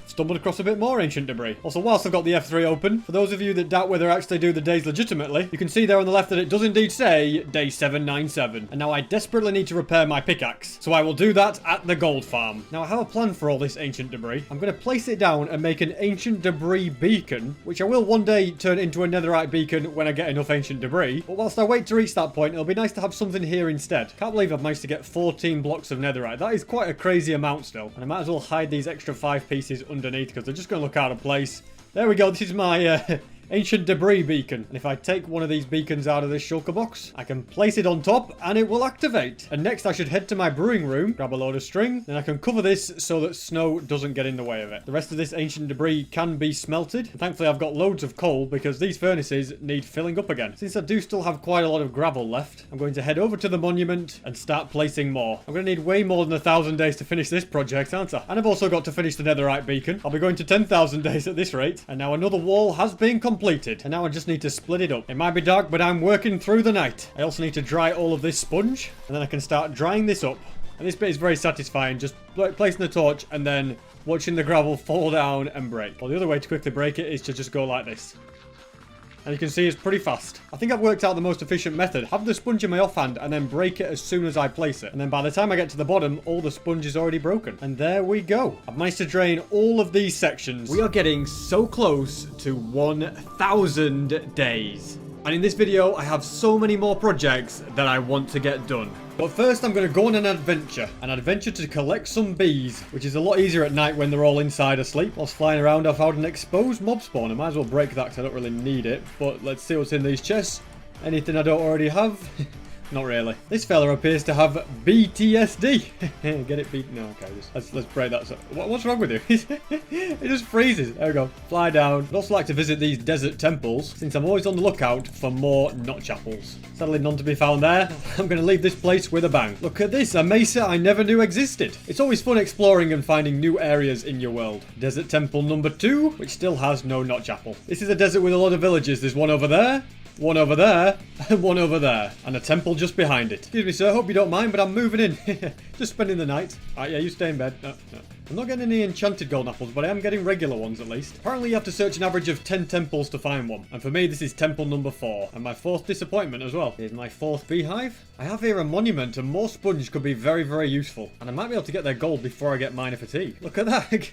Stumbled across a bit more ancient debris. Also, whilst I've got the F3 open, for those of you that doubt whether I actually do the days legitimately, you can see there on the left that it does indeed say day 797. And now I desperately need to repair my pickaxe. So I will do that at the gold farm. Now I have a plan for all this ancient debris. I'm going to place it down and make an ancient debris beacon, which I will one day turn into a netherite beacon when I get enough ancient debris. But whilst I wait to reach that point, it'll be nice to have something here instead. Can't believe I've managed to get 14 blocks of netherite. That is quite a crazy amount still. And I might as well hide these extra 5 pieces underneath because they're just going to look out of place. There we go. This is my ancient debris beacon. And if I take one of these beacons out of this shulker box, I can place it on top and it will activate. And next I should head to my brewing room, grab a load of string, then I can cover this so that snow doesn't get in the way of it. The rest of this ancient debris can be smelted. And thankfully I've got loads of coal because these furnaces need filling up again. Since I do still have quite a lot of gravel left, I'm going to head over to the monument and start placing more. I'm going to need way more than 1,000 days to finish this project, aren't I? And I've also got to finish the netherite beacon. I'll be going to 10,000 days at this rate. And now another wall has been completed. And now I just need to split it up. It might be dark, but I'm working through the night. I also need to dry all of this sponge. And then I can start drying this up. And this bit is very satisfying. Just placing the torch and then watching the gravel fall down and break. Well, the other way to quickly break it is to just go like this. And you can see it's pretty fast. I think I've worked out the most efficient method. Have the sponge in my offhand and then break it as soon as I place it. And then by the time I get to the bottom, all the sponge is already broken. And there we go. I've managed to drain all of these sections. We are getting so close to 1,000 days. And in this video, I have so many more projects that I want to get done. But first, I'm going to go on an adventure to collect some bees, which is a lot easier at night when they're all inside asleep. Whilst flying around, I've found an exposed mob spawn. I might as well break that because I don't really need it. But let's see what's in these chests. Anything I don't already have? Not really. This fella appears to have BTSD. Get it beat? No, okay. Let's break that. What's wrong with you? It just freezes. There we go. Fly down. I'd also like to visit these desert temples, since I'm always on the lookout for more notch apples. Sadly, none to be found there. I'm going to leave this place with a bang. Look at this. A mesa I never knew existed. It's always fun exploring and finding new areas in your world. Desert temple number 2, which still has no notch apple. This is a desert with a lot of villages. There's one over there. One over there. and one over there, and a temple just behind it. Excuse me, sir, hope you don't mind, but I'm moving in. Just spending the night. Alright, yeah, you stay in bed. No. I'm not getting any enchanted golden apples, but I am getting regular ones at least. Apparently you have to search an average of 10 temples to find one. And for me, this is temple number 4. And my 4th disappointment as well. Here's my 4th beehive. I have here a monument, and more sponge could be very, very useful. And I might be able to get their gold before I get minor fatigue. Look at that.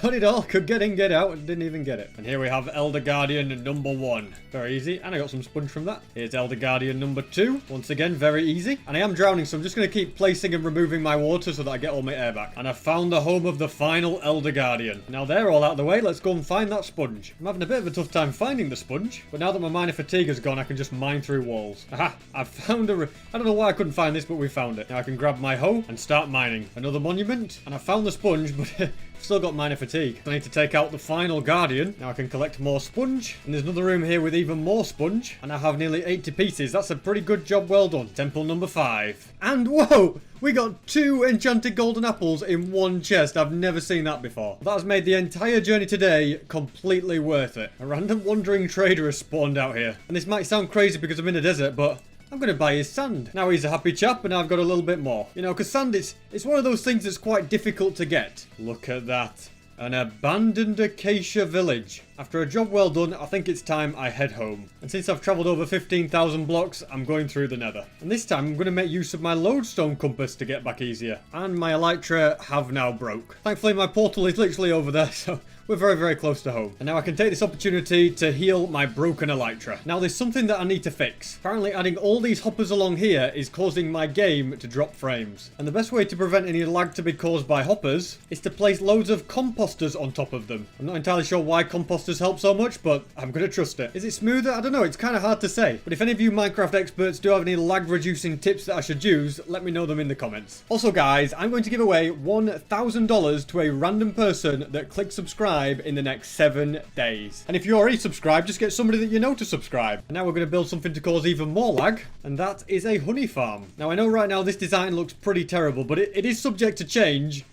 Got it all. Could get in, get out, and didn't even get it. And here we have Elder Guardian number 1. Very easy. And I got some sponge from that. Here's Elder Guardian number 2. Once again, very easy. And I am drowning, so I'm just going to keep placing and removing my water so that I get all my air back. And I found the home of the final Elder Guardian. Now they're all out of the way, let's go and find that sponge. I'm having a bit of a tough time finding the sponge, but now that my minor fatigue has gone, I can just mine through walls. Aha! I've found I don't know why I couldn't find this, but we found it. Now I can grab my hoe and start mining. Another monument, and I found the sponge, but I've still got minor fatigue. I need to take out the final guardian. Now I can collect more sponge, and there's another room here with even more sponge, and I have nearly 80 pieces. That's a pretty good job, well done. Temple number 5. And whoa! We got 2 enchanted golden apples in one chest. I've never seen that before. That has made the entire journey today completely worth it. A random wandering trader has spawned out here. And this might sound crazy because I'm in a desert, but I'm going to buy his sand. Now he's a happy chap and I've got a little bit more. You know, because sand, it's one of those things that's quite difficult to get. Look at that. An abandoned acacia village. After a job well done, I think it's time I head home. And since I've travelled over 15,000 blocks, I'm going through the nether. And this time I'm going to make use of my lodestone compass to get back easier. And my elytra have now broke. Thankfully my portal is literally over there, so we're very, very close to home. And now I can take this opportunity to heal my broken elytra. Now there's something that I need to fix. Apparently adding all these hoppers along here is causing my game to drop frames. And the best way to prevent any lag to be caused by hoppers is to place loads of composters on top of them. I'm not entirely sure why composters help so much, but I'm going to trust it. Is it smoother? I don't know. It's kind of hard to say. But if any of you Minecraft experts do have any lag reducing tips that I should use, let me know them in the comments. Also guys, I'm going to give away $1,000 to a random person that clicks subscribe in the next 7 days. And if you're already subscribed, just get somebody that you know to subscribe. And now we're going to build something to cause even more lag, and that is a honey farm. Now I know right now this design looks pretty terrible, but it is subject to change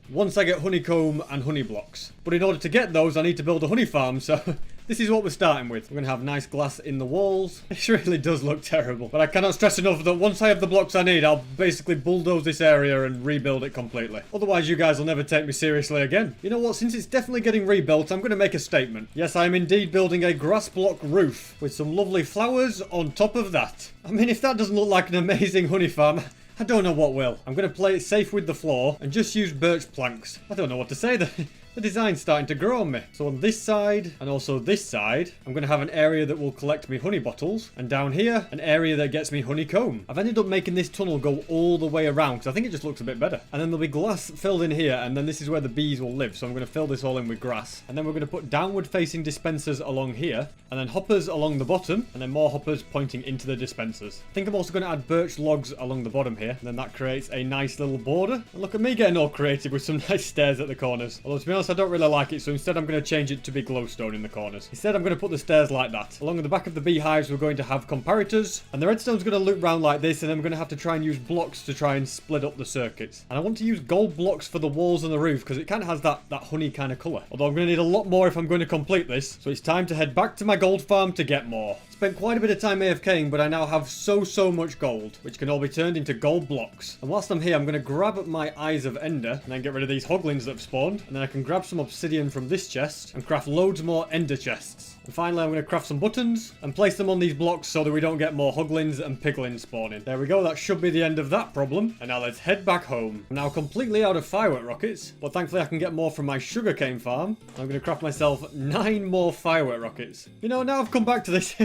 once I get honeycomb and honey blocks. But in order to get those, I need to build a honey farm, so this is what we're starting with. We're going to have nice glass in the walls. It really does look terrible. But I cannot stress enough that once I have the blocks I need, I'll basically bulldoze this area and rebuild it completely. Otherwise, you guys will never take me seriously again. You know what? Since it's definitely getting rebuilt, I'm going to make a statement. Yes, I am indeed building a grass block roof with some lovely flowers on top of that. I mean, if that doesn't look like an amazing honey farm, I don't know what will. I'm going to play it safe with the floor and just use birch planks. I don't know what to say. The design's starting to grow on me. So on this side and also this side, I'm going to have an area that will collect me honey bottles. And down here, an area that gets me honeycomb. I've ended up making this tunnel go all the way around because I think it just looks a bit better. And then there'll be glass filled in here, and then this is where the bees will live. So I'm going to fill this all in with grass. And then we're going to put downward facing dispensers along here, and then hoppers along the bottom, and then more hoppers pointing into the dispensers. I think I'm also going to add birch logs along the bottom here, and then that creates a nice little border. And look at me getting all creative with some nice stairs at the corners. Although to be honest, I don't really like it, so instead I'm going to change it to be glowstone in the corners. Instead, I'm going to put the stairs like that. Along the back of the beehives, we're going to have comparators, and the redstone's going to loop round like this, and then I'm going to have to try and use blocks to try and split up the circuits. And I want to use gold blocks for the walls and the roof, because it kind of has that honey kind of colour. Although I'm going to need a lot more if I'm going to complete this, so it's time to head back to my gold farm to get more. Spent quite a bit of time AFKing, but I now have so much gold, which can all be turned into gold blocks. And whilst I'm here, I'm going to grab my Eyes of Ender, and then get rid of these hoglins that have spawned, and then I can grab some obsidian from this chest, and craft loads more ender chests. And finally, I'm going to craft some buttons, and place them on these blocks so that we don't get more hoglins and piglins spawning. There we go, that should be the end of that problem. And now let's head back home. I'm now completely out of firework rockets, but thankfully I can get more from my sugarcane farm. I'm going to craft myself 9 more firework rockets. You know, now I've come back to this,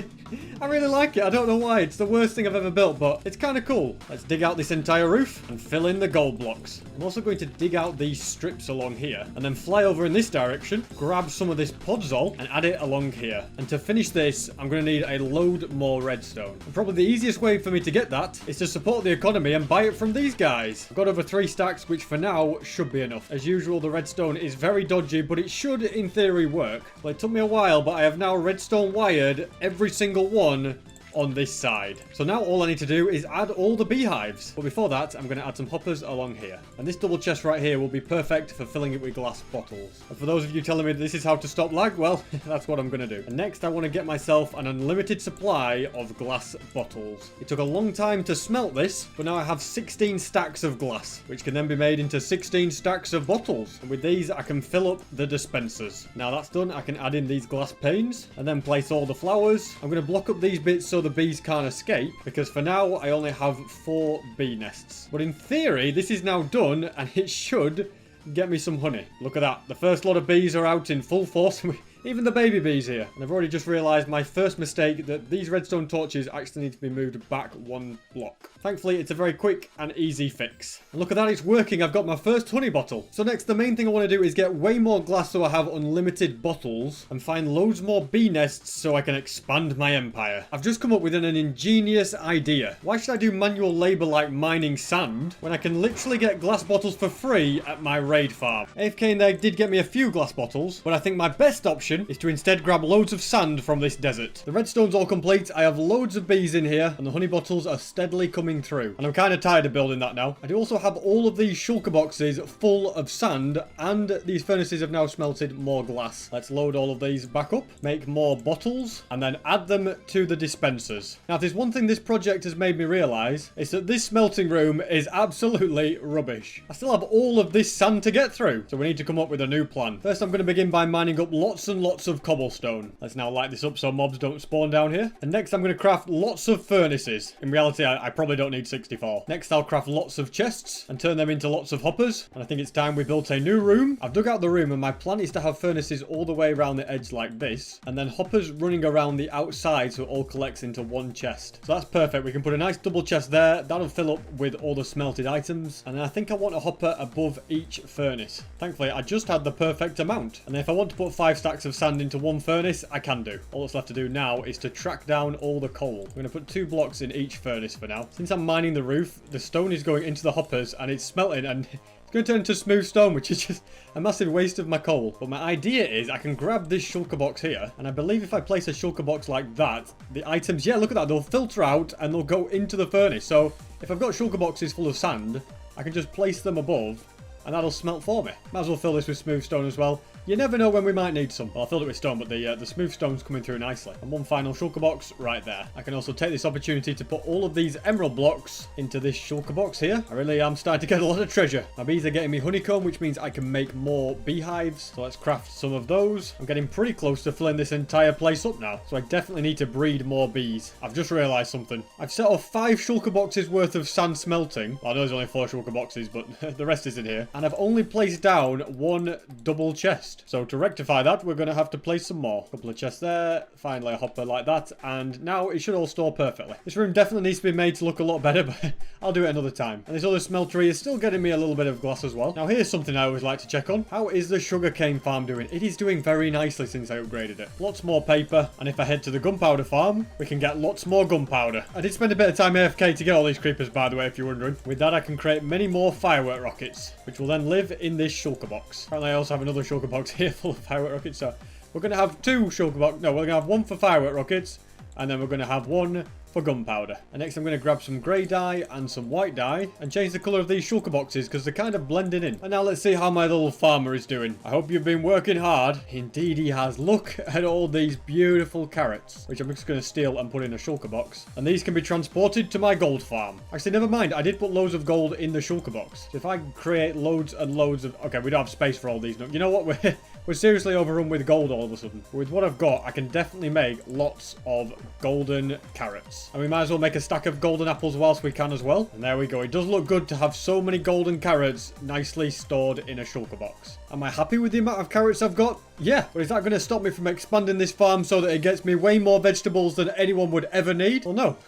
I really like it. I don't know why. It's the worst thing I've ever built, but it's kind of cool. Let's dig out this entire roof and fill in the gold blocks. I'm also going to dig out these strips along here and then fly over in this direction, grab some of this podzol and add it along here. And to finish this, I'm going to need a load more redstone. And probably the easiest way for me to get that is to support the economy and buy it from these guys. I've got over 3 stacks, which for now should be enough. As usual, the redstone is very dodgy, but it should in theory work. Well, it took me a while, but I have now redstone wired every single one on this side. So now all I need to do is add all the beehives. But before that, I'm going to add some hoppers along here. And this double chest right here will be perfect for filling it with glass bottles. And for those of you telling me this is how to stop lag, well, that's what I'm going to do. And next, I want to get myself an unlimited supply of glass bottles. It took a long time to smelt this, but now I have 16 stacks of glass, which can then be made into 16 stacks of bottles. And with these, I can fill up the dispensers. Now that's done, I can add in these glass panes and then place all the flowers. I'm going to block up these bits so the bees can't escape, because for now, I only have 4 bee nests. But in theory, this is now done, and it should get me some honey. Look at that. The first lot of bees are out in full force. Even the baby bees here. And I've already just realised my first mistake, that these redstone torches actually need to be moved back 1 block. Thankfully, it's a very quick and easy fix. And look at that, it's working. I've got my first honey bottle. So next, the main thing I want to do is get way more glass so I have unlimited bottles, and find loads more bee nests so I can expand my empire. I've just come up with an ingenious idea. Why should I do manual labour like mining sand when I can literally get glass bottles for free at my raid farm? AFK in there did get me a few glass bottles, but I think my best option is to instead grab loads of sand from this desert. The redstone's all complete. I have loads of bees in here, and the honey bottles are steadily coming through. And I'm kind of tired of building that now. I do also have all of these shulker boxes full of sand, and these furnaces have now smelted more glass. Let's load all of these back up, make more bottles, and then add them to the dispensers. Now, if there's one thing this project has made me realise, it's that this smelting room is absolutely rubbish. I still have all of this sand to get through, so we need to come up with a new plan. First, I'm going to begin by mining up lots and lots of cobblestone. Let's now light this up so mobs don't spawn down here. And next, I'm going to craft lots of furnaces. In reality, I probably don't need 64. Next, I'll craft lots of chests and turn them into lots of hoppers. And I think it's time we built a new room. I've dug out the room, and my plan is to have furnaces all the way around the edge like this, and then hoppers running around the outside so it all collects into one chest. So that's perfect. We can put a nice double chest there. That'll fill up with all the smelted items. And then I think I want a hopper above each furnace. Thankfully, I just had the perfect amount. And then if I want to put 5 stacks of sand into one furnace, I can do. All that's left to do now is to track down all the coal. I'm going to put 2 blocks in each furnace for now. Since I'm mining the roof, the stone is going into the hoppers and it's smelting, and it's going to turn into smooth stone, which is just a massive waste of my coal. But my idea is I can grab this shulker box here, and I believe if I place a shulker box like that, the items, yeah, look at that, they'll filter out and they'll go into the furnace. So if I've got shulker boxes full of sand, I can just place them above and that'll smelt for me. Might as well fill this with smooth stone as well. You never know when we might need some. Well, I filled it with stone, but the smooth stone's coming through nicely. And one final shulker box right there. I can also take this opportunity to put all of these emerald blocks into this shulker box here. I really am starting to get a lot of treasure. My bees are getting me honeycomb, which means I can make more beehives. So let's craft some of those. I'm getting pretty close to filling this entire place up now. So I definitely need to breed more bees. I've just realised something. I've set off 5 shulker boxes worth of sand smelting. Well, I know there's only 4 shulker boxes, but the rest is in here. And I've only placed down 1 double chest. So to rectify that, we're going to have to place some more. A couple of chests there, finally a hopper like that, and now it should all store perfectly. This room definitely needs to be made to look a lot better, but I'll do it another time. And this other smeltery is still getting me a little bit of glass as well. Now here's something I always like to check on. How is the sugarcane farm doing? It is doing very nicely since I upgraded it. Lots more paper, and if I head to the gunpowder farm, we can get lots more gunpowder. I did spend a bit of time AFK to get all these creepers, by the way, if you're wondering. With that, I can create many more firework rockets, which will then live in this shulker box. Apparently I also have another shulker box here full of firework rockets, so we're going to have 2 shulker box. No, we're going to have 1 for firework rockets, and then we're going to have 1 for gunpowder. And next I'm going to grab some grey dye and some white dye and change the colour of these shulker boxes because they're kind of blending in. And now let's see how my little farmer is doing. I hope you've been working hard. Indeed he has. Look at all these beautiful carrots, which I'm just going to steal and put in a shulker box. And these can be transported to my gold farm. Actually, never mind. I did put loads of gold in the shulker box. So if I create loads and loads of... Okay, we don't have space for all these. You know what? We're seriously overrun with gold all of a sudden. With what I've got, I can definitely make lots of golden carrots. And we might as well make a stack of golden apples whilst we can as well. And there we go. It does look good to have so many golden carrots nicely stored in a shulker box. Am I happy with the amount of carrots I've got? Yeah. But is that going to stop me from expanding this farm so that it gets me way more vegetables than anyone would ever need? Well, no.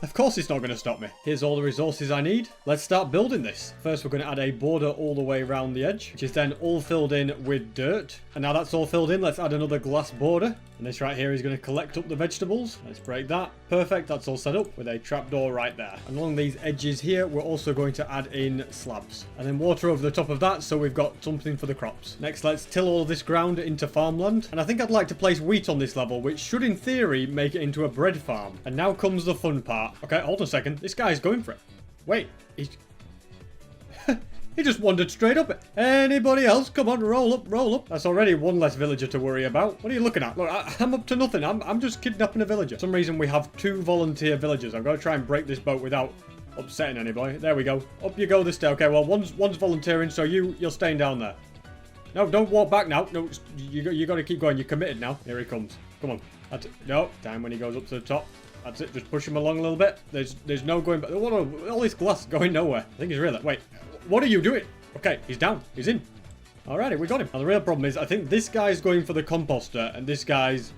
Of course it's not going to stop me. Here's all the resources I need. Let's start building this. First, we're going to add a border all the way around the edge, which is then all filled in with dirt. And now that's all filled in, let's add another glass border. And this right here is going to collect up the vegetables. Let's break that. Perfect, that's all set up with a trapdoor right there. And along these edges here, we're also going to add in slabs. And then water over the top of that, so we've got something for the crops. Next, let's till all of this ground into farmland. And I think I'd like to place wheat on this level, which should in theory make it into a bread farm. And now comes the fun part. Okay, hold on a second. This guy's going for it. Wait, he's... He just wandered straight up it. Anybody else? Come on, roll up, roll up. That's already one less villager to worry about. What are you looking at? Look, I'm up to nothing. I'm just kidnapping a villager. For some reason, we have 2 volunteer villagers. I've got to try and break this boat without upsetting anybody. There we go. Up you go this day. Okay, well, one's volunteering, so you're staying down there. No, don't walk back now. No, you got to keep going. You're committed now. Here he comes. Come on. That's it. No, time when he goes up to the top. That's it. Just push him along a little bit. There's no going back. What all this glass going nowhere? I think he's really... Wait. What are you doing? Okay, he's down. He's in. Alrighty, we got him. Now, the real problem is, I think this guy's going for the composter, and this guy's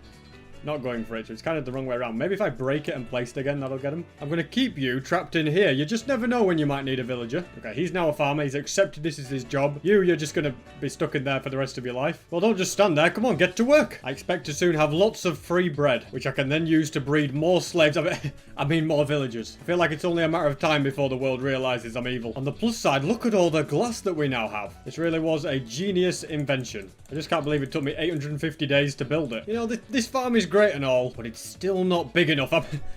not going for it. So it's kind of the wrong way around. Maybe if I break it and place it again, that'll get him. I'm going to keep you trapped in here. You just never know when you might need a villager. Okay, he's now a farmer. He's accepted this is his job. You're just going to be stuck in there for the rest of your life. Well, don't just stand there. Come on, get to work. I expect to soon have lots of free bread, which I can then use to breed more slaves. I mean, more villagers. I feel like it's only a matter of time before the world realizes I'm evil. On the plus side, look at all the glass that we now have. This really was a genius invention. I just can't believe it took me 850 days to build it. You know, this farm is great and all, but it's still not big enough.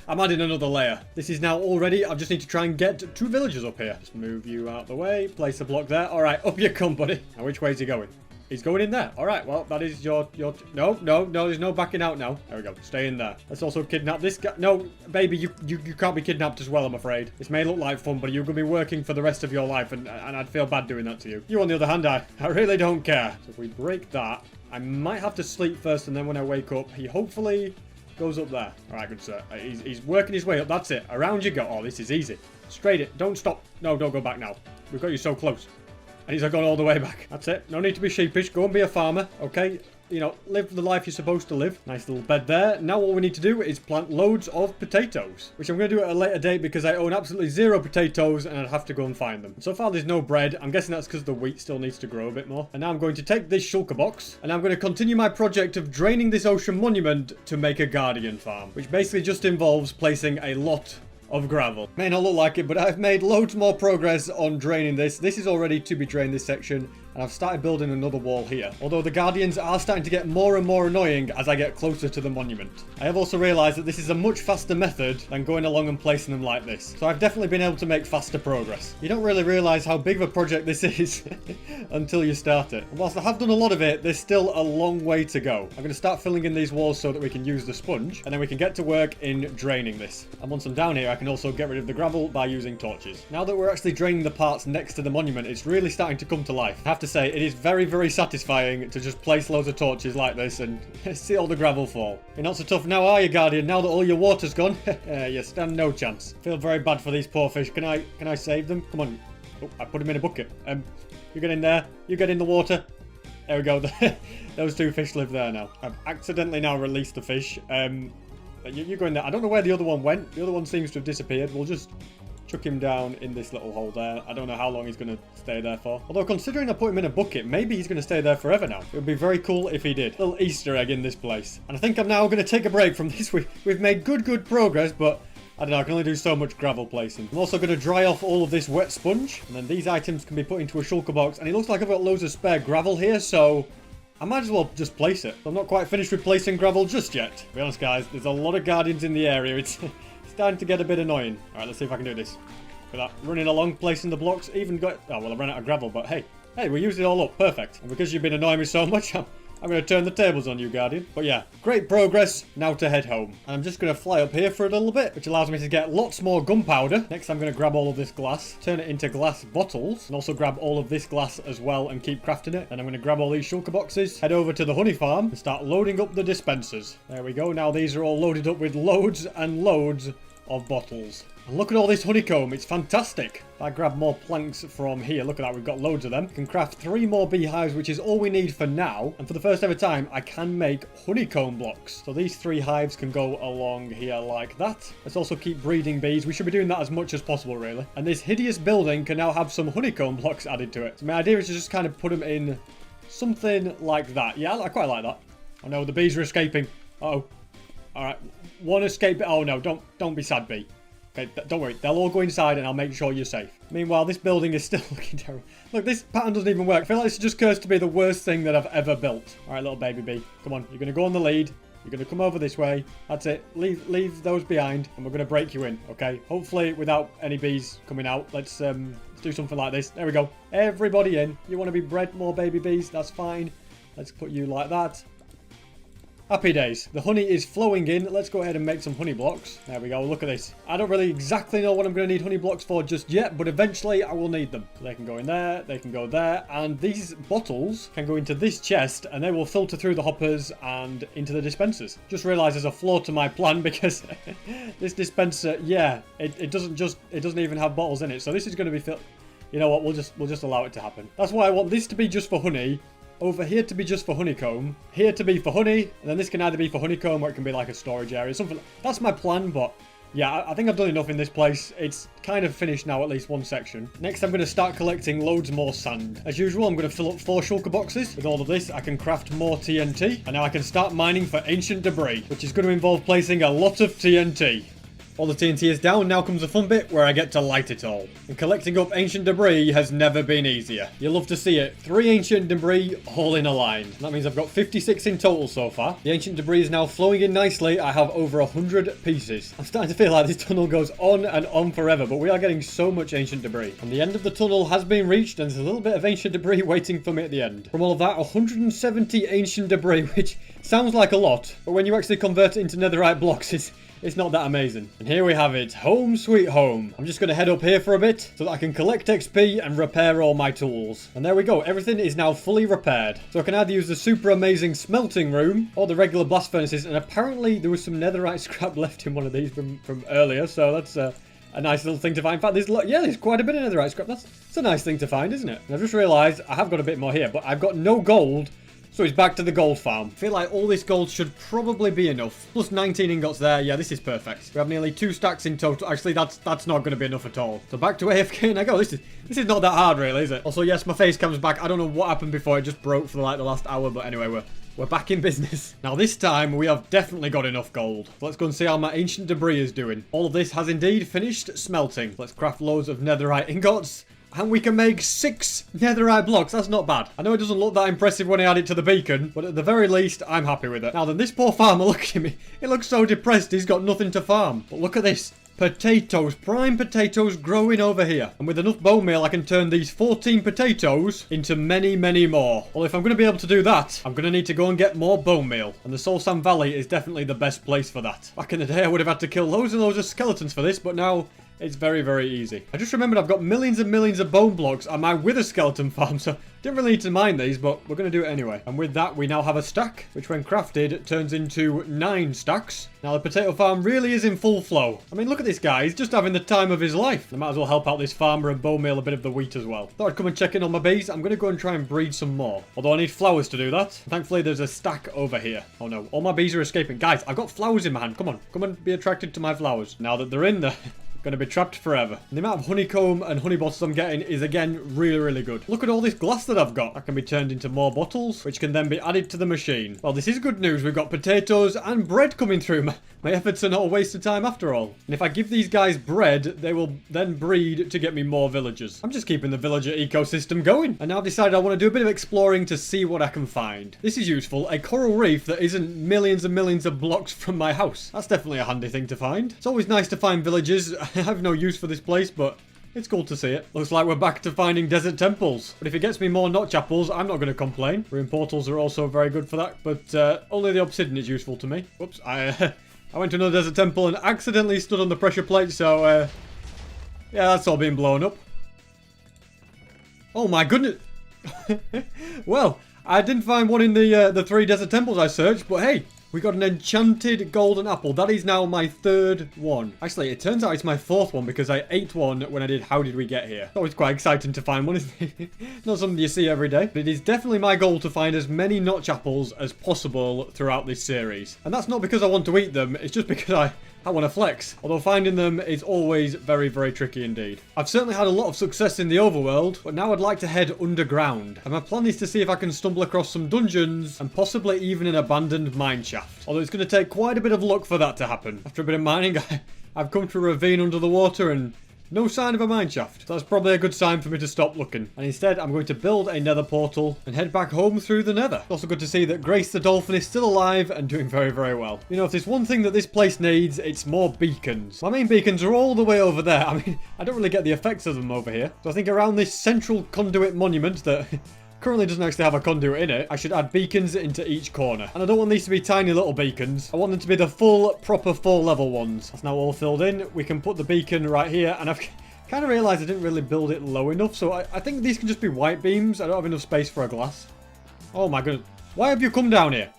I'm adding another layer. This is now all ready. I just need to try and get 2 villagers up here. Just move you out the way. Place a block there. All right, up you come, buddy. Now, which way is he going? He's going in there. All right, well, that is your... No, there's no backing out now. There we go. Stay in there. Let's also kidnap this guy. No, baby, you can't be kidnapped as well, I'm afraid. This may look like fun, but you're going to be working for the rest of your life, and I'd feel bad doing that to you. You, on the other hand, I really don't care. So if we break that, I might have to sleep first, and then when I wake up, he hopefully goes up there. All right, good sir. He's working his way up. That's it. Around you go. Oh, this is easy. Straight it. Don't stop. No, don't go back now. We've got you so close. And he's gone all the way back. That's it. No need to be sheepish. Go and be a farmer, okay? You know, live the life you're supposed to live. Nice little bed there. Now all we need to do is plant loads of potatoes, which I'm going to do at a later date because I own absolutely 0 potatoes and I'd have to go and find them. So far, there's no bread. I'm guessing that's because the wheat still needs to grow a bit more. And now I'm going to take this shulker box and I'm going to continue my project of draining this ocean monument to make a guardian farm, which basically just involves placing a lot of gravel. May not look like it, but I've made loads more progress on draining this. This is all ready to be drained, this section, and I've started building another wall here. Although the guardians are starting to get more and more annoying as I get closer to the monument. I have also realized that this is a much faster method than going along and placing them like this. So I've definitely been able to make faster progress. You don't really realize how big of a project this is until you start it. And whilst I have done a lot of it, there's still a long way to go. I'm going to start filling in these walls so that we can use the sponge, and then we can get to work in draining this. And once I'm down here, I can also get rid of the gravel by using torches. Now that we're actually draining the parts next to the monument, it's really starting to come to life. I have to say, it is very, very satisfying to just place loads of torches like this and see all the gravel fall. You're not so tough now, are you, Guardian? Now that all your water's gone, you stand no chance. Feel very bad for these poor fish. Can I save them? Come on. Oh, I put them in a bucket. You get in there. You get in the water. There we go. Those 2 fish live there now. I've accidentally now released the fish. You go in there. I don't know where the other one went. The other one seems to have disappeared. We'll just chuck him down in this little hole there. I don't know how long he's going to stay there for. Although considering I put him in a bucket, maybe he's going to stay there forever now. It would be very cool if he did. Little Easter egg in this place. And I think I'm now going to take a break from this. We've made good progress, but I don't know, I can only do so much gravel placing. I'm also going to dry off all of this wet sponge. And then these items can be put into a shulker box. And it looks like I've got loads of spare gravel here, so I might as well just place it. I'm not quite finished with placing gravel just yet. To be honest, guys, there's a lot of guardians in the area. It's starting to get a bit annoying. All right, let's see if I can do this. Without running along, placing the blocks, even got... Oh, well, I ran out of gravel, but hey, we used it all up. Perfect. And because you've been annoying me so much, I'm going to turn the tables on you, Guardian. But yeah, great progress. Now to head home. And I'm just going to fly up here for a little bit, which allows me to get lots more gunpowder. Next, I'm going to grab all of this glass, turn it into glass bottles, and also grab all of this glass as well and keep crafting it. Then I'm going to grab all these shulker boxes, head over to the honey farm, and start loading up the dispensers. There we go. Now these are all loaded up with loads and loads of bottles. And look at all this honeycomb, it's fantastic. If I grab more planks from here, look at that, we've got loads of them. We can craft 3 more beehives, which is all we need for now. And for the first ever time, I can make honeycomb blocks. So these 3 hives can go along here like that. Let's also keep breeding bees. We should be doing that as much as possible, really. And this hideous building can now have some honeycomb blocks added to it. So my idea is to just kind of put them in something like that. Yeah, I quite like that. I know, the bees are escaping. Uh-oh. All right. One escape. Oh no, don't be sad, B. Okay, don't worry. They'll all go inside and I'll make sure you're safe. Meanwhile, this building is still looking terrible. Look, this pattern doesn't even work. I feel like this is just cursed to be the worst thing that I've ever built. All right, little baby B. Come on. You're going to go on the lead. You're going to come over this way. That's it. Leave those behind and we're going to break you in, okay? Hopefully without any bees coming out. Let's do something like this. There we go. Everybody in. You want to be bred more baby bees? That's fine. Let's put you like that. Happy days. The honey is flowing in. Let's go ahead and make some honey blocks. There we go. Look at this. I don't really exactly know what I'm going to need honey blocks for just yet, but eventually I will need them. So they can go in there. They can go there. And these bottles can go into this chest and they will filter through the hoppers and into the dispensers. Just realized there's a flaw to my plan because this dispenser, yeah, it doesn't even have bottles in it. So this is going to be filled. You know what? We'll just allow it to happen. That's why I want this to be just for honey. Over here to be just for honeycomb. Here to be for honey. And then this can either be for honeycomb or it can be like a storage area. Something. That's my plan, but yeah, I think I've done enough in this place. It's kind of finished now, at least one section. Next, I'm going to start collecting loads more sand. As usual, I'm going to fill up 4 shulker boxes. With all of this, I can craft more TNT. And now I can start mining for ancient debris, which is going to involve placing a lot of TNT. All the TNT is down, now comes the fun bit where I get to light it all. And collecting up ancient debris has never been easier. You'll love to see it. 3 ancient debris all in a line. And that means I've got 56 in total so far. The ancient debris is now flowing in nicely. I have over 100 pieces. I'm starting to feel like this tunnel goes on and on forever, but we are getting so much ancient debris. And the end of the tunnel has been reached, and there's a little bit of ancient debris waiting for me at the end. From all of that, 170 ancient debris, which sounds like a lot, but when you actually convert it into netherite blocks, it's not that amazing. And here we have it. Home sweet home. I'm just going to head up here for a bit so that I can collect XP and repair all my tools. And there we go. Everything is now fully repaired. So I can either use the super amazing smelting room or the regular blast furnaces. And apparently there was some netherite scrap left in one of these from earlier. So that's a nice little thing to find. In fact, there's quite a bit of netherite scrap. That's a nice thing to find, isn't it? And I've just realised I have got a bit more here, but I've got no gold. So it's back to the gold farm. I feel like all this gold should probably be enough. Plus 19 ingots there. Yeah, this is perfect. We have nearly 2 stacks in total. Actually, that's not going to be enough at all. So back to AFK and I go. This is not that hard, really, is it? Also, yes, my face comes back. I don't know what happened before. It just broke for like the last hour. But anyway, we're back in business. Now, this time, we have definitely got enough gold. So let's go and see how my ancient debris is doing. All of this has indeed finished smelting. Let's craft loads of netherite ingots. And we can make 6 netherite blocks. That's not bad. I know it doesn't look that impressive when I add it to the beacon, but at the very least, I'm happy with it. Now then, this poor farmer, look at me. He looks so depressed. He's got nothing to farm. But look at this. Potatoes, prime potatoes growing over here. And with enough bone meal, I can turn these 14 potatoes into many, many more. Well, if I'm going to be able to do that, I'm going to need to go and get more bone meal. And the Soul Sand Valley is definitely the best place for that. Back in the day, I would have had to kill loads and loads of skeletons for this, but now it's very, very easy. I just remembered I've got millions and millions of bone blocks on my wither skeleton farm, so didn't really need to mine these, but we're going to do it anyway. And with that, we now have a stack, which when crafted, turns into 9 stacks. Now, the potato farm really is in full flow. I mean, look at this guy. He's just having the time of his life. I might as well help out this farmer and bone meal a bit of the wheat as well. Thought I'd come and check in on my bees. I'm going to go and try and breed some more. Although I need flowers to do that. Thankfully, there's a stack over here. Oh no, all my bees are escaping. Guys, I've got flowers in my hand. Come on, come and be attracted to my flowers. Now that they're in there, going to be trapped forever. And the amount of honeycomb and honey bottles I'm getting is again really, really good. Look at all this glass that I've got. That can be turned into more bottles, which can then be added to the machine. Well, this is good news. We've got potatoes and bread coming through. My efforts are not a waste of time after all. And if I give these guys bread, they will then breed to get me more villagers. I'm just keeping the villager ecosystem going. And now I've decided I want to do a bit of exploring to see what I can find. This is useful. A coral reef that isn't millions and millions of blocks from my house. That's definitely a handy thing to find. It's always nice to find villages. I have no use for this place, but it's cool to see it. Looks like we're back to finding desert temples. But if it gets me more notch apples, I'm not going to complain. Rune portals are also very good for that, but only the obsidian is useful to me. Whoops, I went to another desert temple and accidentally stood on the pressure plate, so yeah, that's all being blown up. Oh my goodness. Well, I didn't find one in the 3 desert temples I searched, but hey, we got an enchanted golden apple. That is now my 3rd one. Actually, it turns out it's my 4th one because I ate one when I did How Did We Get Here. It's always quite exciting to find one, isn't it? Not something you see every day. But it is definitely my goal to find as many notch apples as possible throughout this series. And that's not because I want to eat them. It's just because I want to flex. Although finding them is always very, very tricky indeed. I've certainly had a lot of success in the overworld, but now I'd like to head underground. And my plan is to see if I can stumble across some dungeons and possibly even an abandoned mine shaft. Although it's going to take quite a bit of luck for that to happen. After a bit of mining, I've come to a ravine under the water and no sign of a mine shaft. So that's probably a good sign for me to stop looking. And instead, I'm going to build a nether portal and head back home through the nether. It's also good to see that Grace the dolphin is still alive and doing very, very well. You know, if there's one thing that this place needs, it's more beacons. My main beacons are all the way over there. I mean, I don't really get the effects of them over here. So I think around this central conduit monument that currently doesn't actually have a conduit in it, I should add beacons into each corner. And I don't want these to be tiny little beacons. I want them to be the full, proper 4-level ones. That's now all filled in. We can put the beacon right here. And I've kind of realized I didn't really build it low enough. So I think these can just be white beams. I don't have enough space for a glass. Oh my goodness. Why have you come down here?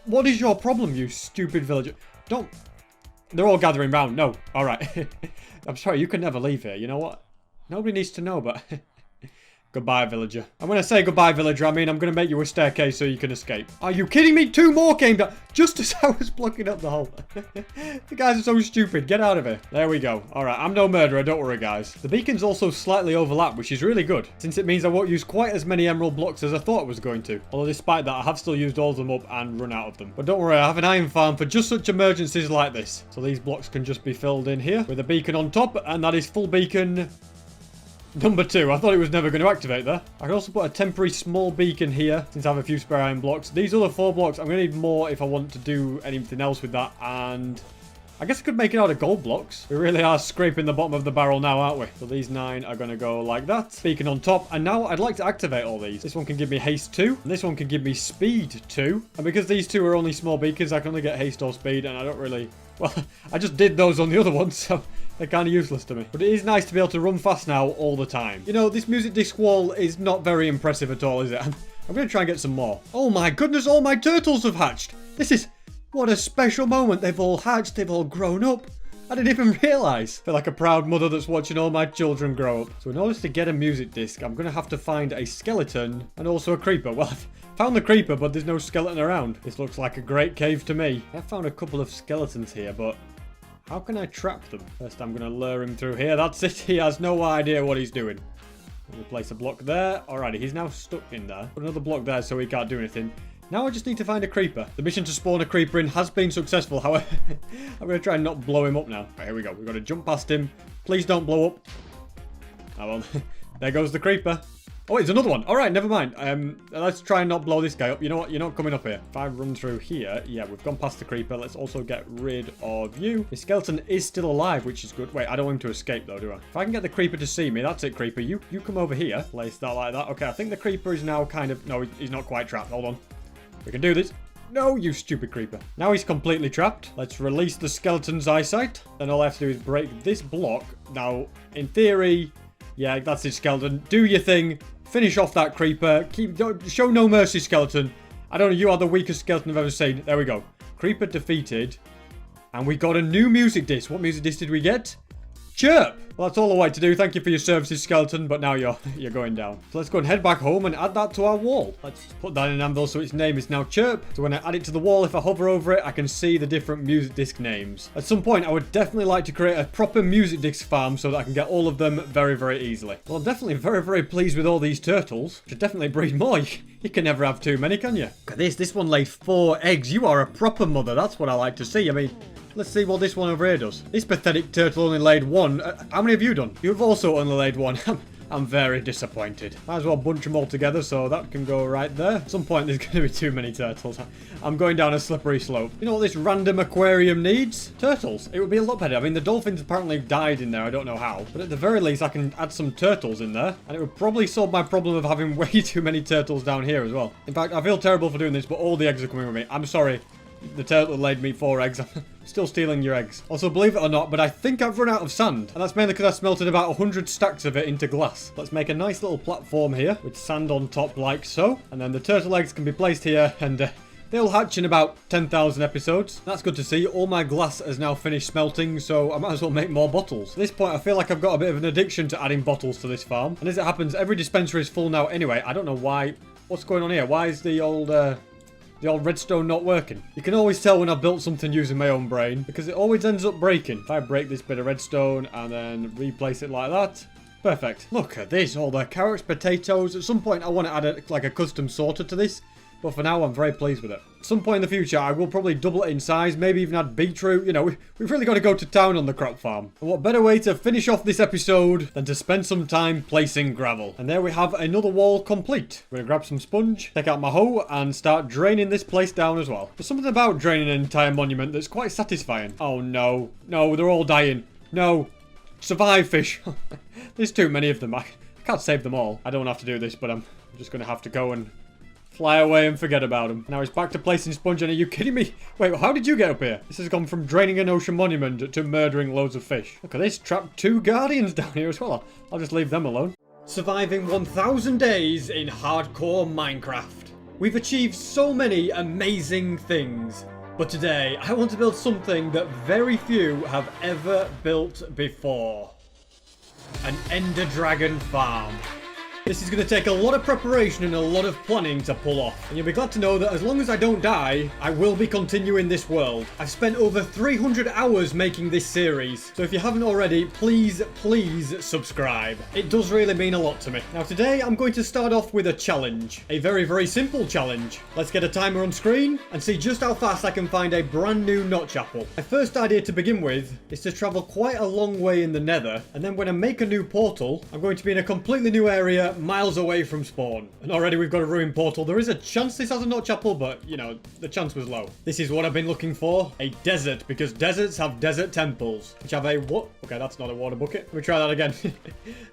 What is your problem, you stupid villager? Don't... They're all gathering round. No. All right. I'm sorry. You can never leave here. You know what? Nobody needs to know, but... Goodbye, villager. And when I say goodbye, villager, I mean I'm going to make you a staircase so you can escape. Are you kidding me? 2 more came down just as I was blocking up the hole. The guys are so stupid. Get out of here. There we go. All right, I'm no murderer. Don't worry, guys. The beacons also slightly overlap, which is really good, since it means I won't use quite as many emerald blocks as I thought I was going to. Although despite that, I have still used all of them up and run out of them. But don't worry, I have an iron farm for just such emergencies like this. So these blocks can just be filled in here with a beacon on top, and that is full beacon... Number 2. I thought it was never going to activate there. I can also put a temporary small beacon here, since I have a few spare iron blocks. These other 4 blocks, I'm going to need more if I want to do anything else with that. And I guess I could make it out of gold blocks. We really are scraping the bottom of the barrel now, aren't we? So these 9 are going to go like that. Beacon on top. And now I'd like to activate all these. This one can give me haste 2. And this one can give me speed 2. And because these 2 are only small beacons, I can only get haste or speed. And I don't really... Well, I just did those on the other ones, so... They're kind of useless to me. But it is nice to be able to run fast now all the time. You know, this music disc wall is not very impressive at all, is it? I'm going to try and get some more. Oh my goodness, all my turtles have hatched. This is... What a special moment. They've all hatched. They've all grown up. I didn't even realise. I feel like a proud mother that's watching all my children grow up. So in order to get a music disc, I'm going to have to find a skeleton and also a creeper. Well, I've found the creeper, but there's no skeleton around. This looks like a great cave to me. I found a couple of skeletons here, but... How can I trap them? First, I'm going to lure him through here. That's it. He has no idea what he's doing. We'll place a block there. Alrighty, he's now stuck in there. Put another block there so he can't do anything. Now I just need to find a creeper. The mission to spawn a creeper in has been successful. However, I'm going to try and not blow him up now. Right, here we go. We've got to jump past him. Please don't blow up. Oh, well. There goes the creeper. Oh, it's another one. All right, never mind. Let's try and not blow this guy up. You know what? You're not coming up here. If I run through here, yeah, we've gone past the creeper. Let's also get rid of you. The skeleton is still alive, which is good. Wait, I don't want him to escape, though, do I? If I can get the creeper to see me, that's it, creeper. You come over here. Place that like that. Okay, I think the creeper is now kind of... No, he's not quite trapped. Hold on. We can do this. No, you stupid creeper. Now he's completely trapped. Let's release the skeleton's eyesight. Then all I have to do is break this block. Now, in theory... Yeah, that's his skeleton. Do your thing. Finish off that creeper. Show no mercy, skeleton. I don't know. You are the weakest skeleton I've ever seen. There we go. Creeper defeated. And we got a new music disc. What music disc did we get? Chirp. Well, that's all the way to do. Thank you for your services, skeleton. But now you're going down. So let's go and head back home and add that to our wall. Let's put that in an anvil so its name is now Chirp. So when I add it to the wall, if I hover over it, I can see the different music disc names. At some point, I would definitely like to create a proper music disc farm so that I can get all of them very, very easily. Well, I'm definitely very, very pleased with all these turtles. Should definitely breed more. You can never have too many, can you? Look at this. This one laid 4 eggs. You are a proper mother. That's what I like to see. I mean... Let's see what this one over here does. This pathetic turtle only laid 1. How many have you done? You've also only laid 1. I'm very disappointed. Might as well bunch them all together so that can go right there. At some point there's going to be too many turtles. I'm going down a slippery slope. You know what this random aquarium needs? Turtles. It would be a lot better. I mean, the dolphins apparently died in there. I don't know how. But at the very least, I can add some turtles in there. And it would probably solve my problem of having way too many turtles down here as well. In fact, I feel terrible for doing this, but all the eggs are coming with me. I'm sorry. The turtle laid me 4 eggs. I'm still stealing your eggs. Also, believe it or not, but I think I've run out of sand. And that's mainly because I smelted about 100 stacks of it into glass. Let's make a nice little platform here with sand on top like so. And then the turtle eggs can be placed here and they'll hatch in about 10,000 episodes. That's good to see. All my glass has now finished smelting, so I might as well make more bottles. At this point, I feel like I've got a bit of an addiction to adding bottles to this farm. And as it happens, every dispenser is full now anyway. I don't know why. What's going on here? Why is the old... The old redstone not working. You can always tell when I've built something using my own brain because it always ends up breaking. If I break this bit of redstone and then replace it like that. Perfect. Look at this. All the carrots, potatoes. At some point I want to add a custom sorter to this. But for now, I'm very pleased with it. At some point in the future, I will probably double it in size, maybe even add beetroot. You know, we've really got to go to town on the crop farm. And what better way to finish off this episode than to spend some time placing gravel. And there we have another wall complete. We're going to grab some sponge, take out my hoe, and start draining this place down as well. There's something about draining an entire monument that's quite satisfying. Oh no. No, they're all dying. No. Survive, fish. There's too many of them. I can't save them all. I don't have to do this, but I'm just going to have to go and fly away and forget about him. Now he's back to placing sponge on. Are you kidding me? Wait, how did you get up here? This has gone from draining an ocean monument to murdering loads of fish. Look at this. Trapped 2 guardians down here as well. I'll just leave them alone. Surviving 1,000 days in hardcore Minecraft. We've achieved so many amazing things. But today, I want to build something that very few have ever built before. An Ender Dragon farm. This is going to take a lot of preparation and a lot of planning to pull off. And you'll be glad to know that as long as I don't die, I will be continuing this world. I've spent over 300 hours making this series. So if you haven't already, please subscribe. It does really mean a lot to me. Now today, I'm going to start off with a challenge. A very simple challenge. Let's get a timer on screen and see just how fast I can find a brand new notch apple. My first idea to begin with is to travel quite a long way in the nether. And then when I make a new portal, I'm going to be in a completely new area miles away from spawn. And already we've got a ruined portal. There is a chance this has a notch apple, but, you know, the chance was low. This is what I've been looking for. A desert, because deserts have desert temples, which have a what? Okay, that's not a water bucket. Let me try that again.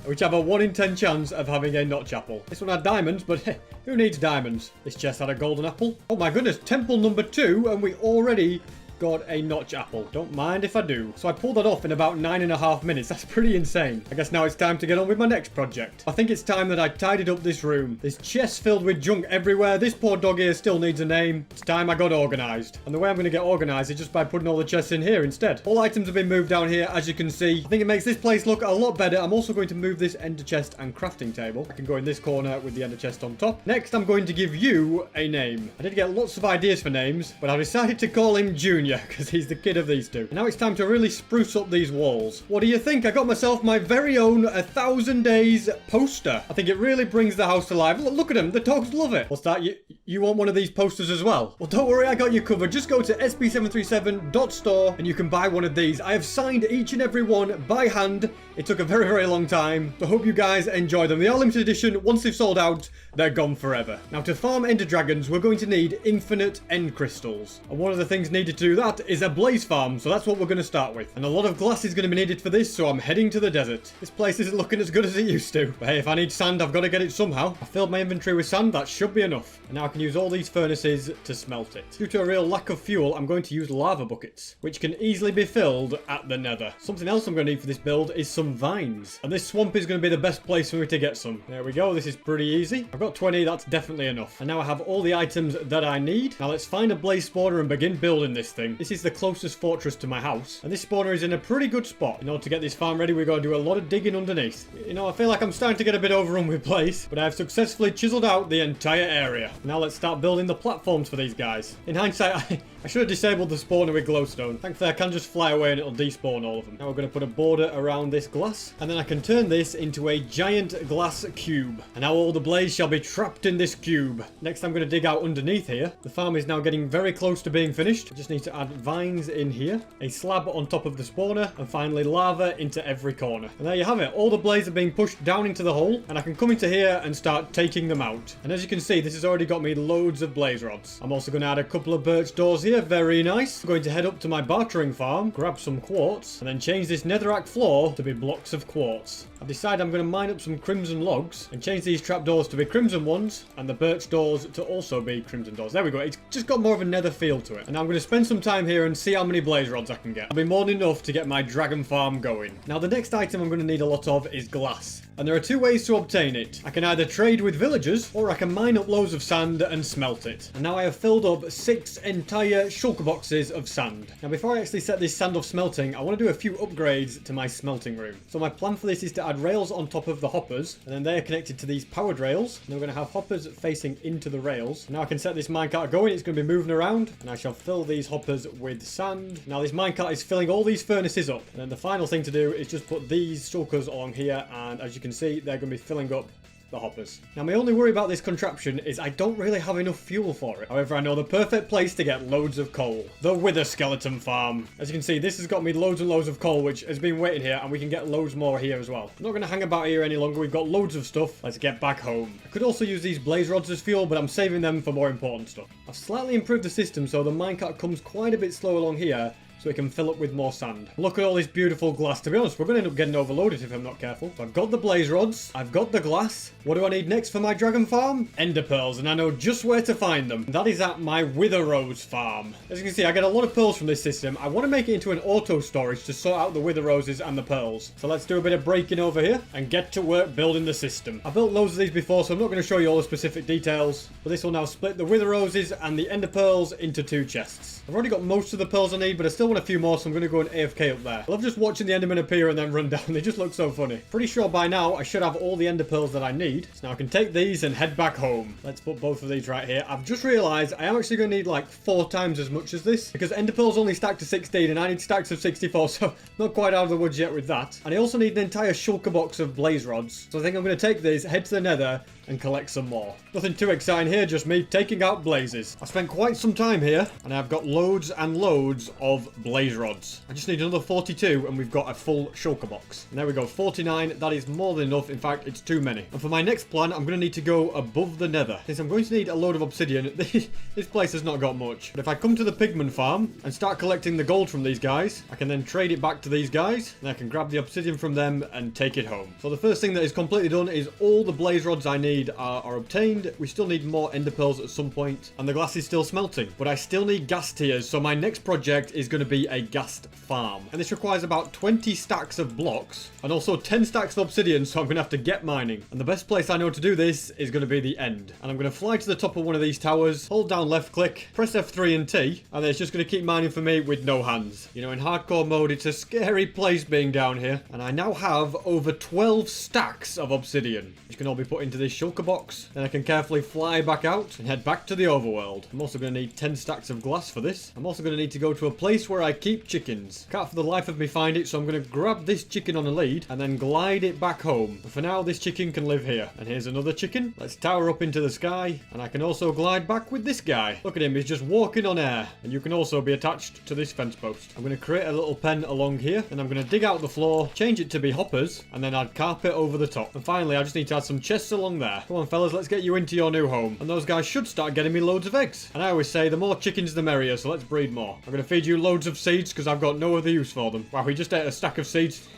Which have a 1 in 10 chance of having a notch apple. This one had diamonds, but who needs diamonds? This chest had a golden apple. Oh my goodness, temple number 2, and we already got a notch apple. Don't mind if I do. So I pulled that off in about 9.5 minutes. That's pretty insane. I guess now it's time to get on with my next project. I think it's time that I tidied up this room. There's chests filled with junk everywhere. This poor dog here still needs a name. It's time I got organized. And the way I'm going to get organized is just by putting all the chests in here instead. All items have been moved down here, as you can see. I think it makes this place look a lot better. I'm also going to move this ender chest and crafting table. I can go in this corner with the ender chest on top. Next, I'm going to give you a name. I did get lots of ideas for names, but I decided to call him Junior because he's the kid of these two. And now it's time to really spruce up these walls. What do you think? I got myself my very own 1,000 days poster. I think it really brings the house to life. Look at them. The dogs love it. What's that? You want one of these posters as well? Well, don't worry. I got you covered. Just go to sp737.store and you can buy one of these. I have signed each and every one by hand. It took a very long time. So I hope you guys enjoy them. They are limited edition. Once they've sold out, they're gone forever. Now, to farm ender dragons, we're going to need infinite end crystals. And one of the things needed to do that is a blaze farm, so that's what we're going to start with. And a lot of glass is going to be needed for this, so I'm heading to the desert. This place isn't looking as good as it used to. But hey, if I need sand, I've got to get it somehow. I filled my inventory with sand, that should be enough. And now I can use all these furnaces to smelt it. Due to a real lack of fuel, I'm going to use lava buckets, which can easily be filled at the nether. Something else I'm going to need for this build is some vines. And this swamp is going to be the best place for me to get some. There we go, this is pretty easy. I've got 20, that's definitely enough. And now I have all the items that I need. Now let's find a blaze spawner and begin building this thing. This is the closest fortress to my house, and this spawner is in a pretty good spot. In order to get this farm ready, we've got to do a lot of digging underneath. You know, I feel like I'm starting to get a bit overrun with place, but I have successfully chiseled out the entire area. Now let's start building the platforms for these guys. In hindsight, I should have disabled the spawner with glowstone. Thankfully, I can just fly away and it'll despawn all of them. Now we're going to put a border around this glass, and then I can turn this into a giant glass cube. And now all the blaze shall be trapped in this cube. Next, I'm going to dig out underneath here. The farm is now getting very close to being finished. I just need to add vines in here, a slab on top of the spawner, and finally lava into every corner. And there you have it. All the blaze are being pushed down into the hole, and I can come into here and start taking them out. And as you can see, this has already got me loads of blaze rods. I'm also going to add a couple of birch doors here. Very nice. I'm going to head up to my bartering farm, grab some quartz, and then change this netherrack floor to be blocks of quartz. I've decided I'm going to mine up some crimson logs and change these trapdoors to be crimson ones and the birch doors to also be crimson doors. There we go. It's just got more of a nether feel to it. And now I'm going to spend some time here and see how many blaze rods I can get. I'll be more than enough to get my dragon farm going. Now the next item I'm going to need a lot of is glass. And there are two ways to obtain it. I can either trade with villagers or I can mine up loads of sand and smelt it. And now I have filled up 6 entire entire shulker boxes of sand. Now before I actually set this sand off smelting, I want to do a few upgrades to my smelting room. So my plan for this is to add rails on top of the hoppers, and then they are connected to these powered rails. And then we're going to have hoppers facing into the rails. Now I can set this minecart going, it's going to be moving around, and I shall fill these hoppers with sand. Now this minecart is filling all these furnaces up. And then the final thing to do is just put these shulkers along here, and as you can see, they're going to be filling up the hoppers. Now my only worry about this contraption is I don't really have enough fuel for it. However, I know the perfect place to get loads of coal. The Wither Skeleton Farm. As you can see, this has got me loads and loads of coal, which has been waiting here, and we can get loads more here as well. I'm not going to hang about here any longer. We've got loads of stuff. Let's get back home. I could also use these blaze rods as fuel, but I'm saving them for more important stuff. I've slightly improved the system so the minecart comes quite a bit slow along here, so it can fill up with more sand. Look at all this beautiful glass. To be honest, we're going to end up getting overloaded if I'm not careful. So I've got the blaze rods. I've got the glass. What do I need next for my dragon farm? Ender pearls, and I know just where to find them. That is at my Wither Rose farm. As you can see, I get a lot of pearls from this system. I want to make it into an auto storage to sort out the wither roses and the pearls. So let's do a bit of breaking over here and get to work building the system. I've built loads of these before, so I'm not going to show you all the specific details. But this will now split the wither roses and the ender pearls into 2 chests. I've already got most of the pearls I need, but I still want a few more, so I'm going to go and AFK up there. I love just watching the endermen appear and then run down. They just look so funny. Pretty sure by now I should have all the ender pearls that I need. So now I can take these and head back home. Let's put both of these right here. I've just realised I am actually going to need like 4 times as much as this, because ender pearls only stack to 16 and I need stacks of 64, so not quite out of the woods yet with that. And I also need an entire shulker box of blaze rods. So I think I'm going to take these, head to the nether, and collect some more. Nothing too exciting here, just me taking out blazes. I spent quite some time here, and I've got loads and loads of blaze rods. I just need another 42, and we've got a full shulker box. And there we go, 49. That is more than enough. In fact, it's too many. And for my next plan, I'm going to need to go above the nether, since I'm going to need a load of obsidian. This place has not got much. But if I come to the pigman farm and start collecting the gold from these guys, I can then trade it back to these guys, and I can grab the obsidian from them and take it home. So the first thing that is completely done is all the blaze rods I need are obtained. We still need more ender pearls at some point, and the glass is still smelting, but I still need ghast tears, so my next project is going to be a ghast farm, and this requires about 20 stacks of blocks and also 10 stacks of obsidian, so I'm going to have to get mining, and the best place I know to do this is going to be the end. And I'm going to fly to the top of one of these towers, hold down left click, press F3 and T, and then it's just going to keep mining for me with no hands. You know, in hardcore mode, it's a scary place being down here, and I now have over 12 stacks of obsidian, which can all be put into this shulker box. Then I can carefully fly back out and head back to the overworld. I'm also going to need 10 stacks of glass for this. I'm also going to need to go to a place where I keep chickens. Can't for the life of me find it, so I'm going to grab this chicken on a lead and then glide it back home. But for now, this chicken can live here. And here's another chicken. Let's tower up into the sky, and I can also glide back with this guy. Look at him, he's just walking on air. And you can also be attached to this fence post. I'm going to create a little pen along here, and I'm going to dig out the floor, change it to be hoppers, and then add carpet over the top. And finally, I just need to add some chests along there. Come on, fellas, let's get you into your new home. And those guys should start getting me loads of eggs. And I always say the more chickens the merrier, so let's breed more. I'm going to feed you loads of seeds because I've got no other use for them. Wow, we just ate a stack of seeds.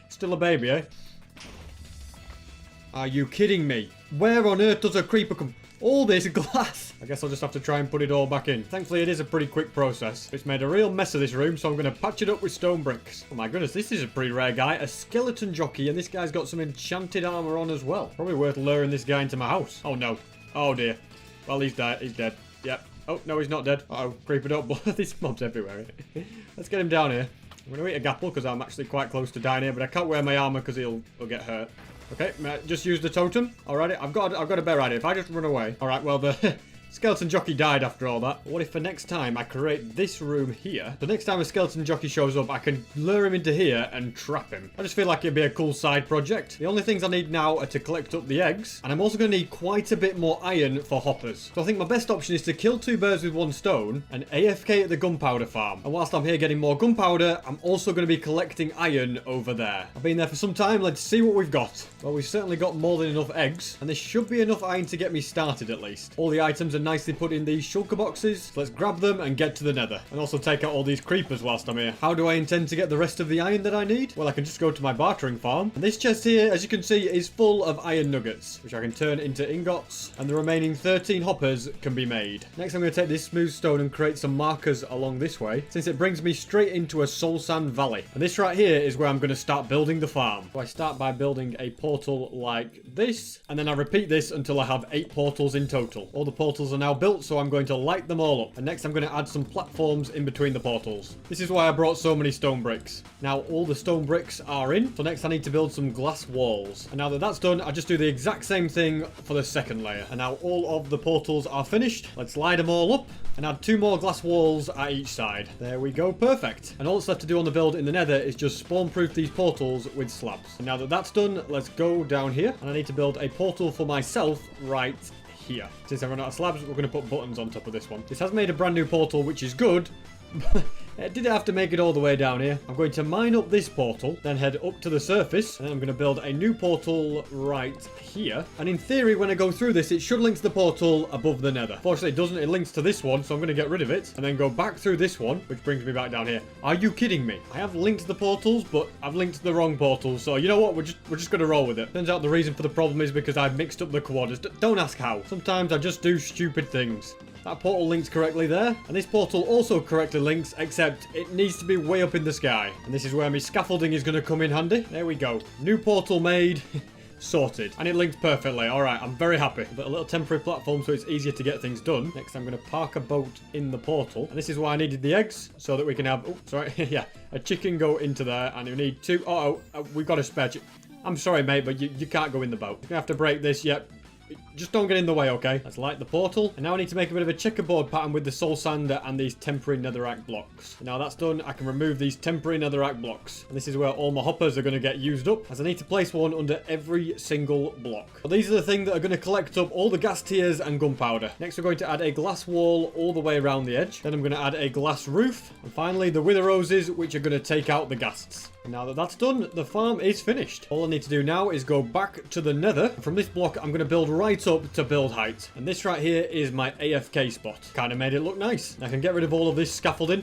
Still a baby, eh? Are you kidding me? Where on earth does a creeper come? All this glass. I guess I'll just have to try and put it all back in. Thankfully, it is a pretty quick process. It's made a real mess of this room, so I'm going to patch it up with stone bricks. Oh my goodness, this is a pretty rare guy. A skeleton jockey, and this guy's got some enchanted armor on as well. Probably worth luring this guy into my house. Oh no. Oh dear. Well, he's dead. He's dead. Yep. Oh, no, he's not dead. Uh-oh, creeper don't blow. This mob's everywhere. Let's get him down here. I'm going to eat a gapple because I'm actually quite close to dying here, but I can't wear my armor because he'll get hurt. Okay, just use the totem. Alrighty, I've got a better idea. If I just run away. Alright, well, the skeleton jockey died after all that. What if for next time I create this room here? The next time a skeleton jockey shows up, I can lure him into here and trap him. I just feel like it'd be a cool side project. The only things I need now are to collect up the eggs, and I'm also going to need quite a bit more iron for hoppers. So I think my best option is to kill 2 birds with 1 stone and AFK at the gunpowder farm. And whilst I'm here getting more gunpowder, I'm also going to be collecting iron over there. I've been there for some time. Let's see what we've got. Well, we've certainly got more than enough eggs, and this should be enough iron to get me started at least. All the items are nicely put in these shulker boxes. So let's grab them and get to the nether. And also take out all these creepers whilst I'm here. How do I intend to get the rest of the iron that I need? Well, I can just go to my bartering farm. And this chest here, as you can see, is full of iron nuggets, which I can turn into ingots. And the remaining 13 hoppers can be made. Next, I'm going to take this smooth stone and create some markers along this way, since it brings me straight into a soul sand valley. And this right here is where I'm going to start building the farm. So I start by building a portal like this. And then I repeat this until I have 8 portals in total. All the portals portals are now built, so I'm going to light them all up. And next I'm going to add some platforms in between the portals. This is why I brought so many stone bricks. Now all the stone bricks are in, so next I need to build some glass walls. And now that that's done, I just do the exact same thing for the second layer. And now all of the portals are finished. Let's light them all up and add 2 more glass walls at each side. There we go, perfect. And all that's left to do on the build in the nether is just spawn proof these portals with slabs. And now that that's done, let's go down here. And I need to build a portal for myself right here. Since I run out of slabs, we're going to put buttons on top of this one. This has made a brand new portal, which is good. Did I have to make it all the way down here? I'm going to mine up this portal, then head up to the surface, and I'm going to build a new portal right here. And in theory, when I go through this, it should link to the portal above the nether. Fortunately, it doesn't. It links to this one, so I'm going to get rid of it, and then go back through this one, which brings me back down here. Are you kidding me? I have linked the portals, but I've linked the wrong portal, so you know what? We're just going to roll with it. Turns out the reason for the problem is because I've mixed up the coordinates. Don't ask how. Sometimes I just do stupid things. That portal links correctly there, and this portal also correctly links, except it needs to be way up in the sky. And this is where my scaffolding is going to come in handy. There we go. New portal made. Sorted. And it linked perfectly. Alright, I'm very happy. But a little temporary platform so it's easier to get things done. Next, I'm going to park a boat in the portal. And this is why I needed the eggs, so that we can have... Oh, sorry. Yeah, a chicken go into there, and we need 2... we've got a spare chicken. I'm sorry, mate, but you can't go in the boat. You're going to have to break this. Yep. Just don't get in the way, okay? Let's light the portal. And now I need to make a bit of a checkerboard pattern with the soul sander and these temporary netherrack blocks. Now that's done, I can remove these temporary netherrack blocks. And this is where all my hoppers are going to get used up, as I need to place one under every single block. But these are the things that are going to collect up all the gas tiers and gunpowder. Next we're going to add a glass wall all the way around the edge. Then I'm going to add a glass roof. And finally the wither roses, which are going to take out the ghasts. And now that that's done, the farm is finished. All I need to do now is go back to the nether. From this block, I'm going to build right up to build height. And this right here is my AFK spot. Kind of made it look nice. I can get rid of all of this scaffolding.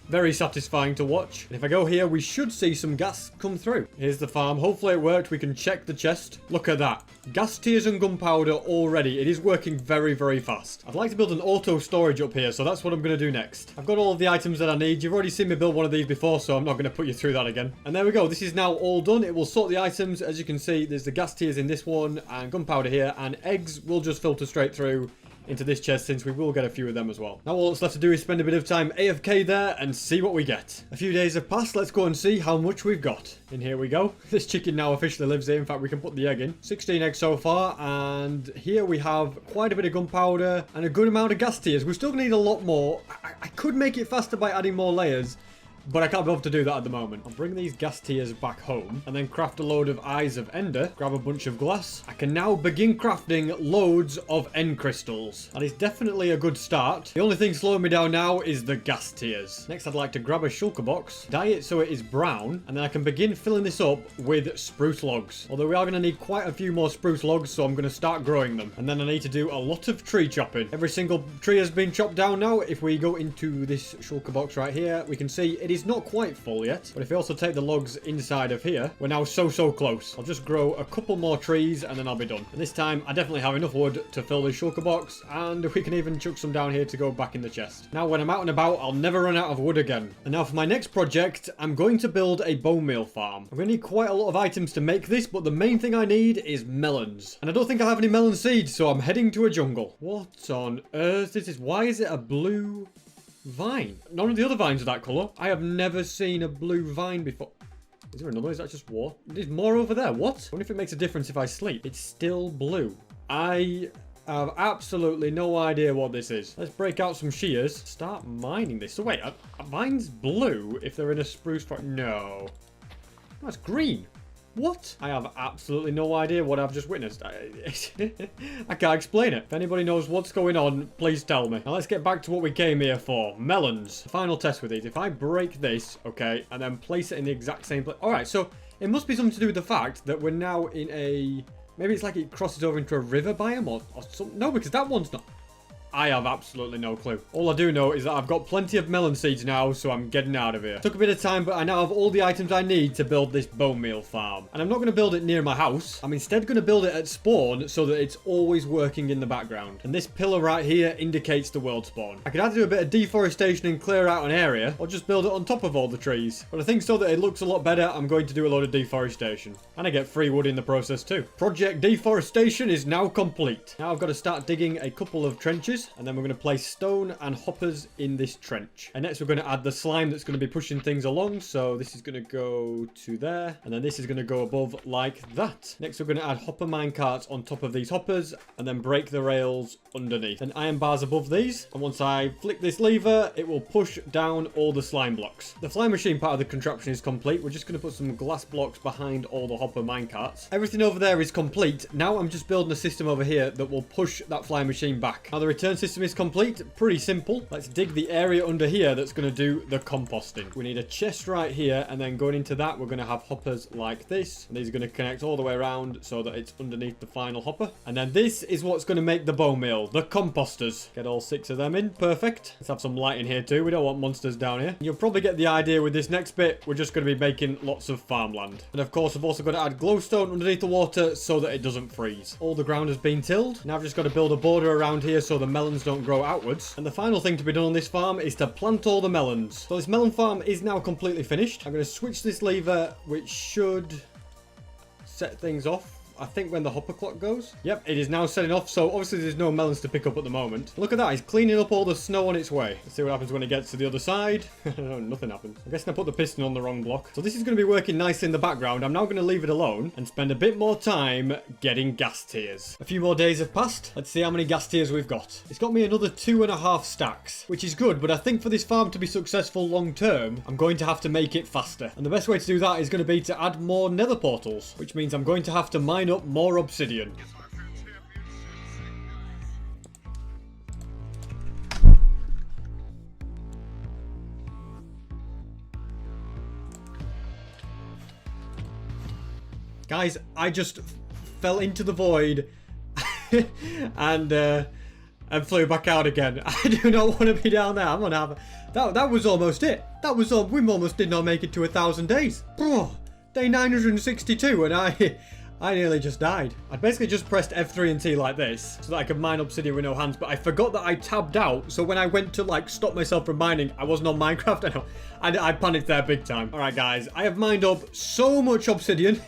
Very satisfying to watch. And if I go here, we should see some gas come through. Here's the farm. Hopefully it worked. We can check the chest. Look at that. Gas tiers and gunpowder already. It is working very, very fast. I'd like to build an auto storage up here, so that's what I'm going to do next. I've got all of the items that I need. You've already seen me build one of these before, so I'm not going to put you through that again. And there we go. This is now all done. It will sort the items. As you can see, there's the gas tiers in this one and gunpowder here, and eggs will just filter straight through into this chest, since we will get a few of them as well. Now all that's left to do is spend a bit of time AFK there and see what we get. A few days have passed. Let's go and see how much we've got. And here we go. This chicken now officially lives here. In fact, we can put the egg in. 16 eggs so far, and here we have quite a bit of gunpowder and a good amount of gas tiers. We're still going to need a lot more. I could make it faster by adding more layers, but I can't be able to do that at the moment. I'll bring these gas tiers back home and then craft a load of Eyes of Ender. Grab a bunch of glass. I can now begin crafting loads of end crystals. That is definitely a good start. The only thing slowing me down now is the gas tiers. Next, I'd like to grab a shulker box, dye it so it is brown, and then I can begin filling this up with spruce logs. Although we are going to need quite a few more spruce logs, so I'm going to start growing them. And then I need to do a lot of tree chopping. Every single tree has been chopped down now. If we go into this shulker box right here, we can see it is not quite full yet, but if we also take the logs inside of here, we're now so close. I'll just grow a couple more trees and then I'll be done. And this time I definitely have enough wood to fill this shulker box, and we can even chuck some down here to go back in the chest. Now when I'm out and about, I'll never run out of wood again. And now for my next project, I'm going to build a bone meal farm. I'm going to need quite a lot of items to make this, but the main thing I need is melons. And I don't think I have any melon seeds, so I'm heading to a jungle. What on earth this is? Why is it a blue vine? None of the other vines are that colour. I have never seen a blue vine before. Is there another? Is that just water? There's more over there. What? I wonder if it makes a difference if I sleep. It's still blue. I have absolutely no idea what this is. Let's break out some shears. Start mining this. So wait, a vine's blue if they're in a spruce forest? No. That's green. What? I have absolutely no idea what I've just witnessed. I can't explain it. If anybody knows what's going on, please tell me. Now let's get back to what we came here for. Melons. Final test with these. If I break this, okay, and then place it in the exact same place. Alright, so it must be something to do with the fact that we're now in a... Maybe it's like it crosses over into a river biome or something. No, because that one's not... I have absolutely no clue. All I do know is that I've got plenty of melon seeds now, so I'm getting out of here. Took a bit of time, but I now have all the items I need to build this bone meal farm. And I'm not going to build it near my house. I'm instead going to build it at spawn so that it's always working in the background. And this pillar right here indicates the world spawn. I could either do a bit of deforestation and clear out an area, or just build it on top of all the trees. But I think so that it looks a lot better, I'm going to do a load of deforestation. And I get free wood in the process too. Project deforestation is now complete. Now I've got to start digging a couple of trenches. hoppers, and then we're going to place stone and hoppers in this trench. And next we're going to add the slime that's going to be pushing things along. So this is going to go to there, and then this is going to go above like that. Next we're going to add hopper minecarts on top of these hoppers, and then break the rails underneath. And iron bars above these, and once I flick this lever, it will push down all the slime blocks. The fly machine part of the contraption is complete. We're just going to put some glass blocks behind all the hopper minecarts. Everything over there is complete. Now I'm just building a system over here that will push that fly machine back. Now the return system is complete. Pretty simple. Let's dig the area under here that's going to do the composting. We need a chest right here, and then going into that we're going to have hoppers like this, and these are going to connect all the way around so that it's underneath the final hopper. And then this is what's going to make the bone meal, the composters. Get all 6 of them in. Perfect. Let's have some light in here too. We don't want monsters down here. You'll probably get the idea with this next bit. We're just going to be making lots of farmland. And of course I've also got to add glowstone underneath the water so that it doesn't freeze. All the ground has been tilled. Now I've just got to build a border around here so the melons don't grow outwards. And the final thing to be done on this farm is to plant all the melons. So this melon farm is now completely finished. I'm going to switch this lever, which should set things off. I think when the hopper clock goes. Yep, it is now setting off. So obviously there's no melons to pick up at the moment. Look at that. He's cleaning up all the snow on its way. Let's see what happens when it gets to the other side. No, nothing happens. I guess I put the piston on the wrong block. So this is going to be working nicely in the background. I'm now going to leave it alone and spend a bit more time getting gas tiers. A few more days have passed. Let's see how many gas tiers we've got. It's got me another 2.5 stacks, which is good. But I think for this farm to be successful long term, I'm going to have to make it faster. And the best way to do that is going to be to add more nether portals, which means I'm going to have to mine up more obsidian. Guys, I just fell into the void and flew back out again. I do not want to be down there. I'm gonna have that was almost it. That was all. We almost did not make it to 1,000 days. Bro, day 962 and I nearly just died. I basically just pressed F3 and T like this so that I could mine obsidian with no hands, but I forgot that I tabbed out, so when I went to like stop myself from mining, I wasn't on Minecraft. I panicked there big time. Alright guys, I have mined up so much obsidian,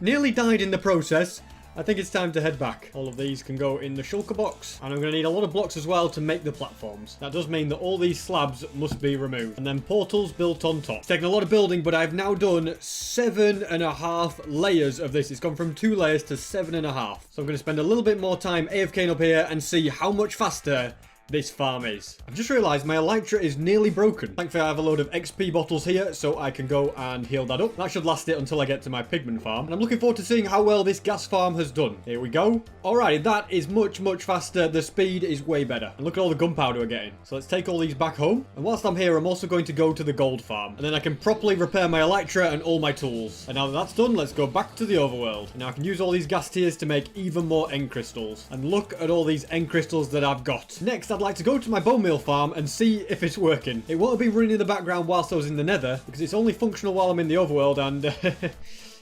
nearly died in the process. I think it's time to head back. All of these can go in the shulker box. And I'm going to need a lot of blocks as well to make the platforms. That does mean that all these slabs must be removed. And then portals built on top. It's taken a lot of building, but I've now done 7.5 layers of this. It's gone from 2 layers to 7.5. So I'm going to spend a little bit more time AFKing up here and see how much faster this farm is. I've just realised my elytra is nearly broken. Thankfully I have a load of XP bottles here so I can go and heal that up. That should last it until I get to my pigment farm. And I'm looking forward to seeing how well this gas farm has done. Here we go. Alright, that is much faster. The speed is way better. And look at all the gunpowder we're getting. So let's take all these back home. And whilst I'm here, I'm also going to go to the gold farm. And then I can properly repair my elytra and all my tools. And now that that's done, let's go back to the overworld. And now I can use all these gas tiers to make even more end crystals. And look at all these end crystals that I've got. Next, I'd like to go to my bone meal farm and see if it's working. It won't be running in the background whilst I was in the nether because it's only functional while I'm in the overworld and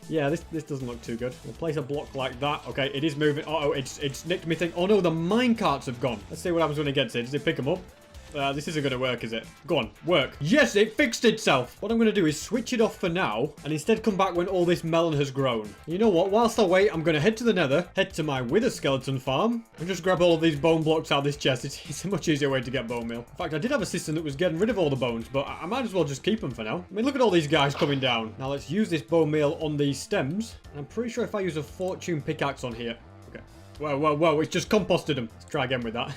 yeah, this doesn't look too good. We'll place a block like that. Okay, it is moving. Uh-oh, it's nicked me thing. Oh no, the mine carts have gone. Let's see what happens when it gets it. Does it pick them up? This isn't going to work, is it? Go on, work. Yes, it fixed itself. What I'm going to do is switch it off for now and instead come back when all this melon has grown. You know what? Whilst I wait, I'm going to head to the nether, head to my wither skeleton farm and just grab all of these bone blocks out of this chest. It's a much easier way to get bone meal. In fact, I did have a system that was getting rid of all the bones, but I might as well just keep them for now. I mean, look at all these guys coming down. Now let's use this bone meal on these stems. And I'm pretty sure if I use a fortune pickaxe on here. Okay. Whoa, it's just composted them. Let's try again with that.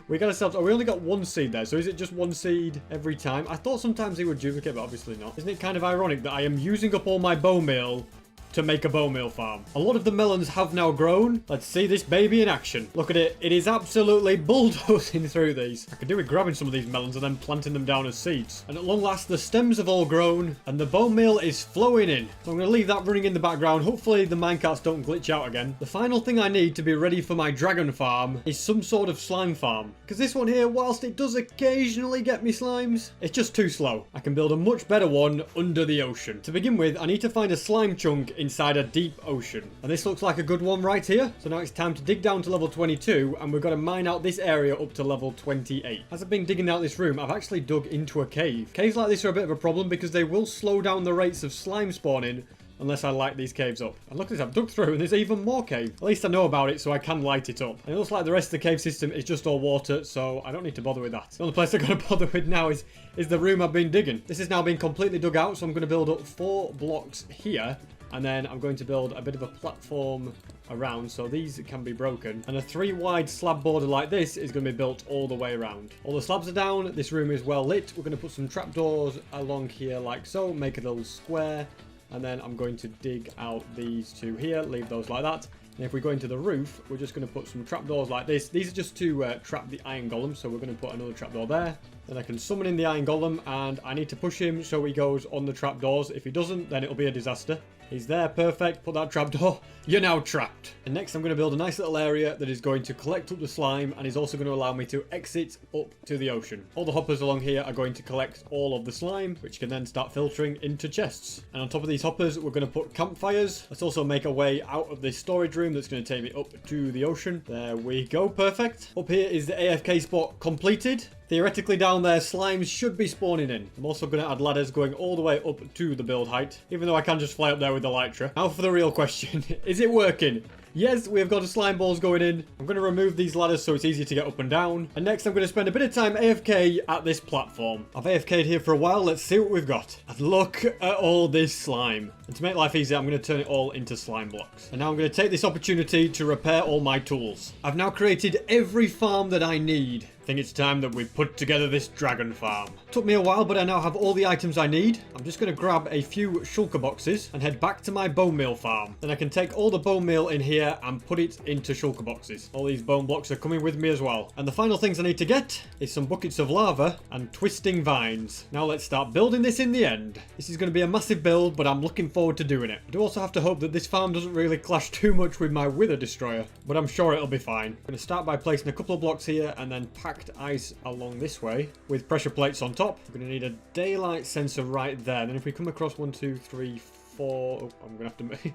We got ourselves... Oh, we only got 1 seed there. So is it just 1 seed every time? I thought sometimes it would duplicate, but obviously not. Isn't it kind of ironic that I am using up all my bone meal to make a bone meal farm? A lot of the melons have now grown. Let's see this baby in action. Look at it. It is absolutely bulldozing through these. I could do with grabbing some of these melons and then planting them down as seeds. And at long last, the stems have all grown and the bone meal is flowing in. So I'm going to leave that running in the background. Hopefully the minecarts don't glitch out again. The final thing I need to be ready for my dragon farm is some sort of slime farm. Because this one here, whilst it does occasionally get me slimes, it's just too slow. I can build a much better one under the ocean. To begin with, I need to find a slime chunk inside a deep ocean. And this looks like a good one right here. So now it's time to dig down to level 22 and we've got to mine out this area up to level 28. As I've been digging out this room, I've actually dug into a cave. Caves like this are a bit of a problem because they will slow down the rates of slime spawning unless I light these caves up. And look at this, I've dug through and there's even more cave. At least I know about it, so I can light it up. And it looks like the rest of the cave system is just all water, so I don't need to bother with that. The only place I'm going to bother with now is the room I've been digging. This is now being completely dug out, so I'm going to build up 4 blocks here. And then I'm going to build a bit of a platform around, so these can be broken. And a 3 wide slab border like this is going to be built all the way around. All the slabs are down. This room is well lit. We're going to put some trapdoors along here like so. Make a little square. And then I'm going to dig out these 2 here. Leave those like that. And if we go into the roof, we're just going to put some trapdoors like this. These are just to trap the iron golem. So we're going to put another trapdoor there. Then I can summon in the iron golem, and I need to push him so he goes on the trapdoors. If he doesn't, then it'll be a disaster. He's there, perfect. Put that trapdoor. You're now trapped. And next I'm going to build a nice little area that is going to collect up the slime and is also going to allow me to exit up to the ocean. All the hoppers along here are going to collect all of the slime, which can then start filtering into chests. And on top of these hoppers, we're going to put campfires. Let's also make a way out of this storage room that's going to take me up to the ocean. There we go, perfect. Up here is the AFK spot completed. Theoretically down there, slimes should be spawning in. I'm also going to add ladders going all the way up to the build height, even though I can just fly up there with the Elytra. Now for the real question. Is it working? Yes, we have got the slime balls going in. I'm going to remove these ladders so it's easier to get up and down. And next I'm going to spend a bit of time AFK at this platform. I've AFK'd here for a while. Let's see what we've got. And look at all this slime. And to make life easier, I'm going to turn it all into slime blocks. And now I'm going to take this opportunity to repair all my tools. I've now created every farm that I need. I think it's time that we put together this dragon farm. Took me a while, but I now have all the items I need. I'm just going to grab a few shulker boxes and head back to my bone meal farm. Then I can take all the bone meal in here and put it into shulker boxes. All these bone blocks are coming with me as well. And the final things I need to get is some buckets of lava and twisting vines. Now let's start building this in the end. This is going to be a massive build, but I'm looking forward to doing it. I do also have to hope that this farm doesn't really clash too much with my wither destroyer, but I'm sure it'll be fine. I'm going to start by placing a couple of blocks here and then packed ice along this way with pressure plates on top. We're going to need a daylight sensor right there. And then if we come across 1, 2, 3, 4... Oh, I'm going to have to...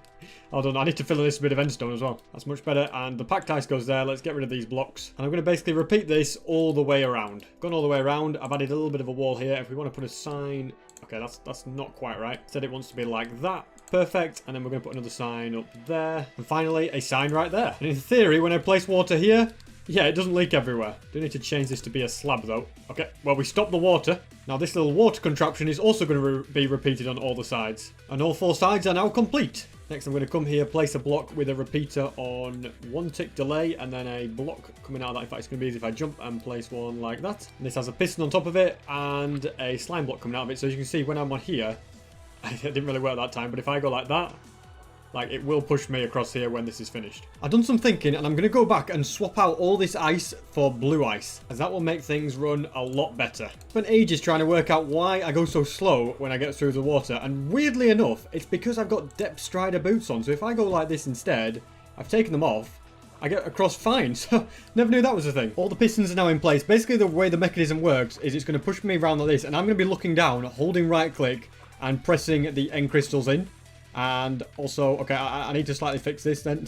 Hold on, I need to fill in this bit of endstone as well. That's much better. And the packed ice goes there. Let's get rid of these blocks. And I'm going to basically repeat this all the way around. Gone all the way around. I've added a little bit of a wall here. If we want to put a sign... Okay, that's not quite right. Said it wants to be like that. Perfect. And then we're going to put another sign up there. And finally, a sign right there. And in theory, when I place water here... Yeah, it doesn't leak everywhere. Do need to change this to be a slab though. Okay, well we stopped the water. Now this little water contraption is also going to be repeated on all the sides. And all 4 sides are now complete. Next I'm going to come here, place a block with a repeater on 1 tick delay and then a block coming out of that. In fact, it's going to be easy if I jump and place one like that. And this has a piston on top of it and a slime block coming out of it. So as you can see, when I'm on here, it didn't really work that time, but if I go like that, like, it will push me across here when this is finished. I've done some thinking, and I'm going to go back and swap out all this ice for blue ice, as that will make things run a lot better. Spent ages trying to work out why I go so slow when I get through the water, and weirdly enough, it's because I've got depth strider boots on. So if I go like this instead, I've taken them off, I get across fine. So never knew that was a thing. All the pistons are now in place. Basically, the way the mechanism works is it's going to push me around like this, and I'm going to be looking down, holding right click, and pressing the end crystals in. And also, okay, I need to slightly fix this then.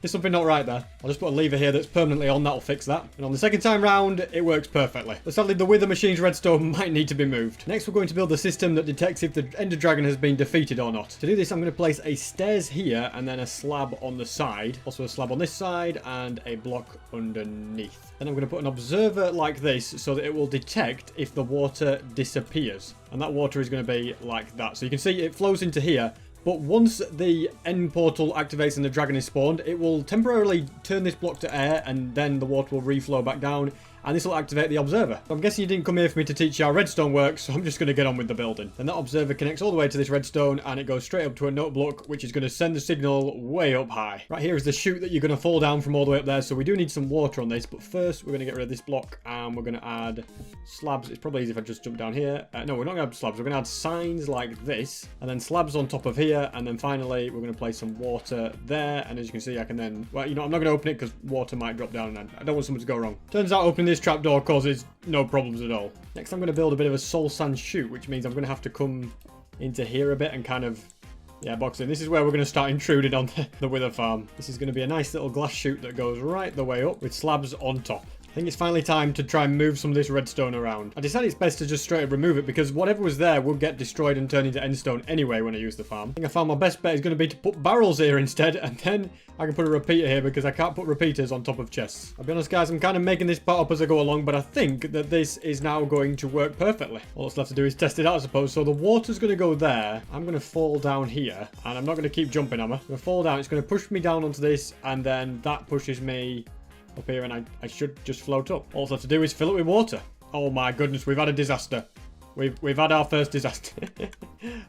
There's something not right there. I'll just put a lever here that's permanently on. That'll fix that. And on the second time round, it works perfectly. But sadly, the Wither Machine's redstone might need to be moved. Next, we're going to build a system that detects if the Ender Dragon has been defeated or not. To do this, I'm going to place a stairs here and then a slab on the side. Also a slab on this side and a block underneath. Then I'm going to put an observer like this so that it will detect if the water disappears. And that water is going to be like that. So you can see it flows into here. But once the end portal activates and the dragon is spawned, it will temporarily turn this block to air and then the water will reflow back down. And this will activate the observer. I'm guessing you didn't come here for me to teach you how redstone works, so I'm just going to get on with the building. Then that observer connects all the way to this redstone and it goes straight up to a note block, which is going to send the signal way up high. Right here is the chute that you're going to fall down from all the way up there, so we do need some water on this. But first, we're going to get rid of this block and we're going to add slabs. It's probably easy if I just jump down here. No, we're not going to add slabs. We're going to add signs like this and then slabs on top of here. And then finally, we're going to place some water there. And as you can see, I can then, well, you know, I'm not going to open it because water might drop down and I don't want something to go wrong. Turns out opening this trapdoor causes no problems at all. Next, I'm going to build a bit of a soul sand chute, which means I'm going to have to come into here a bit and kind of, yeah, box in. This is where we're going to start intruding on the Wither farm. This is going to be a nice little glass chute that goes right the way up with slabs on top. I think it's finally time to try and move some of this redstone around. I decided it's best to just straight up remove it because whatever was there will get destroyed and turn into endstone anyway when I use the farm. I think I found my best bet is going to be to put barrels here instead, and then I can put a repeater here because I can't put repeaters on top of chests. I'll be honest guys, I'm kind of making this part up as I go along, but I think that this is now going to work perfectly. All that's left to do is test it out, I suppose. So the water's going to go there. I'm going to fall down here, and I'm not going to keep jumping, am I? I'm going to fall down. It's going to push me down onto this, and then that pushes me up here, and I should just float up. All I have to do is fill it with water. Oh my goodness, we've had a disaster. We've had our first disaster.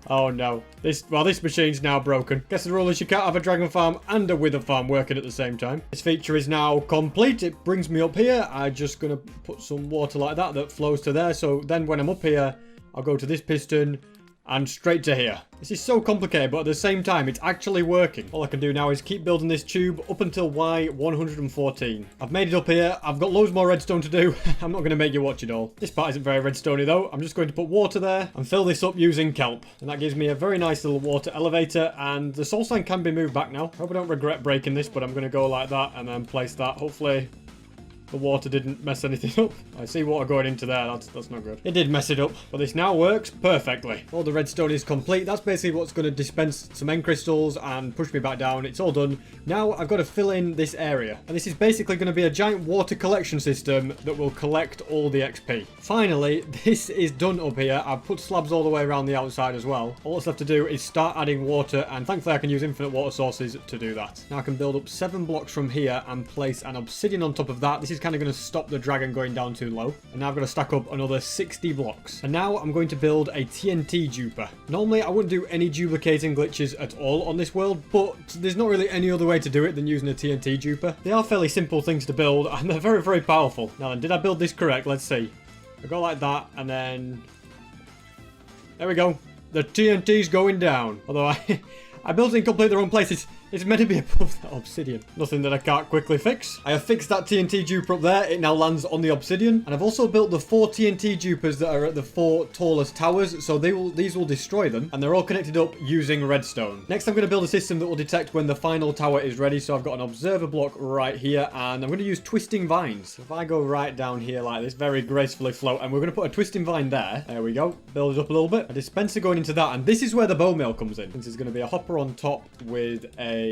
Oh no. This machine's now broken. Guess the rule is you can't have a dragon farm and a wither farm working at the same time. This feature is now complete. It brings me up here. I'm just gonna put some water like that flows to there. So then when I'm up here, I'll go to this piston and straight to here. This is so complicated, but at the same time, it's actually working. All I can do now is keep building this tube up until Y114. I've made it up here. I've got loads more redstone to do. I'm not going to make you watch it all. This part isn't very redstone-y though. I'm just going to put water there and fill this up using kelp. And that gives me a very nice little water elevator. And the soul sign can be moved back now. I hope I don't regret breaking this, but I'm going to go like that and then place that. Hopefully the water didn't mess anything up. I see water going into there. That's not good. It did mess it up, but this now works perfectly. All the redstone is complete. That's basically what's going to dispense some end crystals and push me back down. It's all done. Now I've got to fill in this area. And this is basically going to be a giant water collection system that will collect all the XP. Finally, this is done up here. I've put slabs all the way around the outside as well. All that's left to do is start adding water, and thankfully I can use infinite water sources to do that. Now I can build up 7 blocks from here and place an obsidian on top of that. This is kind of going to stop the dragon going down too low. And now I've got to stack up another 60 blocks. And now I'm going to build a TNT duper. Normally I wouldn't do any duplicating glitches at all on this world, but there's not really any other way to do it than using a TNT duper. They are fairly simple things to build, and they're very, very powerful. Now then, did I build this correct? Let's see. I go like that, and then there we go. The TNT's going down. Although I built it in completely the wrong place. It's meant to be above that obsidian. Nothing that I can't quickly fix. I have fixed that TNT duper up there. It now lands on the obsidian. And I've also built the 4 TNT dupers that are at the 4 tallest towers. So these will destroy them. And they're all connected up using redstone. Next, I'm going to build a system that will detect when the final tower is ready. So I've got an observer block right here. And I'm going to use twisting vines. If I go right down here like this, very gracefully float. And we're going to put a twisting vine there. There we go. Build it up a little bit. A dispenser going into that. And this is where the bone meal comes in. This is going to be a hopper on top with a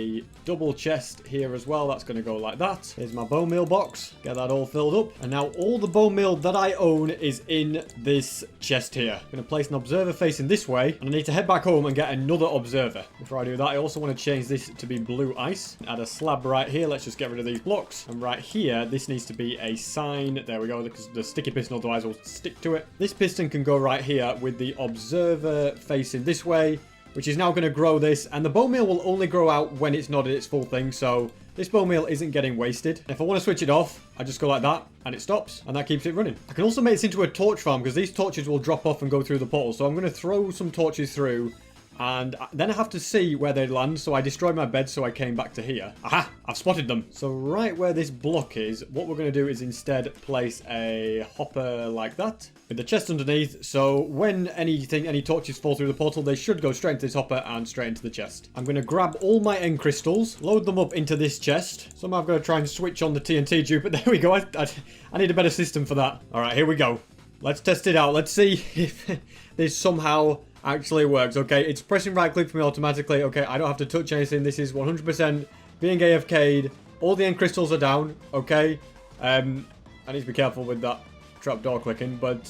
double chest here as well. That's going to go like that. Here's my bone meal box. Get that all filled up. And now all the bone meal that I own is in this chest here. I'm going to place an observer facing this way. And I need to head back home and get another observer. Before I do that, I also want to change this to be blue ice. Add a slab right here. Let's just get rid of these blocks. And right here, this needs to be a sign. There we go. Because the sticky piston otherwise will stick to it. This piston can go right here with the observer facing this way, which is now going to grow this, and the bone meal will only grow out when it's not at its full thing, so this bone meal isn't getting wasted. If I want to switch it off, I just go like that, and it stops, and that keeps it running. I can also make this into a torch farm, because these torches will drop off and go through the portal, so I'm going to throw some torches through, and then I have to see where they land, so I destroyed my bed, so I came back to here. Aha! I've spotted them. So right where this block is, what we're going to do is instead place a hopper like that, with the chest underneath, so when any torches fall through the portal, they should go straight into this hopper and straight into the chest. I'm going to grab all my end crystals, load them up into this chest. Somehow I've got to try and switch on the TNT dupe, but there we go. I need a better system for that. Alright, here we go. Let's test it out. Let's see if this somehow actually works. Okay, it's pressing right click for me automatically. Okay, I don't have to touch anything. This is 100% being AFK'd. All the end crystals are down. Okay, I need to be careful with that trapdoor clicking, but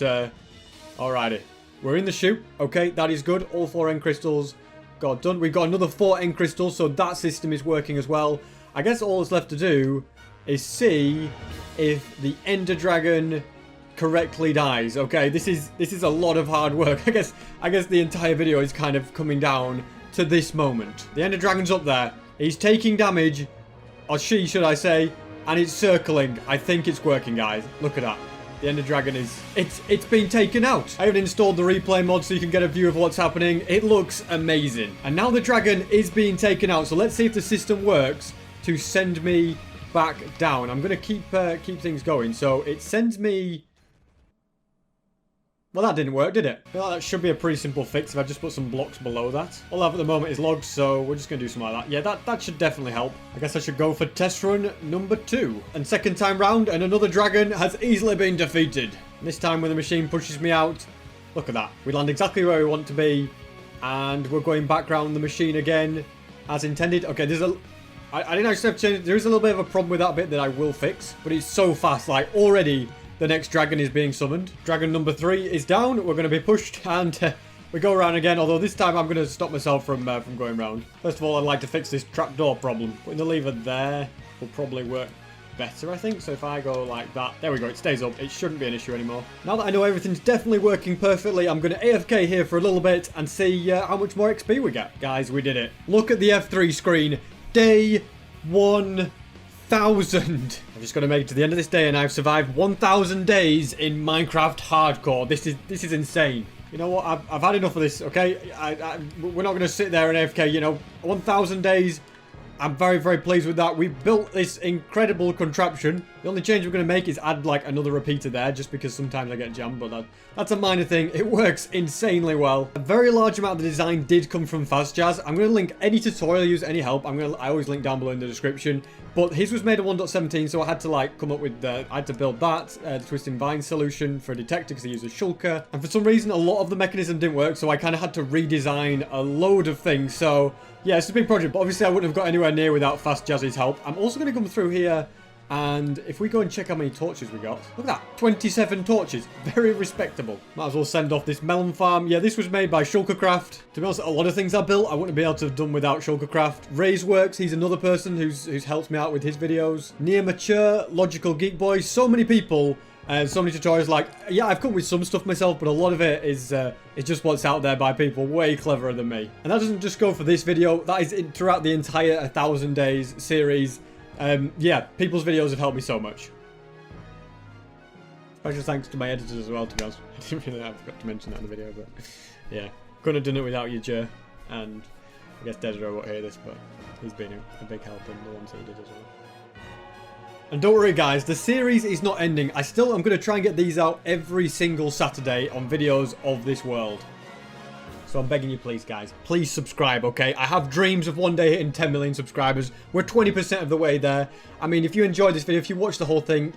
alrighty, we're in the chute. Okay, that is good. All 4 end crystals got done. We've got another 4 end crystals, so that system is working as well. I guess all that's left to do is see if the Ender Dragon correctly dies. Okay, this is a lot of hard work. I guess the entire video is kind of coming down to this moment. The Ender Dragon's up there. He's taking damage, or she should I say, and it's circling. I think it's working, guys. Look at that. The Ender Dragon is... It's been taken out. I haven't installed the replay mod so you can get a view of what's happening. It looks amazing. And now the dragon is being taken out. So let's see if the system works to send me back down. I'm going to keep things going. So it sends me... Well, that didn't work, did it? I feel like that should be a pretty simple fix if I just put some blocks below that. All I have at the moment is logs, so we're just going to do something like that. Yeah, that should definitely help. I guess I should go for test run number 2. And second time round, and another dragon has easily been defeated. And this time when the machine pushes me out, look at that. We land exactly where we want to be. And we're going back around the machine again as intended. Okay, there's a... I didn't actually have to change. There is a little bit of a problem with that bit that I will fix. But it's so fast. Like, already... The next dragon is being summoned. Dragon number 3 is down. We're going to be pushed and we go around again. Although this time I'm going to stop myself from going around. First of all, I'd like to fix this trapdoor problem. Putting the lever there will probably work better, I think. So if I go like that, there we go. It stays up. It shouldn't be an issue anymore. Now that I know everything's definitely working perfectly, I'm going to AFK here for a little bit and see how much more XP we get. Guys, we did it. Look at the F3 screen. Day 1,000. I'm just going to make it to the end of this day and I've survived 1,000 days in Minecraft Hardcore. This is insane. You know what? I've had enough of this, okay? We're not going to sit there and AFK, you know. 1,000 days. I'm very, very pleased with that. We built this incredible contraption. The only change we're going to make is add like another repeater there just because sometimes I get jammed, but that's a minor thing. It works insanely well. A very large amount of the design did come from FastJazz. I'm going to link any tutorial, use any help. I always link down below in the description. But his was made in 1.17, so I had to like come up with I had to build that, the twisting vine solution for a detector because he used a shulker. And for some reason, a lot of the mechanism didn't work, so I kind of had to redesign a load of things. So yeah, it's a big project, but obviously I wouldn't have got anywhere near without FastJazz's help. I'm also going to come through here, and if we go and check how many torches we got, look at that, 27 torches, very respectable. Might as well send off this melon farm. Yeah, this was made by Shulkercraft. To be honest, a lot of things I built, I wouldn't be able to have done without Shulkercraft. Ray's he's another person who's helped me out with his videos. Near Mature, Logical Geek Boy, so many people. And so many tutorials, like, yeah, I've come up with some stuff myself, but a lot of it is just what's out there by people way cleverer than me. And that doesn't just go for this video, that is throughout the entire 1,000 Days series. Yeah, people's videos have helped me so much. Special thanks to my editors as well, to be honest. I didn't really, I forgot to mention that in the video, but yeah. Couldn't have done it without you, Jer. And I guess Desiree won't hear this, but he's been a big help in the ones he did as well. And don't worry guys, the series is not ending. I'm going to try and get these out every single Saturday on videos of this world. So I'm begging you please guys, please subscribe, okay? I have dreams of one day hitting 10 million subscribers. We're 20% of the way there. I mean, if you enjoyed this video, if you watched the whole thing,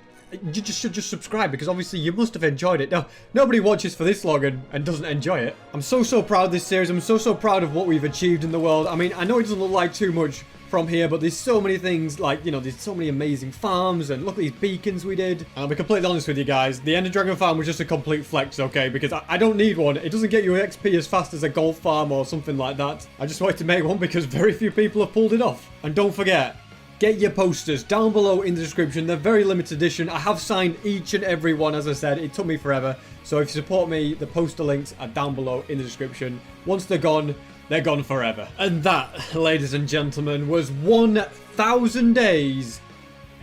you should just subscribe because obviously you must have enjoyed it. Now, nobody watches for this long and doesn't enjoy it. I'm so proud of this series. I'm so proud of what we've achieved in the world. I mean, I know it doesn't look like too much from here, but there's so many things, like, you know, there's so many amazing farms, and look at these beacons we did. And I'll be completely honest with you guys, the Ender Dragon farm was just a complete flex, okay, because I don't need one. It doesn't get you XP as fast as a golf farm or something like that. I just wanted to make one because very few people have pulled it off. And don't forget, get your posters down below in the description. They're very limited edition. I have signed each and every one, as I said. It took me forever. So if you support me, the poster links are down below in the description. Once they're gone forever. And that, ladies and gentlemen, was 1,000 days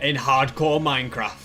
in hardcore Minecraft.